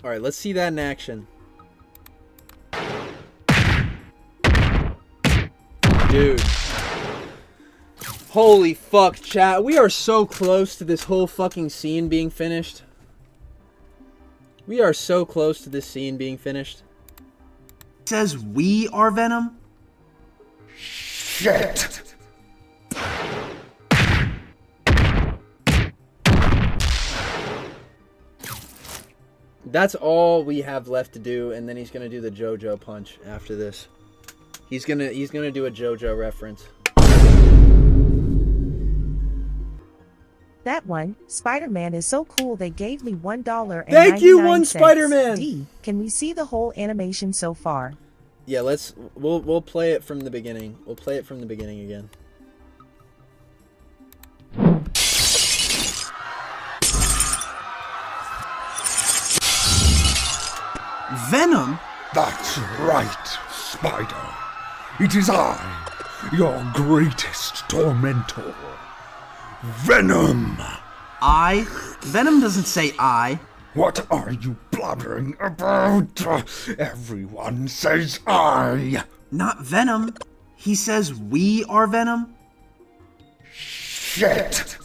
Alright, let's see that in action. Dude. Holy fuck, chat. We are so close to this whole fucking scene being finished. We are so close to this scene being finished. Says we are Venom? Shit! That's all we have left to do, and then he's gonna do the JoJo punch after this. He's gonna do a JoJo reference. That one, Spider-Man is so cool they gave me $1.99. Thank you, one Spider-Man! D, can we see the whole animation so far? Yeah, we'll play it from the beginning. We'll play it from the beginning again. Venom? That's right, Spider. It is I, your greatest tormentor. Venom! I? Venom doesn't say I. What are you blabbering about? Everyone says I. Not Venom. He says we are Venom. Shit!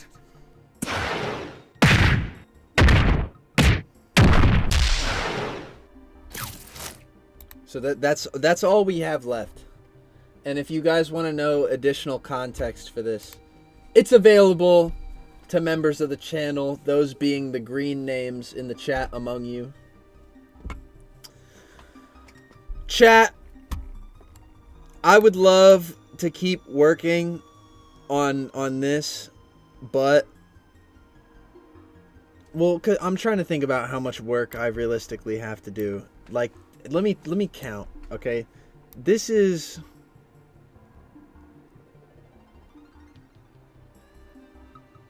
So that's all we have left. And if you guys want to know additional context for this, it's available to members of the channel, those being the green names in the chat among you. Chat, I would love to keep working on this, but well, 'cause I'm trying to think about how much work I realistically have to do. Like, let me count, okay? This is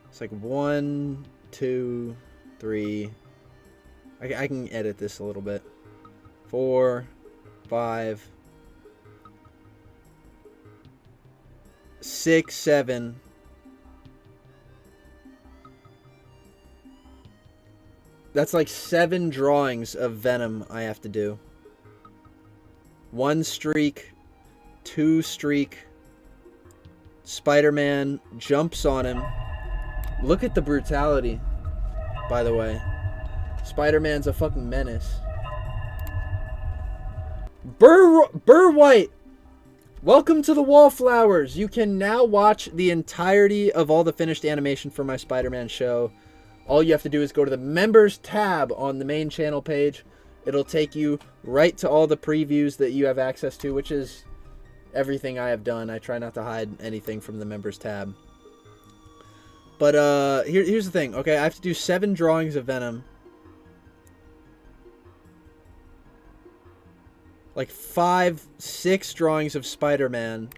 it's like 1, 2, 3. I can edit this a little bit. 4, 5, 6, 7. That's like 7 drawings of Venom I have to do. 1 streak, 2 streak. Spider-Man jumps on him. Look at the brutality, by the way. Spider-Man's a fucking menace. Burr White, welcome to the Wallflowers. You can now watch the entirety of all the finished animation for my Spider-Man show. All you have to do is go to the members tab on the main channel page. It'll take you right to all the previews that you have access to, which is everything I have done. I try not to hide anything from the members tab. But here's the thing. Okay, I have to do 7 drawings of Venom. Like 5, 6 drawings of Spider-Man.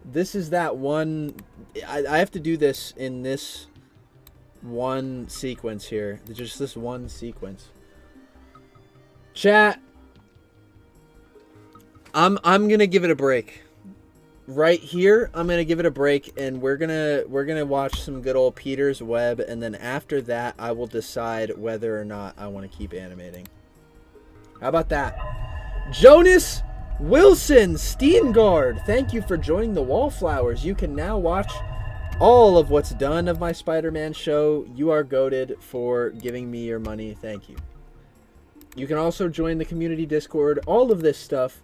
This is that one. I have to do this in this one sequence here. Just this one sequence. Chat, I'm gonna give it a break. Right here, I'm gonna give it a break, and we're gonna watch some good old Peter's Web, and then after that, I will decide whether or not I want to keep animating. How about that? Jonas Wilson Steengard, thank you for joining the Wallflowers. You can now watch all of what's done of my Spider-Man show. You are goated for giving me your money. Thank you. You can also join the community Discord. All of this stuff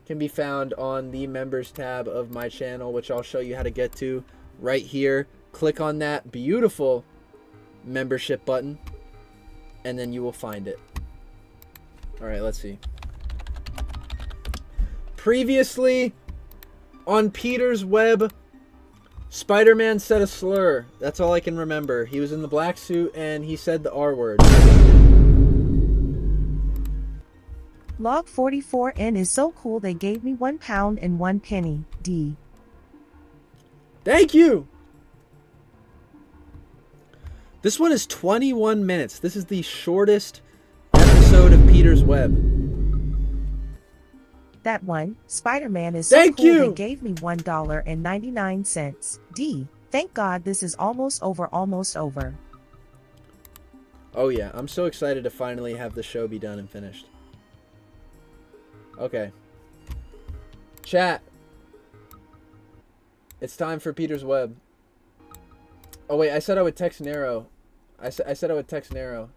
can be found on the members tab of my channel, which I'll show you how to get to right here. Click on that beautiful membership button, and then you will find it. All right, let's see. Previously on Peter's Web, Spider-Man said a slur. That's all I can remember. He was in the black suit and he said the R word. Log 44N is so cool they gave me £1 and 1 penny. D. Thank you! This one is 21 minutes. This is the shortest episode of Peter's Web. That one, Spider-Man is so Thank cool you! they gave me $1.99. D. Thank God this is almost over. Oh yeah, I'm so excited to finally have the show be done and finished. Okay. Chat. It's time for Peter's Web. Oh wait, I said I would text Nero. I said I would text Nero.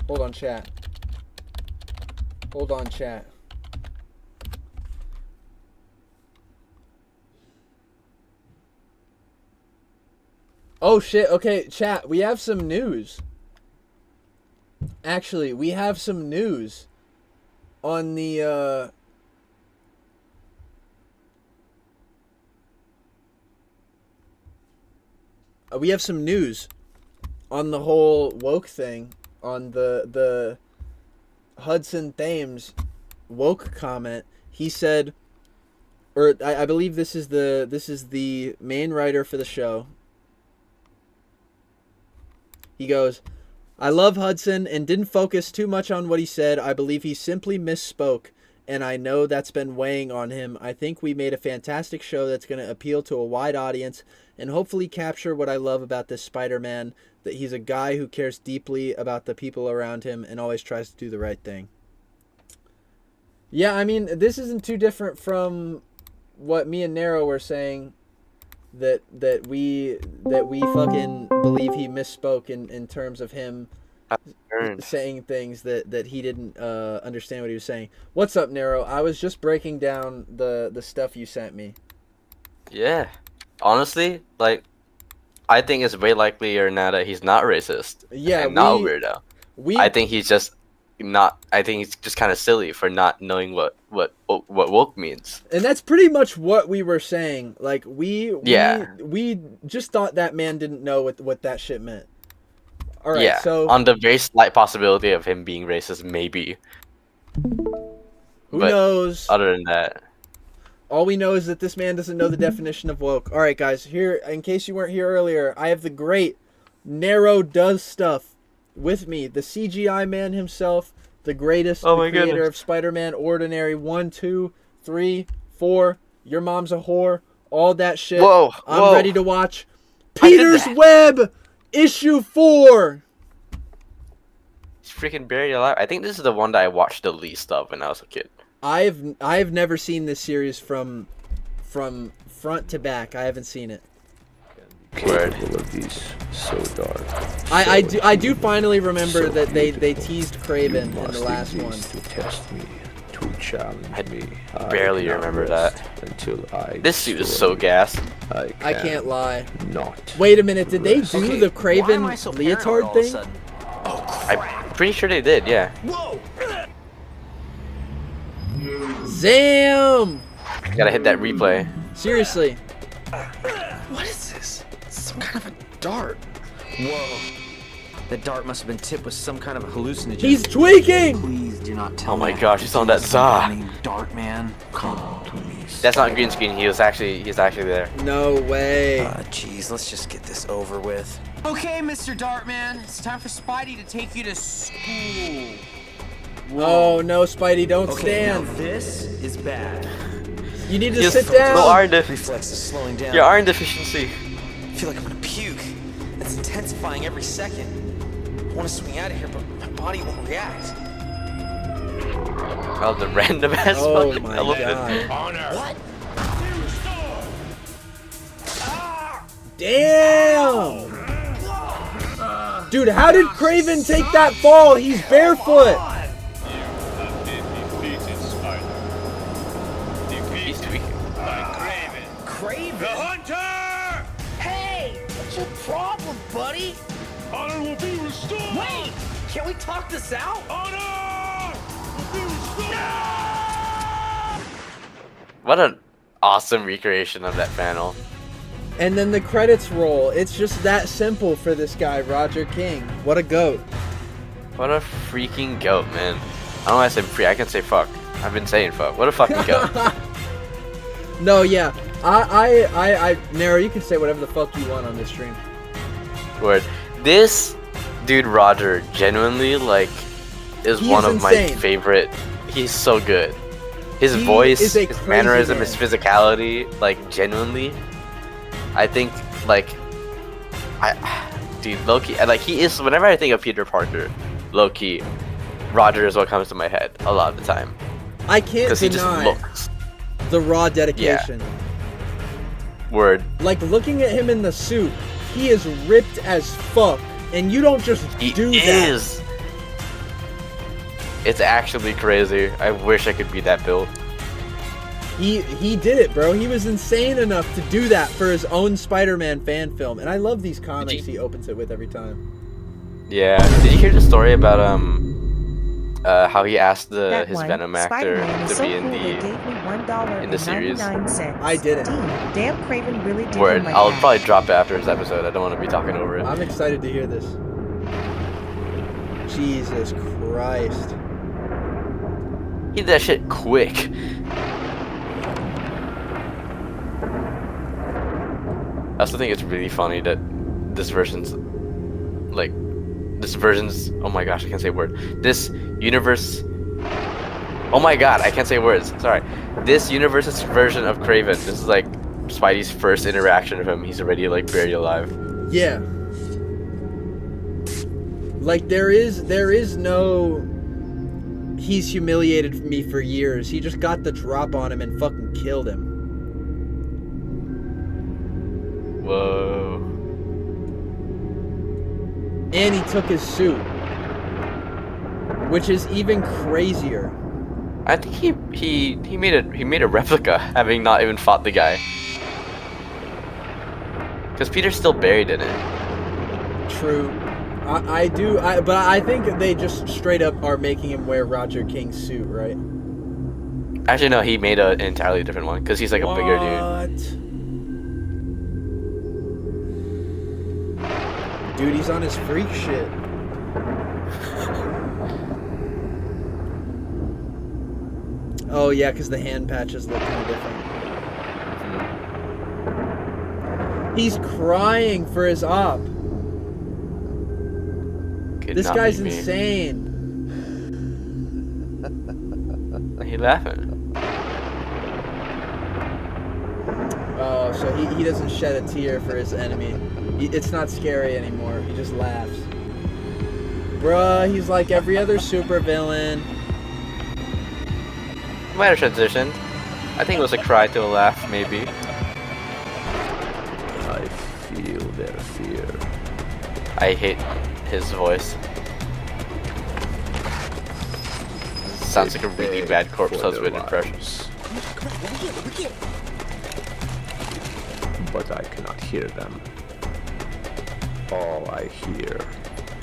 Hold on, chat. Hold on, chat. Oh shit, okay, chat, we have some news. Actually, we have some news on the we have some news on the whole woke thing, on the Hudson Thames woke comment. He said, or I believe this is the main writer for the show. He goes, I love Hudson and didn't focus too much on what he said. I believe he simply misspoke, and I know that's been weighing on him. I think we made a fantastic show that's going to appeal to a wide audience and hopefully capture what I love about this Spider-Man, that he's a guy who cares deeply about the people around him and always tries to do the right thing. Yeah, I mean, this isn't too different from what me and Nero were saying, that we fucking believe he misspoke in terms of him saying things that he didn't understand what he was saying. What's up, Nero? I was just breaking down the stuff you sent me. Yeah. Honestly, like, I think it's way likelier now that he's not racist. Yeah, and not a weirdo. I think he's just not. I think he's just kind of silly for not knowing what woke means. And that's pretty much what we were saying. Like we just thought that man didn't know what that shit meant. All right, yeah. So on the very slight possibility of him being racist, maybe. Who knows? Other than that. All we know is that this man doesn't know the definition of woke. All right, guys. Here, in case you weren't here earlier, I have the great Nero Does Stuff with me. The CGI man himself, the greatest, the creator of Spider-Man, Ordinary, 1, 2, 3, 4, Your Mom's a Whore, all that shit. Whoa. I'm ready to watch Peter's Web, issue 4. He's freaking buried alive. I think this is the one that I watched the least of when I was a kid. I've never seen this series from front to back. I haven't seen it. Word. So dark. I do finally remember that they teased Craven in the last one. To test me, to challenge me. I barely remember that. Until this suit is so gas. I can't lie. Not. Wait a minute, did they do the Craven leotard thing? I'm pretty sure they did, yeah. Whoa! Zam! Gotta hit that replay. Seriously. What is this? Some kind of a dart. Whoa. The dart must have been tipped with some kind of a hallucinogen. He's tweaking! Please do not tell me. Oh my gosh, he's on that za. Dart man. Come, please. That's not green screen. He's actually there. No way. Jeez, let's just get this over with. Okay, Mr. Dartman, it's time for Spidey to take you to school. Whoa. Oh no, Spidey, don't stand. Now this is bad. You need to sit down. Reflex is slowing down. Your iron deficiency. I feel like I'm gonna puke. It's intensifying every second. I want to swing out of here, but my body won't react. Oh, the random ass fucking my elephant. God. Honor. What? Damn! Dude, how did Craven take that fall? He's barefoot. He's tweaking. Craven? The hunter! Hey! What's your problem, buddy? Honor will be restored! Wait! Can we talk this out? Honor will be restored! What an awesome recreation of that panel. And then the credits roll. It's just that simple for this guy, Roger King. What a goat. What a freaking goat, man. I don't know why I said free. I can say fuck. I've been saying fuck. What a fucking goat. No, yeah. I Nero, you can say whatever the fuck you want on this stream. Word. This dude Roger genuinely is He one is of my insane. favorite. He's so good. His He voice, is a his crazy mannerism, man. his physicality, genuinely. I think dude, low-key, he is. Whenever I think of Peter Parker, low-key, Roger is what comes to my head a lot of the time. I can't Because he just deny looks. the raw dedication. Word. Like, looking at him in the suit, he is ripped as fuck. And you don't just He do is. It's actually crazy. I wish I could be that built. He did it, bro. He was insane enough to do that for his own Spider-Man fan film, and I love these comics he opens it with every time. Yeah. Did you hear the story about how he asked his Venom actor Spider-Man to is so be in cool they the gave me series? $1.99. I didn't. Damn, Craven really did Word. him like I'll that. probably drop it after this episode. I don't want to be talking over it. I'm excited to hear this. Jesus Christ. He did that shit quick. I also think it's really funny that this version's oh my gosh, I can't say a word. This universe, oh my god, I can't say words, sorry. This universe's version of Kraven, this is like Spidey's first interaction with him. He's already like buried alive. Yeah. Like there is no he's humiliated me for years. He just got the drop on him and fucking killed him. Whoa. And he took his suit, which is even crazier. I think he made a replica, having not even fought the guy. Because Peter's still buried in it. True. But I think they just straight up are making him wear Roger King's suit, right? Actually, no, he made an entirely different one because he's like a bigger dude. What? Dude, he's on his freak shit. Oh yeah, because the hand patches look kind of different. He's crying for his op. This guy's insane. He laughing. Oh, so he doesn't shed a tear for his enemy. It's not scary anymore. He just laughs. Bruh, he's like every other supervillain. Might have transitioned. I think it was a cry to a laugh, maybe. I feel their fear. I hate his voice. Sounds like a really bad corpse husband impression. But I cannot hear them. All I hear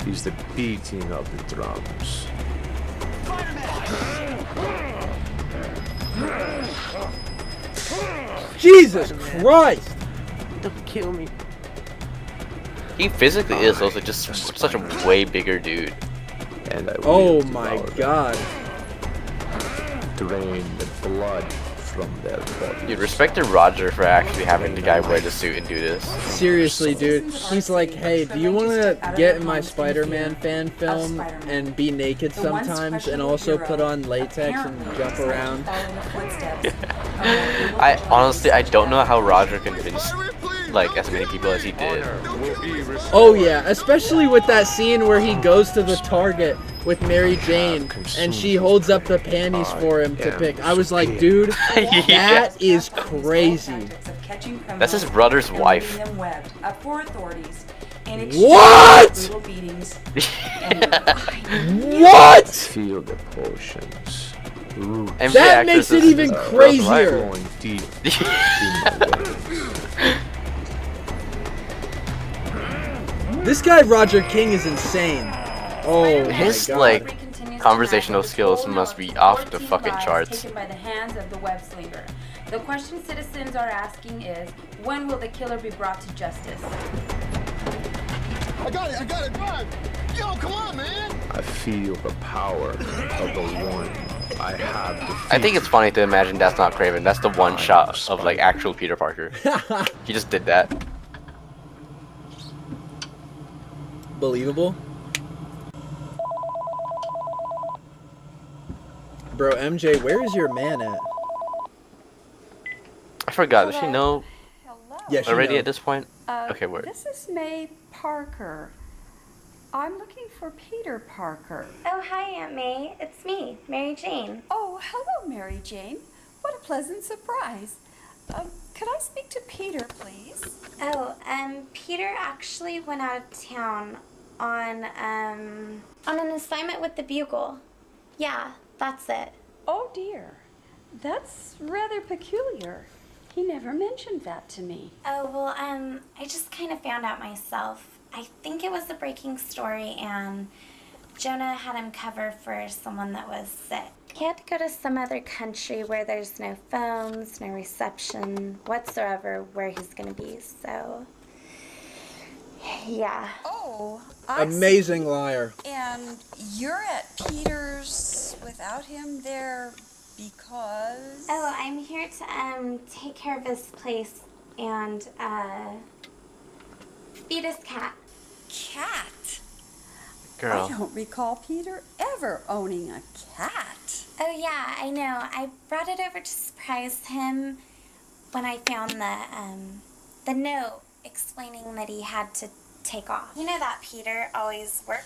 is the beating of the drums. Jesus Christ! Don't kill me. He physically is also just such a way bigger dude. And I will Oh devour my them, god. drain the blood from their bodies. Dude, respect to Roger for actually having the guy wear the suit and do this. Seriously, dude. He's like, hey, do you want to get in my Spider-Man fan film and be naked sometimes and also put on latex and jump around? I honestly, I don't know how Roger convinced like as many people as he did. Oh yeah, especially with that scene where he goes to the Target with Mary Jane and she holds up the panties for him to pick. I was like, dude, that is crazy. That's his brother's wife. What? What? Feel the potions. Roots MJ That makes it actress is even his brother's wife. crazier. flowing deep in my veins. This guy Roger King is insane. Oh my His god. like conversational skills must be off the fucking charts. Taken by the hands of the web slinger. The question citizens are asking is, when will the killer be brought to justice? I got it, drive! Yo, come on, man! I feel the power of the one I have defeated. I think it's funny to imagine that's not Kraven. That's the one shot of like actual Peter Parker. He just did that. Believable. Bro, MJ, where is your man at? I forgot. Does she know Yeah, she already knows. at this point? Okay, word. This is May Parker. I'm looking for Peter Parker. Oh, hi, Aunt May. It's me, Mary Jane. Oh, hello, Mary Jane. What a pleasant surprise. Could I speak to Peter, please? Oh, Peter actually went out of town on an assignment with the Bugle. Yeah, that's it. Oh dear. That's rather peculiar. He never mentioned that to me. Oh, well, I just kind of found out myself. I think it was a breaking story, and Jonah had him covered for someone that was sick. He had to go to some other country where there's no phones, no reception whatsoever where he's gonna be, so... Yeah. Oh, Amazing liar. And you're at Peter's without him there because... Oh, I'm here to, take care of his place and, feed his cat. Cat? Girl. I don't recall Peter ever owning a cat. Oh, yeah, I know. I brought it over to surprise him when I found the note explaining that he had to take off. You know that Peter always work.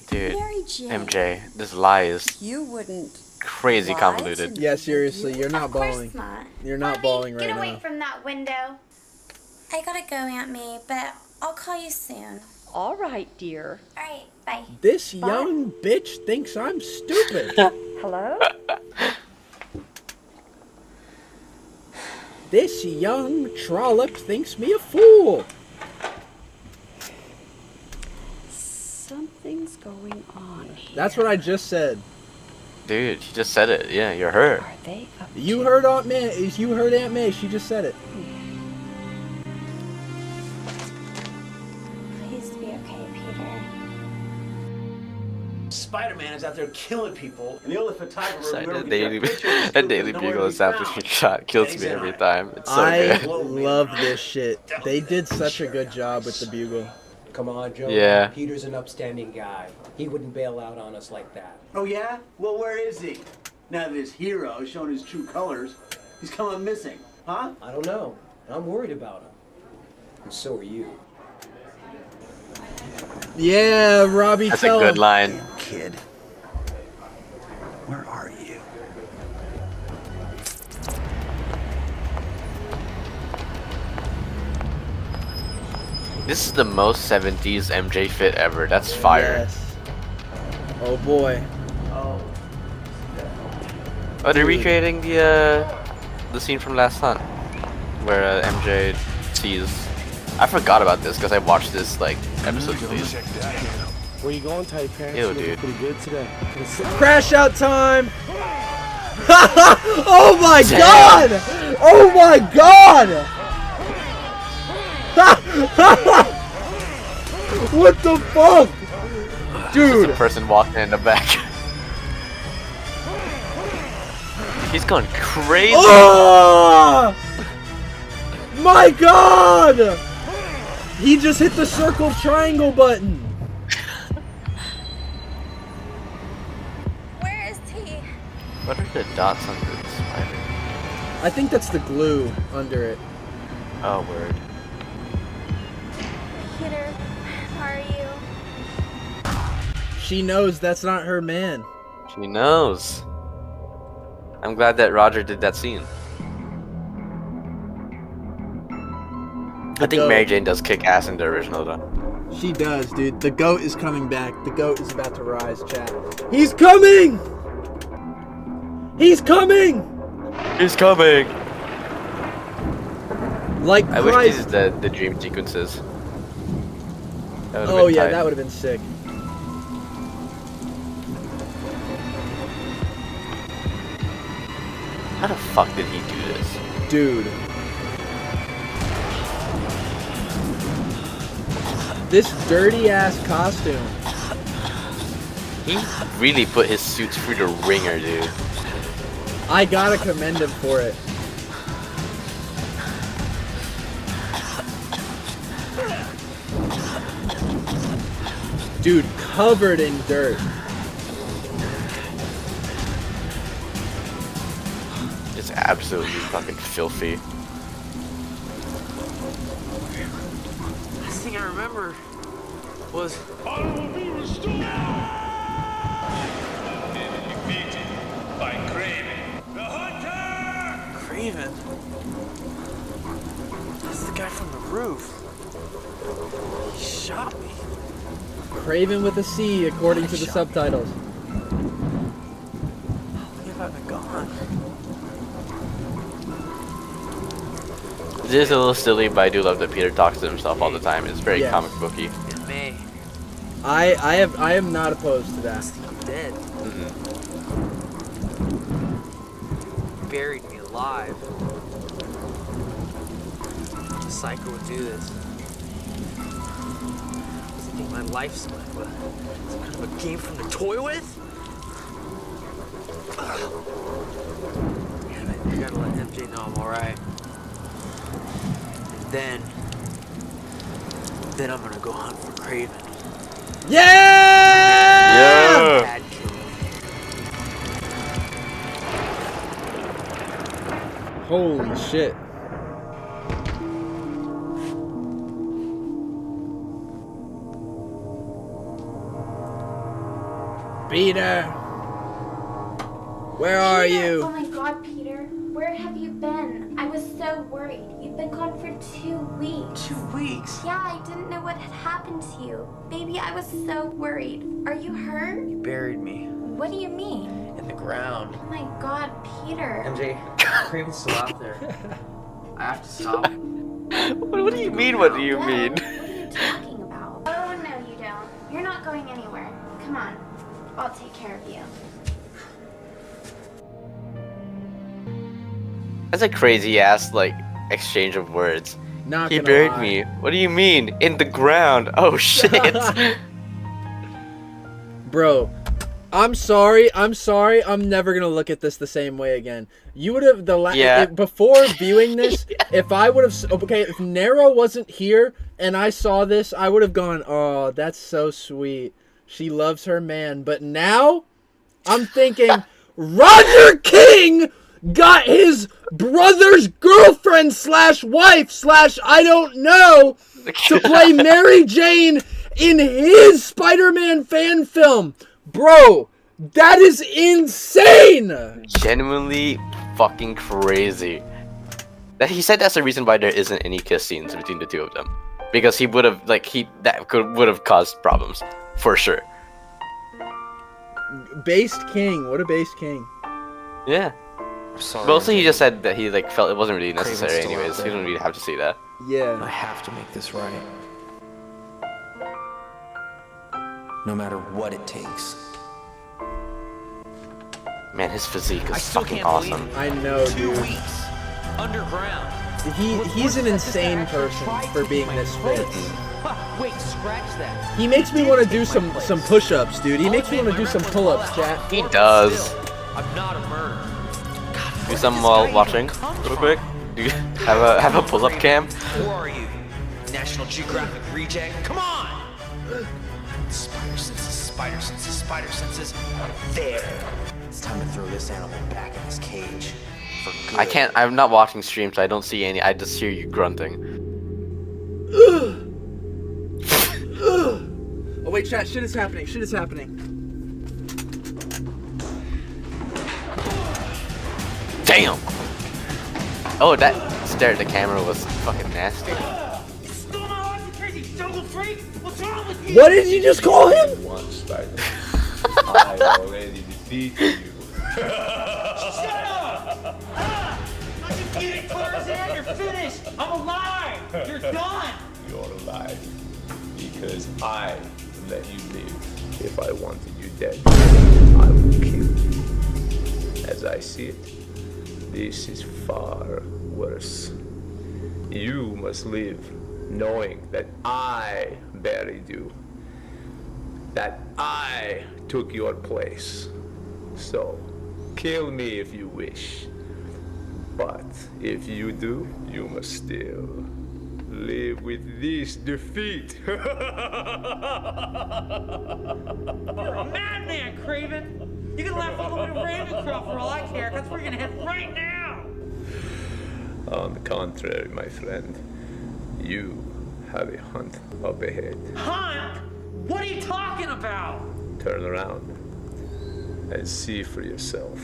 Dude, Mary Jane. MJ, this lie is You wouldn't crazy lie convoluted. to Yeah, seriously, you're not Of course balling. not. You're not Mommy, balling right get away now. from that window. I gotta go, Aunt May, but I'll call you soon. All right, dear. All right, bye. This young bitch thinks I'm stupid. Hello? This young trollop thinks me a fool. Something's going on here. That's what I just said. Dude, you just said it. Yeah, you're her. Are they up You to- heard Aunt May. You heard Aunt May. She just said it. Please be okay, Peter. Spider-Man is out there killing people, and the only photographer Sorry, who ever that gets Daily, that picture is that Daily nowhere Bugle to be sample found. shot kills And me he's every in time. It's so I good. love this shit. They did such a good job with the bugle. Come on, Joe. Yeah. Peter's an upstanding guy. He wouldn't bail out on us like that. Oh yeah? Well, where is he? Now that his hero has shown his true colors, he's come up missing, huh? I don't know. I'm worried about him. And so are you. Yeah, Robbie, That's a tell good him. line. Kid, where are you? This is the most 70s MJ fit ever. That's fire. Yes. Oh boy. Oh, they're recreating the scene from Last Hunt, where MJ sees. I forgot about this because I watched this like episodes of these. Where you going, tight pants? Ew, You looking dude. pretty good today. Crash out time. Oh my Damn. god! Oh my god! What the fuck? Just Dude. a person walking in the back. He's going crazy. Oh! My god! He just hit the circle triangle button. Where is he? What are the dots on the spider? I think that's the glue under it. Oh, word. Peter, how are you? She knows that's not her man. She knows. I'm glad that Roger did that scene. I think Mary Jane does kick ass in the original though. She does, dude. The goat is coming back. The goat is about to rise, chat. He's coming! He's coming! He's coming! Like I wish Christ. these are the dream sequences. That would've Oh been yeah, tight. that would have been sick. How the fuck did he do this? Dude. This dirty ass costume. He really put his suits through the ringer, dude. I gotta commend him for it. Dude, covered in dirt. It's absolutely fucking filthy. Last thing I remember was. By Craven. The Hunter! Craven? That's the guy from the roof. He shot me. Craven with a C, according to the subtitles. kind of gone. This is a little silly, but I do love that Peter talks to himself all the time. It's very Yes. comic booky. And me. I am not opposed to that. I'm dead. Buried me alive. A psycho would do this. Does he think my life's some kind of a game from to toy with? Man, I gotta let MJ know I'm alright. And then I'm gonna go hunt for Craven. Yeah! Bad killer. Holy shit. Peter! Where are you? Oh my god, Peter. Where have you been? I was so worried. You've been gone for 2 weeks. 2 weeks? Yeah, I didn't know what had happened to you. Baby, I was so worried. Are you hurt? You buried me What do you mean? in the ground. Oh my god, Peter. MJ, Craven's still out there. I have to stop. What do you mean? What do you Well, mean? What are you talking about? Oh, no, you don't. You're not going anywhere. Come on. I'll take care of you. That's a crazy ass like exchange of words. Not He gonna buried lie. me. What do you mean? In the ground. Oh shit. Bro, I'm sorry. I'm never gonna look at this the same way again. You would have Yeah. before viewing this. If I would have if Nero wasn't here and I saw this, I would have gone, "Oh, that's so sweet. She loves her man." But now, I'm thinking, Roger King got his brother's girlfriend / wife / I don't know to play Mary Jane in his Spider-Man fan film. Bro, that is insane! Genuinely fucking crazy. That he said that's the reason why there isn't any kiss scenes between the two of them, because he would have would have caused problems for sure. Based king. What a based king. Yeah. Sorry. Mostly he just said that he felt it wasn't really Craven's necessary still out anyways. He there. don't really have to see that. Yeah. I have to make this right. No matter what it takes. Man, his physique I is still fucking can't believe awesome. it. I know, 2 dude. weeks underground. He's an insane person for being this fit. Wait, scratch that. He makes me want to do some push-ups, dude. He makes me want to do some pull-ups, chat. He does. I'm not a murderer. Do some while watching, real quick. Do you have a pull-up cam? Who are you? National Geographic reject? Come on! Spider senses, spider senses. There. It's time to throw this animal back in his cage. For good. I can't. I'm not watching streams, so I don't see any. I just hear you grunting. Oh wait, chat. Shit is happening. Shit is happening. Damn. Oh, that stare at the camera was fucking nasty. Stole my life, you crazy jungle freak! What's wrong with you? What did you just call him? One Spider. I already defeated you. Shut up! I can get it, Tarzan! You're finished! I'm alive! You're done! You're alive because I let you live. If I wanted you dead, I would kill you. As I see it, this is far worse. You must live knowing that I buried you, that I took your place. So, kill me if you wish. But if you do, you must still live with this defeat. You're a madman, Craven! You can laugh all the way to Ravencroft for all I care. That's where you're gonna head right now! On the contrary, my friend, you have a hunt up ahead. Hunt? What are you talking about? Turn around and see for yourself.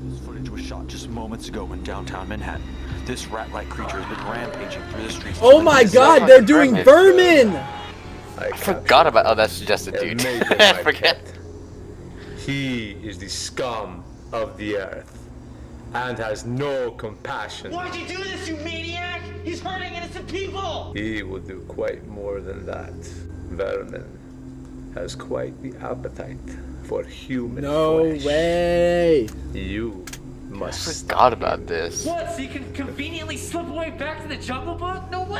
This footage was shot just moments ago in downtown Manhattan. This rat-like creature has been rampaging through the streets. Oh my god, they're doing vermin! I forgot about. Oh, that's just a dude. I forget. he is the scum of the earth and has no compassion. Why'd you do this, you maniac? He's hurting innocent people! He will do quite more than that. Vermin has quite the appetite for human flesh. way. You must. Forgot about this. What, so you can conveniently slip away back to the Jungle Book? No way!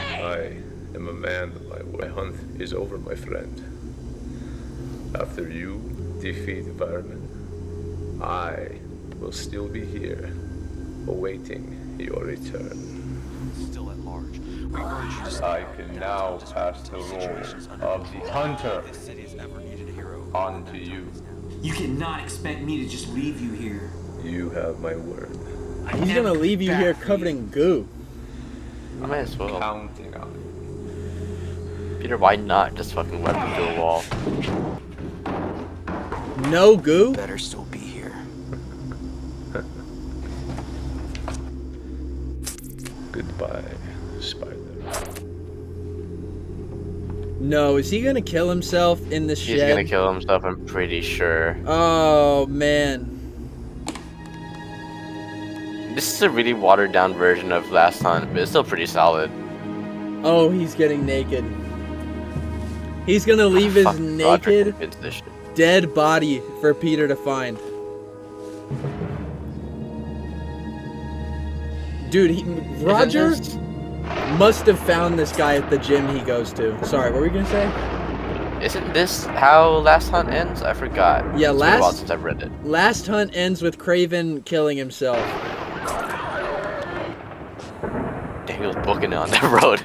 I am a man of my word. My hunt is over, my friend. After you defeat Vermin, I will still be here, awaiting your return. Still at large. I can now pass the role of the hunter on to you. You cannot expect me to just leave you here. You have my word. He's gonna leave you here covered in goo. I might as well. Counting on it. Peter, why not just fucking web him to the wall? No goo? Better still be here. Goodbye, spider. No, is he gonna kill himself in the shed? He's gonna kill himself, I'm pretty sure. Oh, man. This is a really watered down version of Last Hunt, but it's still pretty solid. Oh, he's getting naked. He's gonna leave his naked, dead body for Peter to find. Dude, Roger must have found this guy at the gym he goes to. Sorry, what were you gonna say? Isn't this how Last Hunt ends? I forgot. Yeah, it's been a while since I've read it. Last Hunt ends with Craven killing himself. Damn, he was booking it on that road.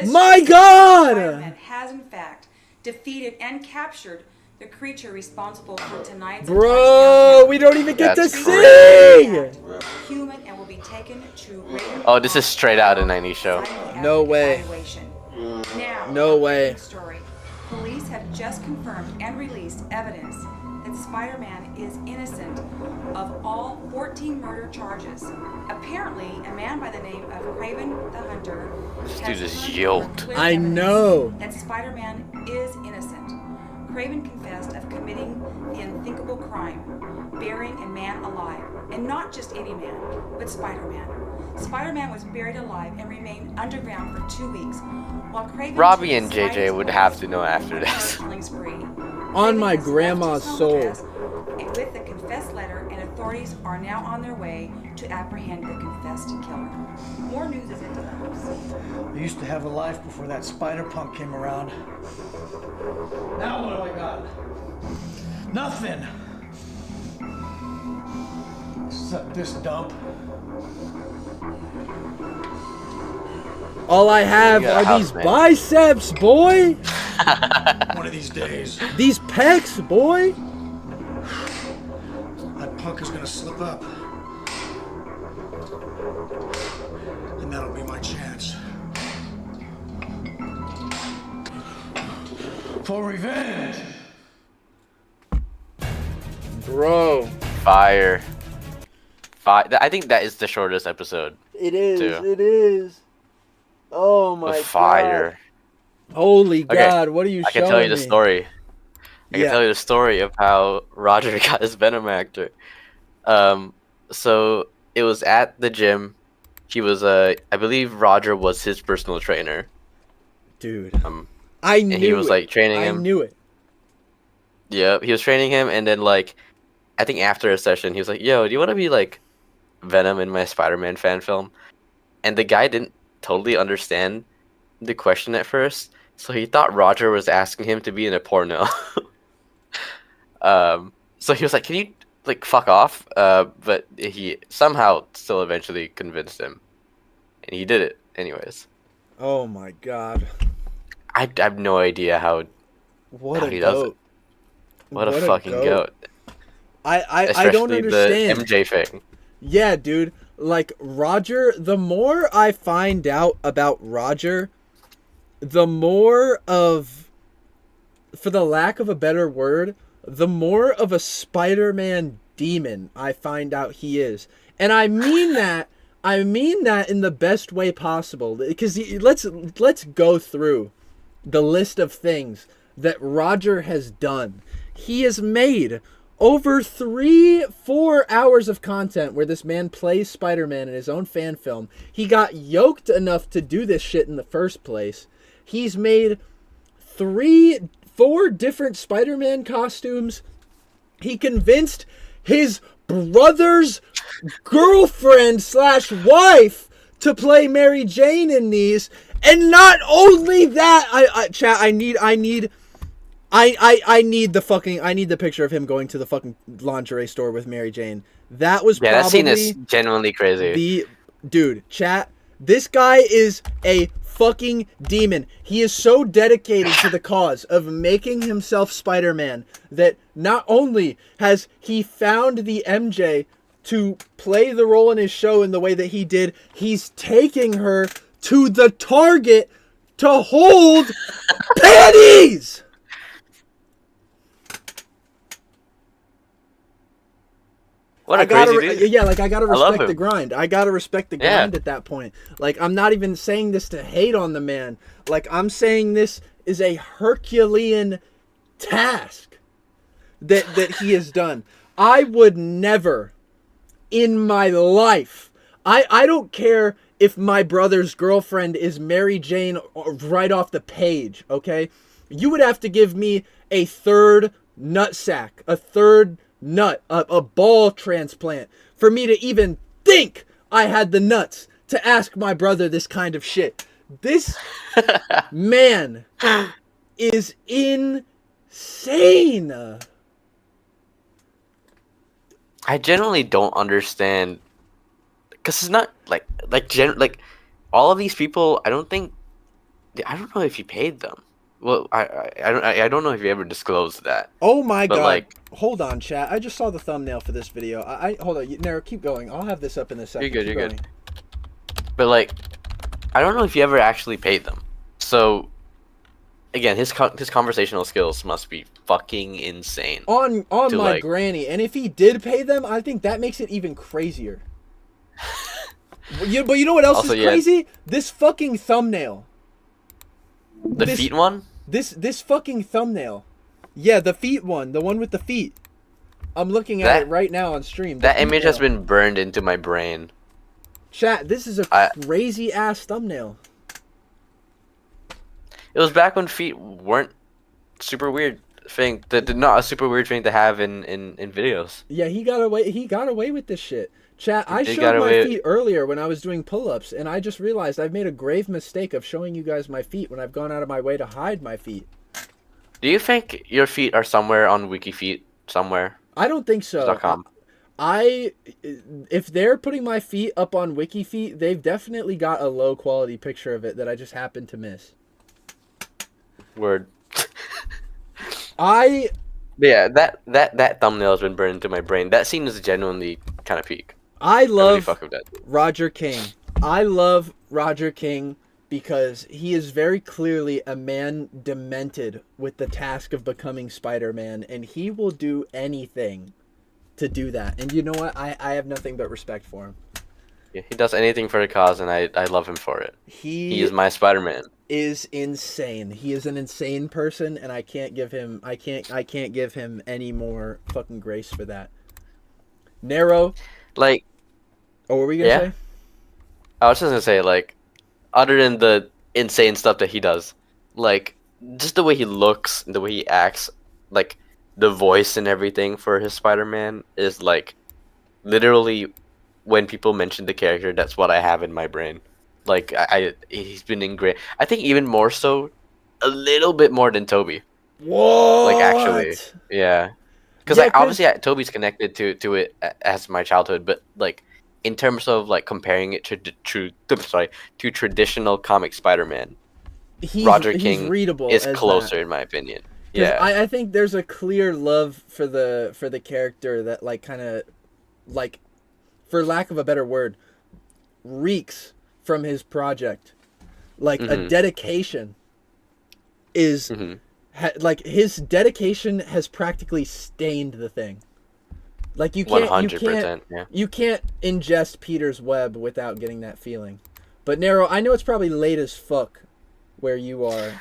My God! Spider-Man has in fact defeated and captured the creature responsible for tonight's Bro, we don't even get to That's sing! human and will be taken to Raven. Oh, this is straight out of 90s show. No way. Now, No way. story. Police have just confirmed and released evidence that Spider-Man is innocent of all 14 murder charges. Apparently, a man by the name of Craven the Hunter This has dude is uncovered yoked. clear I evidence know. that Spider-Man is innocent. Craven confessed of committing the unthinkable crime, burying a man alive, and not just any man, but Spider-Man. Spider-Man was buried alive and remained underground for 2 weeks, while Craven Robbie took and the JJ slightest would have to know after course this. killing spree. On my grandma's soul. With the confessed letter, and authorities are now on their way to apprehend the confessed killer. More news as it develops. I used to have a life before that spider punk came around. Now what do I got? Nothing. Except this dump. All I have You got a are these house, man. biceps, boy! One of these days, These pecs, boy! that punk is gonna slip up. And that'll be my chance. For revenge! Bro. Fire. I think that is the shortest episode. It is, too. it is. Oh my With fire. God. Holy Okay, God, what are you I showing can tell you the me? story. I can Yeah. tell you the story of how Roger got his Venom actor. So it was at the gym. He was I believe Roger was his personal trainer. Dude. I knew. And he was like training him. I knew it. Yeah, he was training him, and then like, I think after a session, he was like, "Yo, do you want to be like Venom in my Spider-Man fan film?" And the guy didn't totally understand the question at first, so he thought Roger was asking him to be in a porno. So he was like, "Can you like fuck off?" But he somehow still eventually convinced him, and he did it anyways. Oh my God. I have no idea how. What how a he does goat. it. What a fucking goat. I don't understand. The MJ thing. Yeah, dude. Like, Roger, the more I find out about Roger, the more of, for the lack of a better word, the more of a Spider-Man demon I find out he is. And I mean that, in the best way possible. Because let's go through the list of things that Roger has done. he has made over 3-4 hours of content where this man plays Spider-Man in his own fan film. He got yoked enough to do this shit in the first place. He's made 3-4 different Spider-Man costumes. He convinced his brother's girlfriend / wife to play Mary Jane in these. And not only that, I need the picture of him going to the fucking lingerie store with Mary Jane. That was Yeah, probably that scene is genuinely crazy. Dude, chat. This guy is a fucking demon. He is so dedicated to the cause of making himself Spider-Man that not only has he found the MJ to play the role in his show in the way that he did, he's taking her to the Target to hold panties. What a crazy dude. Yeah, like I gotta love respect the him. grind. I gotta respect the grind at that point. Like I'm not even saying this to hate on the man. Like I'm saying this is a Herculean task that he has done. I would never in my life. I don't care if my brother's girlfriend is Mary Jane right off the page, okay? You would have to give me a third nutsack, a third nut, a ball transplant for me to even think I had the nuts to ask my brother this kind of shit. This man is insane. I generally don't understand, because it's not like all of these people. I don't know if he paid them. Well, I don't know if you ever disclosed that. Oh my god! Like, hold on, chat. I just saw the thumbnail for this video. Hold on, Nero, keep going. I'll have this up in a second. You're good. But like, I don't know if you ever actually paid them. So, again, his conversational skills must be fucking insane. On my granny, and if he did pay them, I think that makes it even crazier. But you know what else Also, is crazy? This fucking thumbnail. The feet one? This fucking thumbnail. Yeah, the feet one. The one with the feet. I'm looking at it right now on stream. That image has been burned into my brain. Chat, this is a crazy ass thumbnail. It was back when feet weren't super weird thing. Not a super weird thing to have in videos. Yeah, he got away with this shit. Chat, I showed my feet earlier when I was doing pull-ups, and I just realized I've made a grave mistake of showing you guys my feet when I've gone out of my way to hide my feet. Do you think your feet are somewhere on WikiFeet somewhere? I don't think so. .com. If they're putting my feet up on WikiFeet, they've definitely got a low quality picture of it that I just happened to miss. Word. Yeah, that thumbnail has been burned into my brain. That scene is genuinely kind of peak. I love really fuck with that. Roger King. I love Roger King because he is very clearly a man demented with the task of becoming Spider-Man, and he will do anything to do that. And you know what? I have nothing but respect for him. Yeah, he does anything for the cause, and I love him for it. He is my Spider-Man. Is insane. He is an insane person, and I can't give him any more fucking grace for that. Nero, like, what were we gonna say? I was just gonna say, like, other than the insane stuff that he does, like, just the way he looks, the way he acts, like, the voice and everything for his Spider-Man is, like, literally, when people mention the character, that's what I have in my brain. Like, he's been ingrained. I think even more so, a little bit more than Toby. What? Like, actually, yeah. Because obviously Toby's connected to it as my childhood, but like in terms of like comparing it to traditional comic Spider-Man, Roger King is closer in my opinion. Yeah, I think there's a clear love for the character that like kind of like, for lack of a better word, reeks from his project. Like a dedication is. Like his dedication has practically stained the thing. Like you can't, 100%, you can't ingest Peter's web without getting that feeling. But Nero, I know it's probably late as fuck where you are.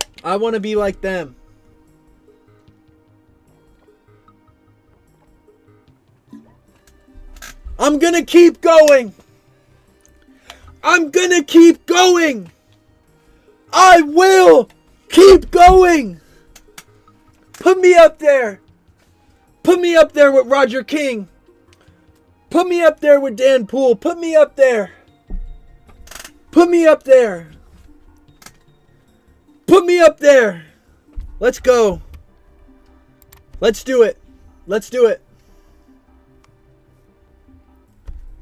I want to be like them. I'm gonna keep going. I'm gonna keep going. I will keep going. Put me up there. Put me up there with Roger King. Put me up there with Dan Poole. Put me up there. Put me up there. Put me up there. Let's go. Let's do it. Let's do it.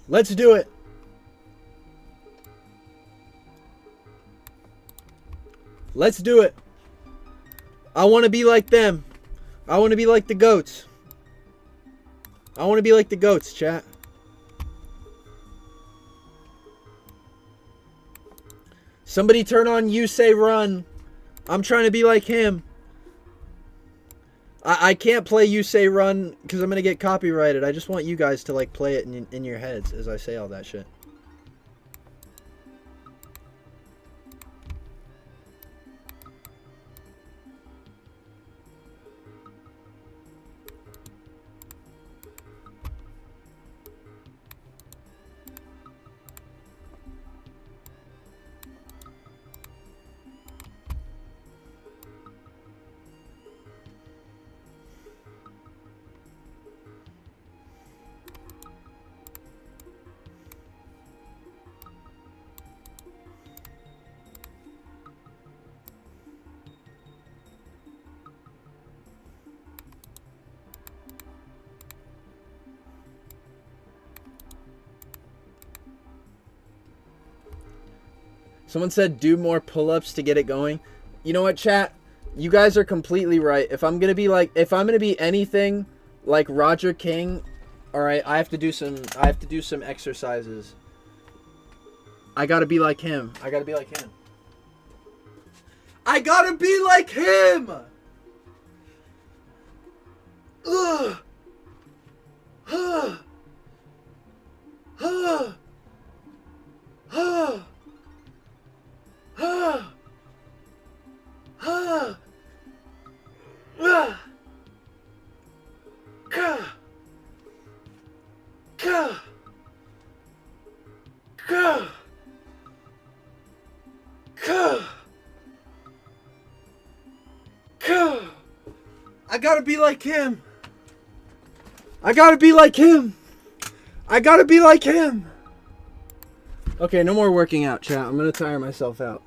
Let's do it. Let's do it. I want to be like them. I want to be like the goats. I want to be like the goats, chat. Somebody turn on You Say Run. I'm trying to be like him. I can't play You Say Run because I'm going to get copyrighted. I just want you guys to like play it in your heads as I say all that shit. Someone said do more pull-ups to get it going. You know what, chat? You guys are completely right. If I'm gonna be anything like Roger King, all right, I have to do some exercises. I gotta be like him. I gotta be like him. I gotta be like him. Ugh. Ugh. Ugh. Ugh. Ah, ah, ah, ka, ka, ka, ka, ka. I gotta be like him. I gotta be like him. I gotta be like him. Okay, no more working out, chat. I'm gonna tire myself out.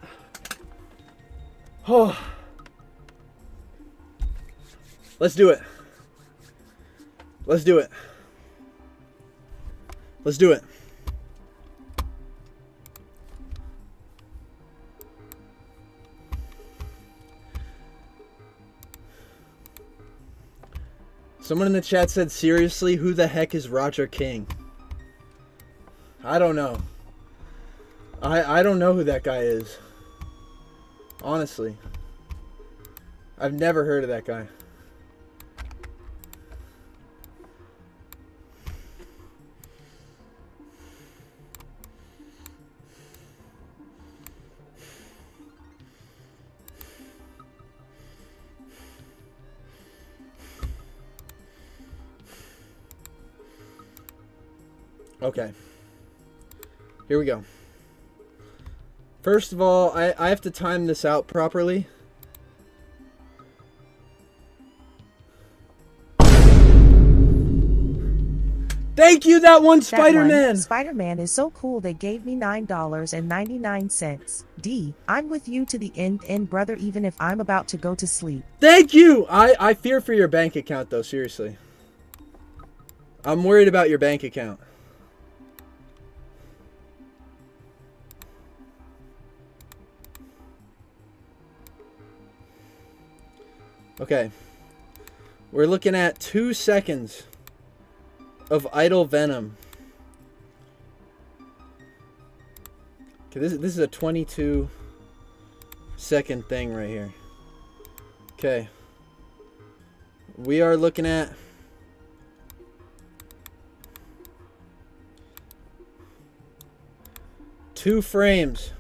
Oh. Let's do it. Let's do it. Let's do it. Someone in the chat said, seriously, who the heck is Roger King? I don't know. I don't know who that guy is. Honestly. I've never heard of that guy. Okay. Here we go. First of all, I have to time this out properly. Thank you, that one, Spider-Man! Spider-Man is so cool they gave me $9.99. D, I'm with you to the end, brother, even if I'm about to go to sleep. Thank you! I fear for your bank account, though, seriously. I'm worried about your bank account. Okay. We're looking at 2 seconds of idle venom. Okay, this is a 22-second thing right here. Okay. We are looking at two frames.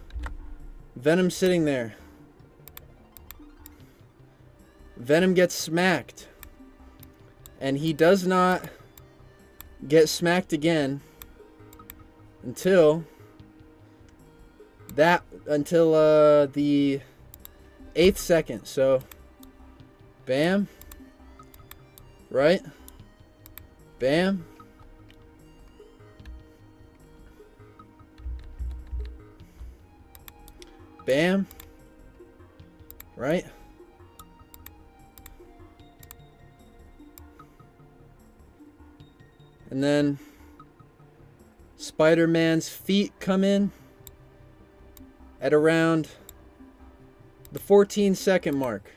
Venom sitting there. Venom gets smacked. And he does not get smacked again until the 8th second. So, bam. Right? Bam. Bam. Right? And then Spider-Man's feet come in at around the 14-second mark.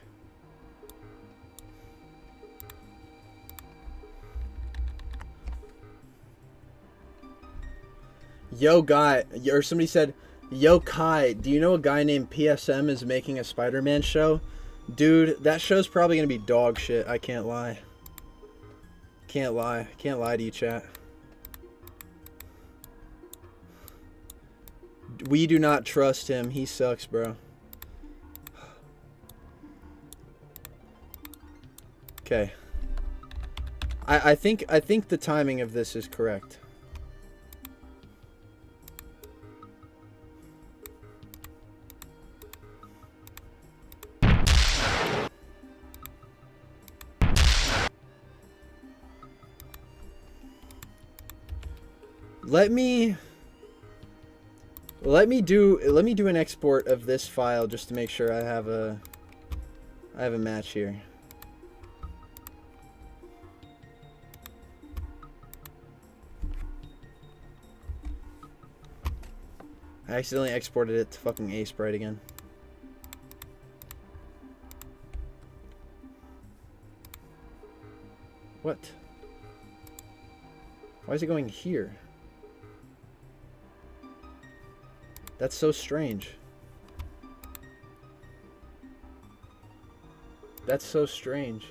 Yo, guy, or somebody said, yo, Kai, do you know a guy named PSM is making a Spider-Man show? Dude, that show's probably going to be dog shit. I can't lie. Can't lie. Can't lie to you, chat. We do not trust him. He sucks, bro. Okay. I think the timing of this is correct. Let me do an export of this file just to make sure I have a match here. I accidentally exported it to fucking A-Sprite again. What? Why is it going here? That's so strange. That's so strange.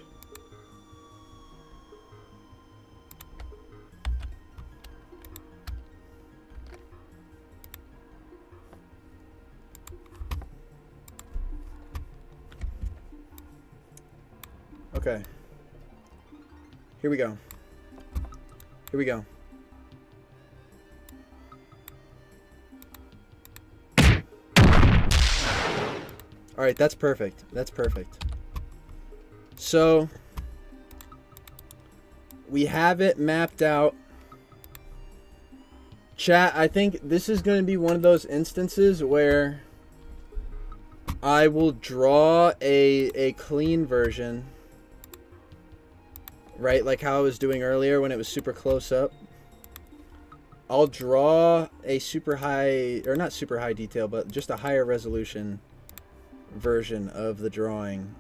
Okay. Here we go. Here we go. Alright, that's perfect. That's perfect. So, we have it mapped out. Chat, I think this is going to be one of those instances where I will draw a clean version. Right, like how I was doing earlier when it was super close up. I'll draw a super high, or not super high detail, but just a higher resolution version of the drawing.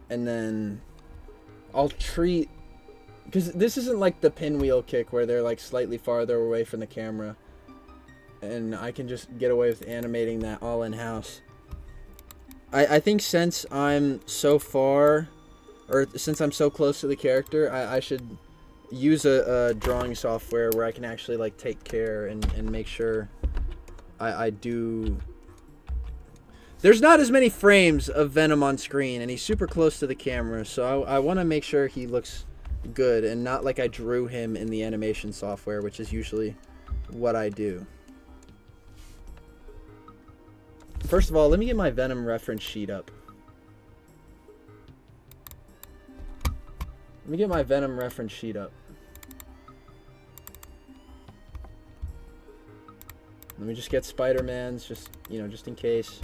And then I'll treat, because this isn't like the pinwheel kick where they're like slightly farther away from the camera. And I can just get away with animating that all in-house. I think since I'm so far, or since I'm so close to the character, I should use a drawing software where I can actually like take care and make sure I do. There's not as many frames of Venom on screen, and he's super close to the camera, so I want to make sure he looks good and not like I drew him in the animation software, which is usually what I do. First of all, let me get my Venom reference sheet up. Let me get my Venom reference sheet up. Let me just get Spider-Man's, just, you know, just in case.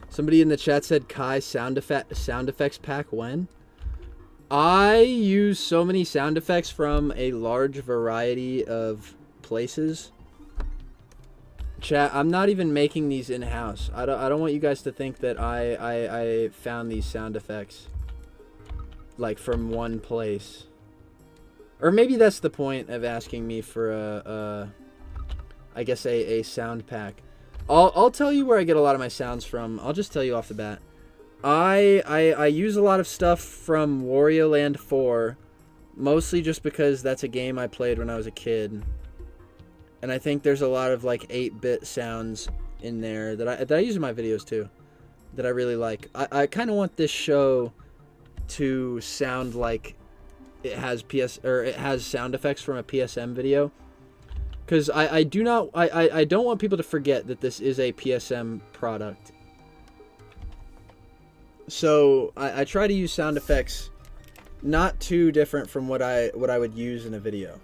Somebody in the chat said Kai sound effects pack when? I use so many sound effects from a large variety of places. Chat, I'm not even making these in-house. I don't want you guys to think that I found these sound effects like from one place. Or maybe that's the point of asking me for I guess a sound pack. I'll tell you where I get a lot of my sounds from. I'll just tell you off the bat. I use a lot of stuff from Wario Land 4, mostly just because that's a game I played when I was a kid. And I think there's a lot of like 8-bit sounds in there that I use in my videos too, that I really like. I kind of want this show to sound like it has sound effects from a PSM video, because I don't want people to forget that this is a PSM product. So I try to use sound effects not too different from what I would use in a video.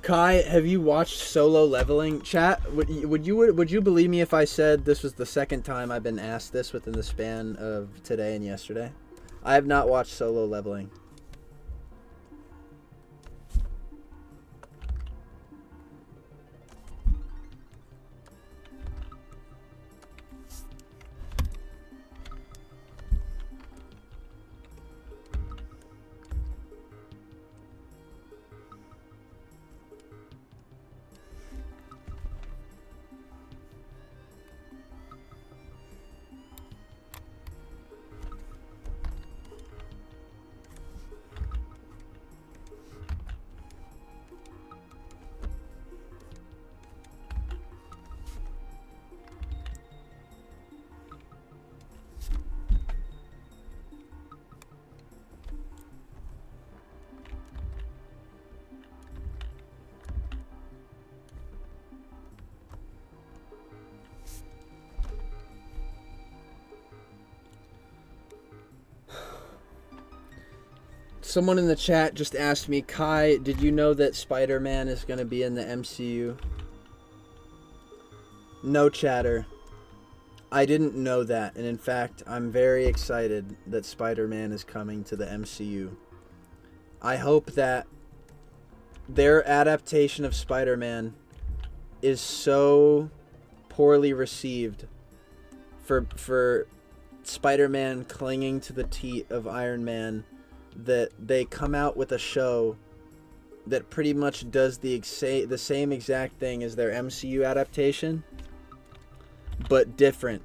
Kai, have you watched Solo Leveling? Chat, would you believe me if I said this was the second time I've been asked this within the span of today and yesterday? I have not watched Solo Leveling. Someone in the chat just asked me, Kai, did you know that Spider-Man is going to be in the MCU? No, chatter. I didn't know that, and in fact, I'm very excited that Spider-Man is coming to the MCU. I hope that their adaptation of Spider-Man is so poorly received for Spider-Man clinging to the teat of Iron Man that they come out with a show that pretty much does the same exact thing as their MCU adaptation, but different.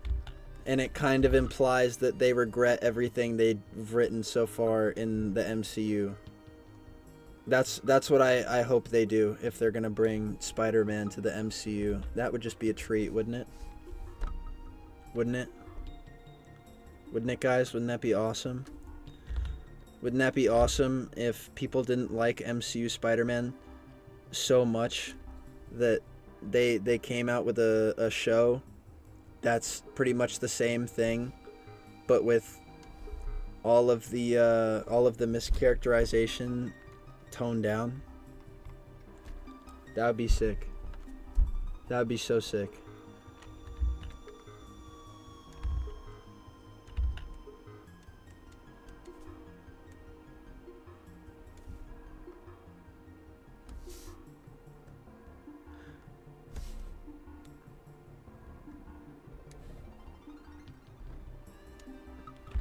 And it kind of implies that they regret everything they've written so far in the MCU. That's what I hope they do if they're going to bring Spider-Man to the MCU. That would just be a treat, wouldn't it? Wouldn't it? Wouldn't it, guys? Wouldn't that be awesome? Wouldn't that be awesome if people didn't like MCU Spider-Man so much that they came out with a show that's pretty much the same thing, but with all of the mischaracterization toned down? That would be sick. That would be so sick.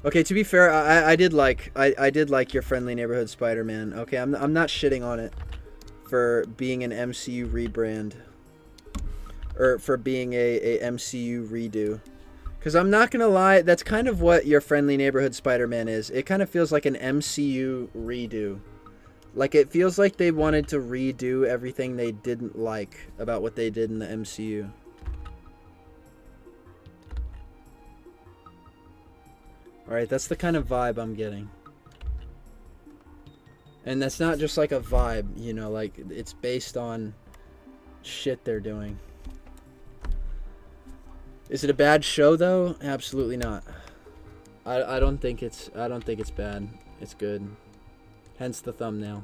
Okay, to be fair, I did like your Friendly Neighborhood Spider-Man. Okay, I'm not shitting on it for being an MCU rebrand, or for being a MCU redo. Because I'm not gonna lie, that's kind of what your Friendly Neighborhood Spider-Man is. It kind of feels like an MCU redo. Like, it feels like they wanted to redo everything they didn't like about what they did in the MCU. Alright, that's the kind of vibe I'm getting. And that's not just like a vibe, you know, like, it's based on shit they're doing. Is it a bad show though? Absolutely not. I don't think it's bad. It's good. Hence the thumbnail.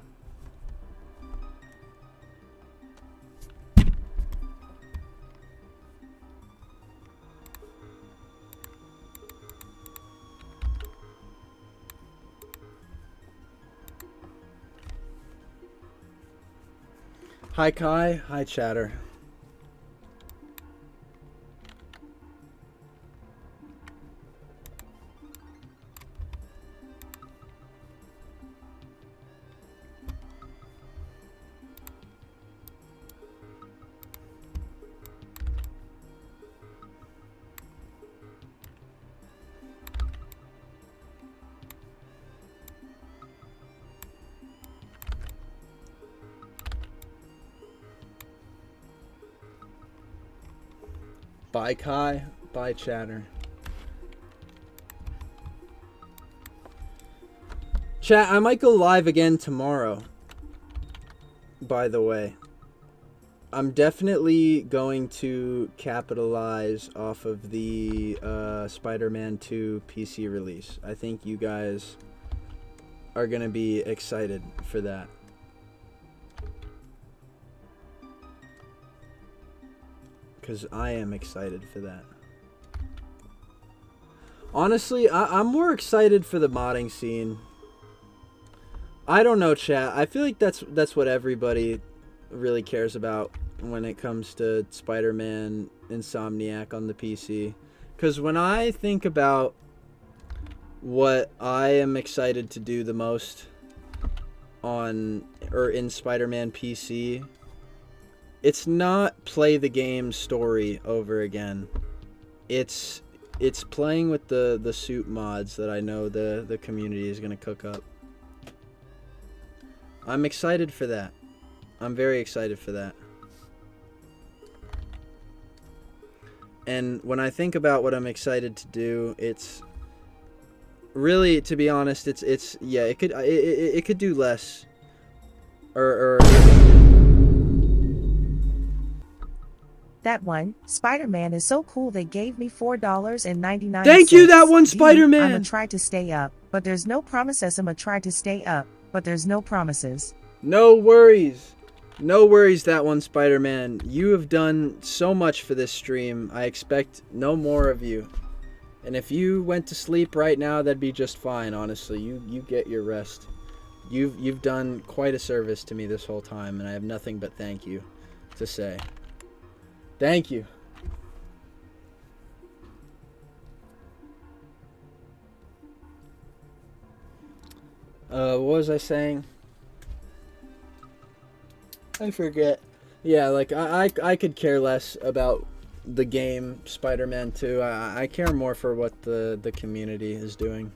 Hi Kai, hi chatter. Bye Kai, bye chatter. Chat, I might go live again tomorrow. By the way, I'm definitely going to capitalize off of the Spider-Man 2 PC release. I think you guys are going to be excited for that. Because I am excited for that. Honestly, I'm more excited for the modding scene. I don't know, chat. I feel like that's what everybody really cares about when it comes to Spider-Man Insomniac on the PC. Because when I think about what I am excited to do the most on or in Spider-Man PC, it's not play the game story over again. It's playing with the suit mods that I know the community is going to cook up. I'm excited for that. I'm very excited for that. And when I think about what I'm excited to do, it's really, to be honest, it's yeah, it could do less. Or That one, Spider-Man is so cool they gave me $4.99. Thank you, that one, Spider-Man! I'ma try to stay up, but there's no promises. I'ma try to stay up, but there's no promises. No worries. No worries, that one, Spider-Man. You have done so much for this stream. I expect no more of you. And if you went to sleep right now, that'd be just fine, honestly. You get your rest. You've done quite a service to me this whole time, and I have nothing but thank you to say. Thank you. What was I saying? I forget. Yeah, like I could care less about the game Spider-Man 2. I care more for what the community is doing.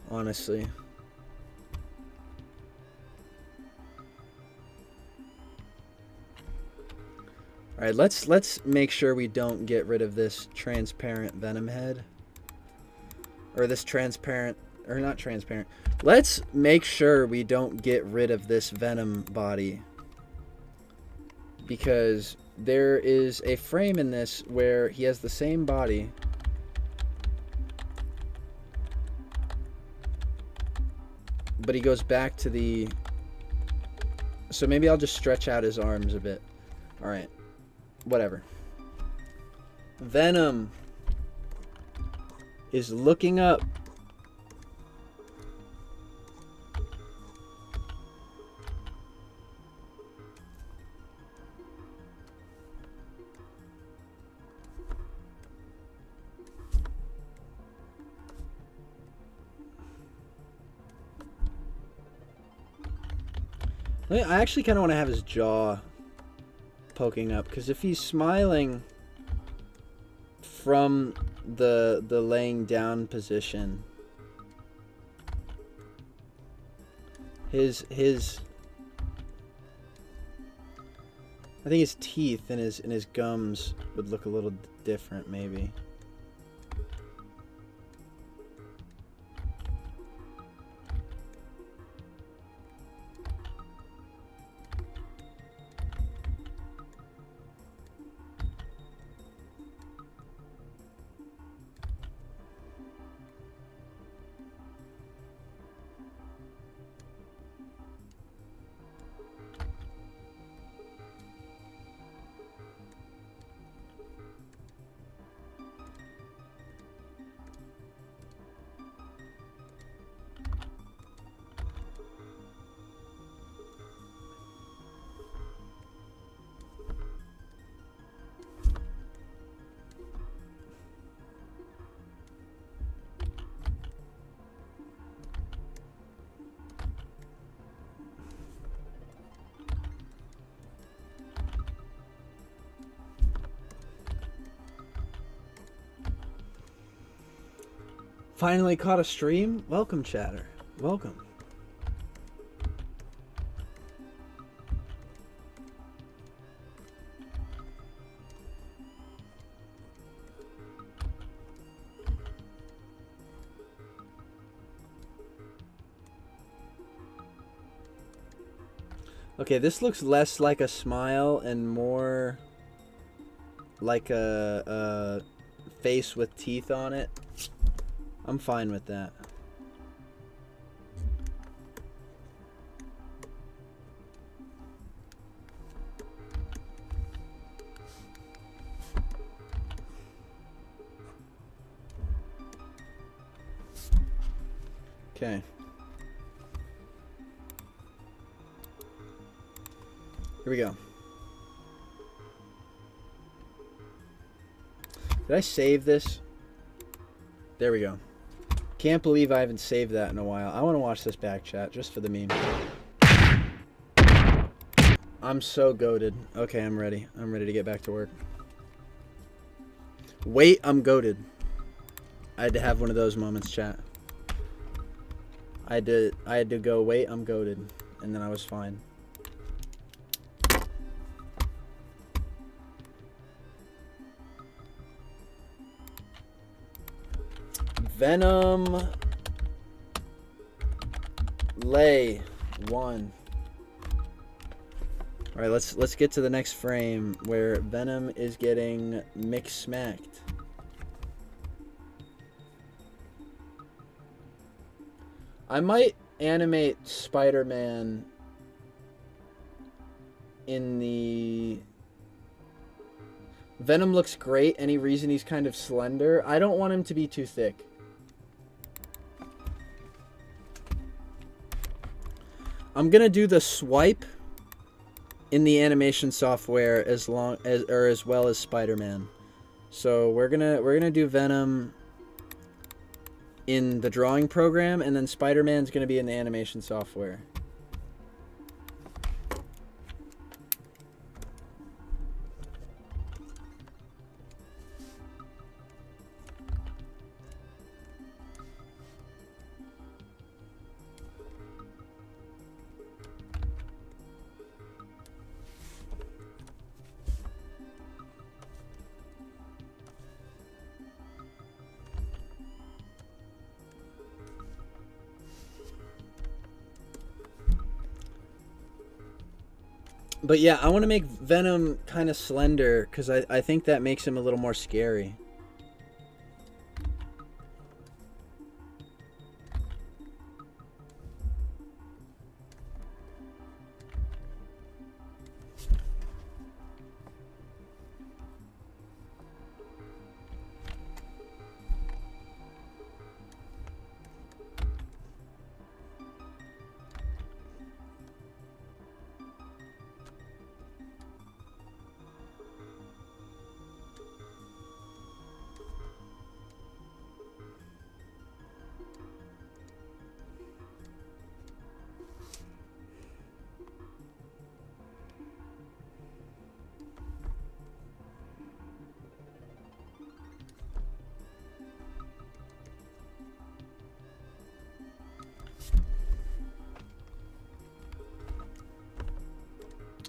Honestly. All right, let's make sure we don't get rid of this transparent Venom head. Or this transparent, or not transparent. Let's make sure we don't get rid of this Venom body. Because there is a frame in this where he has the same body. But he goes back to the... So maybe I'll just stretch out his arms a bit. Alright. Whatever. Venom is looking up. I actually kind of want to have his jaw poking up, because if he's smiling from the laying down position, his I think his teeth and his gums would look a little different, maybe. Finally caught a stream? Welcome, chatter. Welcome. Okay, this looks less like a smile and more like a face with teeth on it. I'm fine with that. Okay. Here we go. Did I save this? There we go. Can't believe I haven't saved that in a while. I want to watch this back, chat, just for the meme. I'm so goated. Okay, I'm ready. I'm ready to get back to work. Wait, I'm goated. I had to have one of those moments, chat. I had to go, wait, I'm goated. And then I was fine. Venom Lay 1. All right, let's get to the next frame where Venom is getting mix-smacked. I might animate Spider-Man in the... Venom looks great. Any reason he's kind of slender? I don't want him to be too thick. I'm gonna do the swipe in the animation software as well as Spider-Man. So we're gonna do Venom in the drawing program, and then Spider-Man's gonna be in the animation software. But yeah, I want to make Venom kind of slender because I think that makes him a little more scary.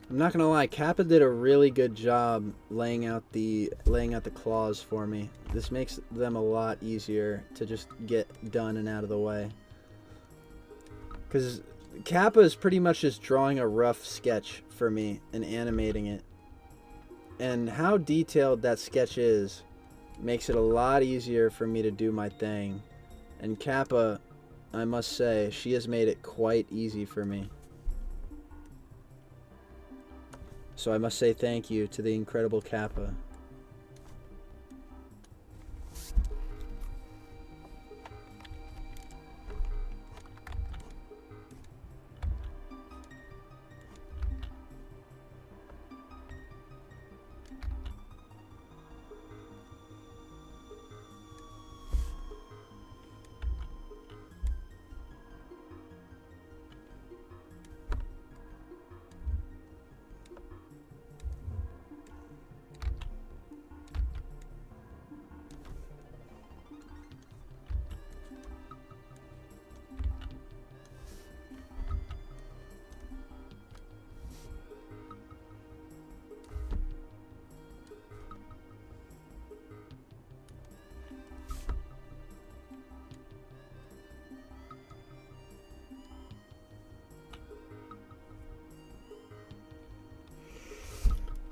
I'm not gonna lie, Kappa did a really good job laying out the claws for me. This makes them a lot easier to just get done and out of the way. Because Kappa is pretty much just drawing a rough sketch for me and animating it. And how detailed that sketch is makes it a lot easier for me to do my thing. And Kappa, I must say, she has made it quite easy for me. So I must say thank you to the incredible Kappa.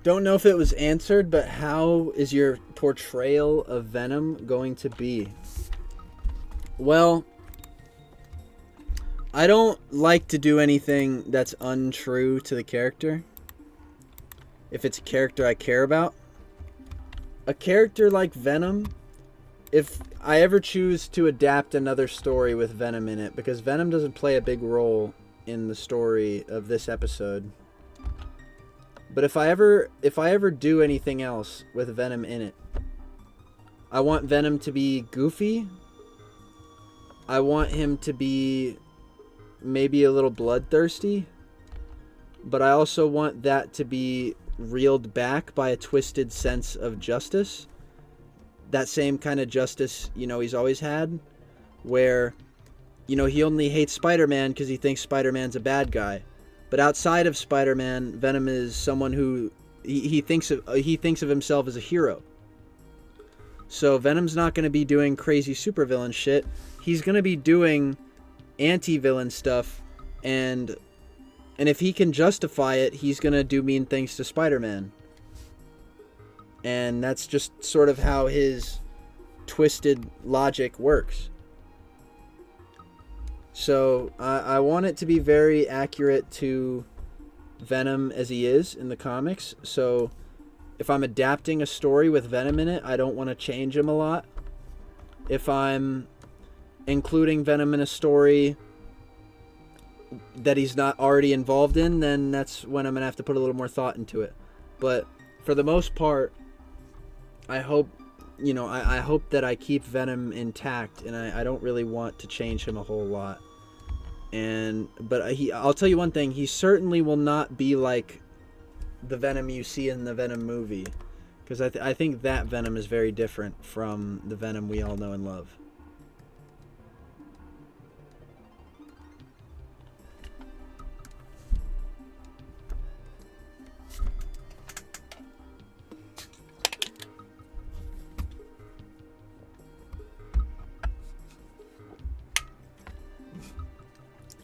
Don't know if it was answered, but how is your portrayal of Venom going to be? Well, I don't like to do anything that's untrue to the character. If it's a character I care about. A character like Venom, if I ever choose to adapt another story with Venom in it, because Venom doesn't play a big role in the story of this episode. But if I ever do anything else with Venom in it, I want Venom to be goofy. I want him to be maybe a little bloodthirsty. But I also want that to be reeled back by a twisted sense of justice. That same kind of justice, he's always had. Where, he only hates Spider-Man because he thinks Spider-Man's a bad guy. But outside of Spider-Man, Venom is someone who he thinks of himself as a hero. So Venom's not going to be doing crazy supervillain shit. He's going to be doing anti-villain stuff, and if he can justify it, he's going to do mean things to Spider-Man. And that's just sort of how his twisted logic works. So I want it to be very accurate to Venom as he is in the comics. So if I'm adapting a story with Venom in it, I don't want to change him a lot. If I'm including Venom in a story that he's not already involved in, then that's when I'm going to have to put a little more thought into it. But for the most part, I hope, I hope that I keep Venom intact, and I don't really want to change him a whole lot. But I'll tell you one thing, he certainly will not be like the Venom you see in the Venom movie, because I think that Venom is very different from the Venom we all know and love.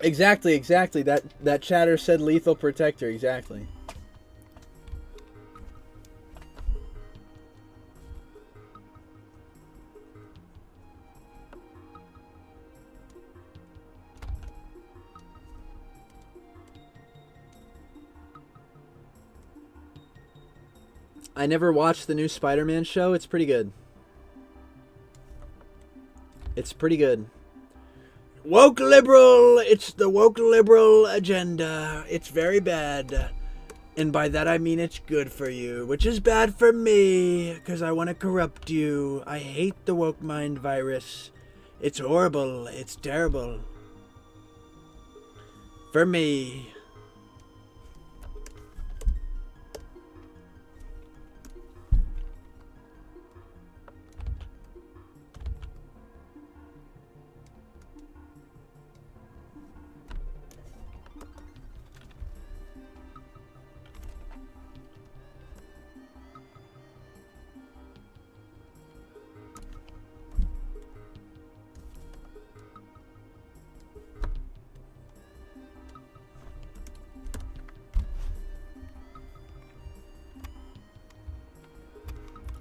Exactly. That chatter said lethal protector, exactly. I never watched the new Spider-Man show. It's pretty good. Woke liberal! It's the woke liberal agenda. It's very bad. And by that I mean it's good for you, which is bad for me, because I want to corrupt you. I hate the woke mind virus. It's horrible. It's terrible. For me.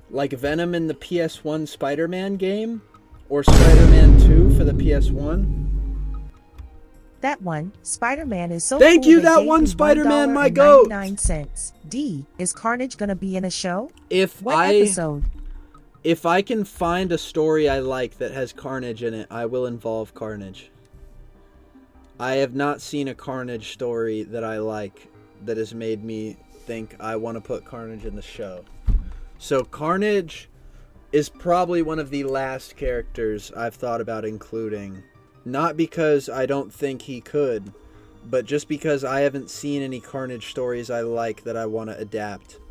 Like Venom in the PS1 Spider-Man game? Or Spider-Man 2 for the PS1? That one, Spider-Man is so Thank cool you, they that gave one me Spider-Man, my goat! $1.99. D, is Carnage gonna be in a show? What Episode? episode? If I can find a story I like that has Carnage in it, I will involve Carnage. I have not seen a Carnage story that I like that has made me think I want to put Carnage in the show. So Carnage is probably one of the last characters I've thought about including. Not because I don't think he could, but just because I haven't seen any Carnage stories I like that I want to adapt.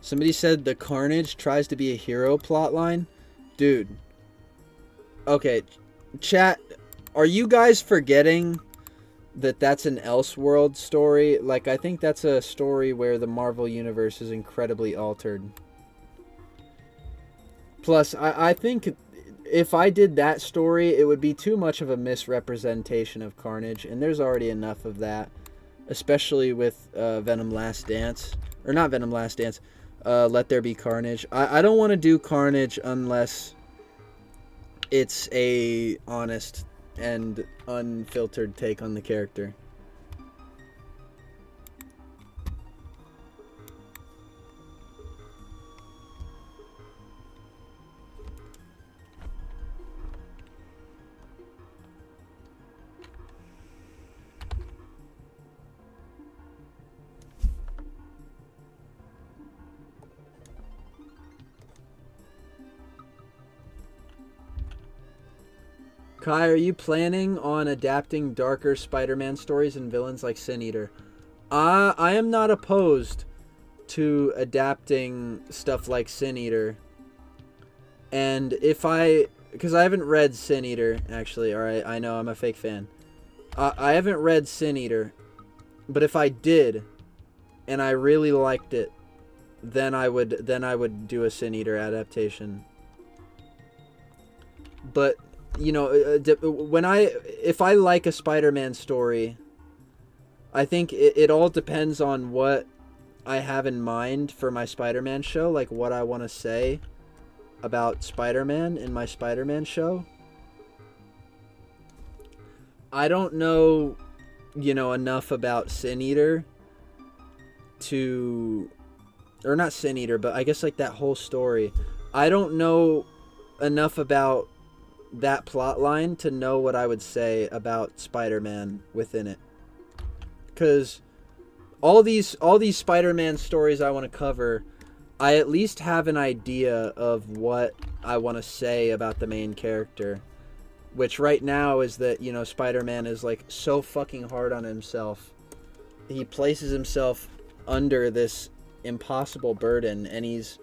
Somebody said the Carnage tries to be a hero plotline. Dude. Okay, chat, are you guys forgetting that that's an Elseworld story? Like, I think that's a story where the Marvel Universe is incredibly altered. Plus, I think if I did that story, it would be too much of a misrepresentation of Carnage, and there's already enough of that, especially with Venom Last Dance. Or not Venom Last Dance, Let There Be Carnage. I don't want to do Carnage unless it's a honest and unfiltered take on the character. Kai, are you planning on adapting darker Spider-Man stories and villains like Sin Eater? I am not opposed to adapting stuff like Sin Eater. And because I haven't read Sin Eater, actually, alright, I know, I'm a fake fan. I haven't read Sin Eater, but if I did, and I really liked it, then I would do a Sin Eater adaptation. But you know, if I like a Spider-Man story, I think it all depends on what I have in mind for my Spider-Man show, like what I want to say about Spider-Man in my Spider-Man show. I don't know, enough about Sin Eater or not Sin Eater, but I guess like that whole story. I don't know enough about that plot line to know what I would say about Spider-Man within it, because all these Spider-Man stories I want to cover, I at least have an idea of what I want to say about the main character, which right now is that, Spider-Man is like so fucking hard on himself. He places himself under this impossible burden, and he's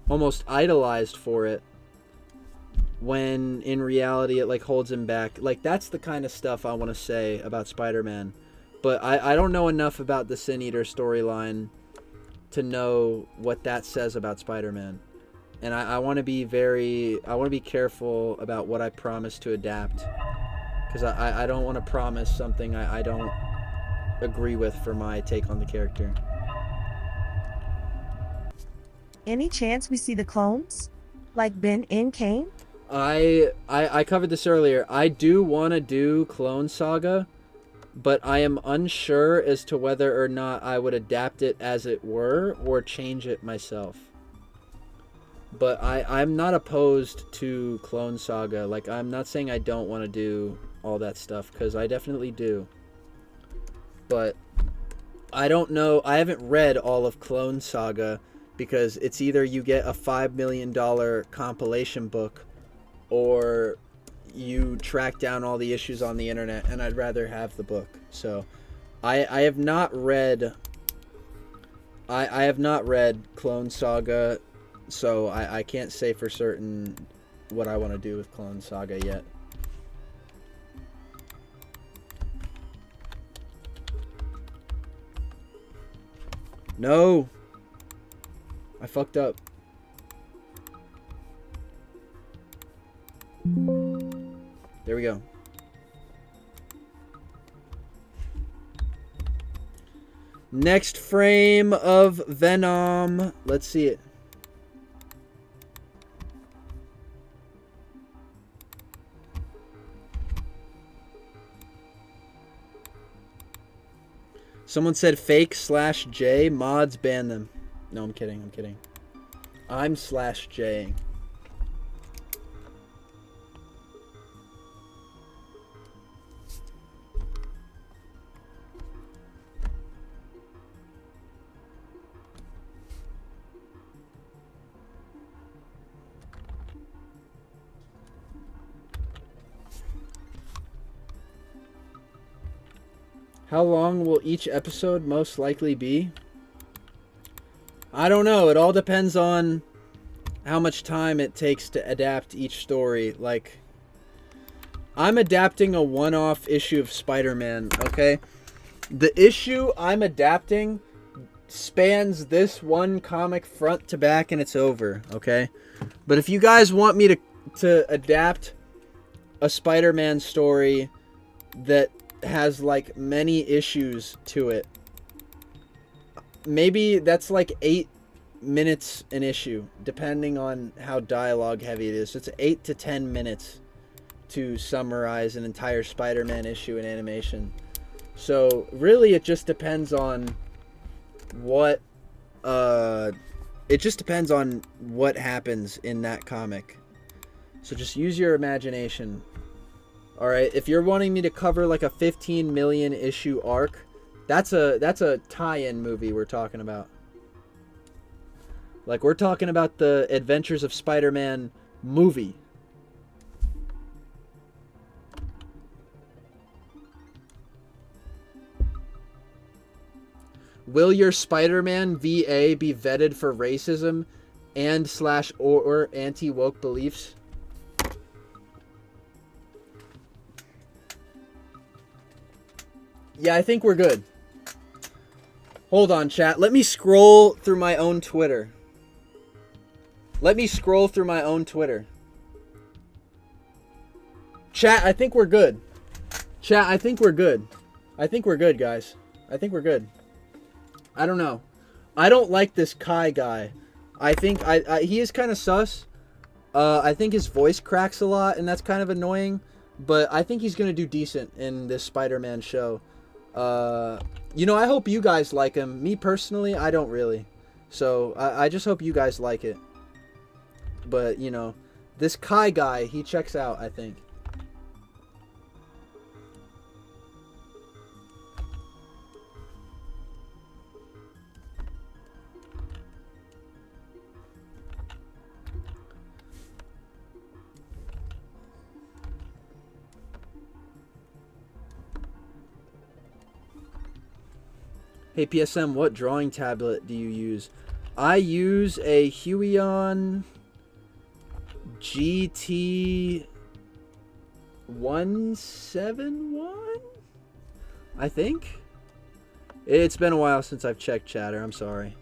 almost idolized for it, when in reality it like holds him back. Like, that's the kind of stuff I want to say about Spider-Man. But I don't know enough about the Sin Eater storyline to know what that says about Spider-Man. And I want to be careful about what I promise to adapt, because I don't want to promise something I don't agree with for my take on the character. Any chance we see the clones? Like Ben and Kane? I covered this earlier. I do want to do Clone Saga, but I am unsure as to whether or not I would adapt it as it were or change it myself. But I'm not opposed to Clone Saga. Like, I'm not saying I don't want to do all that stuff, because I definitely do. But I don't know. I haven't read all of Clone Saga, because it's either you get a $5 million compilation book, or you track down all the issues on the internet, and I'd rather have the book. So I have not read I have not read Clone Saga, so I can't say for certain what I want to do with Clone Saga yet. No, I fucked up. There we go. Next frame of Venom. Let's see it. Someone said fake/J. Mods ban them. No, I'm kidding. I'm /J-ing. How long will each episode most likely be? I don't know. It all depends on how much time it takes to adapt each story. Like, I'm adapting a one-off issue of Spider-Man, okay? The issue I'm adapting spans this one comic front to back and it's over, okay? But if you guys want me to adapt a Spider-Man story that has like many issues to it, maybe that's like 8 minutes an issue, depending on how dialogue heavy it is. So it's 8 to 10 minutes to summarize an entire Spider-Man issue in animation. So really it just depends on what happens in that comic. So just use your imagination. All right, if you're wanting me to cover like a 15 million issue arc, that's a tie-in movie we're talking about. Like, we're talking about the Adventures of Spider-Man movie. Will your Spider-Man VA be vetted for racism and / or anti-woke beliefs? Yeah, I think we're good. Hold on, chat. Let me scroll through my own Twitter. Chat, I think we're good. Chat, I think we're good. I think we're good, guys. I think we're good. I don't know. I don't like this Kai guy. I think he is kind of sus. I think his voice cracks a lot, and that's kind of annoying. But I think he's going to do decent in this Spider-Man show. You know, I hope you guys like him. Me personally, I don't really. So I just hope you guys like it. But, you know, this Kai guy, he checks out, I think. Hey, PSM, what drawing tablet do you use? I use a Huion GT 171, I think. It's been a while since I've checked, chatter. I'm sorry.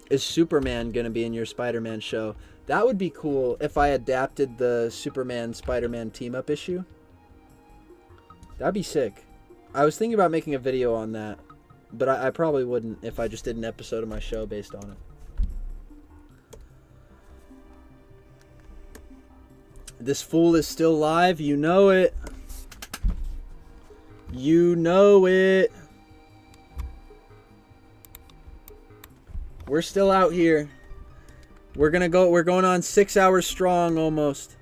Is Superman gonna be in your Spider-Man show? That would be cool if I adapted the Superman Spider-Man team-up issue. That'd be sick. I was thinking about making a video on that, but I probably wouldn't if I just did an episode of my show based on it. This fool is still live. You know it. You know it. We're still out here. We're going on 6 hours strong almost.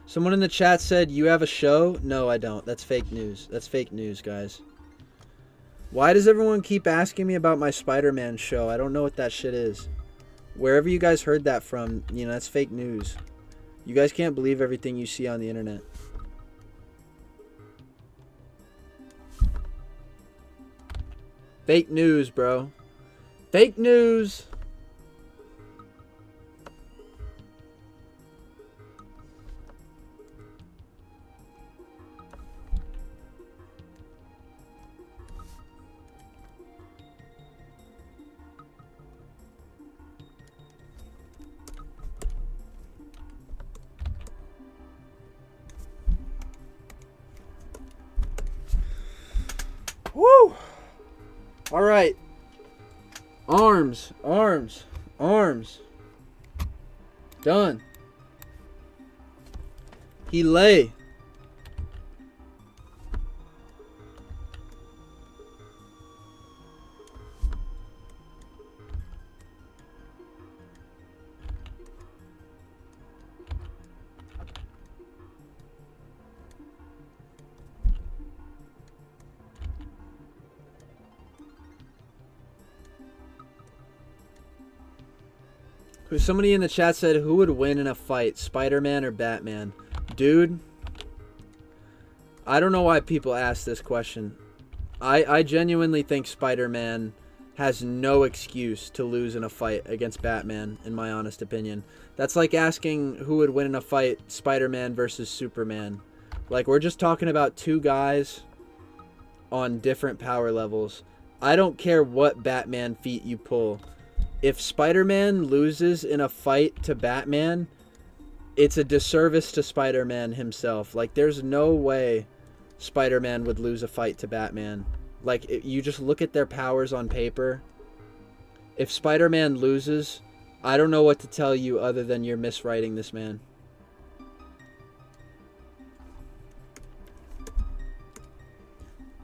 Someone in the chat said, you have a show? No, I don't. That's fake news. That's fake news, guys. Why does everyone keep asking me about my Spider-Man show? I don't know what that shit is. Wherever you guys heard that from, you know, that's fake news. You guys can't believe everything you see on the internet. Fake news, bro. Fake news. Woo! All right. Arms, arms, arms. Done. He lay. Somebody in the chat said, who would win in a fight, Spider-Man or Batman? Dude, I don't know why people ask this question. I genuinely think Spider-Man has no excuse to lose in a fight against Batman, in my honest opinion. That's like asking who would win in a fight, Spider-Man versus Superman. Like, we're just talking about two guys on different power levels. I don't care what Batman feat you pull. If Spider-Man loses in a fight to Batman, it's a disservice to Spider-Man himself. Like, there's no way Spider-Man would lose a fight to Batman. Like, you just look at their powers on paper. If Spider-Man loses, I don't know what to tell you other than you're miswriting this man.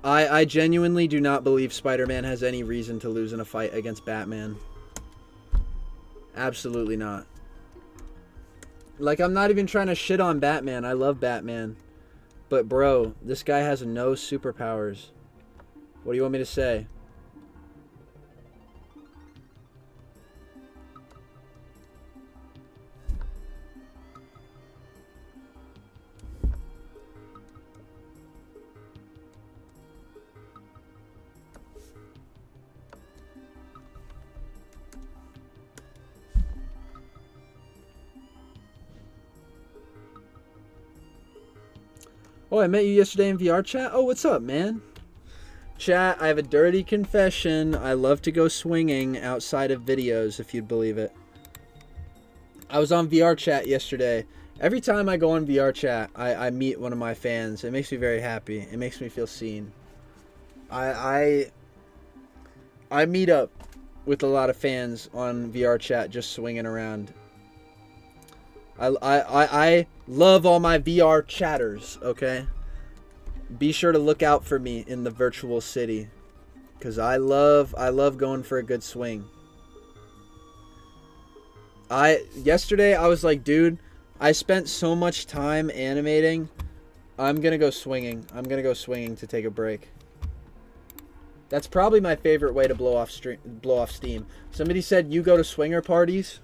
I genuinely do not believe Spider-Man has any reason to lose in a fight against Batman. Absolutely not. Like, I'm not even trying to shit on Batman. I love Batman. But, bro, this guy has no superpowers. What do you want me to say? Oh, I met you yesterday in VR chat? Oh, what's up, man? Chat, I have a dirty confession. I love to go swinging outside of videos, if you'd believe it. I was on VR chat yesterday. Every time I go on VR chat, I meet one of my fans. It makes me very happy. It makes me feel seen. I meet up with a lot of fans on VR chat just swinging around. I love all my VR chatters, okay? Be sure to look out for me in the virtual city, because I love going for a good swing. Yesterday I was like, dude, I spent so much time animating. I'm gonna go swinging. I'm gonna go swinging to take a break. That's probably my favorite way to blow off steam. Somebody said you go to swinger parties.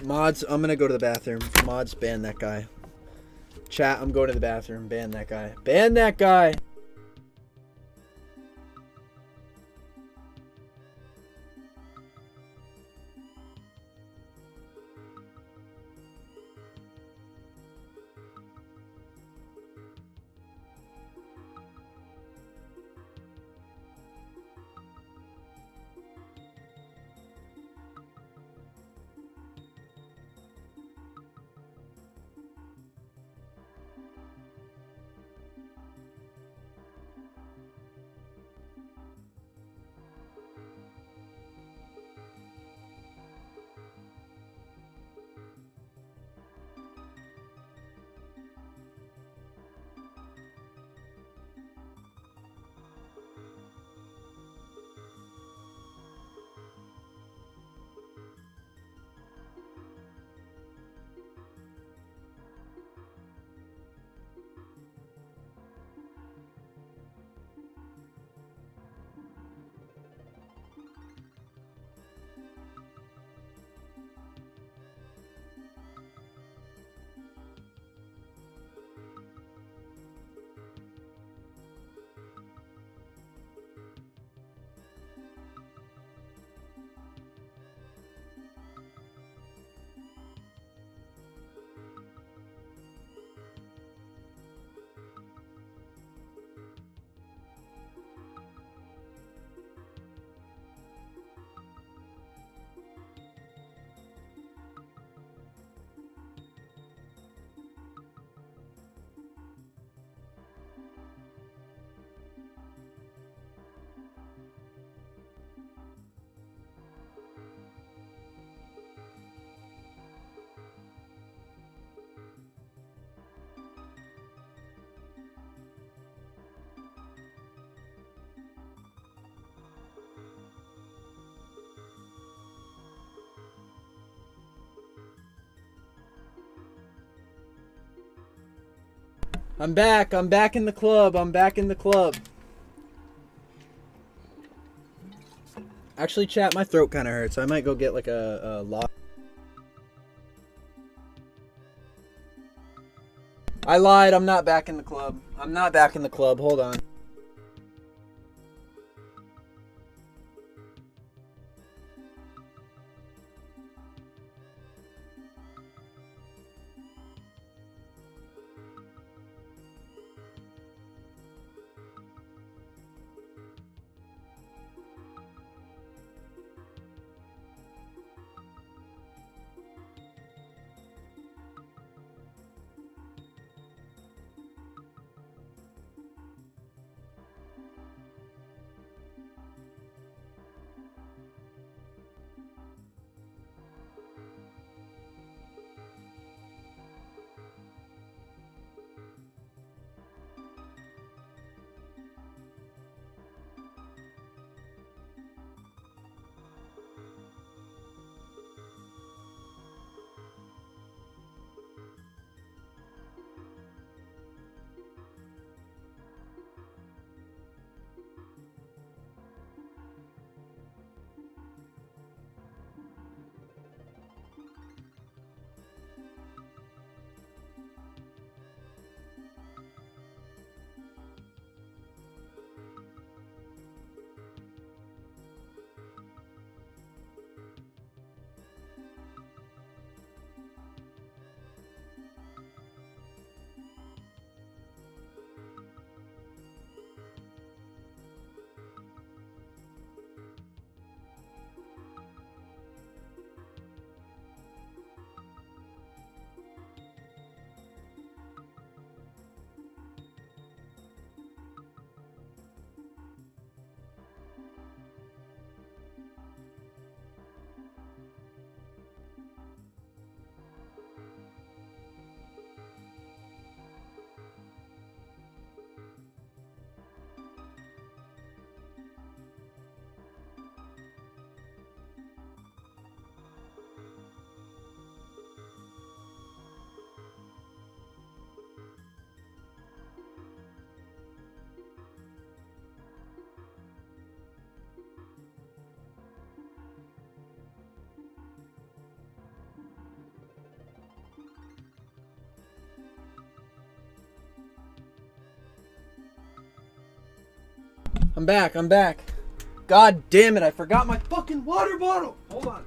Mods, I'm gonna go to the bathroom. Mods, ban that guy. Chat, I'm going to the bathroom. Ban that guy. Ban that guy! I'm back. I'm back in the club. I'm back in the club. Actually, chat, my throat kind of hurts. I might go get like a lot. I lied. I'm not back in the club. I'm not back in the club. Hold on. I'm back. I'm back. God damn it, I forgot my fucking water bottle. Hold on.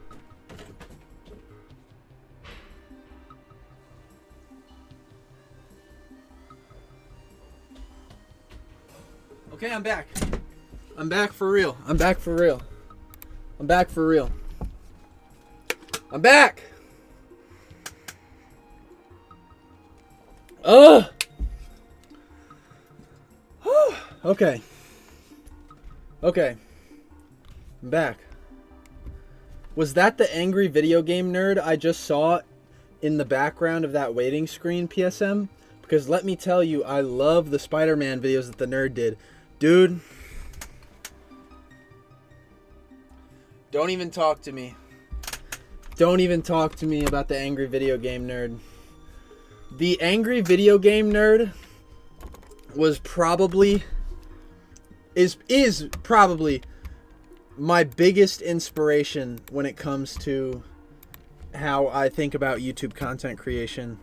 Okay, I'm back. I'm back for real. I'm back for real. I'm back for real. I'm back. Ugh. Okay. Okay. I'm back. Was that the angry video game nerd I just saw in the background of that waiting screen, PSM? Because let me tell you, I love the Spider-Man videos that the nerd did. Dude. Don't even talk to me. Don't even talk to me about the angry video game nerd. The angry video game nerd was probably... is probably my biggest inspiration when it comes to how I think about YouTube content creation.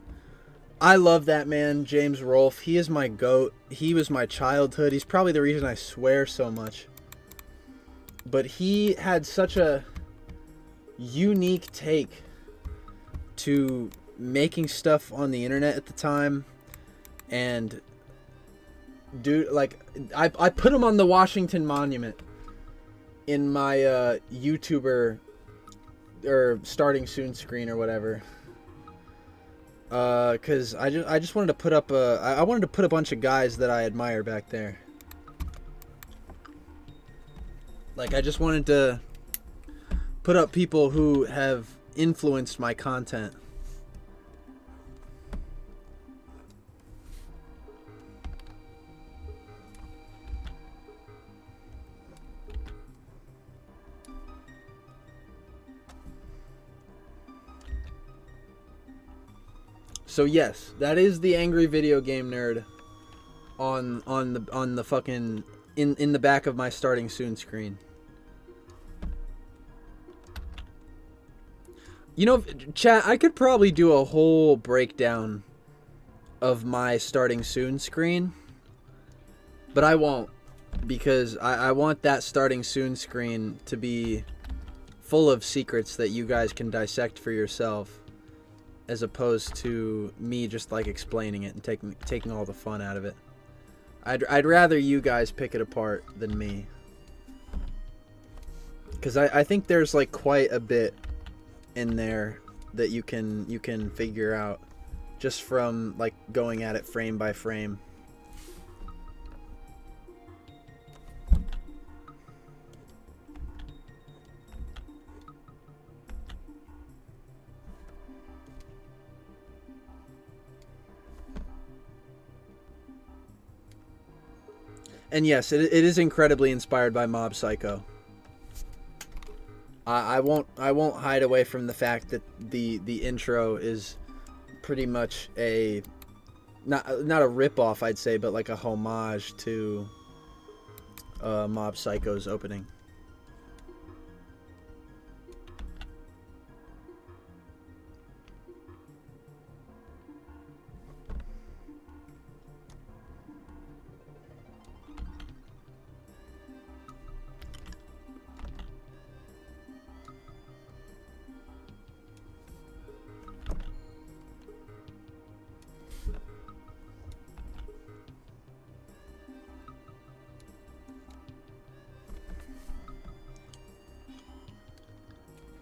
I love that man, James Rolfe. He is my GOAT. He was my childhood. He's probably the reason I swear so much. But he had such a unique take to making stuff on the internet at the time. And dude, like, I put him on the Washington Monument in my YouTuber or starting soon screen or whatever. Cause I just wanted to put up I wanted to put a bunch of guys that I admire back there. Like, I just wanted to put up people who have influenced my content. So yes, that is the angry video game nerd on the fucking in the back of my starting soon screen. You know, chat, I could probably do a whole breakdown of my starting soon screen, but I won't, because I want that starting soon screen to be full of secrets that you guys can dissect for yourself, as opposed to me just like explaining it and taking all the fun out of it. I'd rather you guys pick it apart than me, because I think there's like quite a bit in there that you can figure out just from like going at it frame by frame. And yes, it is incredibly inspired by Mob Psycho. I won't hide away from the fact that the intro is pretty much a not a rip-off, I'd say, but like a homage to Mob Psycho's opening.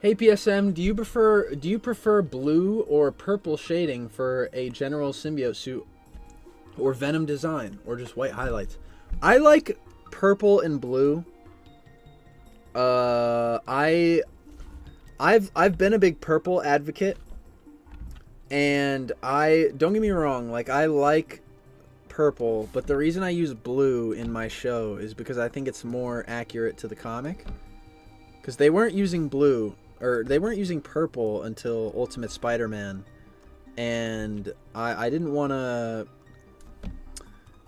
Hey PSM, do you prefer blue or purple shading for a general symbiote suit, or Venom design, or just white highlights? I like purple and blue. I've been a big purple advocate, and don't get me wrong, like I like purple, but the reason I use blue in my show is because I think it's more accurate to the comic. Because they weren't using blue, or they weren't using purple until Ultimate Spider-Man, and I didn't want to.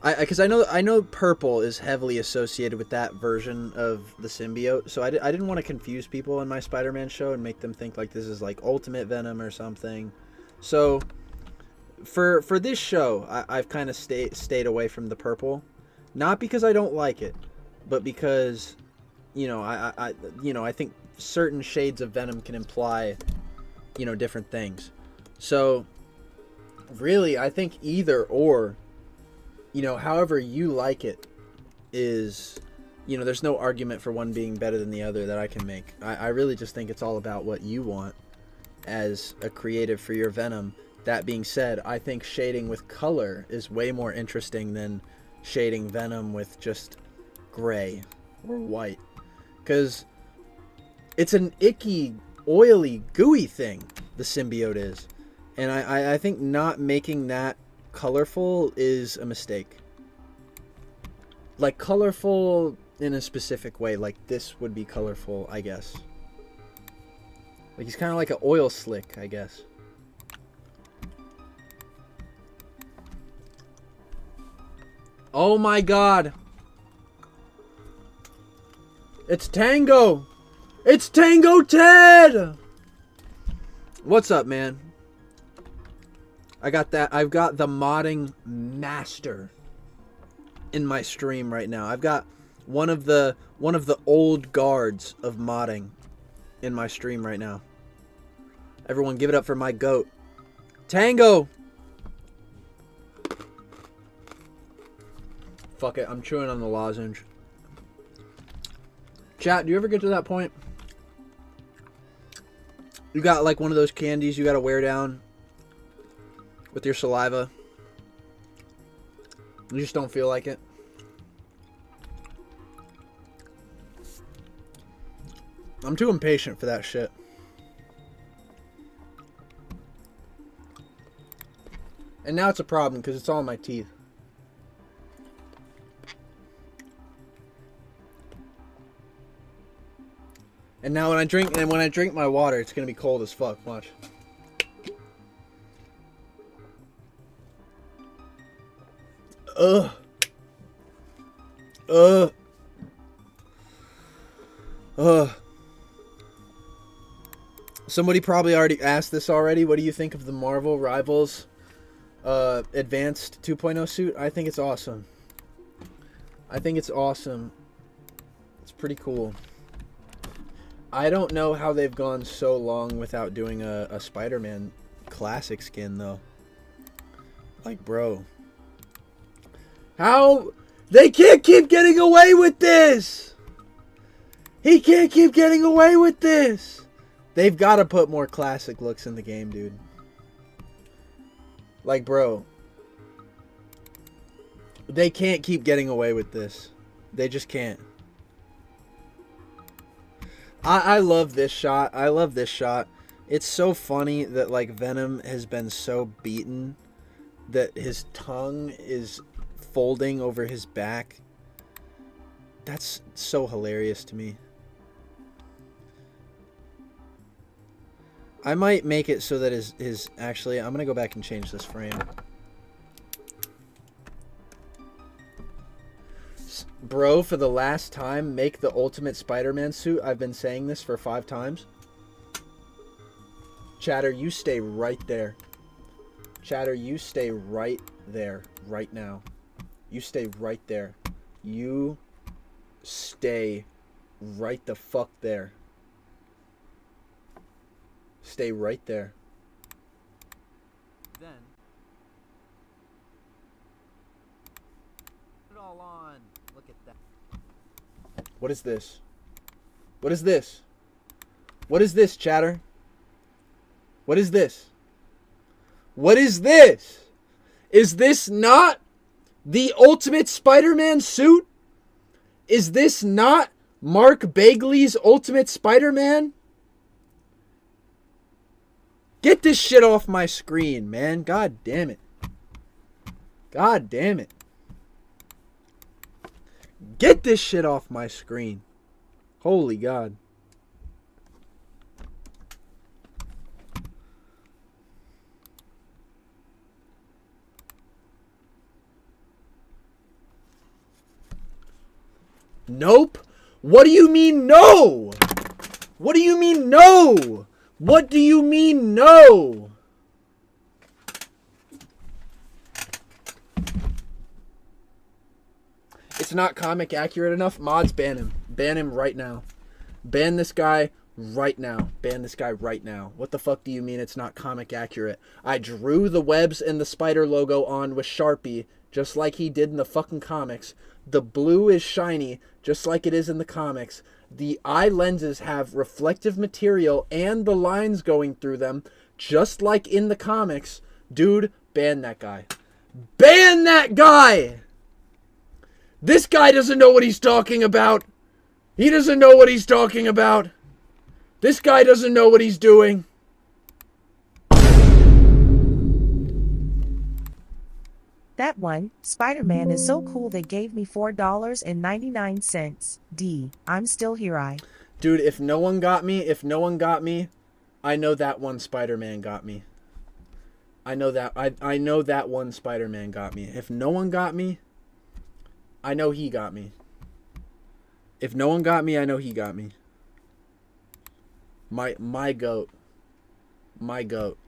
Because I know purple is heavily associated with that version of the symbiote, so I didn't want to confuse people in my Spider-Man show and make them think like this is like Ultimate Venom or something. So for this show, I've kind of stayed away from the purple, not because I don't like it, but because, you know, I think certain shades of Venom can imply, you know, different things. So really, I think either or, you know, however you like it is, you know, there's no argument for one being better than the other that I can make. I really just think it's all about what you want as a creative for your Venom. That being said, I think shading with color is way more interesting than shading Venom with just gray or white. Because it's an icky, oily, gooey thing, the symbiote is. And I think not making that colorful is a mistake. Like, colorful in a specific way. Like, this would be colorful, I guess. Like, he's kind of like an oil slick, I guess. Oh my god! It's Tango! It's Tango Ted! What's up, man? I got that. I've got the modding master in my stream right now. I've got one of the old guards of modding in my stream right now. Everyone give it up for my goat. Tango! Fuck it, I'm chewing on the lozenge. Chat, do you ever get to that point? You got like one of those candies you gotta wear down with your saliva. You just don't feel like it. I'm too impatient for that shit. And now it's a problem because it's all in my teeth. And now when I drink my water, it's gonna be cold as fuck. Watch. Ugh. Ugh. Ugh. Somebody probably already asked this already. What do you think of the Marvel Rivals Advanced 2.0 suit? I think it's awesome. I think it's awesome. It's pretty cool. I don't know how they've gone so long without doing a Spider-Man classic skin, though. Like, bro. How? They can't keep getting away with this! He can't keep getting away with this! They've got to put more classic looks in the game, dude. Like, bro. They can't keep getting away with this. They just can't. I love this shot. I love this shot. It's so funny that, like, Venom has been so beaten that his tongue is folding over his back. That's so hilarious to me. I might make it so that his actually, I'm going to go back and change this frame. Bro, for the last time, make the Ultimate Spider-Man suit. I've been saying this for 5 times. Chatter, you stay right there. Chatter, you stay right there. Right now. You stay right there. You stay right the fuck there. Stay right there. Then put it all on. Look at that. What is this? What is this? What is this, chatter? What is this? What is this? Is this not the Ultimate Spider-Man suit? Is this not Mark Bagley's Ultimate Spider-Man? Get this shit off my screen, man. God damn it. God damn it. Get this shit off my screen. Holy God. Nope. What do you mean no? What do you mean no? What do you mean no? It's not comic accurate enough. Mods, ban him. Ban him right now. Ban this guy right now. Ban this guy right now. What the fuck do you mean it's not comic accurate? I drew the webs and the spider logo on with Sharpie, just like he did in the fucking comics. The blue is shiny, just like it is in the comics. The eye lenses have reflective material and the lines going through them, just like in the comics. Dude, ban that guy. Ban that guy! This guy doesn't know what he's talking about. He doesn't know what he's talking about. This guy doesn't know what he's doing. That one, Spider-Man is so cool they gave me $4.99. D. I'm still here, Dude, if no one got me, I know that one Spider-Man got me. I know that one Spider-Man got me. If no one got me, I know he got me. If no one got me, I know he got me. My goat. My goat.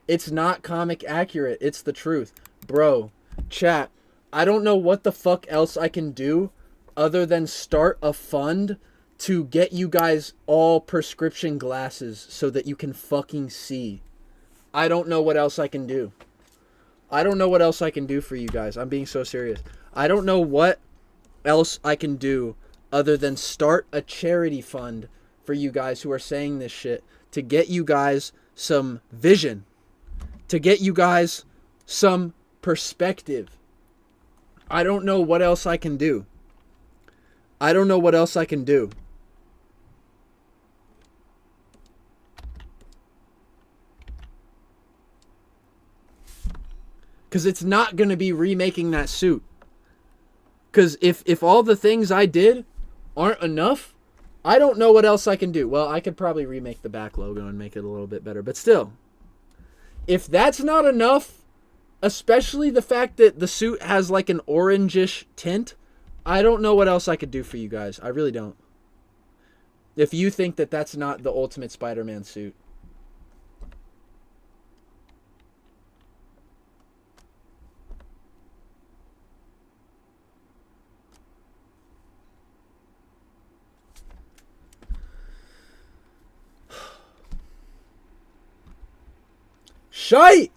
It's not comic accurate. It's the truth. Bro, chat, I don't know what the fuck else I can do other than start a fund to get you guys all prescription glasses so that you can fucking see. I don't know what else I can do. I don't know what else I can do for you guys. I'm being so serious. I don't know what else I can do other than start a charity fund for you guys who are saying this shit to get you guys some vision. To get you guys some perspective. I don't know what else I can do. I don't know what else I can do. Because it's not going to be remaking that suit. Because if all the things I did aren't enough, I don't know what else I can do. Well, I could probably remake the back logo and make it a little bit better. But still, if that's not enough, especially the fact that the suit has like an orangish tint, I don't know what else I could do for you guys. I really don't. If you think that that's not the Ultimate Spider-Man suit. Shite!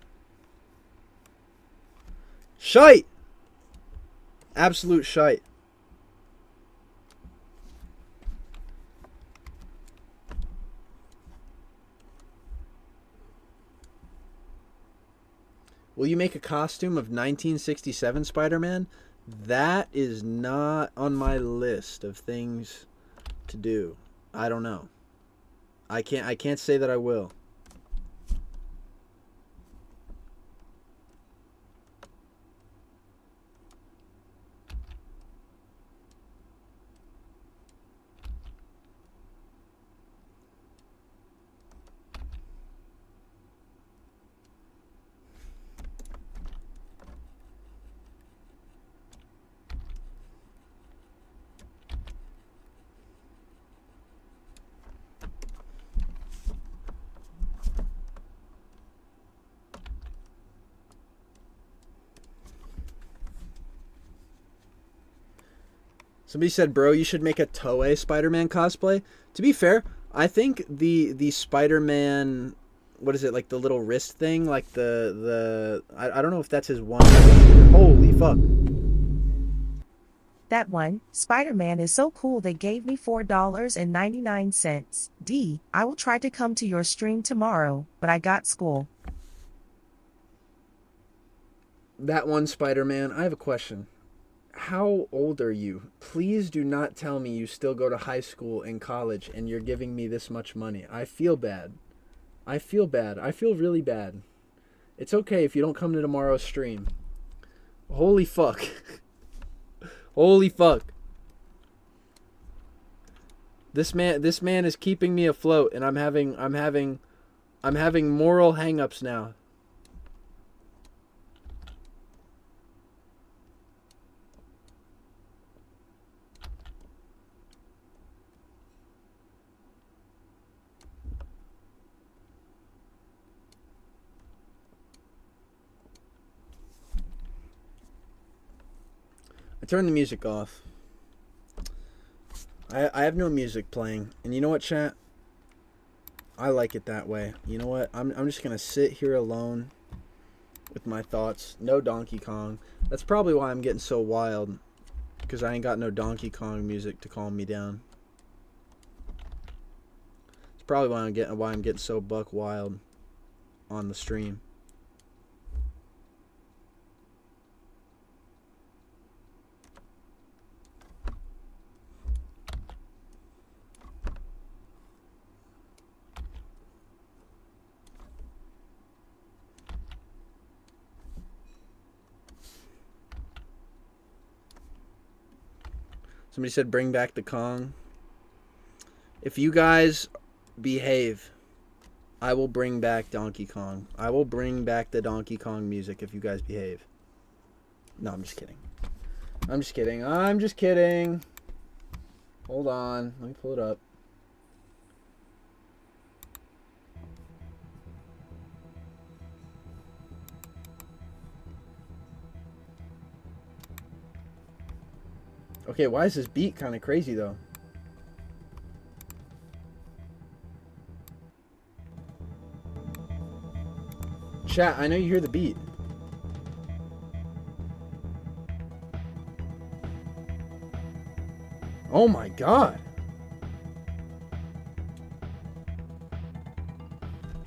Shite! Absolute shite. Will you make a costume of 1967 Spider-Man? That is not on my list of things to do. I don't know. I can't say that I will. Somebody said, bro, you should make a Toei Spider-Man cosplay. To be fair, I think the Spider-Man, what is it, like the little wrist thing? Like I don't know if that's his one. Holy fuck. That one, Spider-Man is so cool they gave me $4.99. D, I will try to come to your stream tomorrow, but I got school. That one, Spider-Man, I have a question. How old are you? Please do not tell me you still go to high school and college and you're giving me this much money. I feel bad. I feel bad. I feel really bad. It's okay if you don't come to tomorrow's stream. Holy fuck. Holy fuck. This man is keeping me afloat, and I'm having moral hang-ups now. I turned the music off. I have no music playing. And you know what, chat? I like it that way. You know what? I'm just going to sit here alone with my thoughts. No Donkey Kong. That's probably why I'm getting so wild. Because I ain't got no Donkey Kong music to calm me down. It's probably why I'm getting so buck wild on the stream. Somebody said bring back the Kong. If you guys behave, I will bring back Donkey Kong. I will bring back the Donkey Kong music if you guys behave. No, I'm just kidding. I'm just kidding. I'm just kidding. Hold on. Let me pull it up. Okay, why is this beat kind of crazy, though? Chat, I know you hear the beat. Oh my god.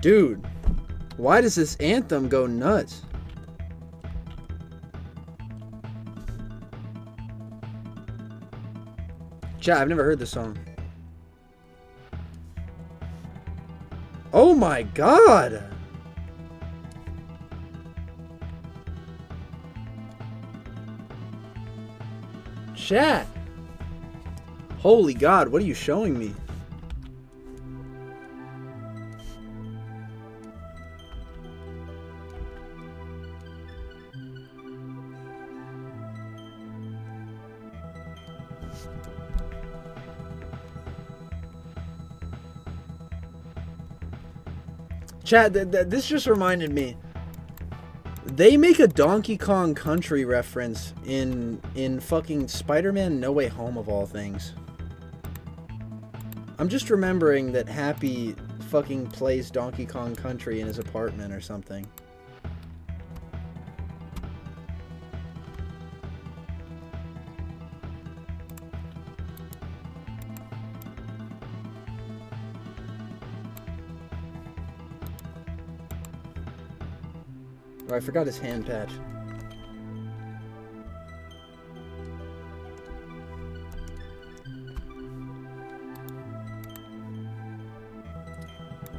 Dude, why does this anthem go nuts? Chat, I've never heard this song. Oh my god! Chat! Holy god, what are you showing me? Chat, this just reminded me. They make a Donkey Kong Country reference in fucking Spider-Man No Way Home of all things. I'm just remembering that Happy fucking plays Donkey Kong Country in his apartment or something. Oh, I forgot his hand patch.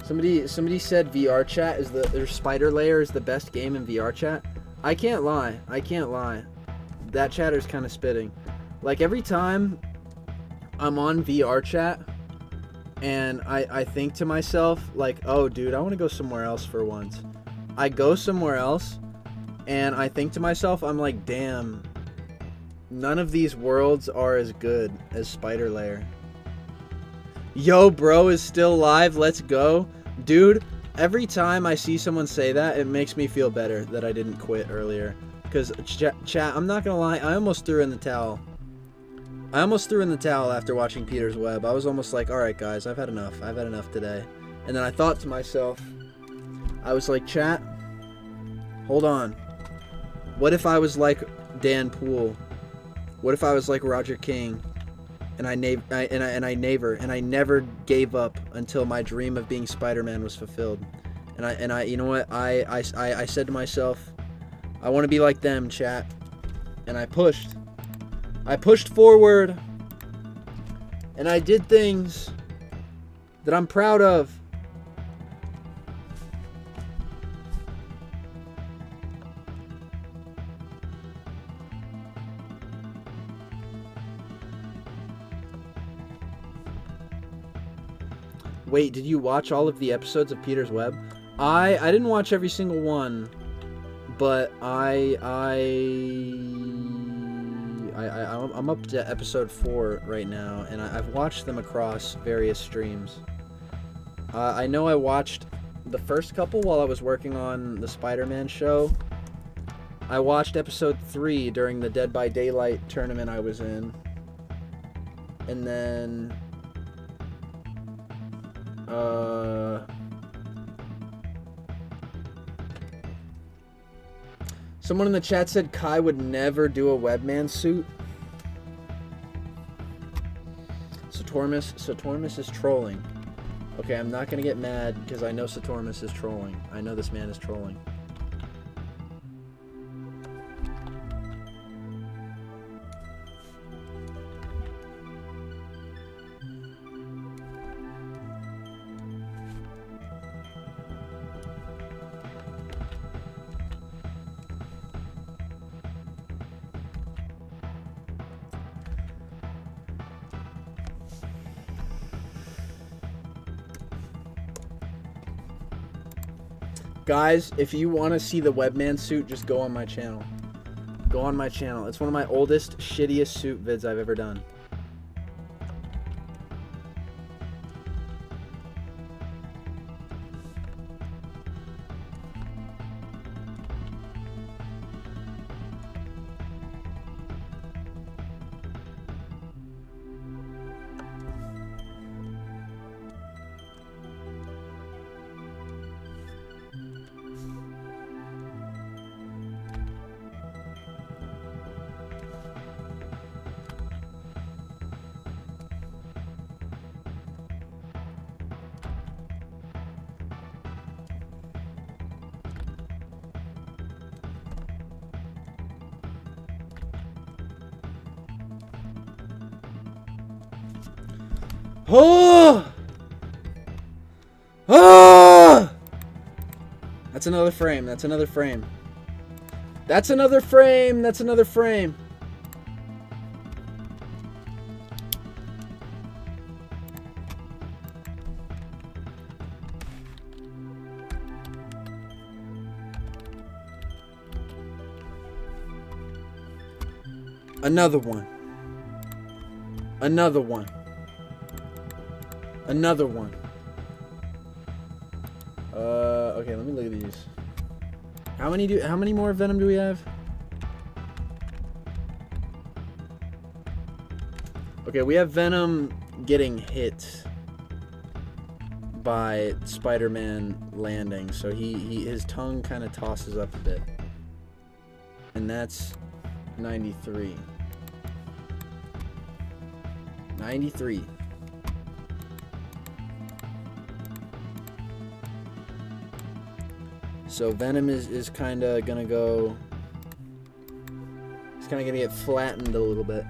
Somebody said VR chat is their Spider Layer is the best game in VR chat. I can't lie. That chatter's kind of spitting. Like every time I'm on VR chat and I think to myself like, oh dude, I want to go somewhere else for once. I go somewhere else and I think to myself, I'm like, damn, none of these worlds are as good as Spider Layer. Yo, bro is still live. Let's go. Dude, every time I see someone say that, it makes me feel better that I didn't quit earlier. Because, chat, I'm not going to lie, I almost threw in the towel. I almost threw in the towel after watching Peter's Web. I was almost like, alright guys, I've had enough. I've had enough today. And then I thought to myself, I was like, chat, hold on. What if I was like Dan Poole? What if I was like Roger King? And I never gave up until my dream of being Spider-Man was fulfilled. And I you know what? I said to myself, I want to be like them, chat. And I pushed forward. And I did things that I'm proud of. Wait, did you watch all of the episodes of Peter's Web? I didn't watch every single one, but I'm up to episode 4 right now, and I've watched them across various streams. I know I watched the first couple while I was working on the Spider-Man show. I watched episode 3 during the Dead by Daylight tournament I was in, and then someone in the chat said Kai would never do a webman suit. Satormus is trolling. Okay, I'm not gonna get mad because I know Satormus is trolling. I know this man is trolling. Guys, if you want to see the webman suit, just go on my channel. Go on my channel. It's one of my oldest, shittiest suit vids I've ever done. Oh! Oh! That's another frame. That's another frame. That's another frame. That's another frame. Another one. Another one. Another one. Okay, let me look at these. How many more Venom do we have? Okay, we have Venom getting hit by Spider-Man landing, so his tongue kind of tosses up a bit. And that's 93. 93. So Venom is kind of gonna go. It's kind of gonna get flattened a little bit.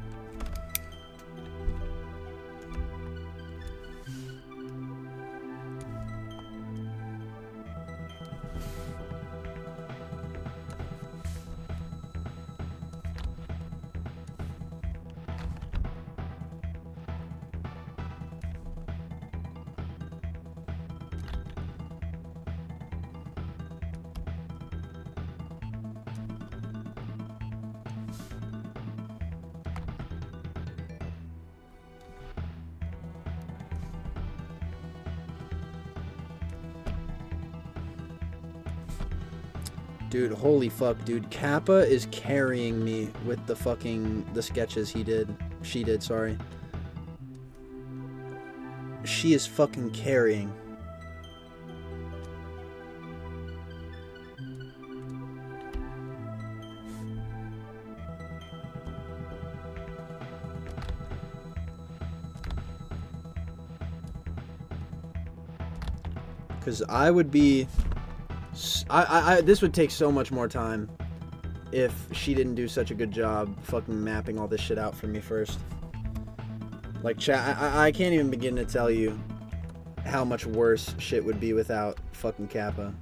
Dude, holy fuck, dude. Kappa is carrying me with the sketches she did, sorry. She is fucking carrying. Because I would be... this would take so much more time if she didn't do such a good job fucking mapping all this shit out for me first. Like, chat, I can't even begin to tell you how much worse shit would be without fucking Kappa.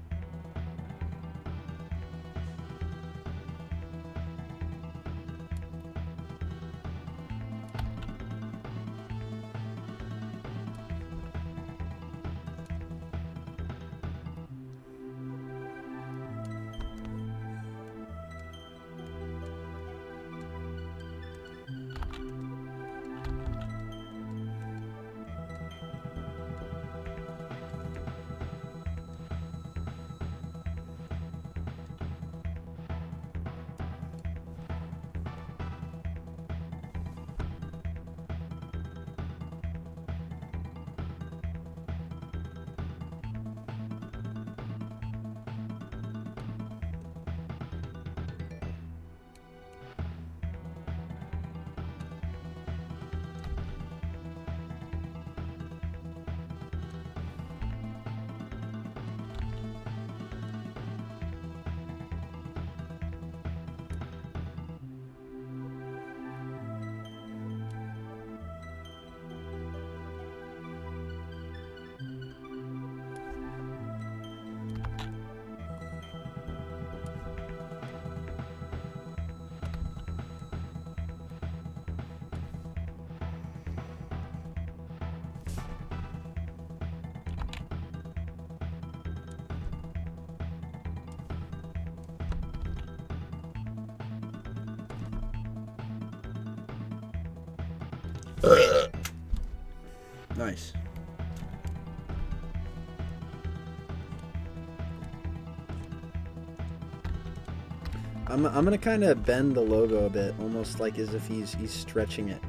Nice. I'm gonna kind of bend the logo a bit, almost like as if he's stretching it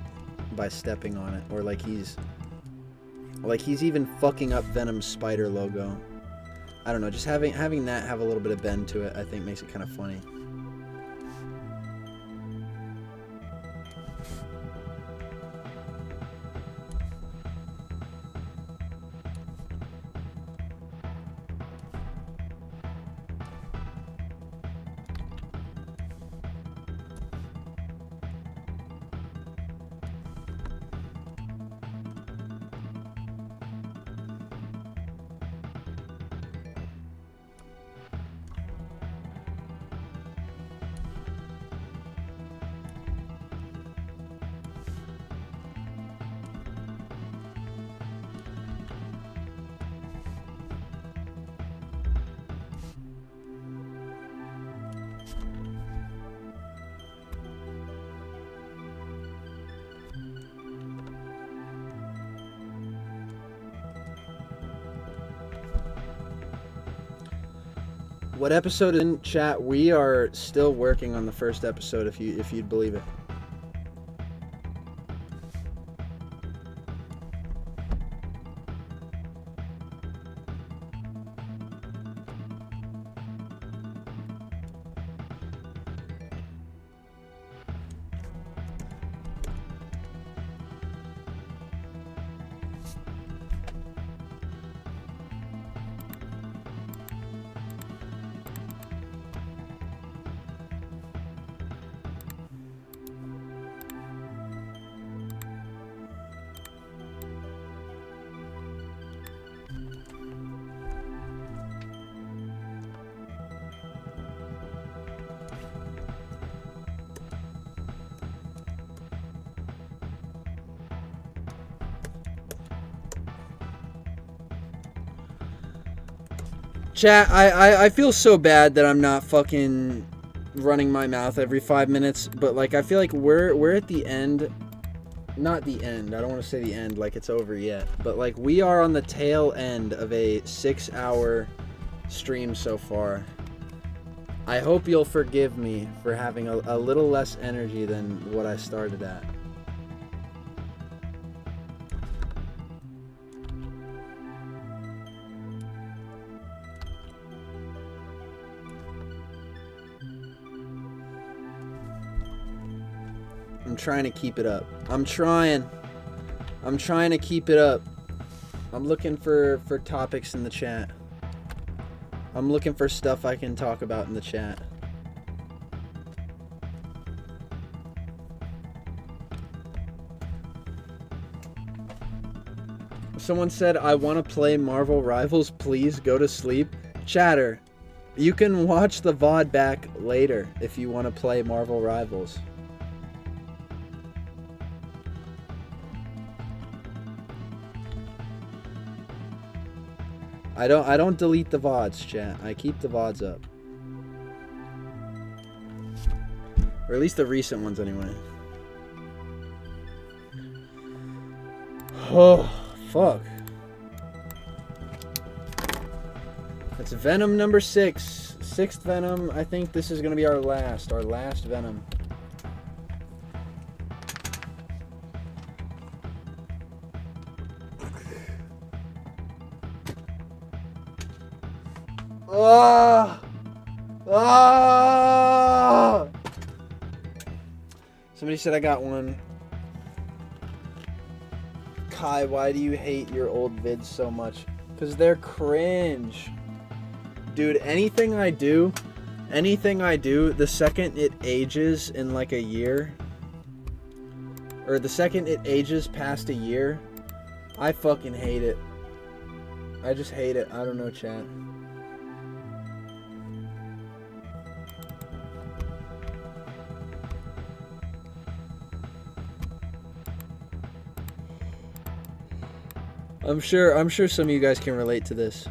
by stepping on it, or like he's even fucking up Venom's spider logo. I don't know, just having that have a little bit of bend to it, I think makes it kind of funny. What episode in chat? We are still working on the first episode, if you'd believe it. Chat, I feel so bad that I'm not fucking running my mouth every 5 minutes, but like I feel like we're at the end. Not the end. I don't want to say the end like it's over yet, but like we are on the tail end of a 6-hour stream so far. I hope you'll forgive me for having a little less energy than what I started at. I'm trying to keep it up. I'm trying to keep it up. I'm looking for topics in the chat. I'm looking for stuff I can talk about in the chat. Someone said, I want to play Marvel Rivals, please go to sleep. Chatter, you can watch the VOD back later if you want to play Marvel Rivals. I don't delete the VODs, chat. I keep the VODs up. Or at least the recent ones anyway. Oh, fuck. That's Venom number 6. 6th Venom. I think this is going to be our last Venom. Somebody said I got one. Kai, why do you hate your old vids so much? Because they're cringe. Dude, anything I do, the second it ages in like a year, or the second it ages past a year, I fucking hate it. I just hate it. I don't know, chat. I'm sure some of you guys can relate to this.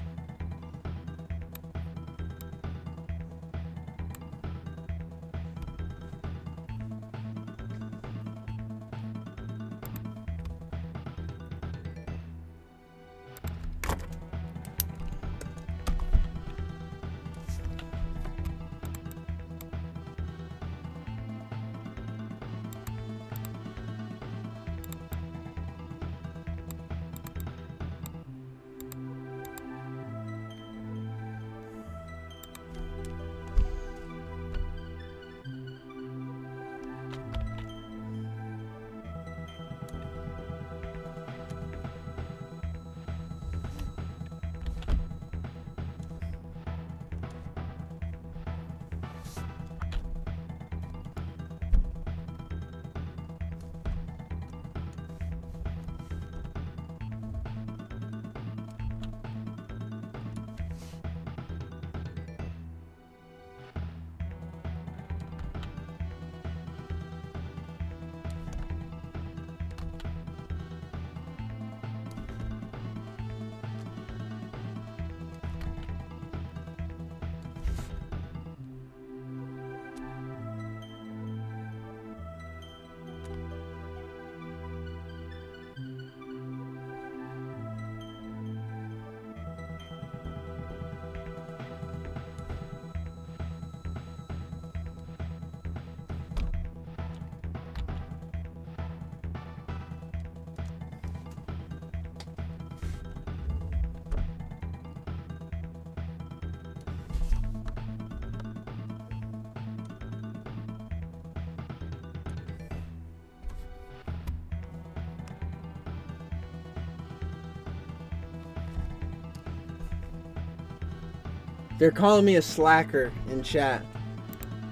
They're calling me a slacker in chat.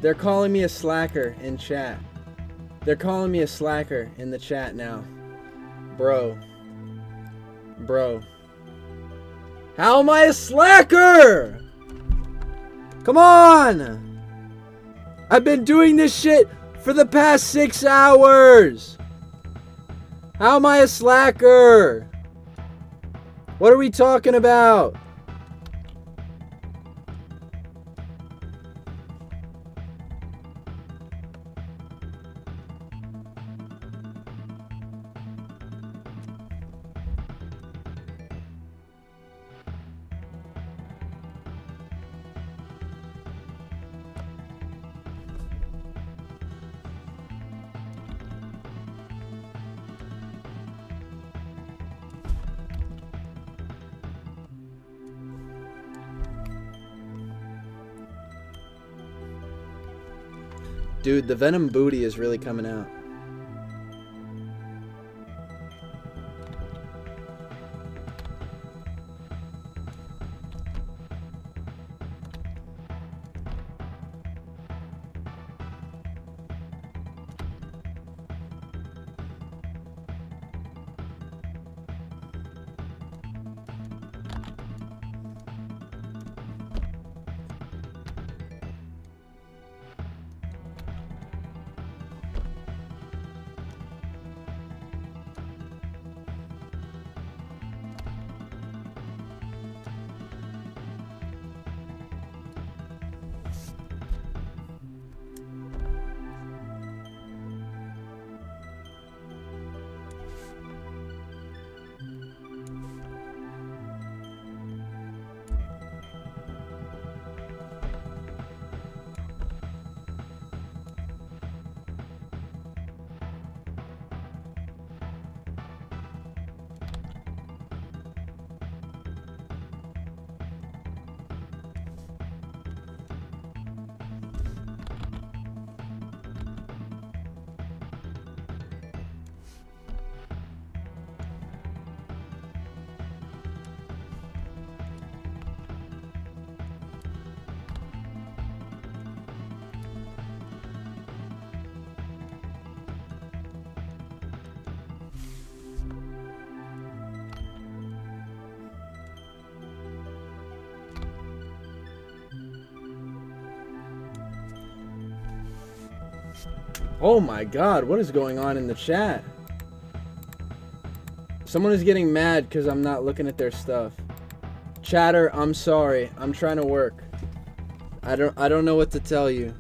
They're calling me a slacker in chat. They're calling me a slacker in the chat now. Bro. Bro. How am I a slacker? Come on! I've been doing this shit for the past 6 hours! How am I a slacker? What are we talking about? Dude, the Venom booty is really coming out. Oh my god, what is going on in the chat? Someone is getting mad because I'm not looking at their stuff. Chatter, I'm sorry. I'm trying to work. I don't know what to tell you.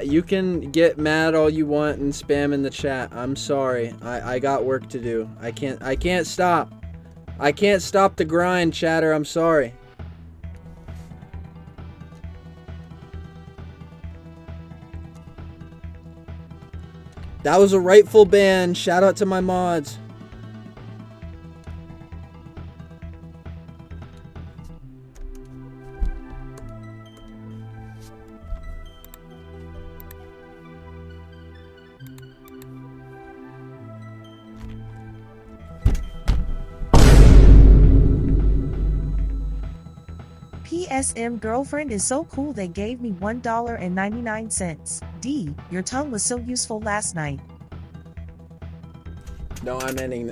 You can get mad all you want and spam in the chat. I'm sorry. I got work to do. I can't stop. I can't stop the grind, chatter. I'm sorry. That was a rightful ban. Shout out to my mods. PSM girlfriend is so cool they gave me $1.99. D, your tongue was so useful last night. No, I'm ending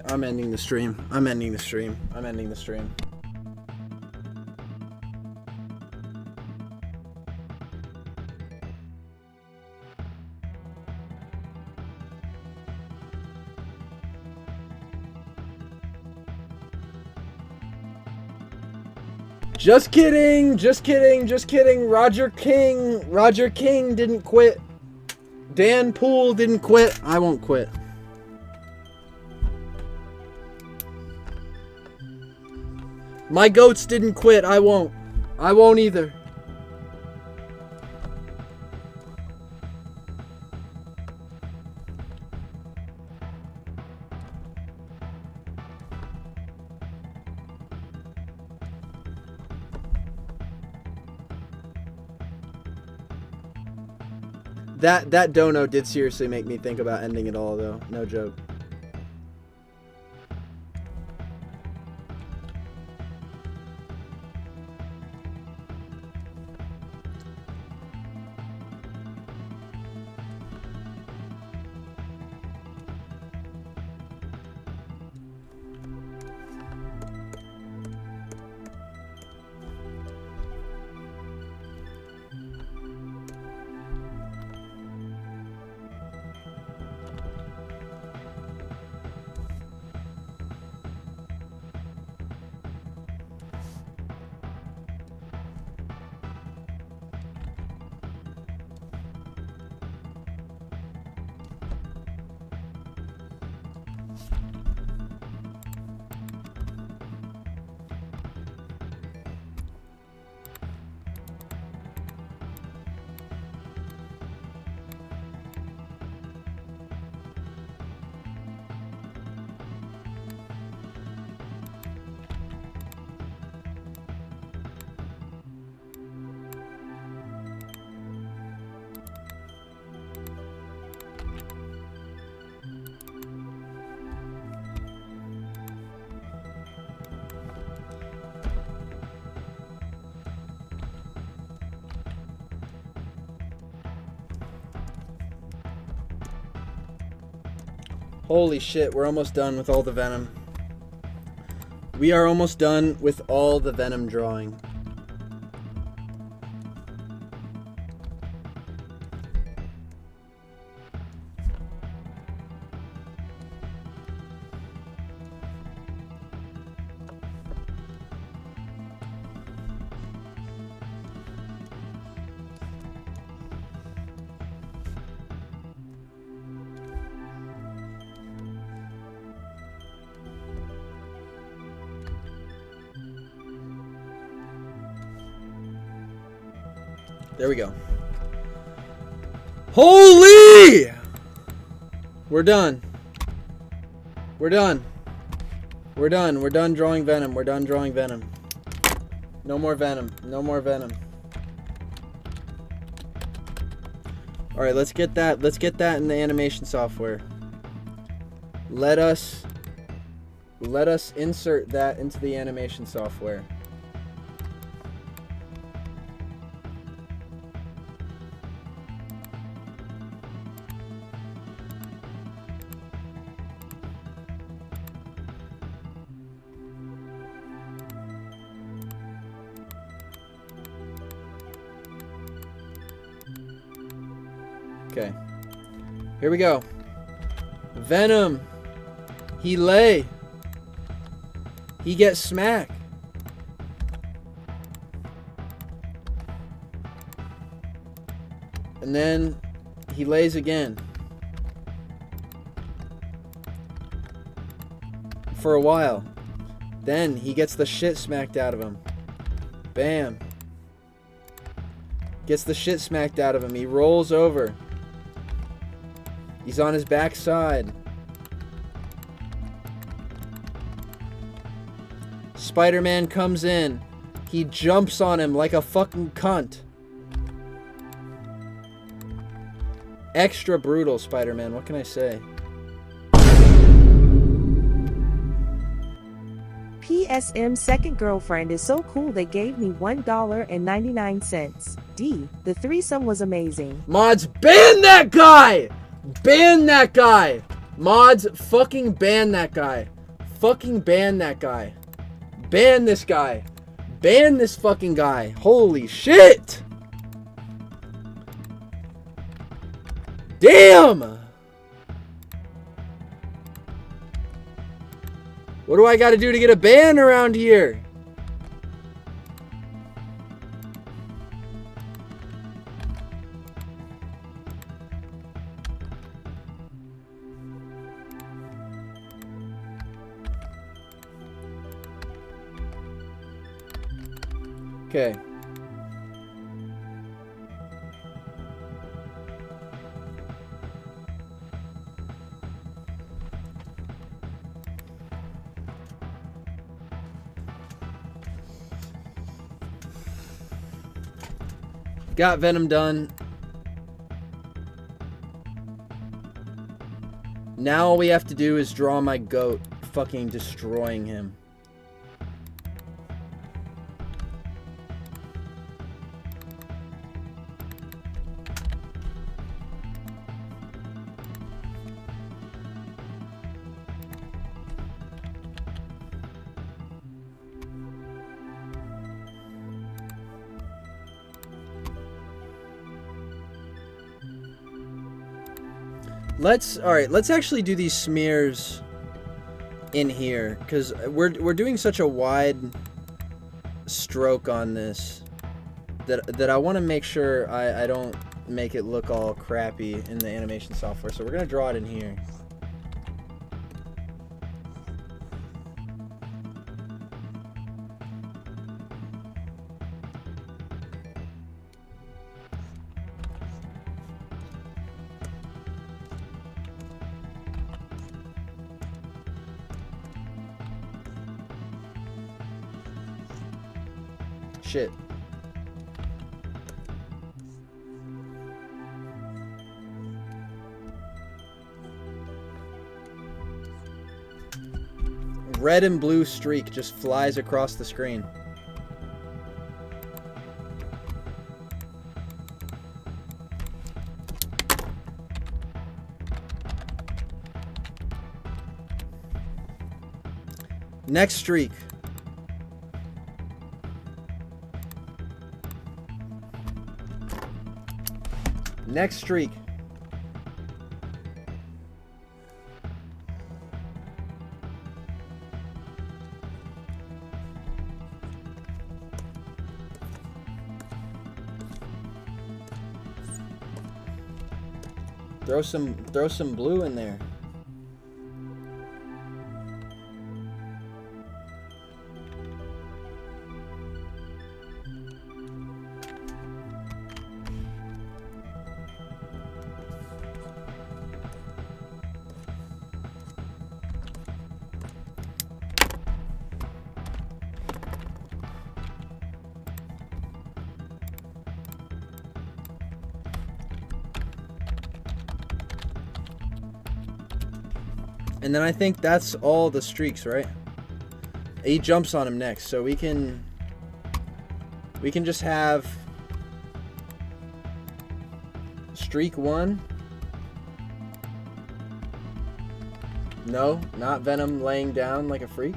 the stream. I'm ending the stream. I'm ending the stream. Just kidding, just kidding, just kidding. Roger King didn't quit. Dan Poole didn't quit. I won't quit. My goats didn't quit. I won't. I won't either. That dono did seriously make me think about ending it all, though. No joke. Holy shit, we're almost done with all the Venom. We are almost done with all the Venom drawing. There we go. Holy! We're done. We're done. We're done. We're done drawing Venom. We're done drawing Venom. No more Venom. No more Venom. Alright, let's get that. Let's get that in the animation software. Let us insert that into the animation software. Okay. Here we go. Venom. He lay. He gets smacked. And then he lays again. For a while. Then he gets the shit smacked out of him. Bam. Gets the shit smacked out of him. He rolls over. He's on his backside. Spider-Man comes in. He jumps on him like a fucking cunt. Extra brutal, Spider-Man. What can I say? PSM's second girlfriend is so cool they gave me $1.99. D. The threesome was amazing. Mods, ban that guy! Ban that guy! Mods, fucking ban that guy. Fucking ban that guy. Ban this guy. Ban this fucking guy. Holy shit! Damn! What do I gotta do to get a ban around here? Okay. Got Venom done. Now all we have to do is draw my goat fucking destroying him. Let's actually do these smears in here, because we're doing such a wide stroke on this that I want to make sure I don't make it look all crappy in the animation software. So we're gonna draw it in here. Shit. Red and blue streak just flies across the screen. Next streak. Next streak. Throw some blue in there. And then I think that's all the streaks, right? He jumps on him next, so we can just have streak 1. No, not Venom laying down like a freak.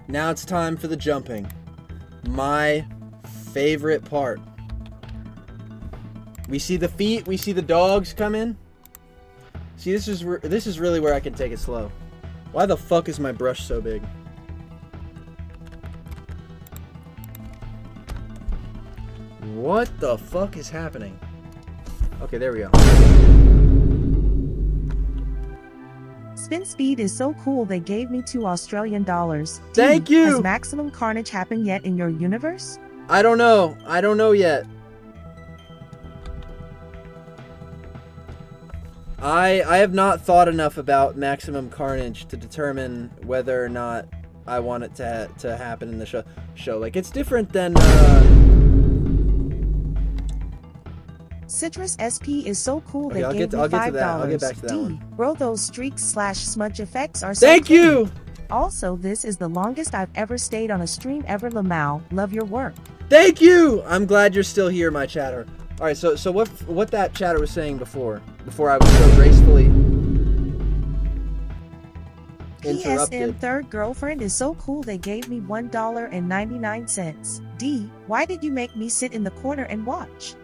Now it's time for the jumping. My favorite part. We see the feet, we see the dogs come in. See, this is really where I can take it slow. Why the fuck is my brush so big? What the fuck is happening? Okay, there we go. Spin speed is so cool they gave me $2 Australian. Thank you! Has maximum carnage happened yet in your universe? I don't know. I don't know yet. I have not thought enough about maximum carnage to determine whether or not I want it to happen in the show. Like, it's different than Citrus SP is so cool Okay, they gave me $5. I'll get back to that one. Bro, those streaks / smudge effects are so Thank you! Also, this is the longest I've ever stayed on a stream ever. Lamau, love your work. Thank you! I'm glad you're still here, my chatter. Alright, so what that chatter was saying before I was so gracefully interrupted. PSM third girlfriend is so cool they gave me $1.99. D, why did you make me sit in the corner and watch?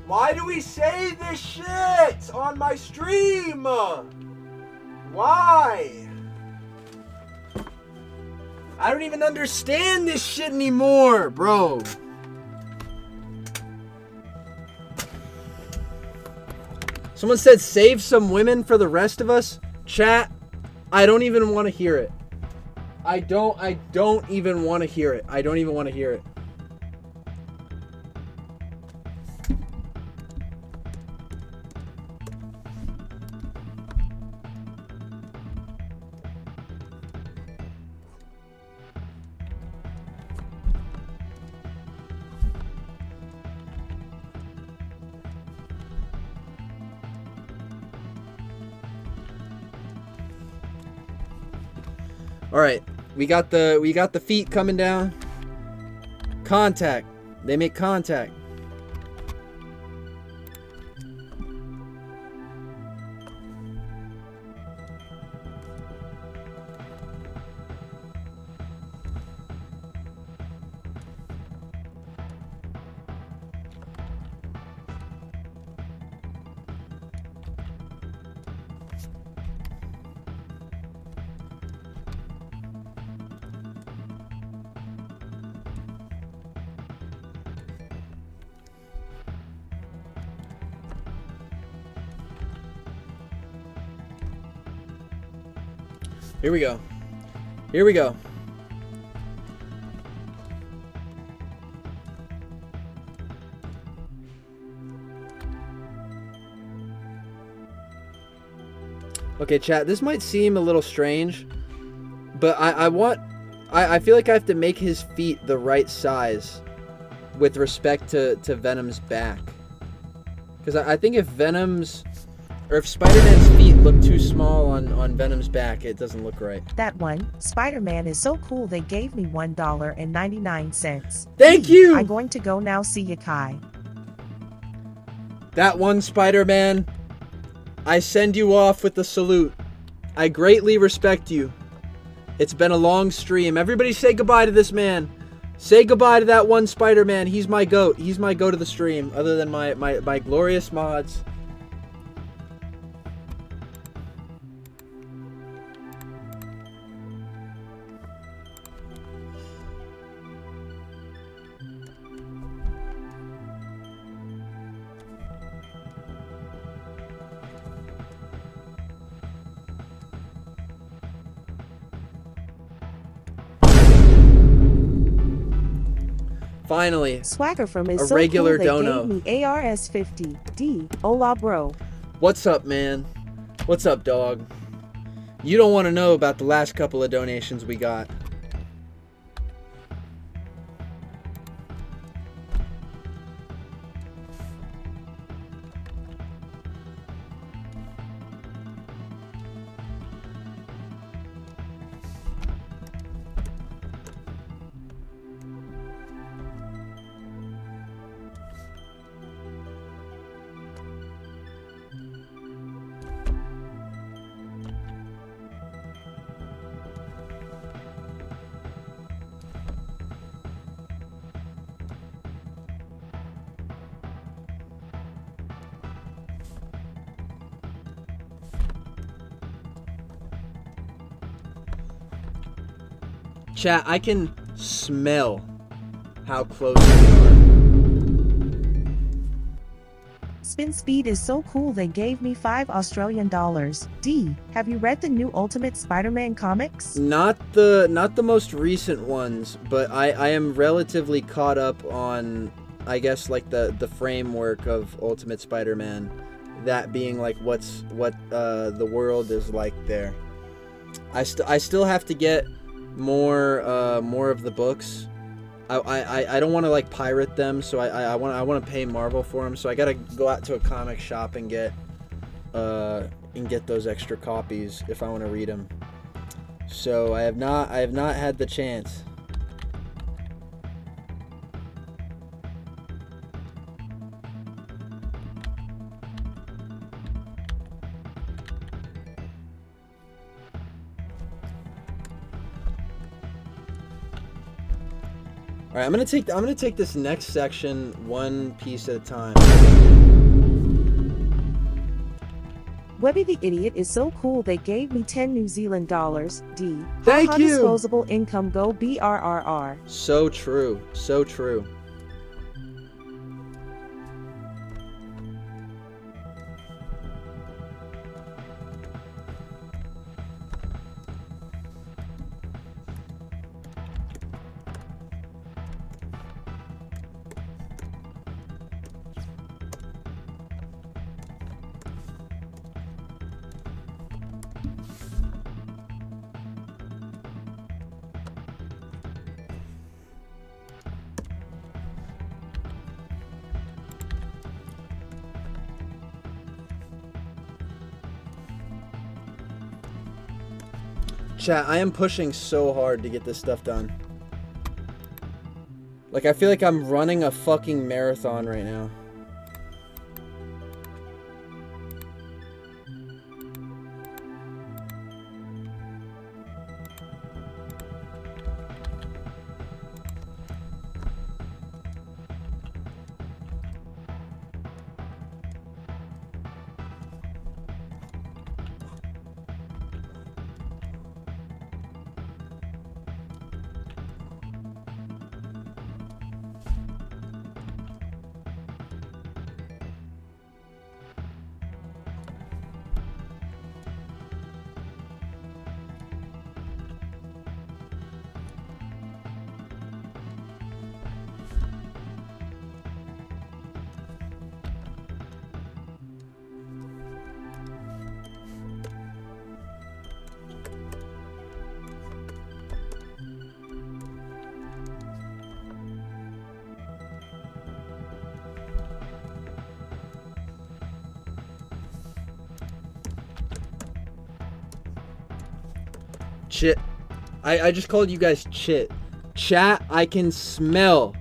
Why do we say this shit on my stream? Why? I don't even understand this shit anymore, bro. Someone said save some women for the rest of us. Chat, I don't even want to hear it. I don't even want to hear it. I don't even want to hear it. All right, we got the feet coming down. Contact. They make contact. Here we go. Here we go. Okay, chat, this might seem a little strange, but I feel like I have to make his feet the right size with respect to Venom's back. Because I think if Spider-Man's feet look too small on Venom's back, it doesn't look right. That one, Spider-Man is so cool they gave me $1.99. Thank you! I'm going to go now, see ya, Kai. That one, Spider-Man, I send you off with a salute. I greatly respect you. It's been a long stream. Everybody say goodbye to this man. Say goodbye to that one Spider-Man. He's my goat. He's my goat of the stream, other than my glorious mods. Finally, Swagger from is a so regular cool dono. they gave me ARS 50. D. Hola, bro. What's up, man? What's up, dog? You don't want to know about the last couple of donations we got. Chat, I can smell how close we are. Spin speed is so cool they gave me $5 Australian. D. Have you read the new Ultimate Spider-Man comics? Not the most recent ones, but I am relatively caught up on, I guess, like the framework of Ultimate Spider-Man. That being like what the world is like there. I still have to get more of the books. I don't want to like pirate them, so I want to pay Marvel for them. So I gotta go out to a comic shop and get those extra copies if I want to read them. So I have not had the chance. All right, I'm gonna take this next section one piece at a time. Webby the Idiot is so cool they gave me 10 New Zealand dollars. D. Thank How you. Disposable income go BRRR. So true, so true. Chat, I am pushing so hard to get this stuff done. Like, I feel like I'm running a fucking marathon right now. Chit. I just called you guys chit. Chat, I can smell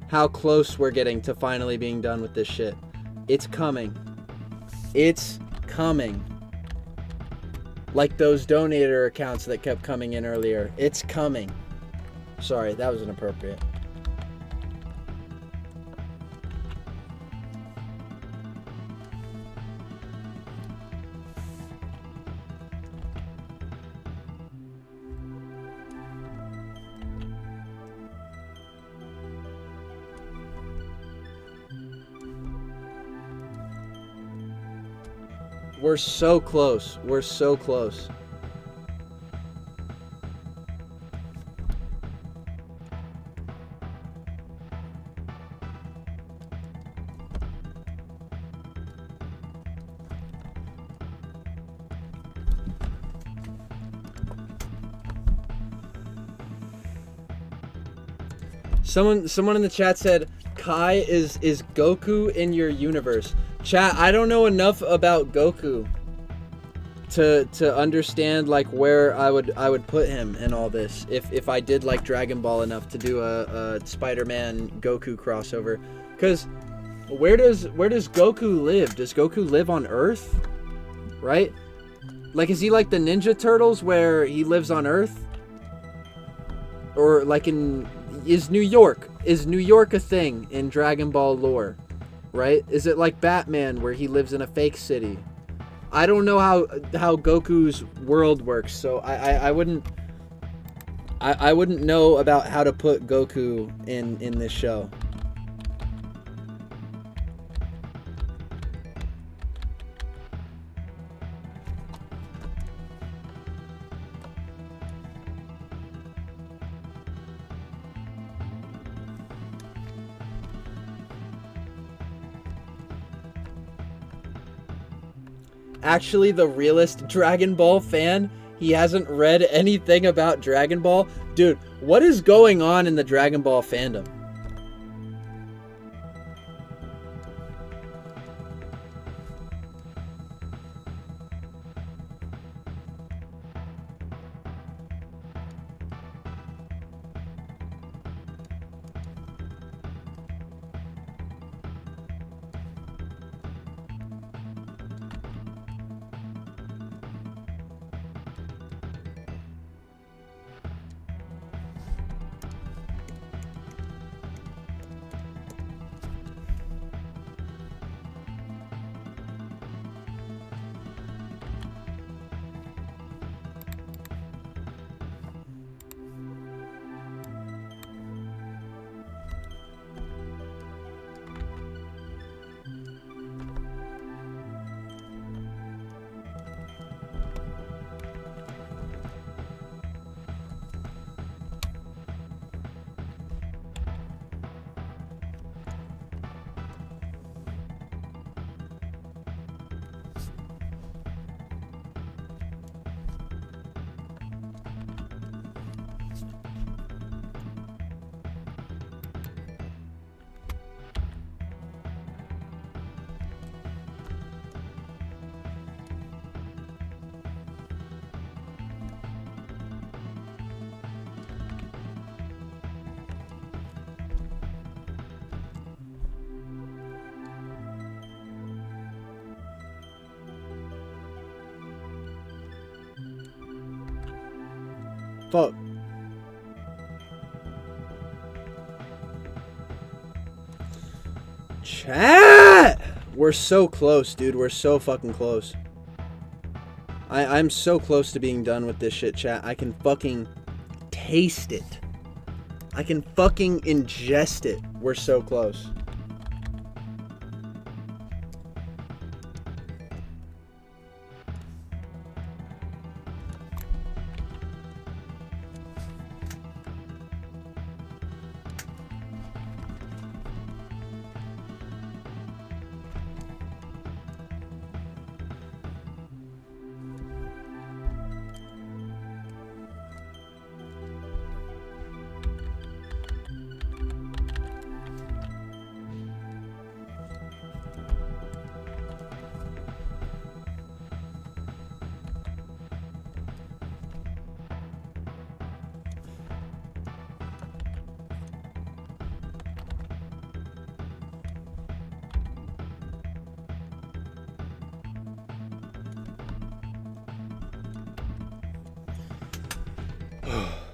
how close we're getting to finally being done with this shit. It's coming. It's coming. Like those donator accounts that kept coming in earlier. It's coming. Sorry, that was inappropriate. We're so close. We're so close. Someone in the chat said Kai is Goku in your universe. Chat, I don't know enough about Goku to understand like where I would put him in all this. If I did like Dragon Ball enough to do a Spider-Man Goku crossover, because where does Goku live? Does Goku live on Earth? Right? Like, is he like the Ninja Turtles where he lives on Earth? Or like is New York a thing in Dragon Ball lore? Right? Is it like Batman where he lives in a fake city? I don't know how Goku's world works, so I wouldn't know about how to put Goku in this show. Actually the realest Dragon Ball fan, he hasn't read anything about Dragon Ball. Dude, what is going on in the Dragon Ball fandom? Fuck. Chat! We're so close, dude. We're so fucking close. I'm so close to being done with this shit, chat. I can fucking taste it. I can fucking ingest it. We're so close.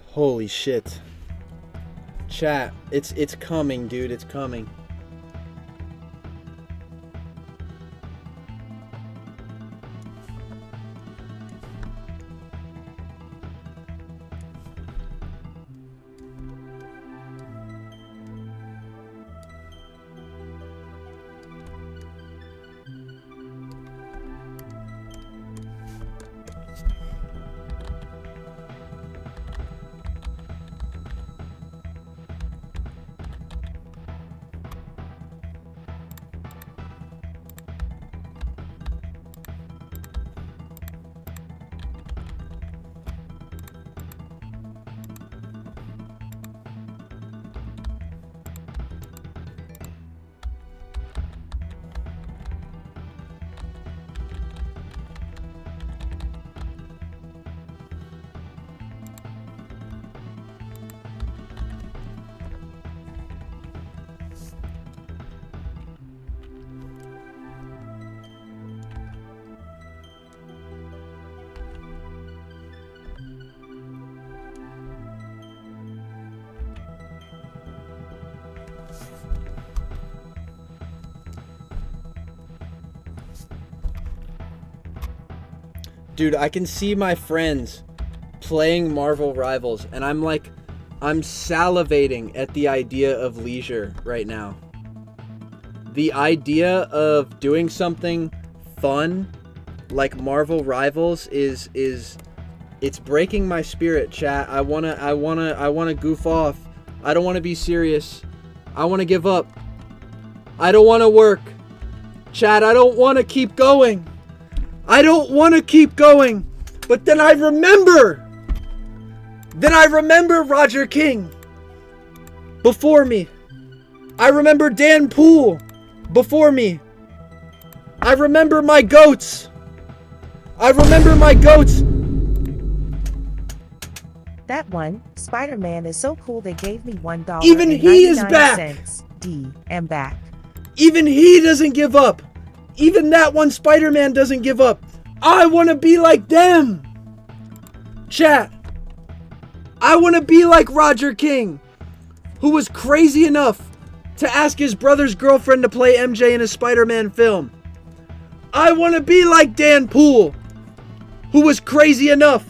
Holy shit. Chat, it's coming, dude. It's coming. Dude, I can see my friends playing Marvel Rivals, and I'm salivating at the idea of leisure right now. The idea of doing something fun like Marvel Rivals is it's breaking my spirit, chat. I wanna goof off. I don't wanna be serious. I wanna give up. I don't wanna work. Chat, I don't wanna keep going. I don't want to keep going, but then I remember Roger King before me. I remember Dan Poole before me. I remember my goats. That one, Spider-Man is so cool they gave me $1. Even he is back. D, am back. Even he doesn't give up. Even that one Spider-Man doesn't give up. I want to be like them. Chat. I want to be like Roger King, who was crazy enough to ask his brother's girlfriend to play MJ in a Spider-Man film. I want to be like Dan Poole, who was crazy enough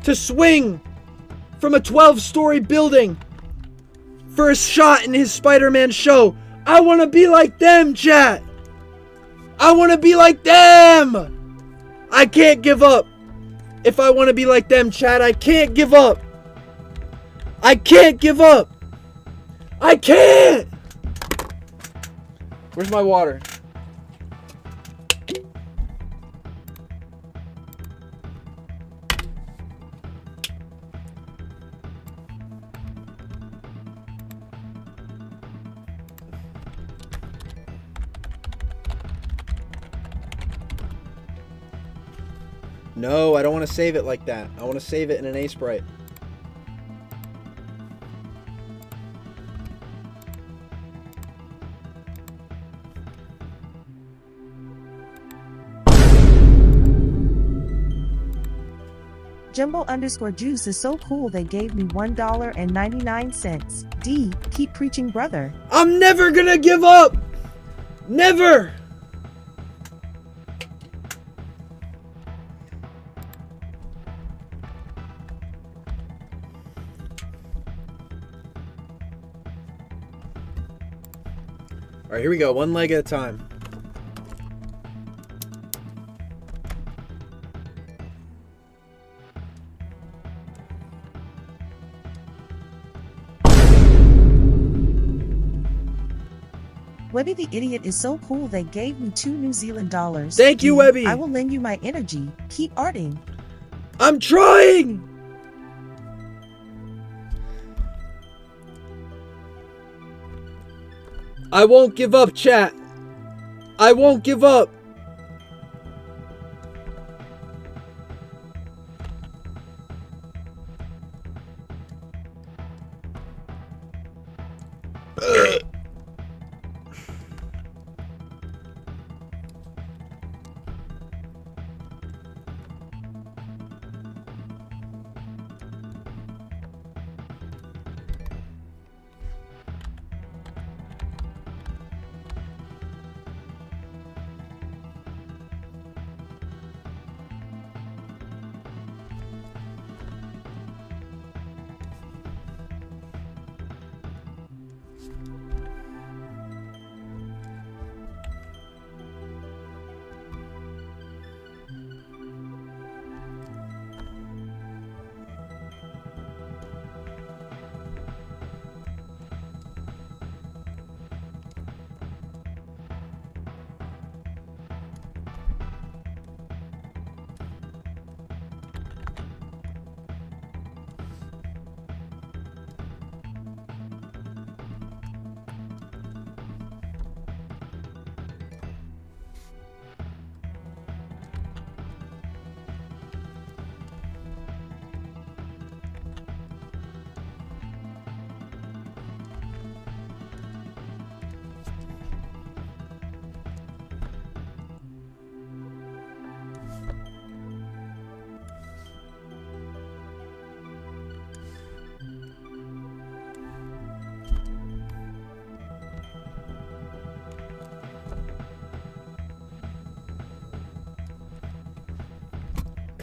to swing from a 12-story building for a shot in his Spider-Man show. I want to be like them, chat. I want to be like them. I can't give up. If I want to be like them, chat, I can't give up. I can't give up. I can't. Where's my water? No, I don't want to save it like that. I want to save it in an A-Sprite. Jumbo_juice is so cool they gave me $1.99. D, keep preaching, brother. I'm never gonna give up! Never! Alright, here we go. One leg at a time. Webby the Idiot is so cool they gave me $2 New Zealand dollars. Thank you, Webby. I will lend you my energy. Keep arting. I'm trying! I won't give up, chat. I won't give up.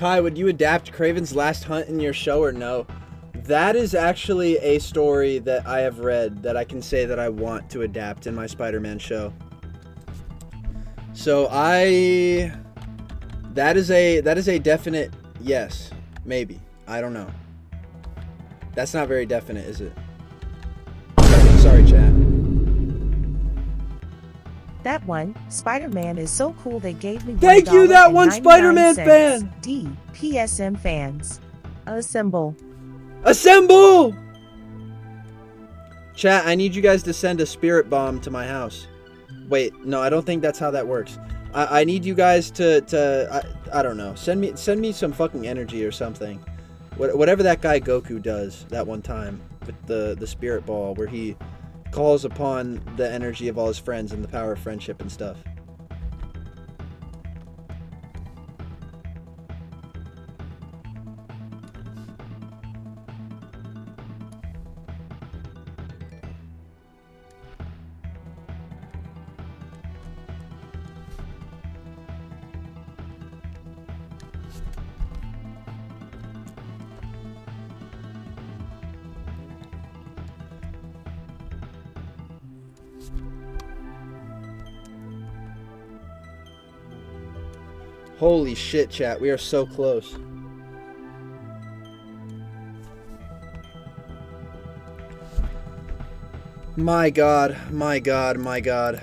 Kai, would you adapt Kraven's Last Hunt in your show or no? That is actually a story that I have read that I can say that I want to adapt in my Spider-Man show. So that is a definite yes, maybe. I don't know. That's not very definite, is it? Sorry, chat. That one, Spider-Man is so cool they gave me Thank you, that one Spider-Man $1.99. fan! D. PSM fans. Assemble. Assemble! Chat, I need you guys to send a spirit bomb to my house. Wait, no, I don't think that's how that works. I need you guys to I don't know. Send me some fucking energy or something. Whatever that guy Goku does that one time with the spirit ball where he calls upon the energy of all his friends and the power of friendship and stuff. Holy shit, chat. We are so close. My God, my God, my God.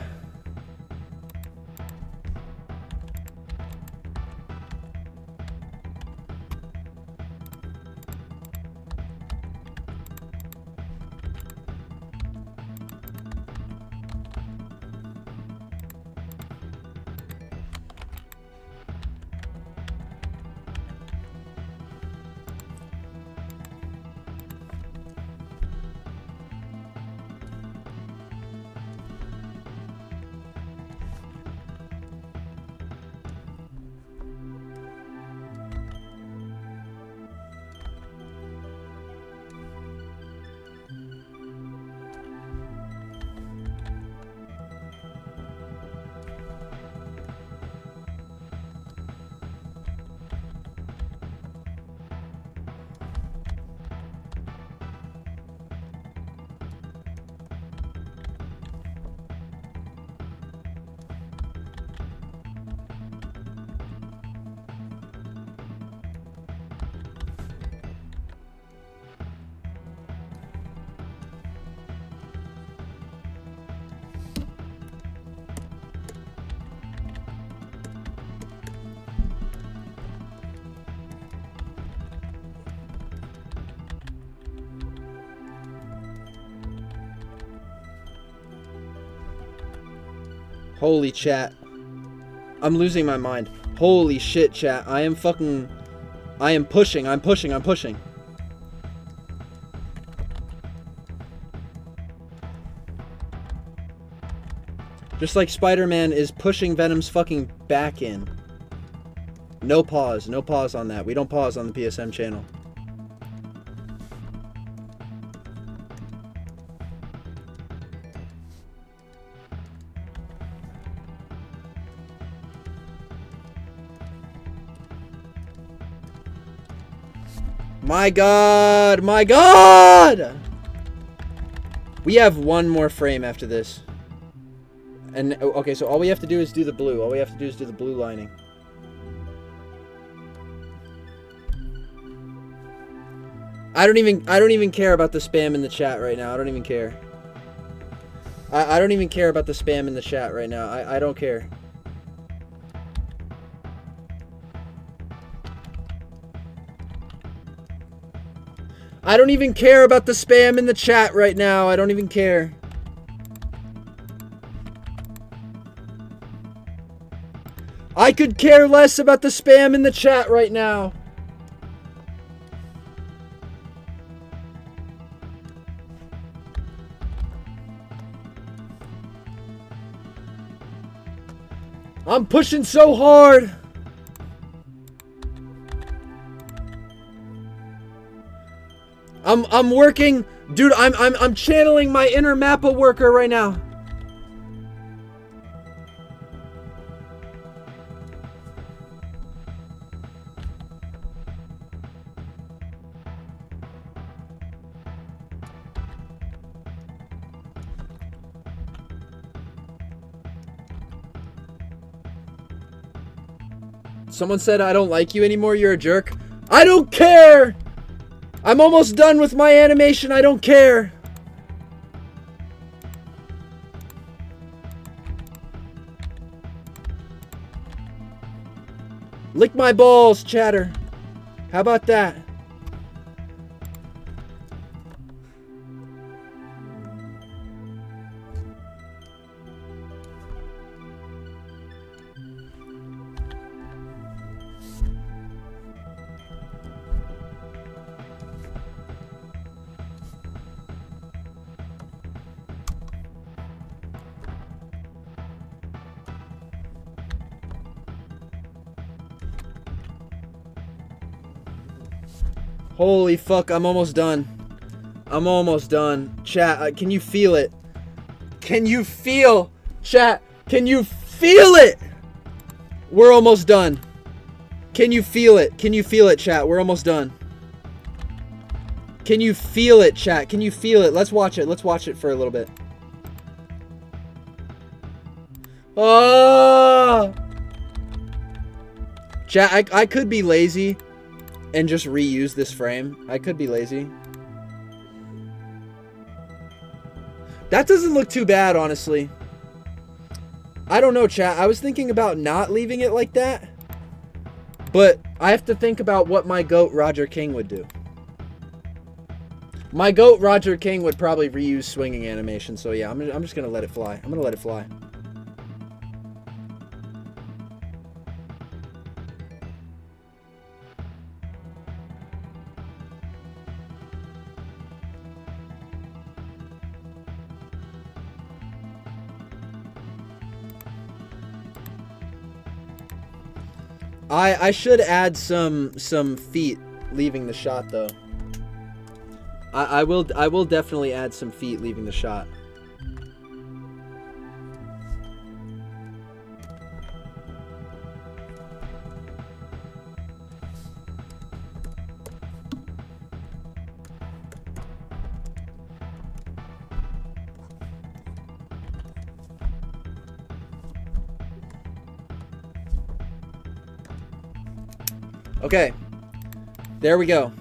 Holy chat. I'm losing my mind. Holy shit, chat. I am pushing. I'm pushing. Just like Spider-Man is pushing Venom's fucking back in. No pause on that. We don't pause on the PSM channel. My God! My God! We have one more frame after this. And, okay, so all we have to do is do the blue. All we have to do is do the blue lining. I don't even care about the spam in the chat right now. I don't even care. I don't even care about the spam in the chat right now. I don't care. I don't even care about the spam in the chat right now. I don't even care. I could care less about the spam in the chat right now. I'm pushing so hard. I'm working, dude. I'm channeling my inner Mappa worker right now. Someone said I don't like you anymore, you're a jerk. I don't care! I'm almost done with my animation, I don't care! Lick my balls, chatter. How about that? Holy fuck, I'm almost done. I'm almost done. Chat, can you feel it? Can you feel? Chat, can you feel it? We're almost done. Can you feel it? Can you feel it, chat? We're almost done. Can you feel it, chat? Can you feel it? Let's watch it. Let's watch it for a little bit. Oh! Chat, I could be lazy and just reuse this frame. I could be lazy. That doesn't look too bad, honestly. I don't know, chat. I was thinking about not leaving it like that. But I have to think about what my GOAT Roger King would do. My GOAT Roger King would probably reuse swinging animation. So yeah, I'm just going to let it fly. I'm going to let it fly. I should add some feet leaving the shot though. I will definitely add some feet leaving the shot. Okay, there we go.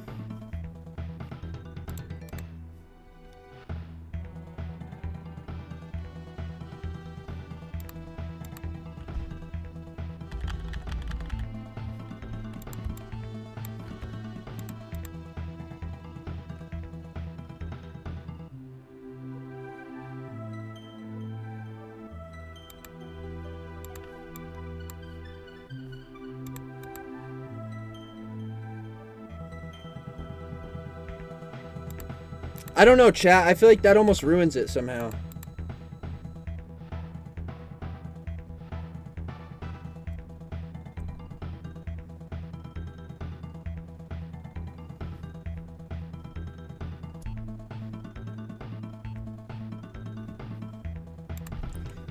I don't know, chat. I feel like that almost ruins it somehow.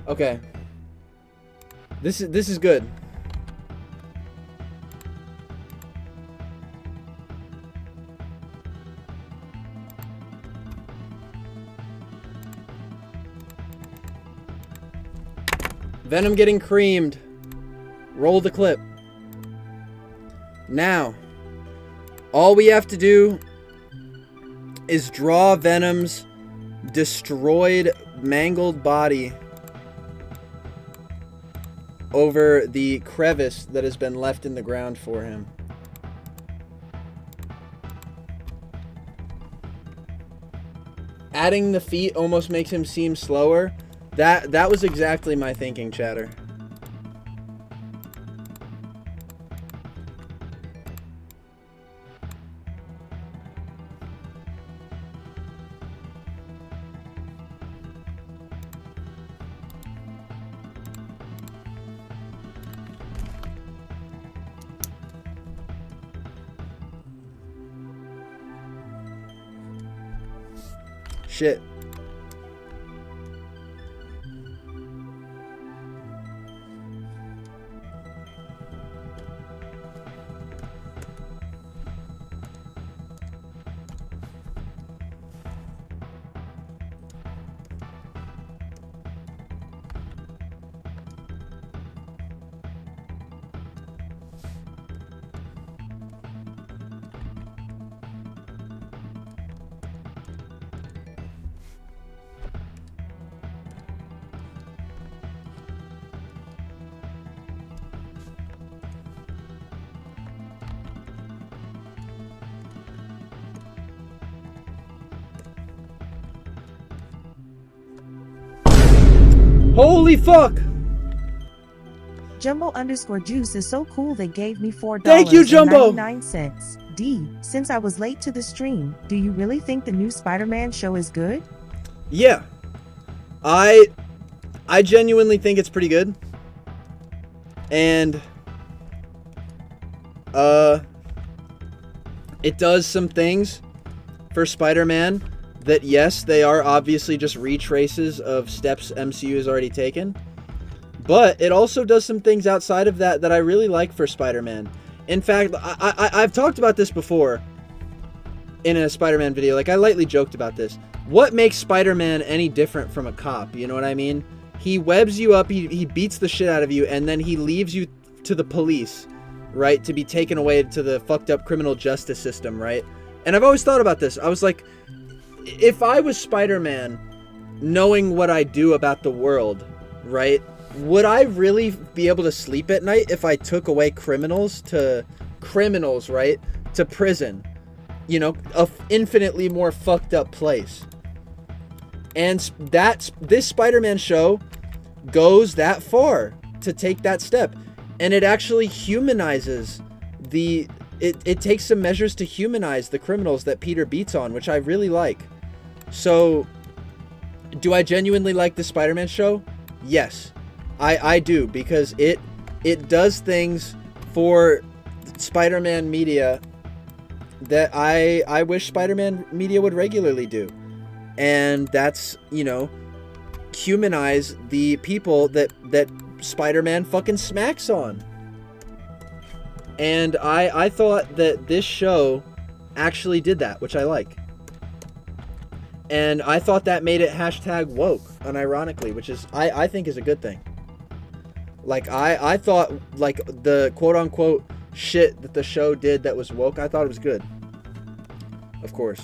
Okay. This is good. Venom getting creamed. Roll the clip. Now, all we have to do is draw Venom's destroyed, mangled body over the crevice that has been left in the ground for him. Adding the feet almost makes him seem slower. That was exactly my thinking, chatter. Shit. Holy fuck! Jumbo_juice is so cool they gave me $4. Thank you, Jumbo! 99 D, since I was late to the stream, do you really think the new Spider-Man show is good? Yeah. I genuinely think it's pretty good. And it does some things for Spider-Man that, yes, they are obviously just retraces of steps MCU has already taken. But it also does some things outside of that that I really like for Spider-Man. In fact, I've talked about this before in a Spider-Man video. Like, I lightly joked about this. What makes Spider-Man any different from a cop? You know what I mean? He webs you up, he beats the shit out of you, and then he leaves you to the police, right? To be taken away to the fucked up criminal justice system, right? And I've always thought about this. I was like, if I was Spider-Man, knowing what I do about the world, right? Would I really be able to sleep at night if I took away criminals, right? To prison. You know, a infinitely more fucked up place. And this Spider-Man show goes that far to take that step. And it actually humanizes it takes some measures to humanize the criminals that Peter beats on, which I really like. So, do I genuinely like the Spider-Man show? Yes. I do, because it does things for Spider-Man media that I wish Spider-Man media would regularly do. And that's, you know, humanize the people that Spider-Man fucking smacks on. And I thought that this show actually did that, which I like. And I thought that made it #woke, unironically, which is, I think is a good thing. Like, I thought, like, the quote-unquote shit that the show did that was woke, I thought it was good. Of course.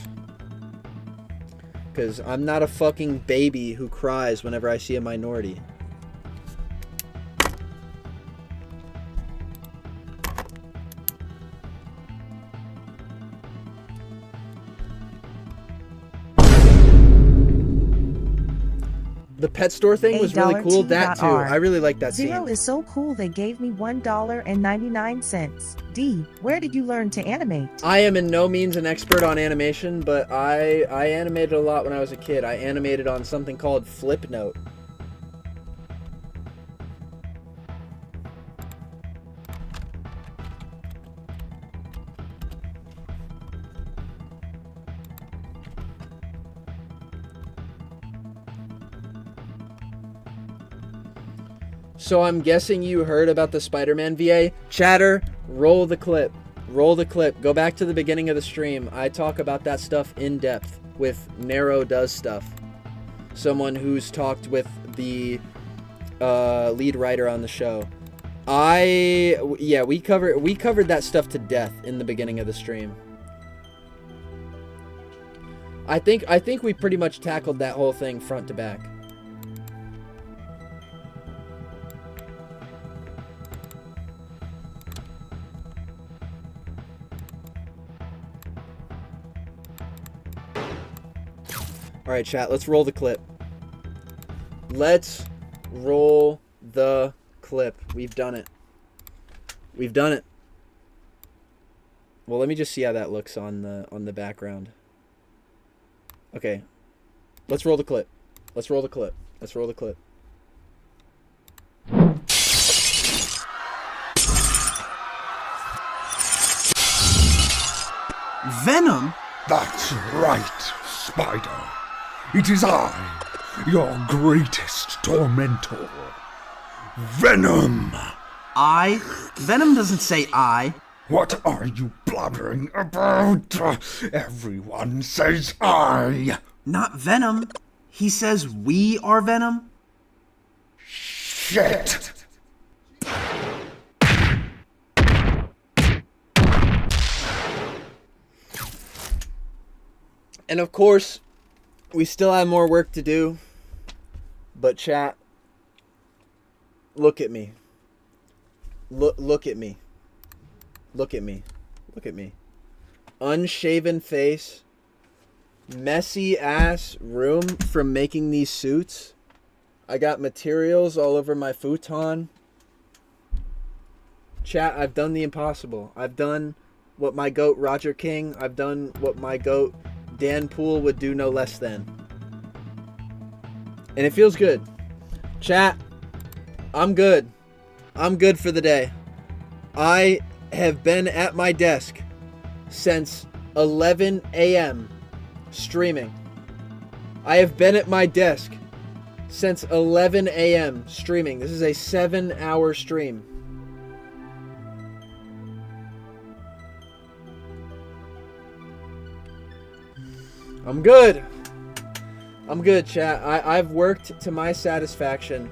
Because I'm not a fucking baby who cries whenever I see a minority. The pet store thing was really cool. That too. I really like that scene. Zero is so cool they gave me $1.99. D, where did you learn to animate? I am in no means an expert on animation, but I animated a lot when I was a kid. I animated on something called Flipnote. So I'm guessing you heard about the Spider-Man VA. Chatter, roll the clip. Roll the clip. Go back to the beginning of the stream. I talk about that stuff in depth with Narrow Does Stuff. Someone who's talked with the lead writer on the show. We covered that stuff to death in the beginning of the stream. I think we pretty much tackled that whole thing front to back. Alright, chat, let's roll the clip. Let's roll the clip. We've done it. We've done it. Well, let me just see how that looks on the background. Okay. Let's roll the clip. Let's roll the clip. Let's roll the clip. Venom? That's right, Spider. It is I, your greatest tormentor. Venom! I? Venom doesn't say I. What are you blabbering about? Everyone says I. Not Venom. He says we are Venom. Shit! And of course, we still have more work to do. But chat, look at me. Look at me. Look at me. Look at me. Unshaven face. Messy ass room from making these suits. I got materials all over my futon. Chat, I've done the impossible. I've done what my goat Roger King, I've done what my goat Dan Poole would do no less than. And it feels good. Chat, I'm good. I'm good for the day. I have been at my desk since 11 a.m. streaming. I have been at my desk since 11 a.m. streaming. This is a 7-hour stream. I'm good. I'm good, chat. I've worked to my satisfaction,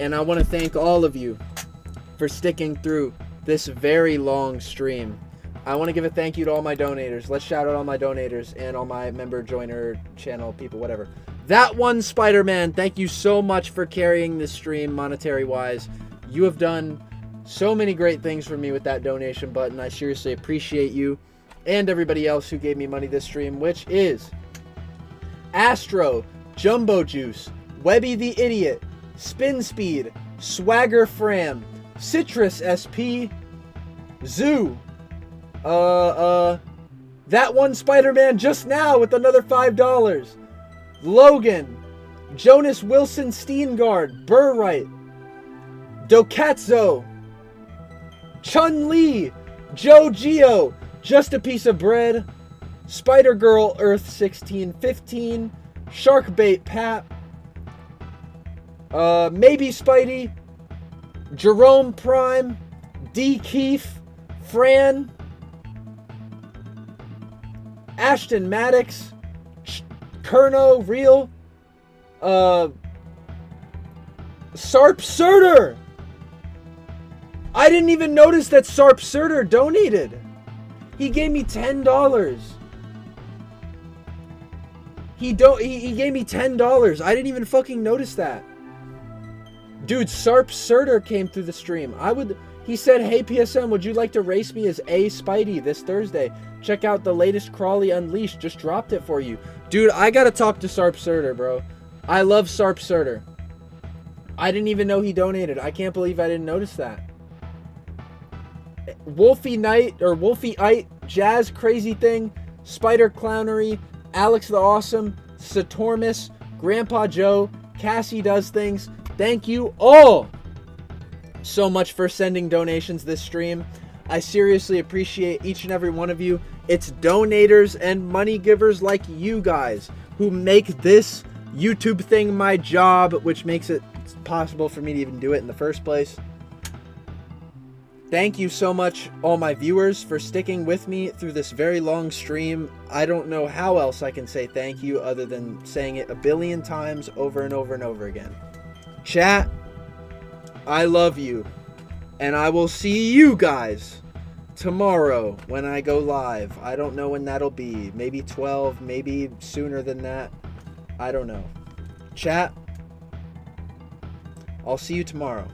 and I want to thank all of you for sticking through this very long stream. I want to give a thank you to all my donators. Let's shout out all my donators and all my member, joiner, channel people, whatever. That one Spider-Man, thank you so much for carrying this stream monetary-wise. You have done so many great things for me with that donation button. I seriously appreciate you. And everybody else who gave me money this stream, which is Astro, Jumbo Juice, Webby the Idiot, Spin Speed, Swagger Fram, Citrus SP, Zoo, that one Spider-Man just now with another $5, Logan, Jonas Wilson Steengard, Burright, Dokatzo, Chun-Li, Joe Geo, Just a Piece of Bread, Spider-Girl Earth 1615, Sharkbait Pat, Maybe Spidey, Jerome Prime, D. Keefe, Fran, Ashton Maddox, Kerno Real, Sarp Surter. I didn't even notice that Sarp Surter donated. He gave me $10. He gave me $10. I didn't even fucking notice that. Dude, Sarp Surter came through the stream. He said, "Hey PSM, would you like to race me as A Spidey this Thursday? Check out the latest Crawley Unleashed. Just dropped it for you." Dude, I gotta talk to Sarp Surter, bro. I love Sarp Surter. I didn't even know he donated. I can't believe I didn't notice that. Wolfie Knight, or Wolfie-ite, Jazz Crazy Thing, Spider Clownery, Alex the Awesome, Satormus, Grandpa Joe, Cassie Does Things. Thank you all so much for sending donations this stream. I seriously appreciate each and every one of you. It's donators and money givers like you guys who make this YouTube thing my job, which makes it possible for me to even do it in the first place. Thank you so much, all my viewers, for sticking with me through this very long stream. I don't know how else I can say thank you other than saying it a billion times over and over and over again. Chat, I love you, and I will see you guys tomorrow when I go live. I don't know when that'll be. Maybe 12, maybe sooner than that. I don't know. Chat, I'll see you tomorrow.